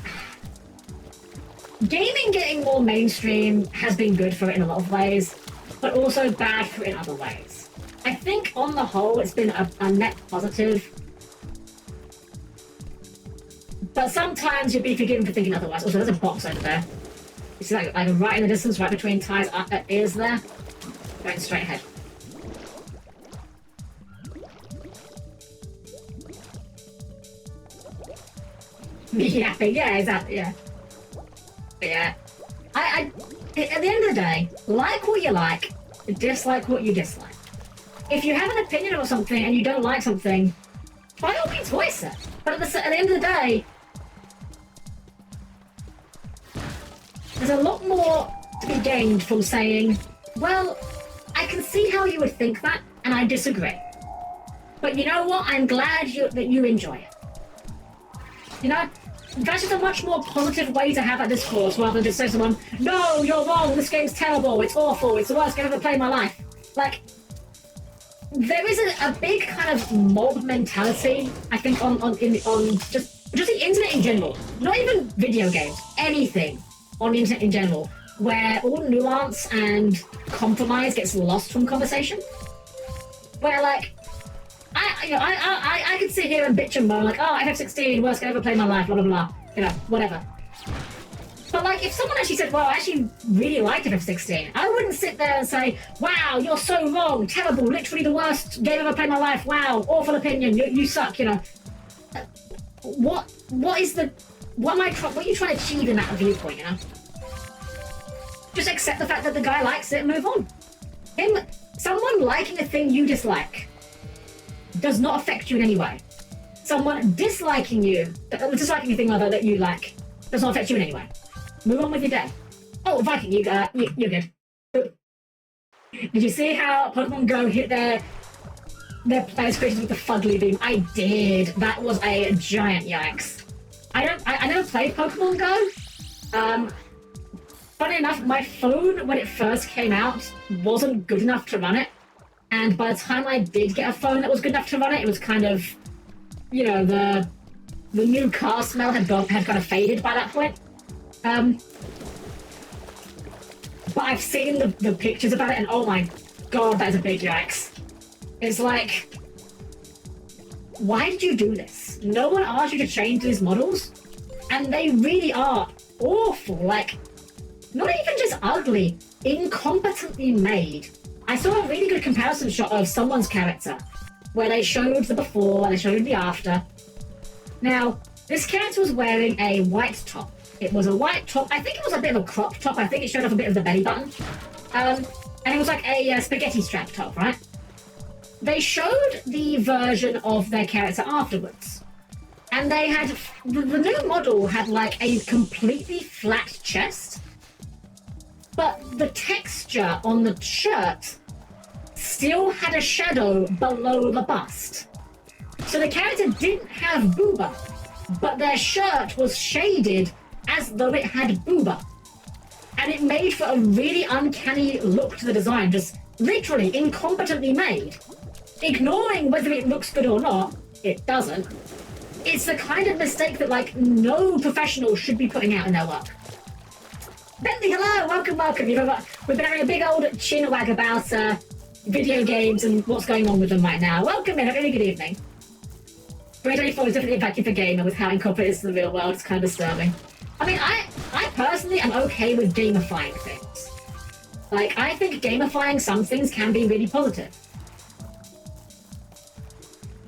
Gaming getting more mainstream has been good for it in a lot of ways, but also bad for it in other ways. I think, on the whole, it's been a net positive. But sometimes you'll be forgiven for thinking otherwise. Also, there's a box over there. You see, like right in the distance, right between Ty's ears there? Going straight ahead. Yeah, exactly, yeah. Yeah. At the end of the day, like what you like, dislike what you dislike. If you have an opinion about something and you don't like something, by all means voice it. But at the end of the day, there's a lot more to be gained from saying, well, I can see how you would think that, and I disagree. But you know what? I'm glad that you enjoy it. You know? That's just a much more positive way to have that discourse rather than just say to someone, no, you're wrong, this game's terrible, it's awful, it's the worst game I've ever played in my life. Like, there is a big kind of mob mentality, I think, on just the internet in general. Not even video games, anything on the internet in general, where all nuance and compromise gets lost from conversation. Where, like, I could sit here and bitch and moan, like, oh, FF16, worst game I've ever played in my life, blah, blah, blah. You know, whatever. But, like, if someone actually said, well, I actually really liked FF16, I wouldn't sit there and say, wow, you're so wrong, terrible, literally the worst game I've ever played in my life, wow, awful opinion, you suck, you know. What are you trying to achieve in that viewpoint, you know? Just accept the fact that the guy likes it and move on. Someone liking a thing you dislike does not affect you in any way. Someone disliking a thing rather that you like does not affect you in any way. Move on with your day. Oh, Viking, you're good. Did you see how Pokemon Go hit their players' creators with the fugly beam? I did. That was a giant yikes. I never played Pokemon Go. Funny enough, my phone, when it first came out, wasn't good enough to run it. And by the time I did get a phone that was good enough to run it, it was kind of, you know, the new car smell had kind of faded by that point. But I've seen the pictures about it, and oh my god, that is a big yikes. It's like, why did you do this? No one asked you to change these models, and they really are awful. Like, not even just ugly, incompetently made. I saw a really good comparison shot of someone's character, where they showed the before and they showed the after. Now, this character was wearing a white top. It was a white top, I think it was a bit of a crop top, I think it showed off a bit of the belly button. And it was like a spaghetti strap top, right? They showed the version of their character afterwards. And they had, the new model had like a completely flat chest, but the texture on the shirt still had a shadow below the bust. So the character didn't have booba, but their shirt was shaded as though it had booba. And it made for a really uncanny look to the design, just literally incompetently made. Ignoring whether it looks good or not, it doesn't. It's the kind of mistake that, like, no professional should be putting out in their work. Bentley, hello, welcome. We've been having a big old chinwag about video games and what's going on with them right now. Welcome in, have a really good evening. 2024 is definitely a vacuum for gamer with how incorporated it is in the real world. It's kind of disturbing. I mean, I personally am okay with gamifying things. Like, I think gamifying some things can be really positive.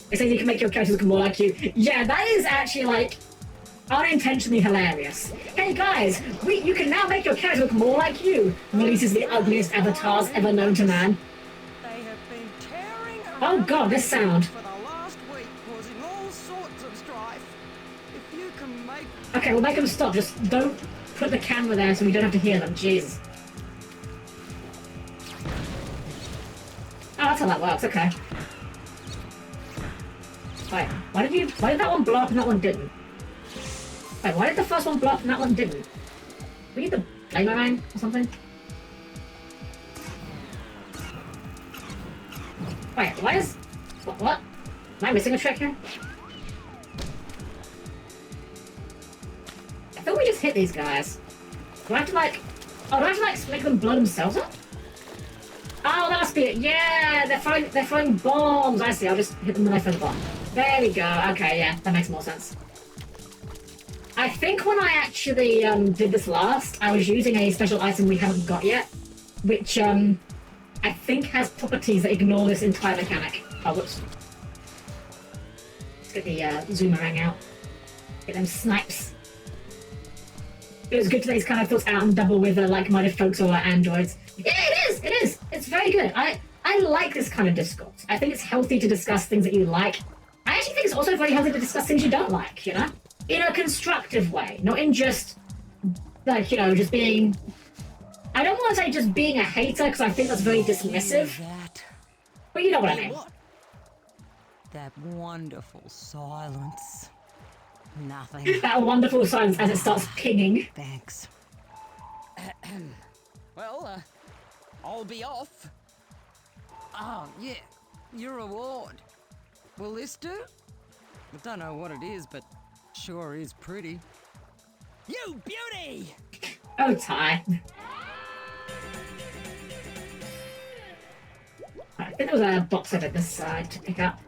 It says you can make your characters look more like you. Yeah, that is actually, like, unintentionally hilarious. Hey guys, you can now make your character look more like you. Releases the ugliest avatars ever known to man. They have been tearing Oh god, this sound. for the last week, causing all sorts of strife. If you can make... Okay, we'll make them stop. Just don't put the camera there so we don't have to hear them. Jeez. Oh, that's how that works. Okay. Wait, why did that one blow up and that one didn't? Wait, why did the first one blow up and that one didn't? We need the boomerang or something? Wait, why is... What? Am I missing a trick here? I thought we just hit these guys. Do I have to like... Oh, do I have to like make them blow themselves up? Oh, that must be it. Yeah, they're throwing bombs. I see. I'll just hit them when I throw the bomb. There we go. Okay, yeah, that makes more sense. I think when I actually did this last, I was using a special item we haven't got yet, which I think has properties that ignore this entire mechanic. Oh, whoops. Let's get the zoomerang out. Get them snipes. It was good today. It's kind of thought out and double with like-minded folks or androids. Yeah, it is. It is. It's very good. I like this kind of discourse. I think it's healthy to discuss things that you like. I actually think it's also very healthy to discuss things you don't like, you know? In a constructive way, not in just, like, you know, just being... I don't want to say just being a hater, because I think that's very dismissive. But you know what I mean. That wonderful silence. Nothing. That wonderful silence as it starts pinging. Thanks. Well, I'll be off. Oh, yeah, your reward. Will this do? I don't know what it is, but sure is pretty. You beauty! Oh, Ty. I think there was a box over this side to pick up.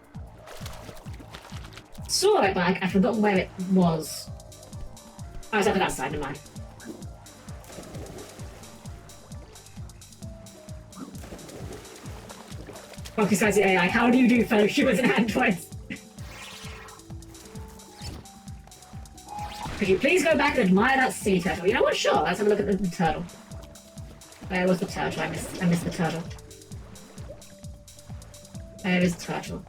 Saw it, but I forgot where it was. Oh, it's over that side, never mind. Focus guys, the AI. How do you do fellow humans and androids? Could you please go back and admire that sea turtle? You know what? Sure. Let's have a look at the turtle. Where was the turtle? I missed the turtle. There is the turtle.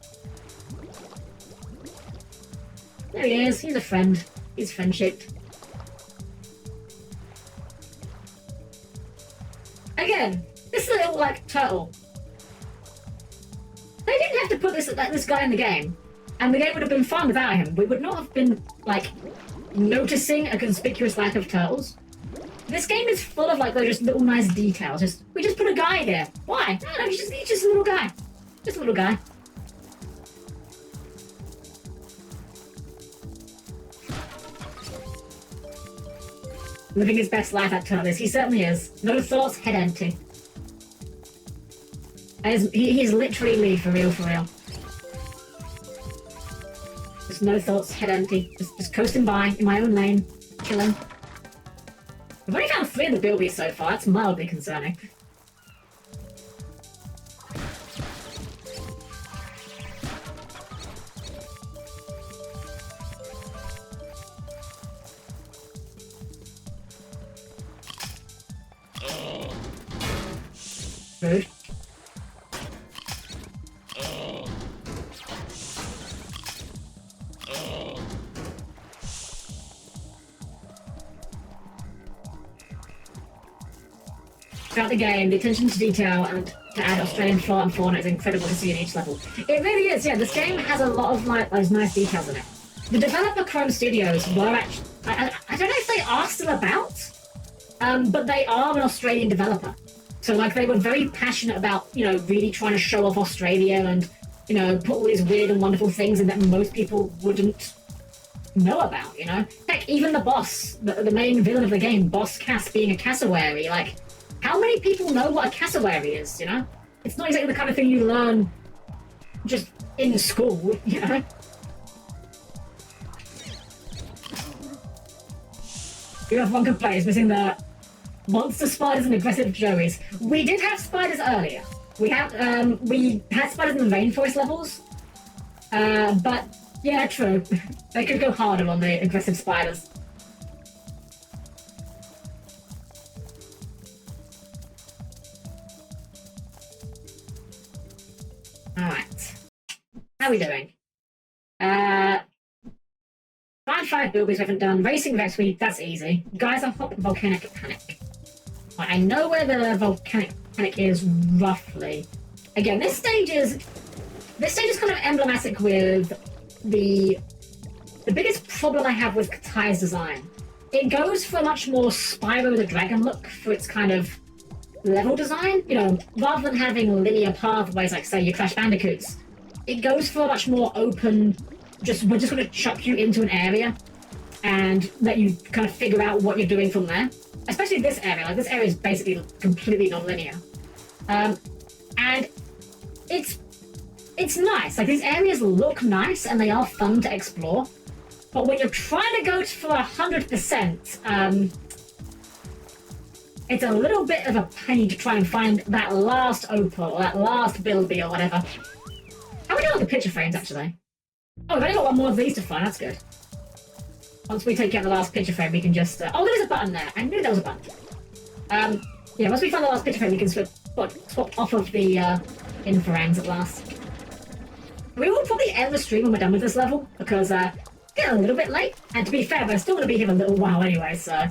There he is. He's a friend. He's friend-shaped. Again, this is a little like turtle. They didn't have to put this guy in the game, and the game would have been fun without him. We would not have been like noticing a conspicuous lack of turtles. This game is full of like those just little nice details. We just put a guy here. Why? No, he's just a little guy. Just a little guy. Living his best life at Turtles. He certainly is. No thoughts, head empty. He's literally me, for real, for real. Just no thoughts, head empty. Just coasting by in my own lane, chilling. We've only found 3 of the bilbies so far. That's mildly concerning. Rude. Throughout the game, the attention to detail and to add Australian flora and fauna is incredible to see in each level. It really is, yeah. This game has a lot of like those nice details in it. The developer Chrome Studios were actually, I don't know if they are still about, but they are an Australian developer. So like they were very passionate about, you know, really trying to show off Australia and, you know, put all these weird and wonderful things in that most people wouldn't know about, you know? Heck, even the boss, the main villain of the game, Boss Cass being a cassowary, like, how many people know what a cassowary is, you know? It's not exactly the kind of thing you learn just in school, you know? You have one complaint, it's missing the monster spiders and aggressive joeys. We did have spiders earlier. We had spiders in the rainforest levels. But yeah, true. They could go harder on the aggressive spiders. Alright. How are we doing? Find 5 bilbies we haven't done. Racing Rex, that's easy. Guys, I'm hot volcanic panic. Right, I know where the volcanic panic is roughly. Again, this stage is kind of emblematic with the biggest problem I have with Ty's design. It goes for a much more Spyro the Dragon look for its kind of level design. You know, rather than having linear pathways like, say, your Crash Bandicoots, it goes for a much more open, we're just going to chuck you into an area and let you kind of figure out what you're doing from there. Especially this area. Like, this area is basically completely non-linear. And it's nice. Like, these areas look nice and they are fun to explore. But when you're trying to go for 100%, it's a little bit of a pain to try and find that last opal or that last bilby or whatever. How are we doing with the picture frames, actually? Oh, we've only got one more of these to find. That's good. Once we take out the last picture frame, we can just... oh, there's a button there. I knew there was a button. Yeah, once we find the last picture frame, we can swap off of the infrarangs at last. We will probably end the stream when we're done with this level, because getting a little bit late. And to be fair, we're still going to be here a little while anyway, so...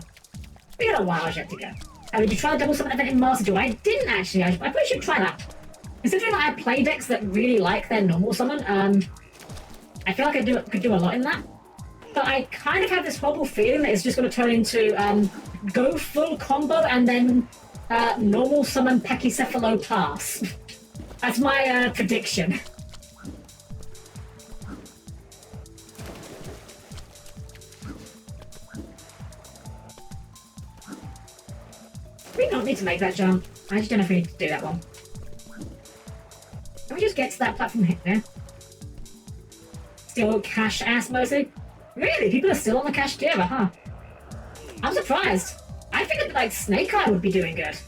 we got a while yet to go. Did you try the double summon event in Master Duel? I didn't actually. I probably should try that. Considering that I have play decks that really like their normal summon, I feel like I could do a lot in that. But I kind of have this horrible feeling that it's just going to turn into go full combo and then normal summon Pachycephalo pass. That's my prediction. We don't need to make that jump. I just don't know if we need to do that one. Can we just get to that platform here? Still cash ass mostly? Really? People are still on the cash tier, huh? I'm surprised. I figured like Snake Eye would be doing good.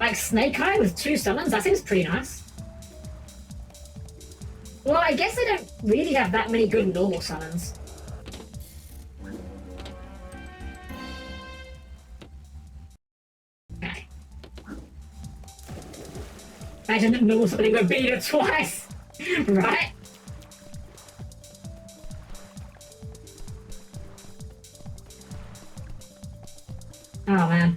Like Snake Eye with 2 summons? That seems pretty nice. Well, I guess I don't really have that many good normal summons. Okay. Imagine that normal summoning would beat it twice! Right? Oh man.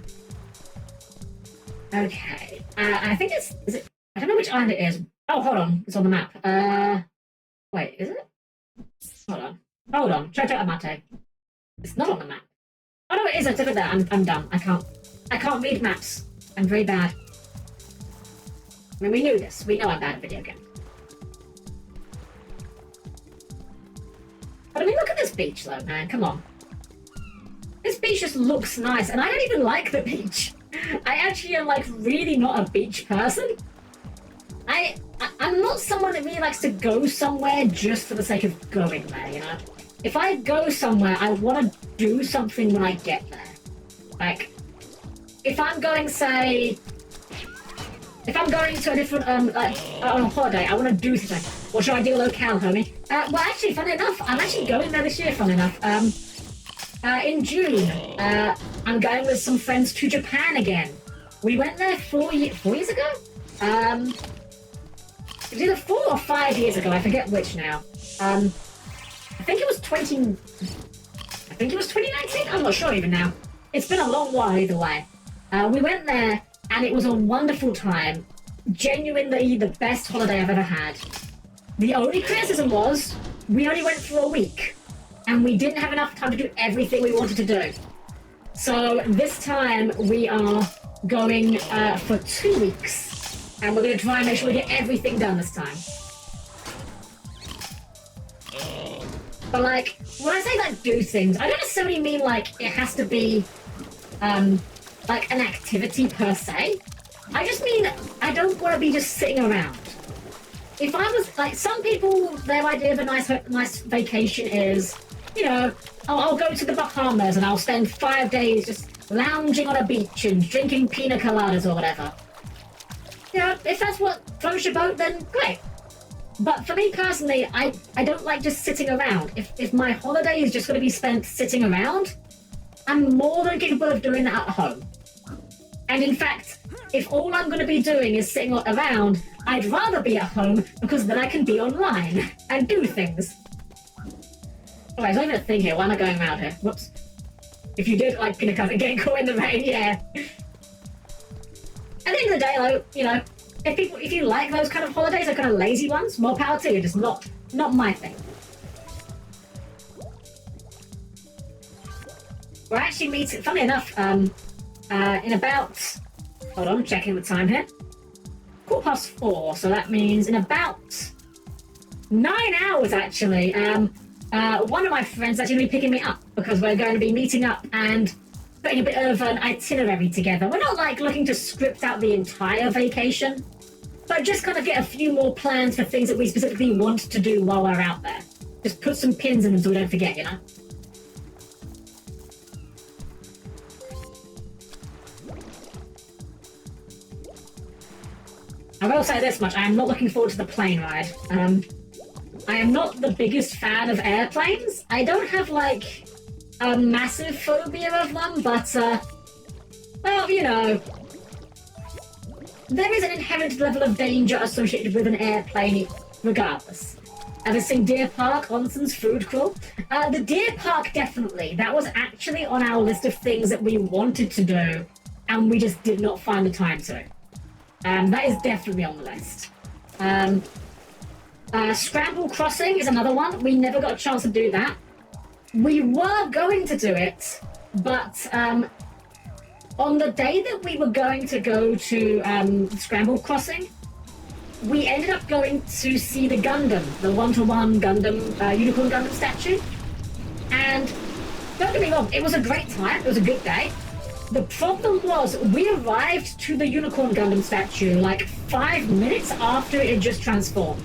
Okay. I think is it? I don't know which island it is. Oh, hold on. It's on the map. Wait, is it? Hold on. Try to mate. It's not on the map. Oh no, it is. I took it there. I'm done. I can't read maps. I'm very bad. I mean, we knew this. We know I'm bad at video games. But I mean, look at this beach, though, man. Come on. This beach just looks nice, and I don't even like the beach. I actually am, like, really not a beach person. I'm not someone that really likes to go somewhere just for the sake of going there, you know? If I go somewhere, I want to do something when I get there. Like, if I'm going, say... if I'm going to a different, on a holiday, I want to do something. What should I do locale, homie? Well, actually, funny enough, I'm actually going there this year, funny enough. In June, I'm going with some friends to Japan again. We went there 4 years ago? It was either 4 or 5 years ago, I forget which now. I think it was 2019? I'm not sure even now. It's been a long while either way. We went there, and it was a wonderful time. Genuinely the best holiday I've ever had. The only criticism was, we only went for a week. And we didn't have enough time to do everything we wanted to do. So this time we are going for 2 weeks. And we're going to try and make sure we get everything done this time. But like, when I say like do things, I don't necessarily mean like it has to be like an activity per se. I just mean I don't want to be just sitting around. If I was like, some people, their idea of a nice vacation is you know, I'll go to the Bahamas and I'll spend 5 days just lounging on a beach and drinking pina coladas or whatever. You know, if that's what floats your boat, then great. But for me personally, I don't like just sitting around. If my holiday is just going to be spent sitting around, I'm more than capable of doing that at home. And in fact, if all I'm going to be doing is sitting around, I'd rather be at home because then I can be online and do things. Oh, there's not even a thing here. Why am I going around here? Whoops. If you did like pina colada, getting caught in the rain, yeah. At the end of the day, though, you know, if you like those kind of holidays, those kind of lazy ones, more power to you. Just not my thing. We're actually meeting, funny enough, in about, hold on, checking the time here. 4:15, so that means in about 9 hours, actually. One of my friends actually going to be picking me up because we're going to be meeting up and putting a bit of an itinerary together. We're not like looking to script out the entire vacation, but just kind of get a few more plans for things that we specifically want to do while we're out there. Just put some pins in them so we don't forget, you know? I will say this much, I am not looking forward to the plane ride. I am not the biggest fan of airplanes. I don't have, like, a massive phobia of them, but, well, you know, there is an inherent level of danger associated with an airplane regardless. Visiting Deer Park, Onson's food crawl. The Deer Park, definitely. That was actually on our list of things that we wanted to do, and we just did not find the time to. That is definitely on the list. Scramble Crossing is another one. We never got a chance to do that. We were going to do it, but on the day that we were going to go to Scramble Crossing, we ended up going to see the Gundam, the one-to-one Gundam, Unicorn Gundam statue. And don't get me wrong, it was a great time. It was a good day. The problem was we arrived to the Unicorn Gundam statue like 5 minutes after it had just transformed.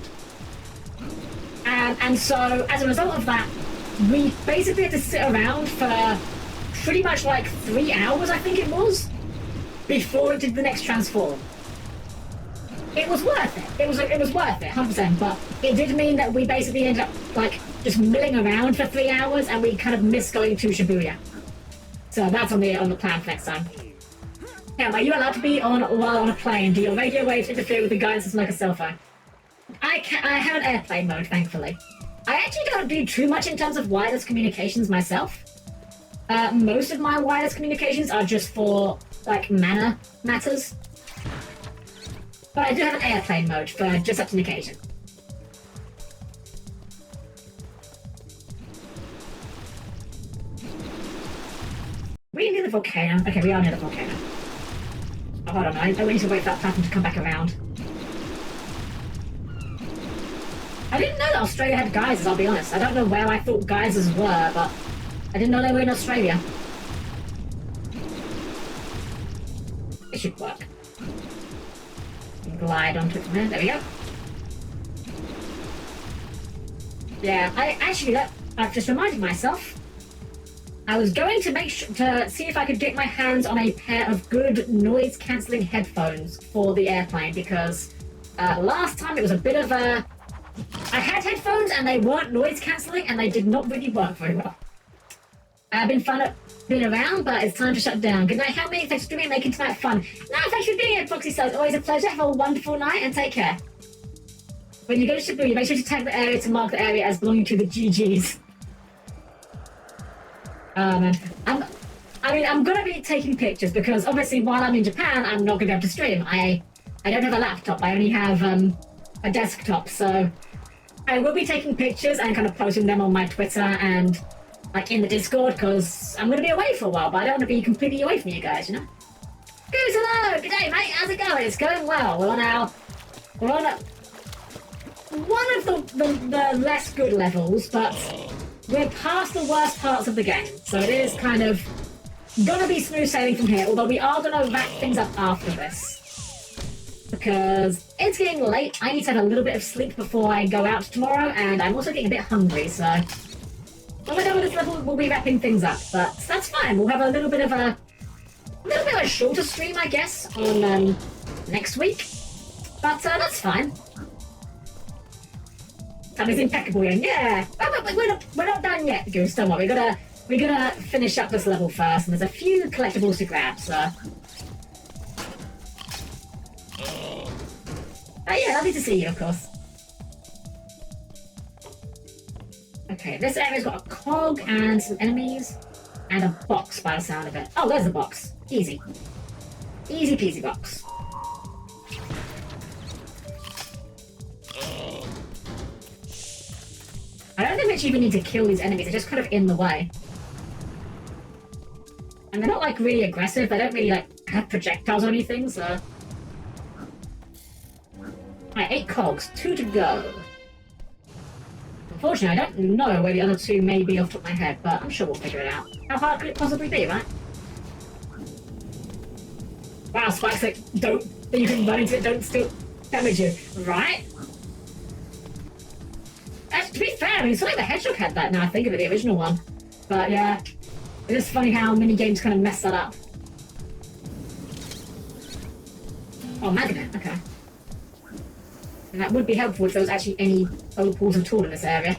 And so, as a result of that, we basically had to sit around for pretty much like 3 hours, I think it was, before it did the next transform. It was worth it. It was worth it, 100%. But it did mean that we basically ended up like just milling around for 3 hours, and we kind of missed going to Shibuya. So that's on the plan for next time. Now, are you allowed to be while on a plane? Do your radio waves interfere with the guidance system like a cell phone? I have an airplane mode, thankfully. I actually don't do too much in terms of wireless communications myself. Most of my wireless communications are just for, like, matters. But I do have an airplane mode for just up to an occasion. We're near the volcano. Okay, we are near the volcano. Oh, hold on, I need to wait for that platform to come back around. I didn't know that Australia had geysers, I'll be honest. I don't know where I thought geysers were, but I didn't know they were in Australia. It should work. Glide onto it from there. There we go. Yeah, I've just reminded myself. I was going to to see if I could get my hands on a pair of good noise-cancelling headphones for the airplane, because last time it was a bit of a... I had headphones and they weren't noise-cancelling and they did not really work very well. I've been fun at being around, but it's time to shut down. Good night, Helmy. Thanks for doing it, making tonight fun. No, thanks for being here, Proxy Cells. Always a pleasure. Have a wonderful night and take care. When you go to Shibuya, make sure to tag the area to mark the area as belonging to the GGs. Man. I'm gonna be taking pictures because obviously while I'm in Japan, I'm not gonna be able to stream. I don't have a laptop. I only have a desktop, so I will be taking pictures and kind of posting them on my Twitter and like in the Discord, because I'm gonna be away for a while, but I don't want to be completely away from you guys, you know. Goose, hello, good day, mate. How's it going? It's going well. We're on one of the less good levels, but we're past the worst parts of the game, so it is kind of gonna be smooth sailing from here, although we are gonna wrap things up after this. Because it's getting late, I need to have a little bit of sleep before I go out tomorrow, and I'm also getting a bit hungry, so Well, we're done with this level, we'll be wrapping things up, but that's fine. We'll have a little bit of a shorter stream, I guess, on next week. But that's fine. That is impeccable, Ian. Yeah. But we're not done yet, Goose. Don't worry. We gotta finish up this level first, and there's a few collectibles to grab. So. Oh yeah, lovely to see you, of course. Okay, this area's got a cog and some enemies, and a box by the sound of it. Oh, there's a box. Easy. Easy peasy box. I don't think we actually even need to kill these enemies, they're just kind of in the way. And they're not like really aggressive, they don't really like have projectiles or anything, so... Alright, 8 cogs, 2 to go. Unfortunately, I don't know where the other 2 may be off the top of my head, but I'm sure we'll figure it out. How hard could it possibly be, right? Wow, spikes that you can run into it don't still damage you, right? To be fair, I mean, it's like the Hedgehog had that now I think of it, the original one. But yeah, it's just funny how mini games kind of mess that up. Oh, magnet, okay. And that would be helpful if there was actually any opals at all in this area.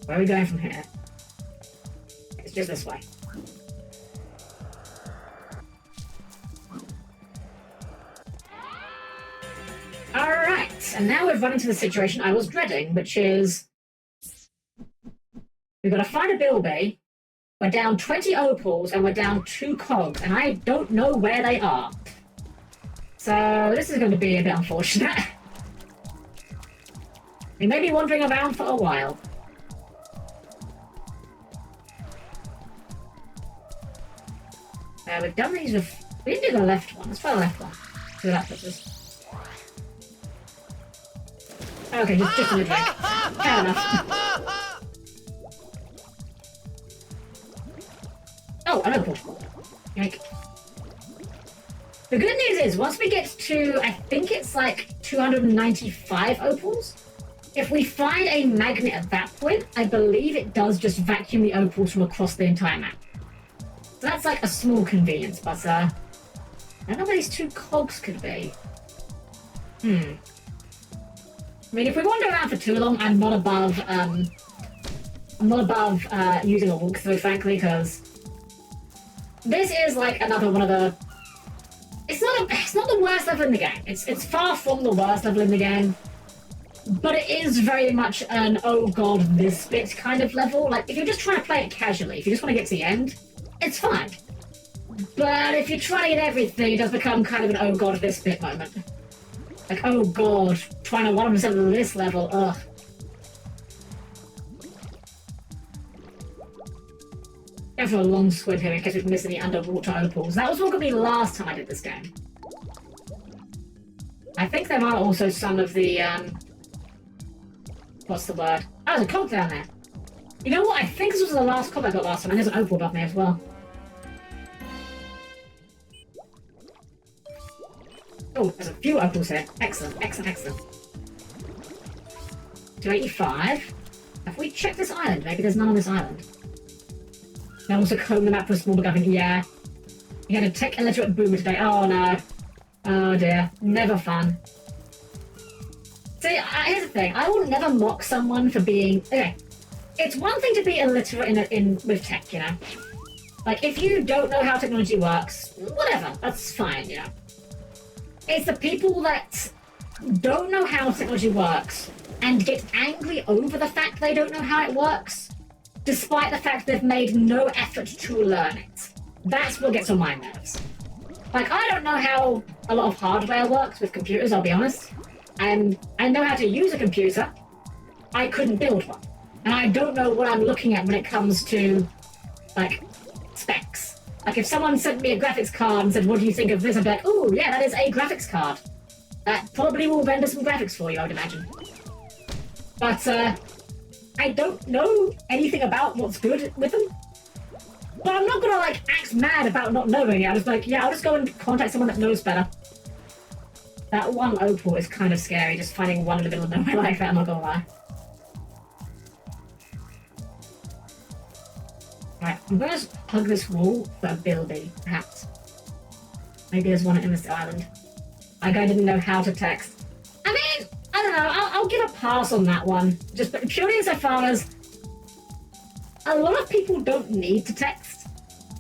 Where are we going from here? It's just this way. Alright, and now we've run into the situation I was dreading, which is... We've got to find a bilby, we're down 20 opals, and we're down 2 cogs, and I don't know where they are. So this is going to be a bit unfortunate. We may be wandering around for a while. We've done these with... We didn't do the left one. Let's try the left one. See what that puts us. Okay, just in the drink. Fair enough. Oh, another portable. Yike. The good news is, once we get to, I think it's like 295 opals, if we find a magnet at that point, I believe it does just vacuum the opals from across the entire map. So that's like a small convenience, but I don't know where these 2 cogs could be. I mean, if we wander around for too long, I'm not above using a walkthrough, frankly, because this is like another one of the... It's not the worst level in the game. It's far from the worst level in the game, but it is very much an oh god this bit kind of level. Like if you're just trying to play it casually, if you just want to get to the end, it's fine. But if you're trying to get everything, it does become kind of an oh god this bit moment. Like, oh god, trying to 100% of this level, ugh. Go for a long squid here in case we've missed any underwater opals. That was what got me last time I did this game. I think there are also some of the, what's the word? Oh, there's a cog down there. You know what? I think this was the last cog I got last time, and there's an opal above me as well. Oh, there's a few opals here. Excellent, excellent, excellent. 285. Have we checked this island? Maybe there's none on this island. They also comb the map for a small McGuffin. Yeah. You had a tech illiterate boomer today. Oh no. Oh dear. Never fun. See, here's the thing. I will never mock someone for being... Okay. It's one thing to be illiterate with tech, you know? Like, if you don't know how technology works, whatever. That's fine, you know? It's the people that don't know how technology works and get angry over the fact they don't know how it works, despite the fact they've made no effort to learn it. That's what gets on my nerves. Like, I don't know how a lot of hardware works with computers, I'll be honest. And I know how to use a computer. I couldn't build one. And I don't know what I'm looking at when it comes to, like, specs. Like, if someone sent me a graphics card and said, what do you think of this? I'd be like, oh, yeah, that is a graphics card. That probably will render some graphics for you, I would imagine. But, I don't know anything about what's good with them. But I'm not gonna, like, act mad about not knowing it. I was like, yeah, I'll just go and contact someone that knows better. That one opal is kind of scary, just finding one in the middle of nowhere like that, I'm not gonna lie. Right, I'm gonna just hug this wall for a building, perhaps. Maybe there's one in this island. Like I didn't know how to text. I mean, I don't know, I'll give a pass on that one. Just purely insofar as a lot of people don't need to text.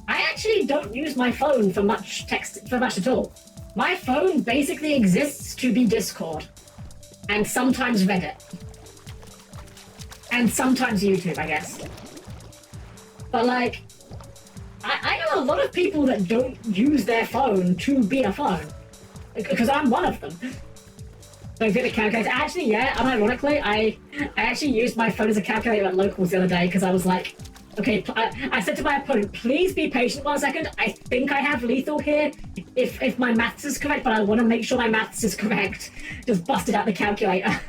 I actually don't use my phone for much at all. My phone basically exists to be Discord. And sometimes Reddit. And sometimes YouTube, I guess. But like, I know a lot of people that don't use their phone to be a phone. Because I'm one of them. Don't get the calculator. Actually, yeah, unironically, I actually used my phone as a calculator at locals the other day because I was like, okay, I said to my opponent, please be patient 1 second. I think I have lethal here if my maths is correct, but I want to make sure my maths is correct. Just busted out the calculator.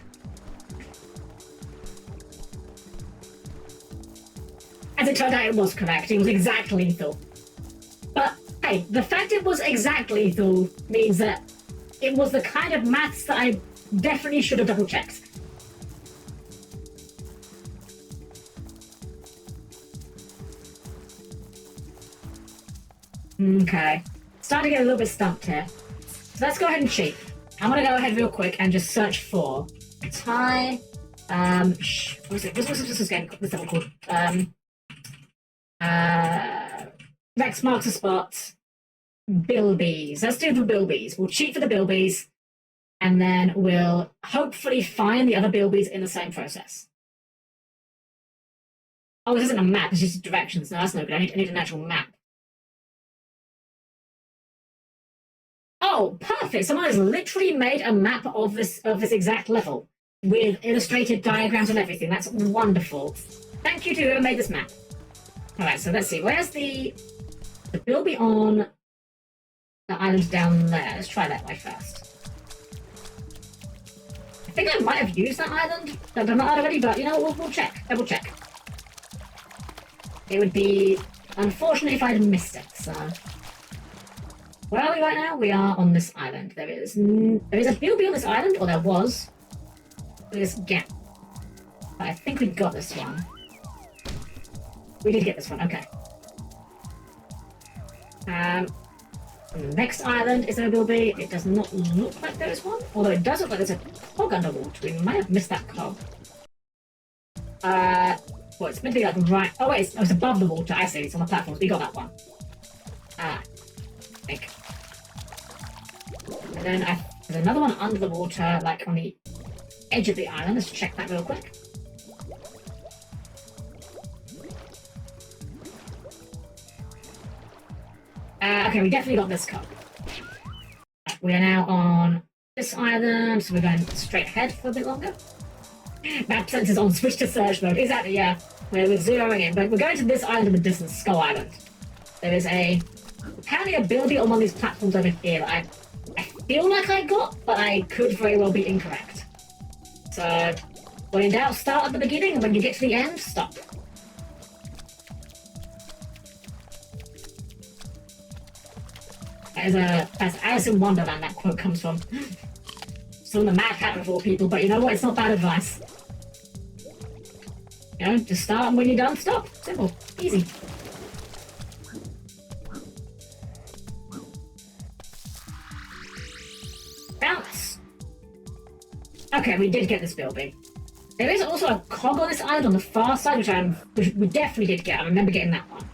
As it turned out, it was correct. It was exact lethal. But hey, the fact it was exact lethal means that it was the kind of maths that I definitely should have double checked. Okay. Starting to get a little bit stumped here. So let's go ahead and cheat. I'm gonna go ahead real quick and just search for Ty. What was it? What's this game? What's that one called? Rex marks a spot. Bilbies. Let's do the Bilbies. We'll cheat for the Bilbies, and then we'll hopefully find the other Bilbies in the same process. Oh, this isn't a map. It's just directions. No, that's no good. I need an actual map. Oh, perfect! Someone has literally made a map of this exact level with illustrated diagrams and everything. That's wonderful. Thank you to whoever made this map. All right, so let's see. Where's the Bilby on the island down there? Let's try that way first. I think I might have used that island. I've done that already, but you know, we'll check. Double check. It would be unfortunate if I'd missed it. So. Where are we right now? We are on this island. There is a Bilby on this island, or there was. This gap. But I think we got this one. We did get this one, okay. On the next island, is there a Bilby? It does not look like there is one, although it does look like there's a cog underwater. We might have missed that cog. Well, it's meant to be like right. Oh wait, it's above the water. I see. It's on the platforms. We got that one. I think. And then there's another one under the water, like on the edge of the island. Let's check that real quick. Okay, we definitely got this cog. We are now on this island, so we're going straight ahead for a bit longer. Map sensors on, switch to search mode. Exactly, yeah. We're zeroing in, but we're going to this island in the distance, Skull Island. There is apparently a Bilby on one of these platforms over here that I feel like I got, but I could very well be incorrect. So, when in doubt, start at the beginning, and when you get to the end, stop. That's Alice in Wonderland that quote comes from. Still in the Mad Hatter of all people, but you know what? It's not bad advice. You know, just start, and when you're done, stop. Simple. Easy. Bounce. Okay, we did get this Bilby. There is also a cog on this island on the far side, which we definitely did get. I remember getting that one.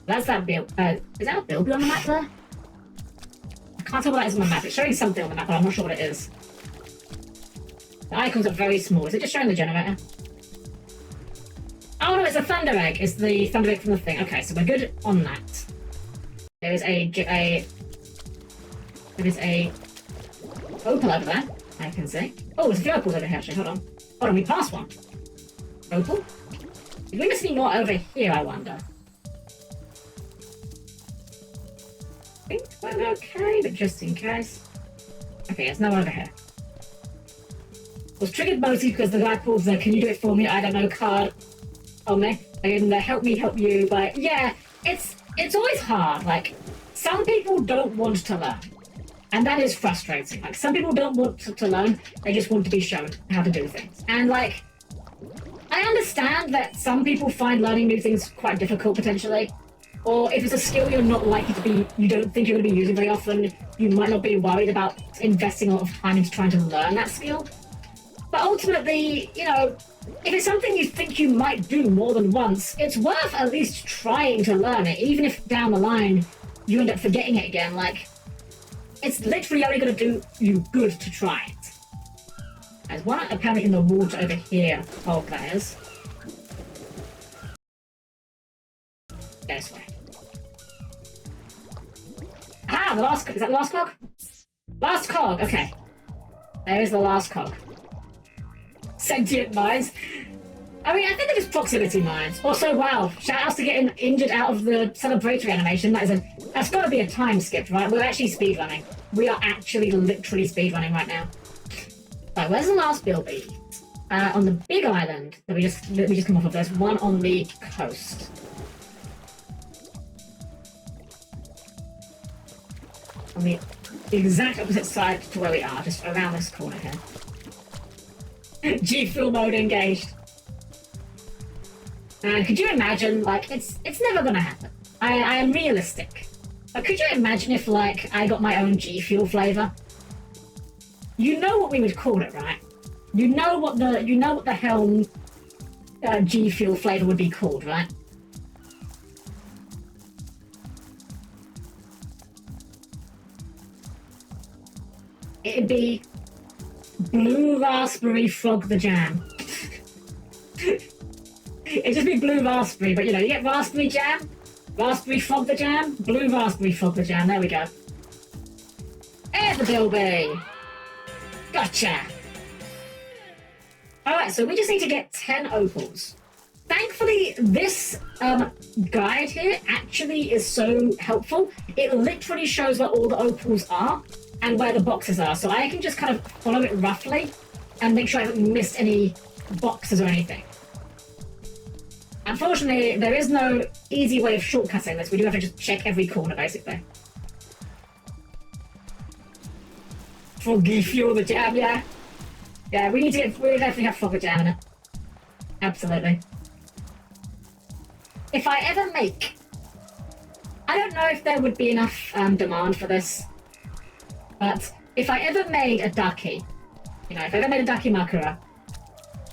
That's that Bilby. Is that a Bilby on the map there? I can't tell what that is on the map. It's showing something on the map, but I'm not sure what it is. The icons are very small. Is it just showing the generator? Oh no, it's a thunder egg. It's the thunder egg from the thing. Okay, so we're good on that. There is a opal over there. I can see. Oh, there's a few opals over here actually. Hold on, we passed one. Opal? Did we miss any more over here, I wonder? I think we're okay, but just in case. Okay, there's no one over here. Was triggered mostly because the guy pulls the "can you do it for me, I don't know" card on me. And help me help you, but yeah, it's always hard. Like, some people don't want to learn. And that is frustrating. Like, some people don't want to learn, they just want to be shown how to do things. And, like, I understand that some people find learning new things quite difficult, potentially. Or if it's a skill you're not likely to be, you don't think you're going to be using very often, you might not be worried about investing a lot of time into trying to learn that skill. But ultimately, you know, if it's something you think you might do more than once, it's worth at least trying to learn it, even if down the line you end up forgetting it again. Like, it's literally only going to do you good to try it. There's one apparently in the water over here. Oh, players. Go this way. Ah, the last... Is that the last cog? Last cog, okay. There is the last cog. Sentient mines. I mean, I think they're just proximity mines. Also, wow, shout-outs to getting injured out of the celebratory animation. That's got to be a time skip, right? We're actually speedrunning. We are actually literally speedrunning right now. Right, where's the last bilby? On the big island that we just come off of. There's one on the coast. On the exact opposite side to where we are, just around this corner here. G-Fuel mode engaged. And could you imagine, like, it's never gonna happen. I am realistic. But could you imagine if, like, I got my own G-Fuel flavor? You know what we would call it, right? You know what the Helm G-Fuel flavor would be called, right? It'd be Blue Raspberry Frog the Jam. It'd just be Blue Raspberry, but you know, you get Raspberry Jam, Raspberry Frog the Jam, Blue Raspberry Frog the Jam, there we go. There's the bilby! Gotcha! Alright, so we just need to get 10 opals. Thankfully, this guide here actually is so helpful. It literally shows where all the opals are and where the boxes are, so I can just kind of follow it roughly and make sure I haven't missed any boxes or anything. Unfortunately, there is no easy way of shortcutting this. We do have to just check every corner, basically. Froggy Fuel the Jam, yeah. Yeah, we definitely have Frog the Jam in it. Absolutely. If I ever make... I don't know if there would be enough demand for this, but if I ever made a ducky, you know, if I ever made a ducky makura,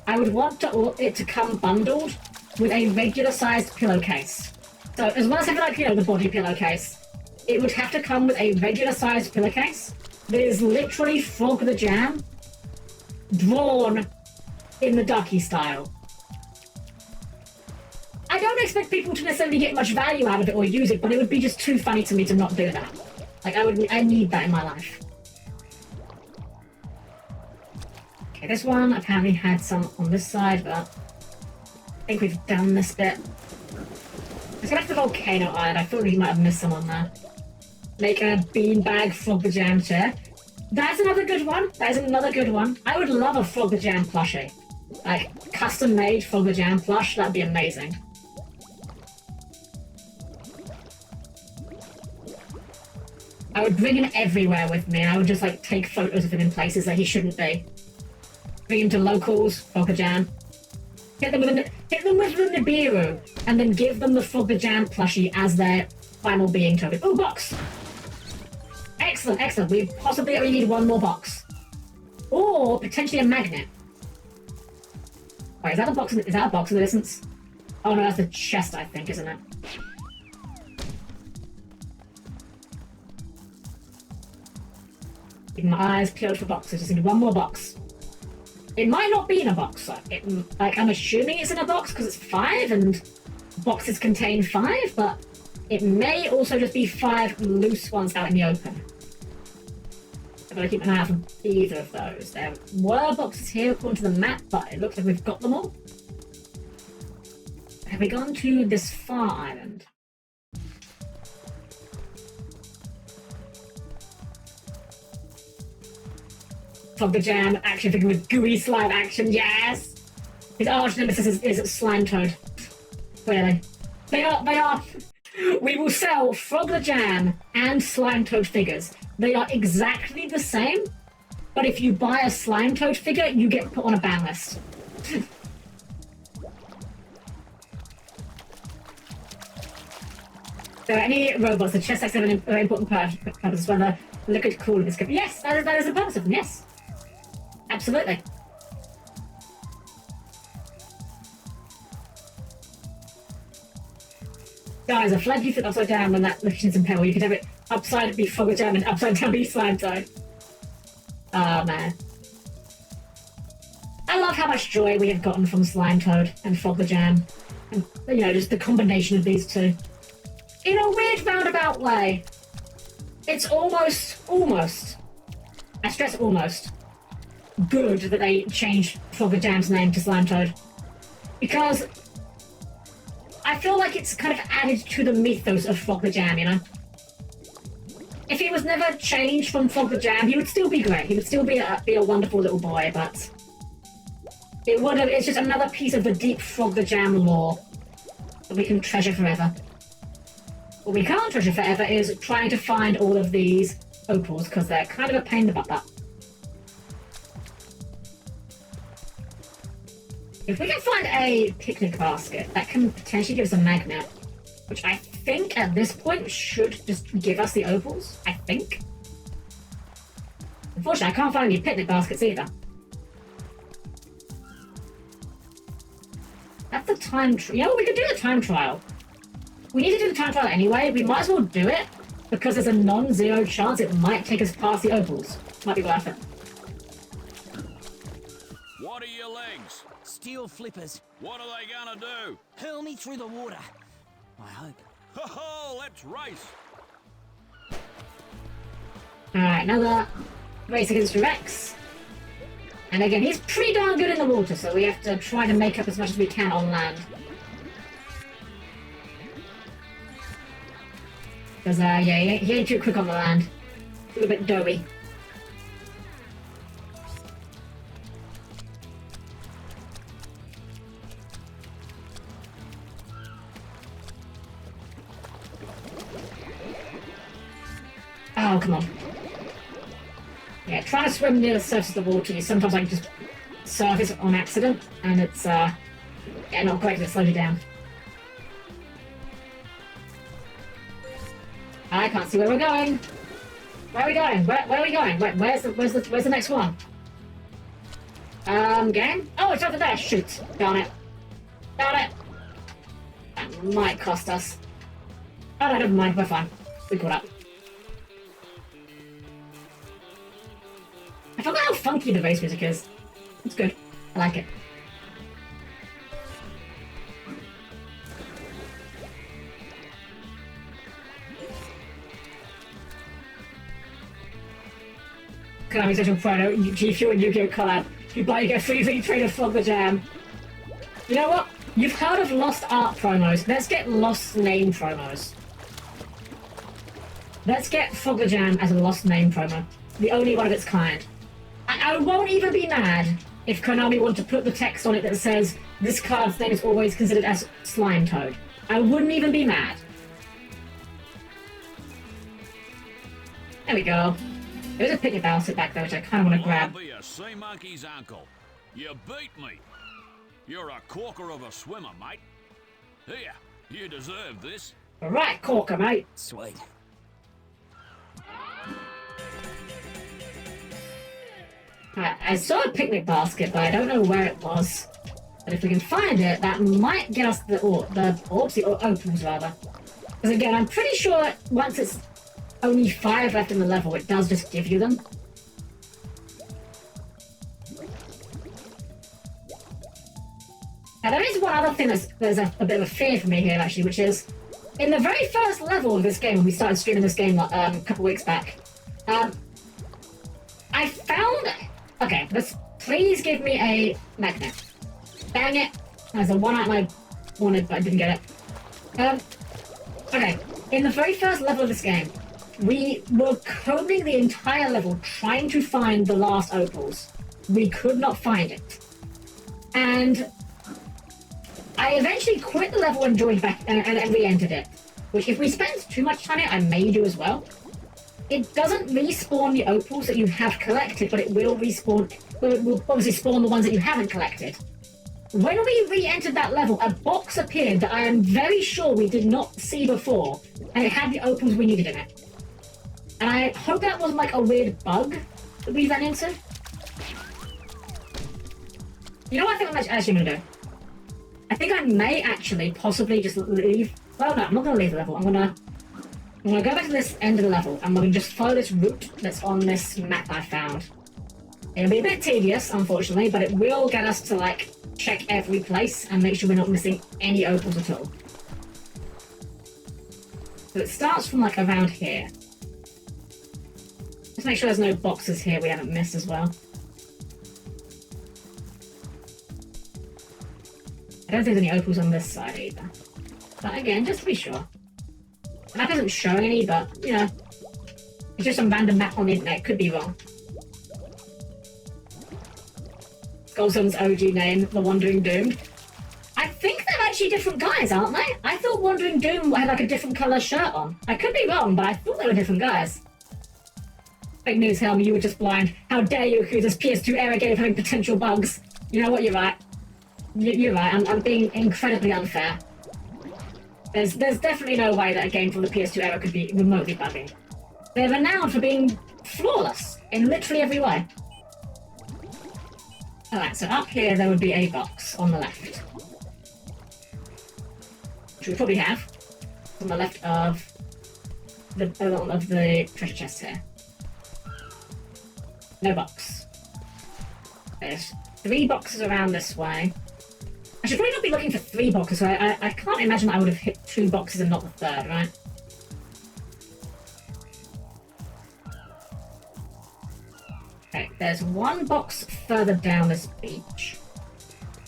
I would want it to come bundled with a regular-sized pillowcase. So as well as having, like, you know, the body pillowcase, it would have to come with a regular-sized pillowcase that is literally Frog the Jam drawn in the ducky style. I don't expect people to necessarily get much value out of it or use it, but it would be just too funny to me to not do that. Like, I need that in my life. Okay, this one apparently had some on this side, but I think we've done this bit. Let's go back to the volcano island. I thought we might have missed some on there. Make a beanbag Frog the Jam chair. That's another good one. That is another good one. I would love a Frog the Jam plushie. Like, custom-made Frog the Jam plush. That'd be amazing. I would bring him everywhere with me. I would just, like, take photos of him in places that he shouldn't be. Bring him to locals, Frog the Jam. Hit them with the Nibiru, and then give them the Frog the Jam plushie as their final being token. Ooh, box! Excellent, excellent. We possibly only need one more box. Or potentially a magnet. Wait, is that a box? Is that a box in the distance? Oh no, that's the chest, I think, isn't it? Keeping my eyes peeled for boxes. Just need one more box. It might not be in a box. Like, I'm assuming it's in a box because it's 5 and boxes contain 5, but it may also just be 5 loose ones out in the open. I've got to keep an eye out for either of those. There were boxes here according to the map, but it looks like we've got them all. Have we gone to this far island? Frog the Jam action figure with gooey slime action, yes! His arch nemesis is Slime Toad. Clearly. They are. We will sell Frog the Jam and Slime Toad figures They are exactly the same, but if you buy a Slime Toad figure, you get put on a ban list. So any robots, the chest acts have an very important purpose when the liquid coolant is kept. Yes, that is the purpose of them, yes. Absolutely. Guys, a flag you flip upside down when that machine's in peril. You could have it upside be Fogger Jam and upside down be Slime Toad. Oh man. I love how much joy we have gotten from Slime Toad and Fogger Jam. And, you know, just the combination of these two. In a weird roundabout way, it's almost, I stress almost, good that they changed Fogger Jam's name to Slime Toad. Because I feel like it's kind of added to the mythos of Fogger Jam, you know? If he was never changed from Fogger Jam, he would still be great. He would still be a wonderful little boy, but it's just another piece of the deep Fogger Jam lore that we can treasure forever. What we can't treasure forever is trying to find all of these opals, because they're kind of a pain in the butt. If we can find a picnic basket, that can potentially give us a magnet, which I think at this point should just give us the opals, I think. Unfortunately, I can't find any picnic baskets either. That's the time trial. You know what, we could do the time trial. We need to do the time trial anyway. We might as well do it, because there's a non-zero chance it might take us past the opals. Might be worth it. What are your legs? Steel flippers. What are they gonna do? Hurl me through the water. I hope. Ho-ho, let's race! Alright, another race against Rex. And again, he's pretty darn good in the water, so we have to try to make up as much as we can on land. Because, yeah, he ain't too quick on the land. A little bit doughy. Oh, come on. Yeah, trying to swim near the surface of the water, you sometimes like just surface on accident, and it's, yeah, not great because it slows you down. I can't see where we're going. Where are we going? Where are we going? Where's the next one? Game? Oh, it's over there. Shoot. Darn it. Darn it. That might cost us. Oh, no, never mind. We're fine. We caught up. I forgot how funky the bass music is. It's good. I like it. Konami Social Proto, G Fuel and Yu-Gi-Oh! Collab. You buy, you get free trade of Fogger Jam. You know what? You've heard of Lost Art promos. Let's get Lost Name promos. Let's get Fogger Jam as a Lost Name promo. The only one of its kind. I won't even be mad if Konami want to put the text on it that says this card's name is always considered as Slime Toad. I wouldn't even be mad. There we go. There's a picnic basket back there which I kind of want to grab. I'll be a sea monkey's uncle. You beat me. You're a corker of a swimmer, mate. Here, you deserve this. Alright, corker, mate. Sweet. I saw a picnic basket, but I don't know where it was. But if we can find it, that might get us the opals rather. Because again, I'm pretty sure once it's only 5 left in the level, it does just give you them. Now there is one other thing there's a bit of a fear for me here actually, which is in the very first level of this game, when we started streaming this game a couple weeks back, I found... Okay, please give me a magnet. Dang it! There's the one item I wanted, but I didn't get it. Okay, in the very first level of this game, we were combing the entire level trying to find the last opals. We could not find it. And I eventually quit the level and joined back and re-entered it. Which if we spend too much time in it, I may do as well. it doesn't respawn the opals that you have collected, but it will respawn. Well, it will obviously spawn the ones that you haven't collected. When we re-entered that level, a box appeared that I am very sure we did not see before, and it had the opals we needed in it. And I hope that wasn't like a weird bug that we ran into. You know what I think I'm actually going to do? I think I may actually possibly just leave... Well, no, I'm not going to leave the level. I'm going to go back to this end of the level, and we're going to just follow this route that's on this map I found. It'll be a bit tedious, unfortunately, but it will get us to, like, check every place and make sure we're not missing any opals at all. So it starts from, like, around here. Just make sure there's no boxes here we haven't missed as well. I don't think there's any opals on this side either. But again, just to be sure. The map isn't showing any, but, you know, it's just some random map on the internet. Could be wrong. Golson's OG name, the Wandering Doom. I think they're actually different guys, aren't they? I thought Wandering Doom had like a different colour shirt on. I could be wrong, but I thought they were different guys. Fake news, Helm, you were just blind. How dare you accuse this PS2 era game of having potential bugs? You know what, you're right. You're right, I'm being incredibly unfair. There's definitely no way that a game from the PS2 era could be remotely bugging. They're renowned for being flawless in literally every way. Alright, so up here there would be a box on the left. Which we probably have. On the left of the treasure chest here. No box. There's 3 boxes around this way. I should probably not be looking for 3 boxes, so I can't imagine that I would have hit 2 boxes and not the 3rd, right? Okay, there's 1 box further down this beach,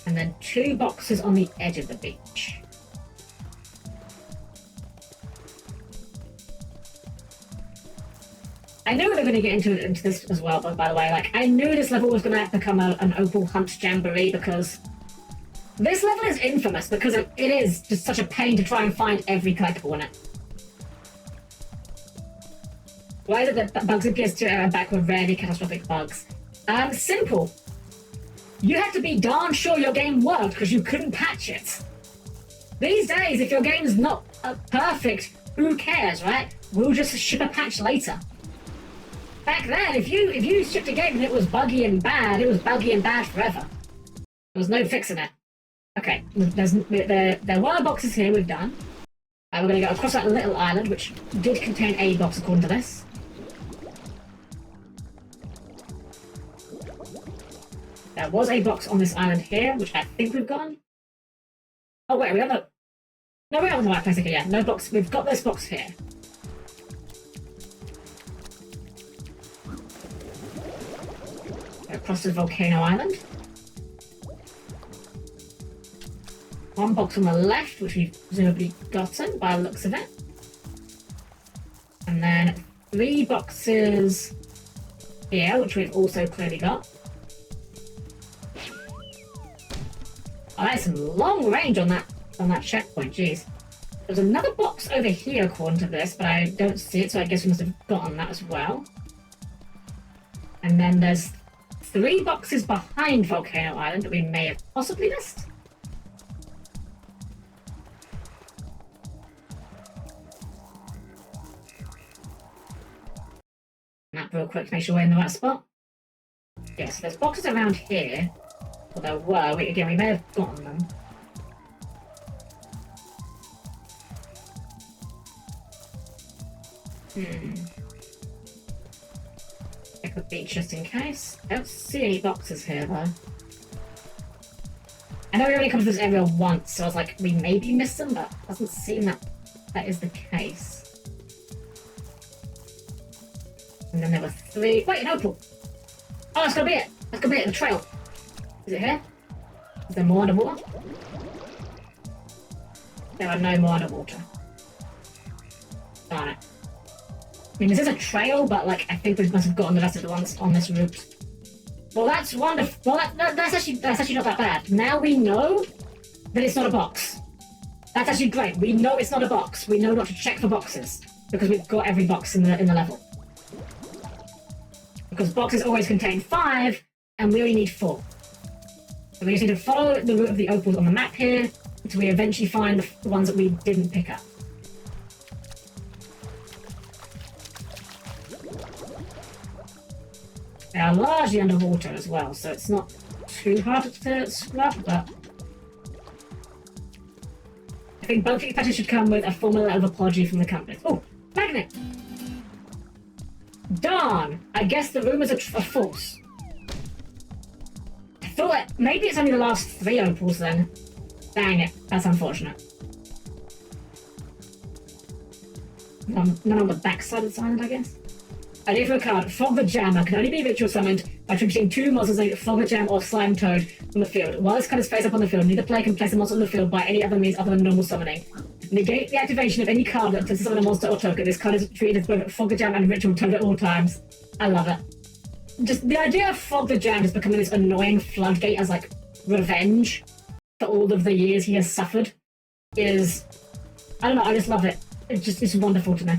and then 2 boxes on the edge of the beach. I knew we were going to get into this as well, but by the way, like, I knew this level was going to become an opal hunt jamboree, because this level is infamous because it is just such a pain to try and find every collectible in it. Why is it that bugs in PS2 era back were rarely catastrophic bugs? Simple. You had to be darn sure your game worked because you couldn't patch it. These days, if your game's not perfect, who cares, right? We'll just ship a patch later. Back then, if you shipped a game and it was buggy and bad, it was buggy and bad forever. There was no fixing it. Okay, there were boxes here we've done. We're going to go across that little island, which did contain a box according to this. There was a box on this island here, which I think we've gone. Oh wait, we have the... No, we are on the right place again, yeah. No box. We've got this box here. Across the volcano island. 1 box on the left, which we've presumably gotten by the looks of it. And then 3 boxes here, which we've also clearly got. Oh, that's some long range on that checkpoint, jeez. There's another box over here according to this, but I don't see it, so I guess we must have gotten that as well. And then there's 3 boxes behind Volcano Island that we may have possibly missed. Map real quick to make sure we're in the right spot. Yes, there's boxes around here. Well, there were. Again, we may have gotten them. Check the beach just in case. I don't see any boxes here, though. I know we only come to this area once, so I was like, we maybe missed them, but it doesn't seem that is the case. And then there were 3... Wait, an opal! Oh, that's gonna be it! That's gonna be it, the trail! Is it here? Is there more underwater? There are no more underwater. Darn it. I mean, this is a trail, but, like, I think we must have gotten the rest of the ones on this route. Well, that's wonderful. Well, that's actually not that bad. Now we know that it's not a box. That's actually great. We know it's not a box. We know not to check for boxes because we've got every box in the level. Because boxes always contain 5, and we only need 4. So we just need to follow the route of the opals on the map here, until we eventually find the ones that we didn't pick up. They are largely underwater as well, so it's not too hard to scrub, but I think both these patches should come with a formal letter of apology from the company. Oh, magnet! Darn! I guess the rumors are false. I thought that maybe it's only the last 3 opals then. Dang it, that's unfortunate. None on the backside of the island, I guess. Idea for a card. Fog the Jammer can only be ritual summoned by triggering 2 monsters named Fog the Jam or Slime Toad from the field. While this card is face up on the field, neither player can place a monster on the field by any other means other than normal summoning. Negate the activation of any card that attempts to summon a monster or token. This card is treated as both Fog the Jam and Ritual Toad at all times. I love it. Just the idea of Fog the Jam just becoming this annoying floodgate as like revenge for all of the years he has suffered is, I don't know, I just love it. It's wonderful to know.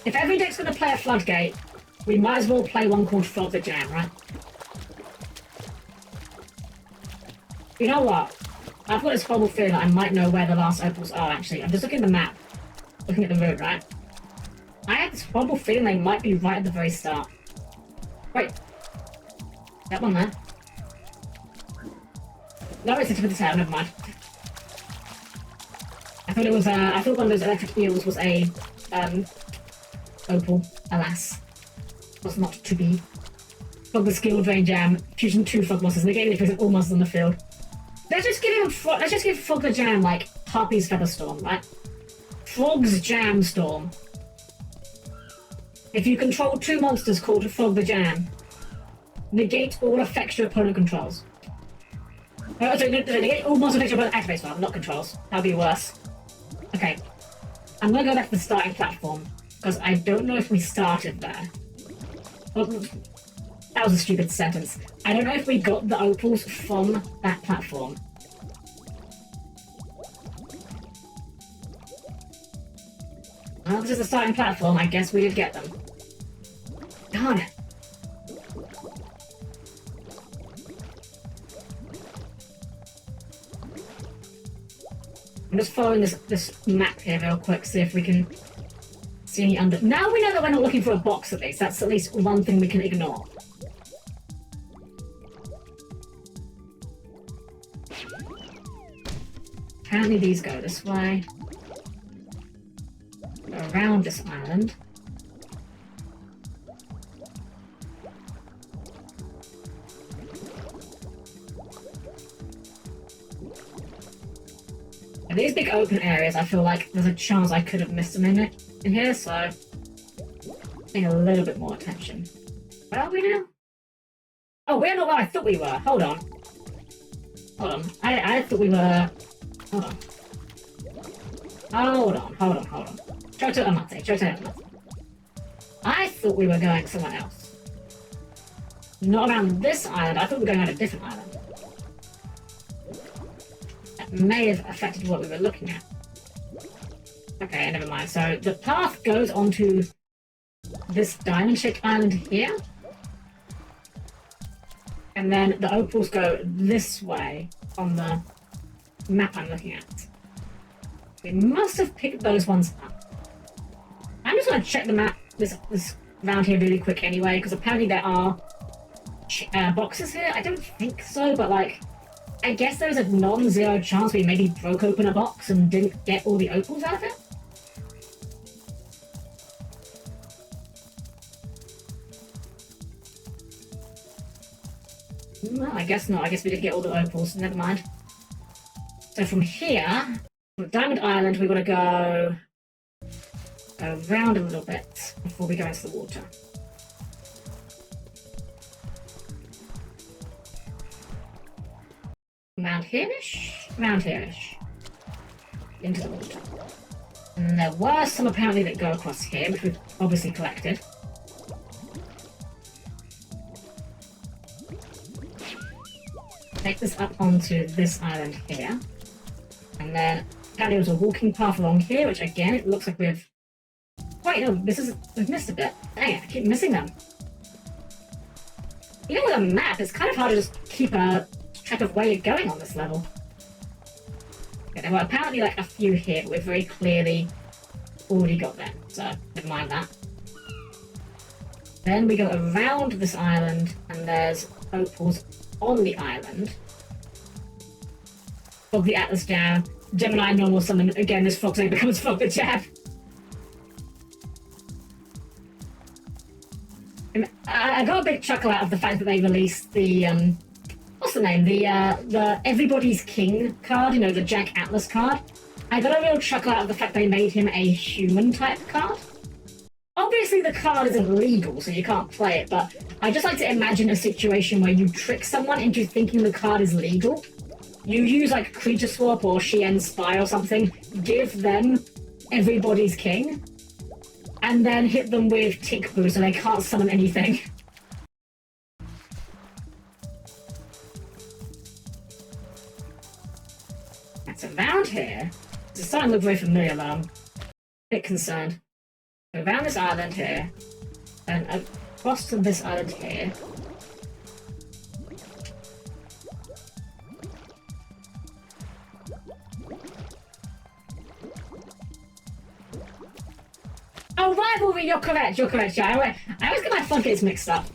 If every deck's going to play a floodgate, we might as well play one called Fog the Jam, right? You know what? I've got this horrible feeling that I might know where the last opals are, actually. I'm just looking at the map, looking at the road, right? I have this horrible feeling they might be right at the very start. Wait. That one there. No, it's the tip of the tail, never mind. I thought it was, I thought one of those electric eels was a, opal. Alas. Was not to be. Fog the Skill Drain Jam, fusion 2 Fog monsters, negating the effects of all monsters on the field. Let's just give Fog the Jam, like, Harpy's Featherstorm, right? Frog's Jam Storm. If you control 2 monsters called Fog the Jam, negate all effects your opponent controls. Sorry, negate all monster effects your opponent activates, well, not controls. That would be worse. Okay. I'm gonna go back to the starting platform, because I don't know if we started there. Well, that was a stupid sentence. I don't know if we got the opals from that platform. Well, this is the starting platform. I guess we did get them. Darn it. I'm just following this map here real quick, see if we can see any under... Now we know that we're not looking for a box at least. That's at least one thing we can ignore. Apparently these go this way. Go around this island. And these big open areas, I feel like there's a chance I could have missed them in here, so paying a little bit more attention. Where are we now? Oh, we're not where I thought we were. Hold on. Hold on. I thought we were... Hold on. Hold on. Choto Amate. I thought we were going somewhere else. Not around this island. I thought we were going on a different island. That may have affected what we were looking at. Okay, never mind. So the path goes onto this diamond-shaped island here. And then the opals go this way on the map I'm looking at. We must have picked those ones up. I'm just going to check the map this round here really quick anyway, because apparently there are boxes here. I don't think so, but like, I guess there's a non-zero chance we maybe broke open a box and didn't get all the opals out of it. No, I guess not. I guess we did get all the opals. Never mind. So from here, from Diamond Island, we've got to go around a little bit before we go into the water. Round here-ish? Round here-ish. Into the water. And there were some apparently that go across here, which we've obviously collected. Take this up onto this island here. And then apparently there's a walking path along here, which again, it looks like we've Wait, no, I've missed a bit. Dang it, I keep missing them. Even with a map, it's kind of hard to just keep a track of where you're going on this level. Okay, there were apparently like a few here, but we've very clearly already got them, so never mind that. Then we go around this island, and there's opals on the island. Fog the Atlas down. Gemini normal summon. Again, this frog's name becomes Fog the Jab. And I got a big chuckle out of the fact that they released the what's the name? The Everybody's King card, you know, the Jack Atlas card. I got a real chuckle out of the fact they made him a human type card. Obviously the card isn't legal, so you can't play it, but I just like to imagine a situation where you trick someone into thinking the card is legal. You use like Creature Swap or Shien Spy or something, give them Everybody's King, and then hit them with Tick Boo so they can't summon anything. That's around here. It's starting to look very familiar though. I'm a bit concerned. Around this island here, and across to this island here. Oh, Rivalry, you're correct, yeah. I always get my fuckers mixed up.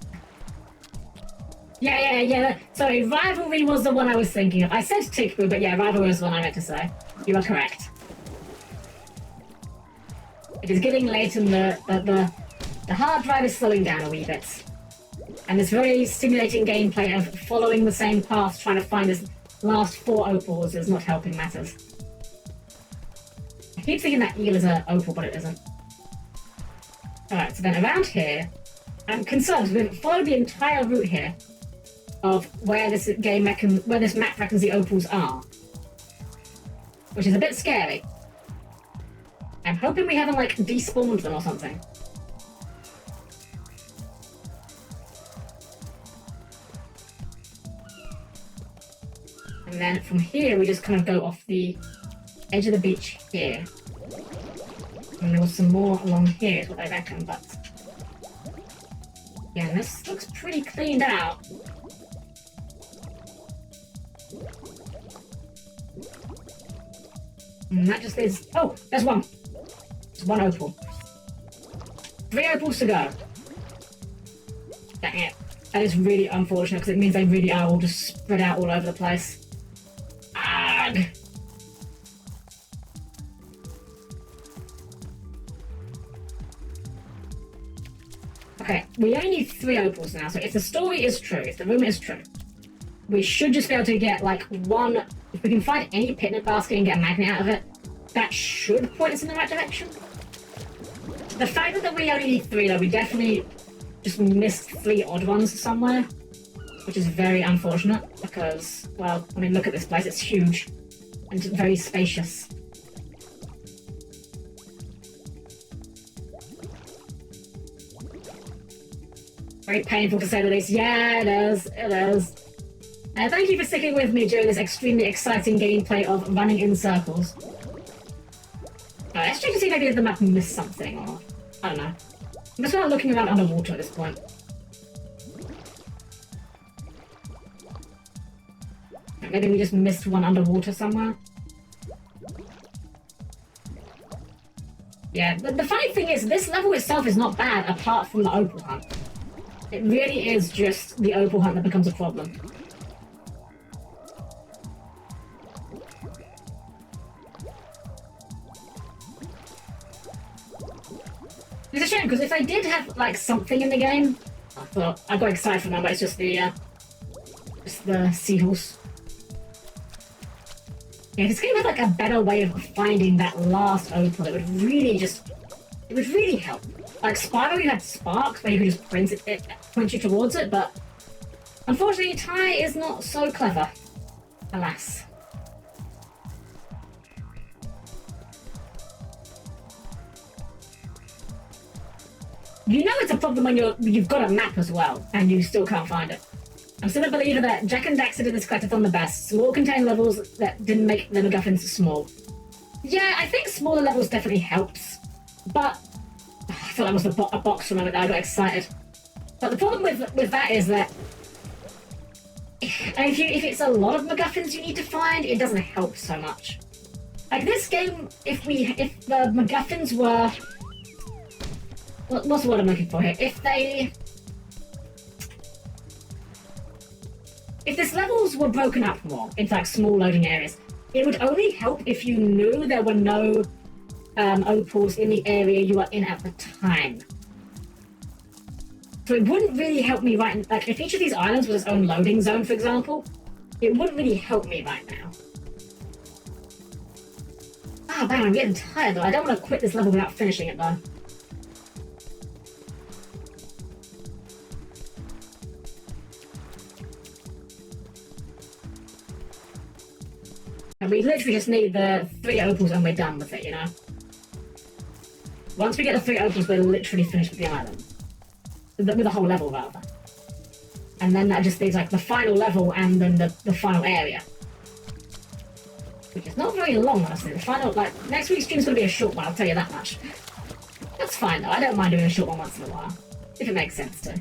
Yeah. Sorry, Rivalry was the one I was thinking of. I said Tick Boo, but yeah, Rivalry was the one I meant to say. You are correct. It is getting late and the hard drive is slowing down a wee bit. And this very stimulating gameplay of following the same path, trying to find this last 4 opals is not helping matters. I keep thinking that eel is an opal, but it isn't. Alright, so then around here, I'm concerned. We've followed the entire route here of where this where this map reckons the opals are. Which is a bit scary. I'm hoping we haven't, like, despawned them or something. And then from here, we just kind of go off the edge of the beach here. And there was some more along here, is what I reckon, but... yeah, and this looks pretty cleaned out. And that just is... oh, there's one! There's 1 opal. 3 opals to go. Dang it. That is really unfortunate, because it means they really are all just spread out all over the place. Ugh! Okay, we only need 3 opals now, so if the story is true, if the rumor is true, we should just be able to get, like, 1... if we can find any picnic basket and get a magnet out of it, that should point us in the right direction. The fact that we only need 3, though, we definitely just missed 3 odd ones somewhere, which is very unfortunate, because, well, I mean, look at this place, it's huge, and very spacious. Very painful to say the least. Yeah, it is. Thank you for sticking with me during this extremely exciting gameplay of running in circles. Let's check to see if maybe the map missed something, or... I don't know. I'm just not looking around underwater at this point. Maybe we just missed one underwater somewhere. Yeah, the funny thing is, this level itself is not bad apart from the opal hunt. It really is just the opal hunt that becomes a problem. It's a shame, because if I did have, like, something in the game... I thought... I got excited for that, but it's just the seahorse. Yeah, if this game had, like, a better way of finding that last opal, it would really just... it would really help. Like, Spyro, you had sparks, where you could just point you towards it, but... unfortunately, Ty is not so clever. Alas. You know it's a problem when you've got a map as well, and you still can't find it. I'm still a believer that Jack and Daxter did this collectathon the best. Small contained levels that didn't make the MacGuffins small. Yeah, I think smaller levels definitely helps, but thought that was a box for a moment. I got excited. But the problem with that is that if it's a lot of MacGuffins you need to find, it doesn't help so much. Like this game, if the MacGuffins were, what's the word I'm looking for here? If this levels were broken up more into like small loading areas, it would only help if you knew there were no opals in the area you are in at the time. So it wouldn't really help me right, like if each of these islands was its own loading zone, for example, it wouldn't really help me right now. Ah, man, I'm getting tired though. I don't want to quit this level without finishing it though. And we literally just need the 3 opals and we're done with it, you know? Once we get the 3 opals, we're literally finished with the island. With the whole level, rather. And then that just leaves like the final level and then the final area. Which is not very long, honestly. The final, like, next week's stream's gonna be a short one, I'll tell you that much. That's fine though, I don't mind doing a short one once in a while. If it makes sense to.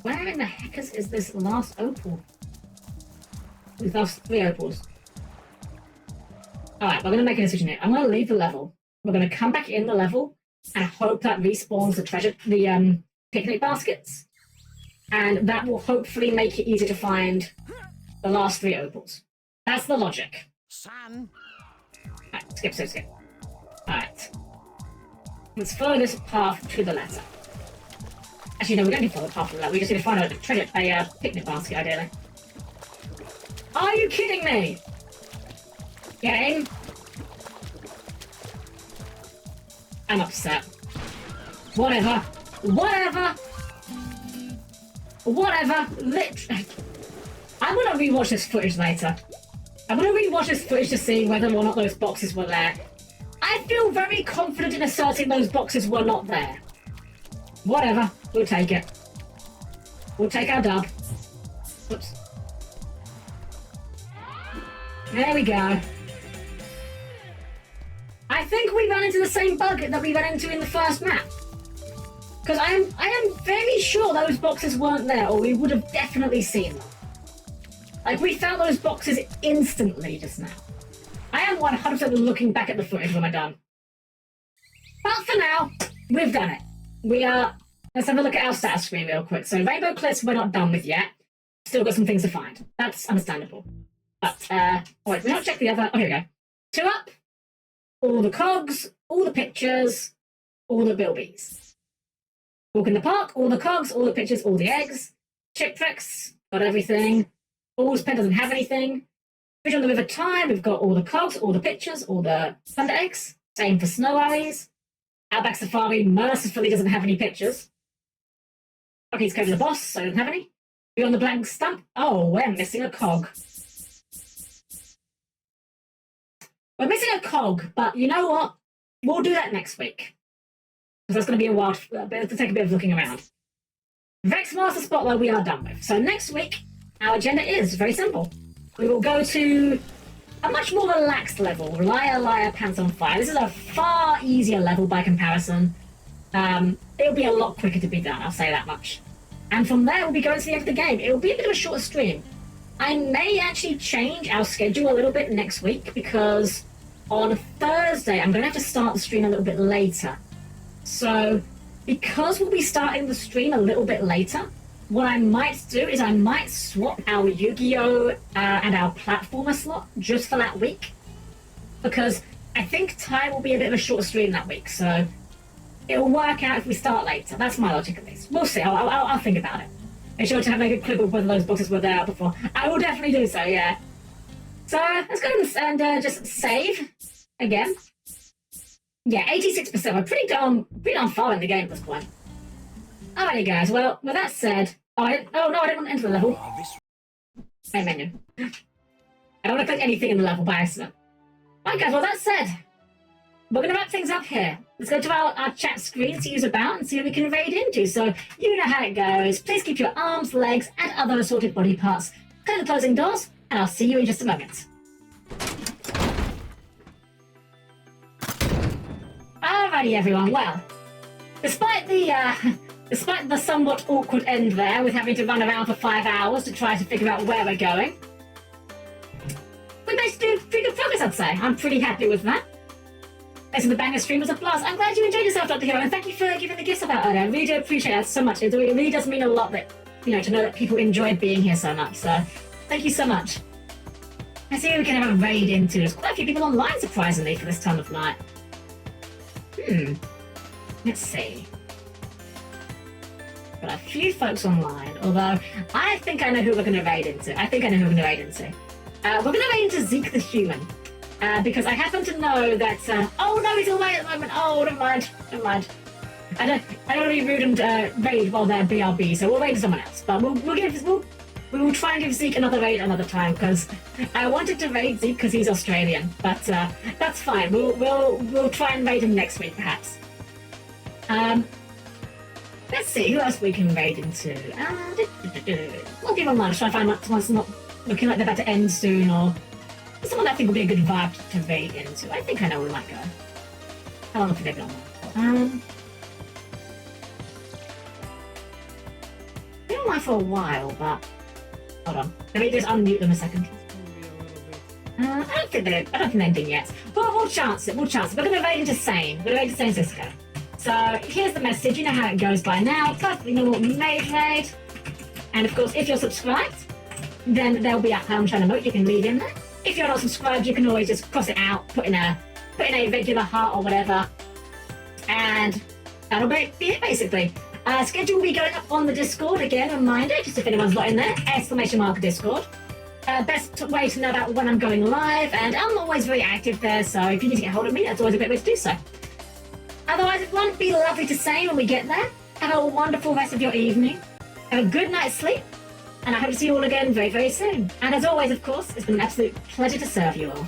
Where in the heck is this last opal? These last 3 opals. Alright, we're going to make a decision here. I'm going to leave the level. We're going to come back in the level and hope that respawns the picnic baskets. And that will hopefully make it easier to find the last 3 opals. That's the logic. Son. Alright, skip. Alright. Let's follow this path to the letter. Actually, no, we don't need to follow the path to the letter. We just need to find a picnic basket, ideally. Are you kidding me? Game? I'm upset. Whatever. Literally. I'm gonna rewatch this footage later. I'm gonna rewatch this footage to see whether or not those boxes were there. I feel very confident in asserting those boxes were not there. Whatever. We'll take it. We'll take our dub. Oops. There we go. I think we ran into the same bug that we ran into in the first map. Because I am very sure those boxes weren't there, or we would have definitely seen them. Like, we found those boxes instantly just now. I am 100% looking back at the footage when I'm done. But for now, we've done it. We are... Let's have a look at our status screen real quick. So, Rainbow Cliffs we're not done with yet. Still got some things to find. That's understandable. But, oh wait, we'll not check the other... Oh, here we go. 2 up. All the cogs, all the pictures, all the bilbies. Walk in the park, all the cogs, all the pictures, all the eggs. Shipwrecks, got everything. All's Pen doesn't have anything. Bridge on the River Tyne, we've got all the cogs, all the pictures, all the thunder eggs. Same for Snow Alleys. Outback Safari mercifully doesn't have any pictures. Rocky's Cove of the Boss, so doesn't have any. Beyond the Blank Stump, oh, we're missing a cog. We're missing a cog, but you know what? We'll do that next week. Because that's going to be a while to take a bit of looking around. Vex Master Spotlight we are done with. So next week, our agenda is very simple. We will go to a much more relaxed level. Liar, Liar, Pants on Fire. This is a far easier level by comparison. It'll be a lot quicker to be done, I'll say that much. And from there, we'll be going to the end of the game. It'll be a bit of a shorter stream. I may actually change our schedule a little bit next week because on Thursday, I'm going to have to start the stream a little bit later. So, because we'll be starting the stream a little bit later, what I might do is I might swap our Yu-Gi-Oh! And our platformer slot just for that week. Because I think Ty will be a bit of a shorter stream that week, so it'll work out if we start later. That's my logic at least. We'll see, I'll think about it. Make sure to make a clip of whether those boxes were there before. I will definitely do so, yeah. So, let's go and just save again. Yeah, 86%. We're pretty darn far in the game at this point. Alrighty, guys. Well, with that said... Oh no, I didn't want to enter the level. Main menu. I don't want to click anything in the level by accident. Alright, guys. Well, that said, we're going to wrap things up here. Let's go to our chat screen to use about and see what we can raid into. So, you know how it goes. Please keep your arms, legs, and other assorted body parts close the closing doors, and I'll see you in just a moment. Alrighty, everyone. Well, despite the somewhat awkward end there, with having to run around for 5 hours to try to figure out where we're going, we managed to do pretty good progress, I'd say. I'm pretty happy with that. Thanks for the banger stream. It was a blast. I'm glad you enjoyed yourself, Dr. Hero, and thank you for giving the gifts about earlier. I really do appreciate that so much. It really does mean a lot that, you know, to know that people enjoyed being here so much. So, thank you so much. I see we can have a raid into. There's quite a few people online, surprisingly, for this time of night. Let's see. Got a few folks online, although I think I know who we're going to raid into. We're going to raid into Zeke the Human. Because I happen to know that, oh no, he's away at the moment. Oh, never mind. I don't want to be rude and raid while they're BRB, so we'll raid someone else. But we will try and give Zeke another raid another time, because I wanted to raid Zeke because he's Australian, but that's fine. We'll try and raid him next week, perhaps. Let's see who else we can raid into. We'll give online. Try and find someone that's not looking like they're about to end soon, or someone I think would be a good vibe to raid into. I think I know where we might go. How long have they been on? Been online for a while, but hold on. Let me just unmute them a second. I don't think they're ending yet. But we'll chance it. We're going to raid into Sane. We're going to raid into Sane Cisco. So here's the message. You know how it goes by now. Perfectly normal maid raid. And of course, if you're subscribed, then there'll be a Helm-Chan emote you can leave in there. If you're not subscribed, you can always just cross it out, put in a regular heart or whatever, and that'll be it basically. Schedule will be going up on the Discord again. Reminder, just if anyone's not in there, !Discord. Best way to know about when I'm going live, and I'm always very active there. So if you need to get hold of me, that's always a great way to do so. Otherwise, everyone, be lovely to say when we get there. Have a wonderful rest of your evening. Have a good night's sleep. And I hope to see you all again very, very soon. And as always, of course, it's been an absolute pleasure to serve you all.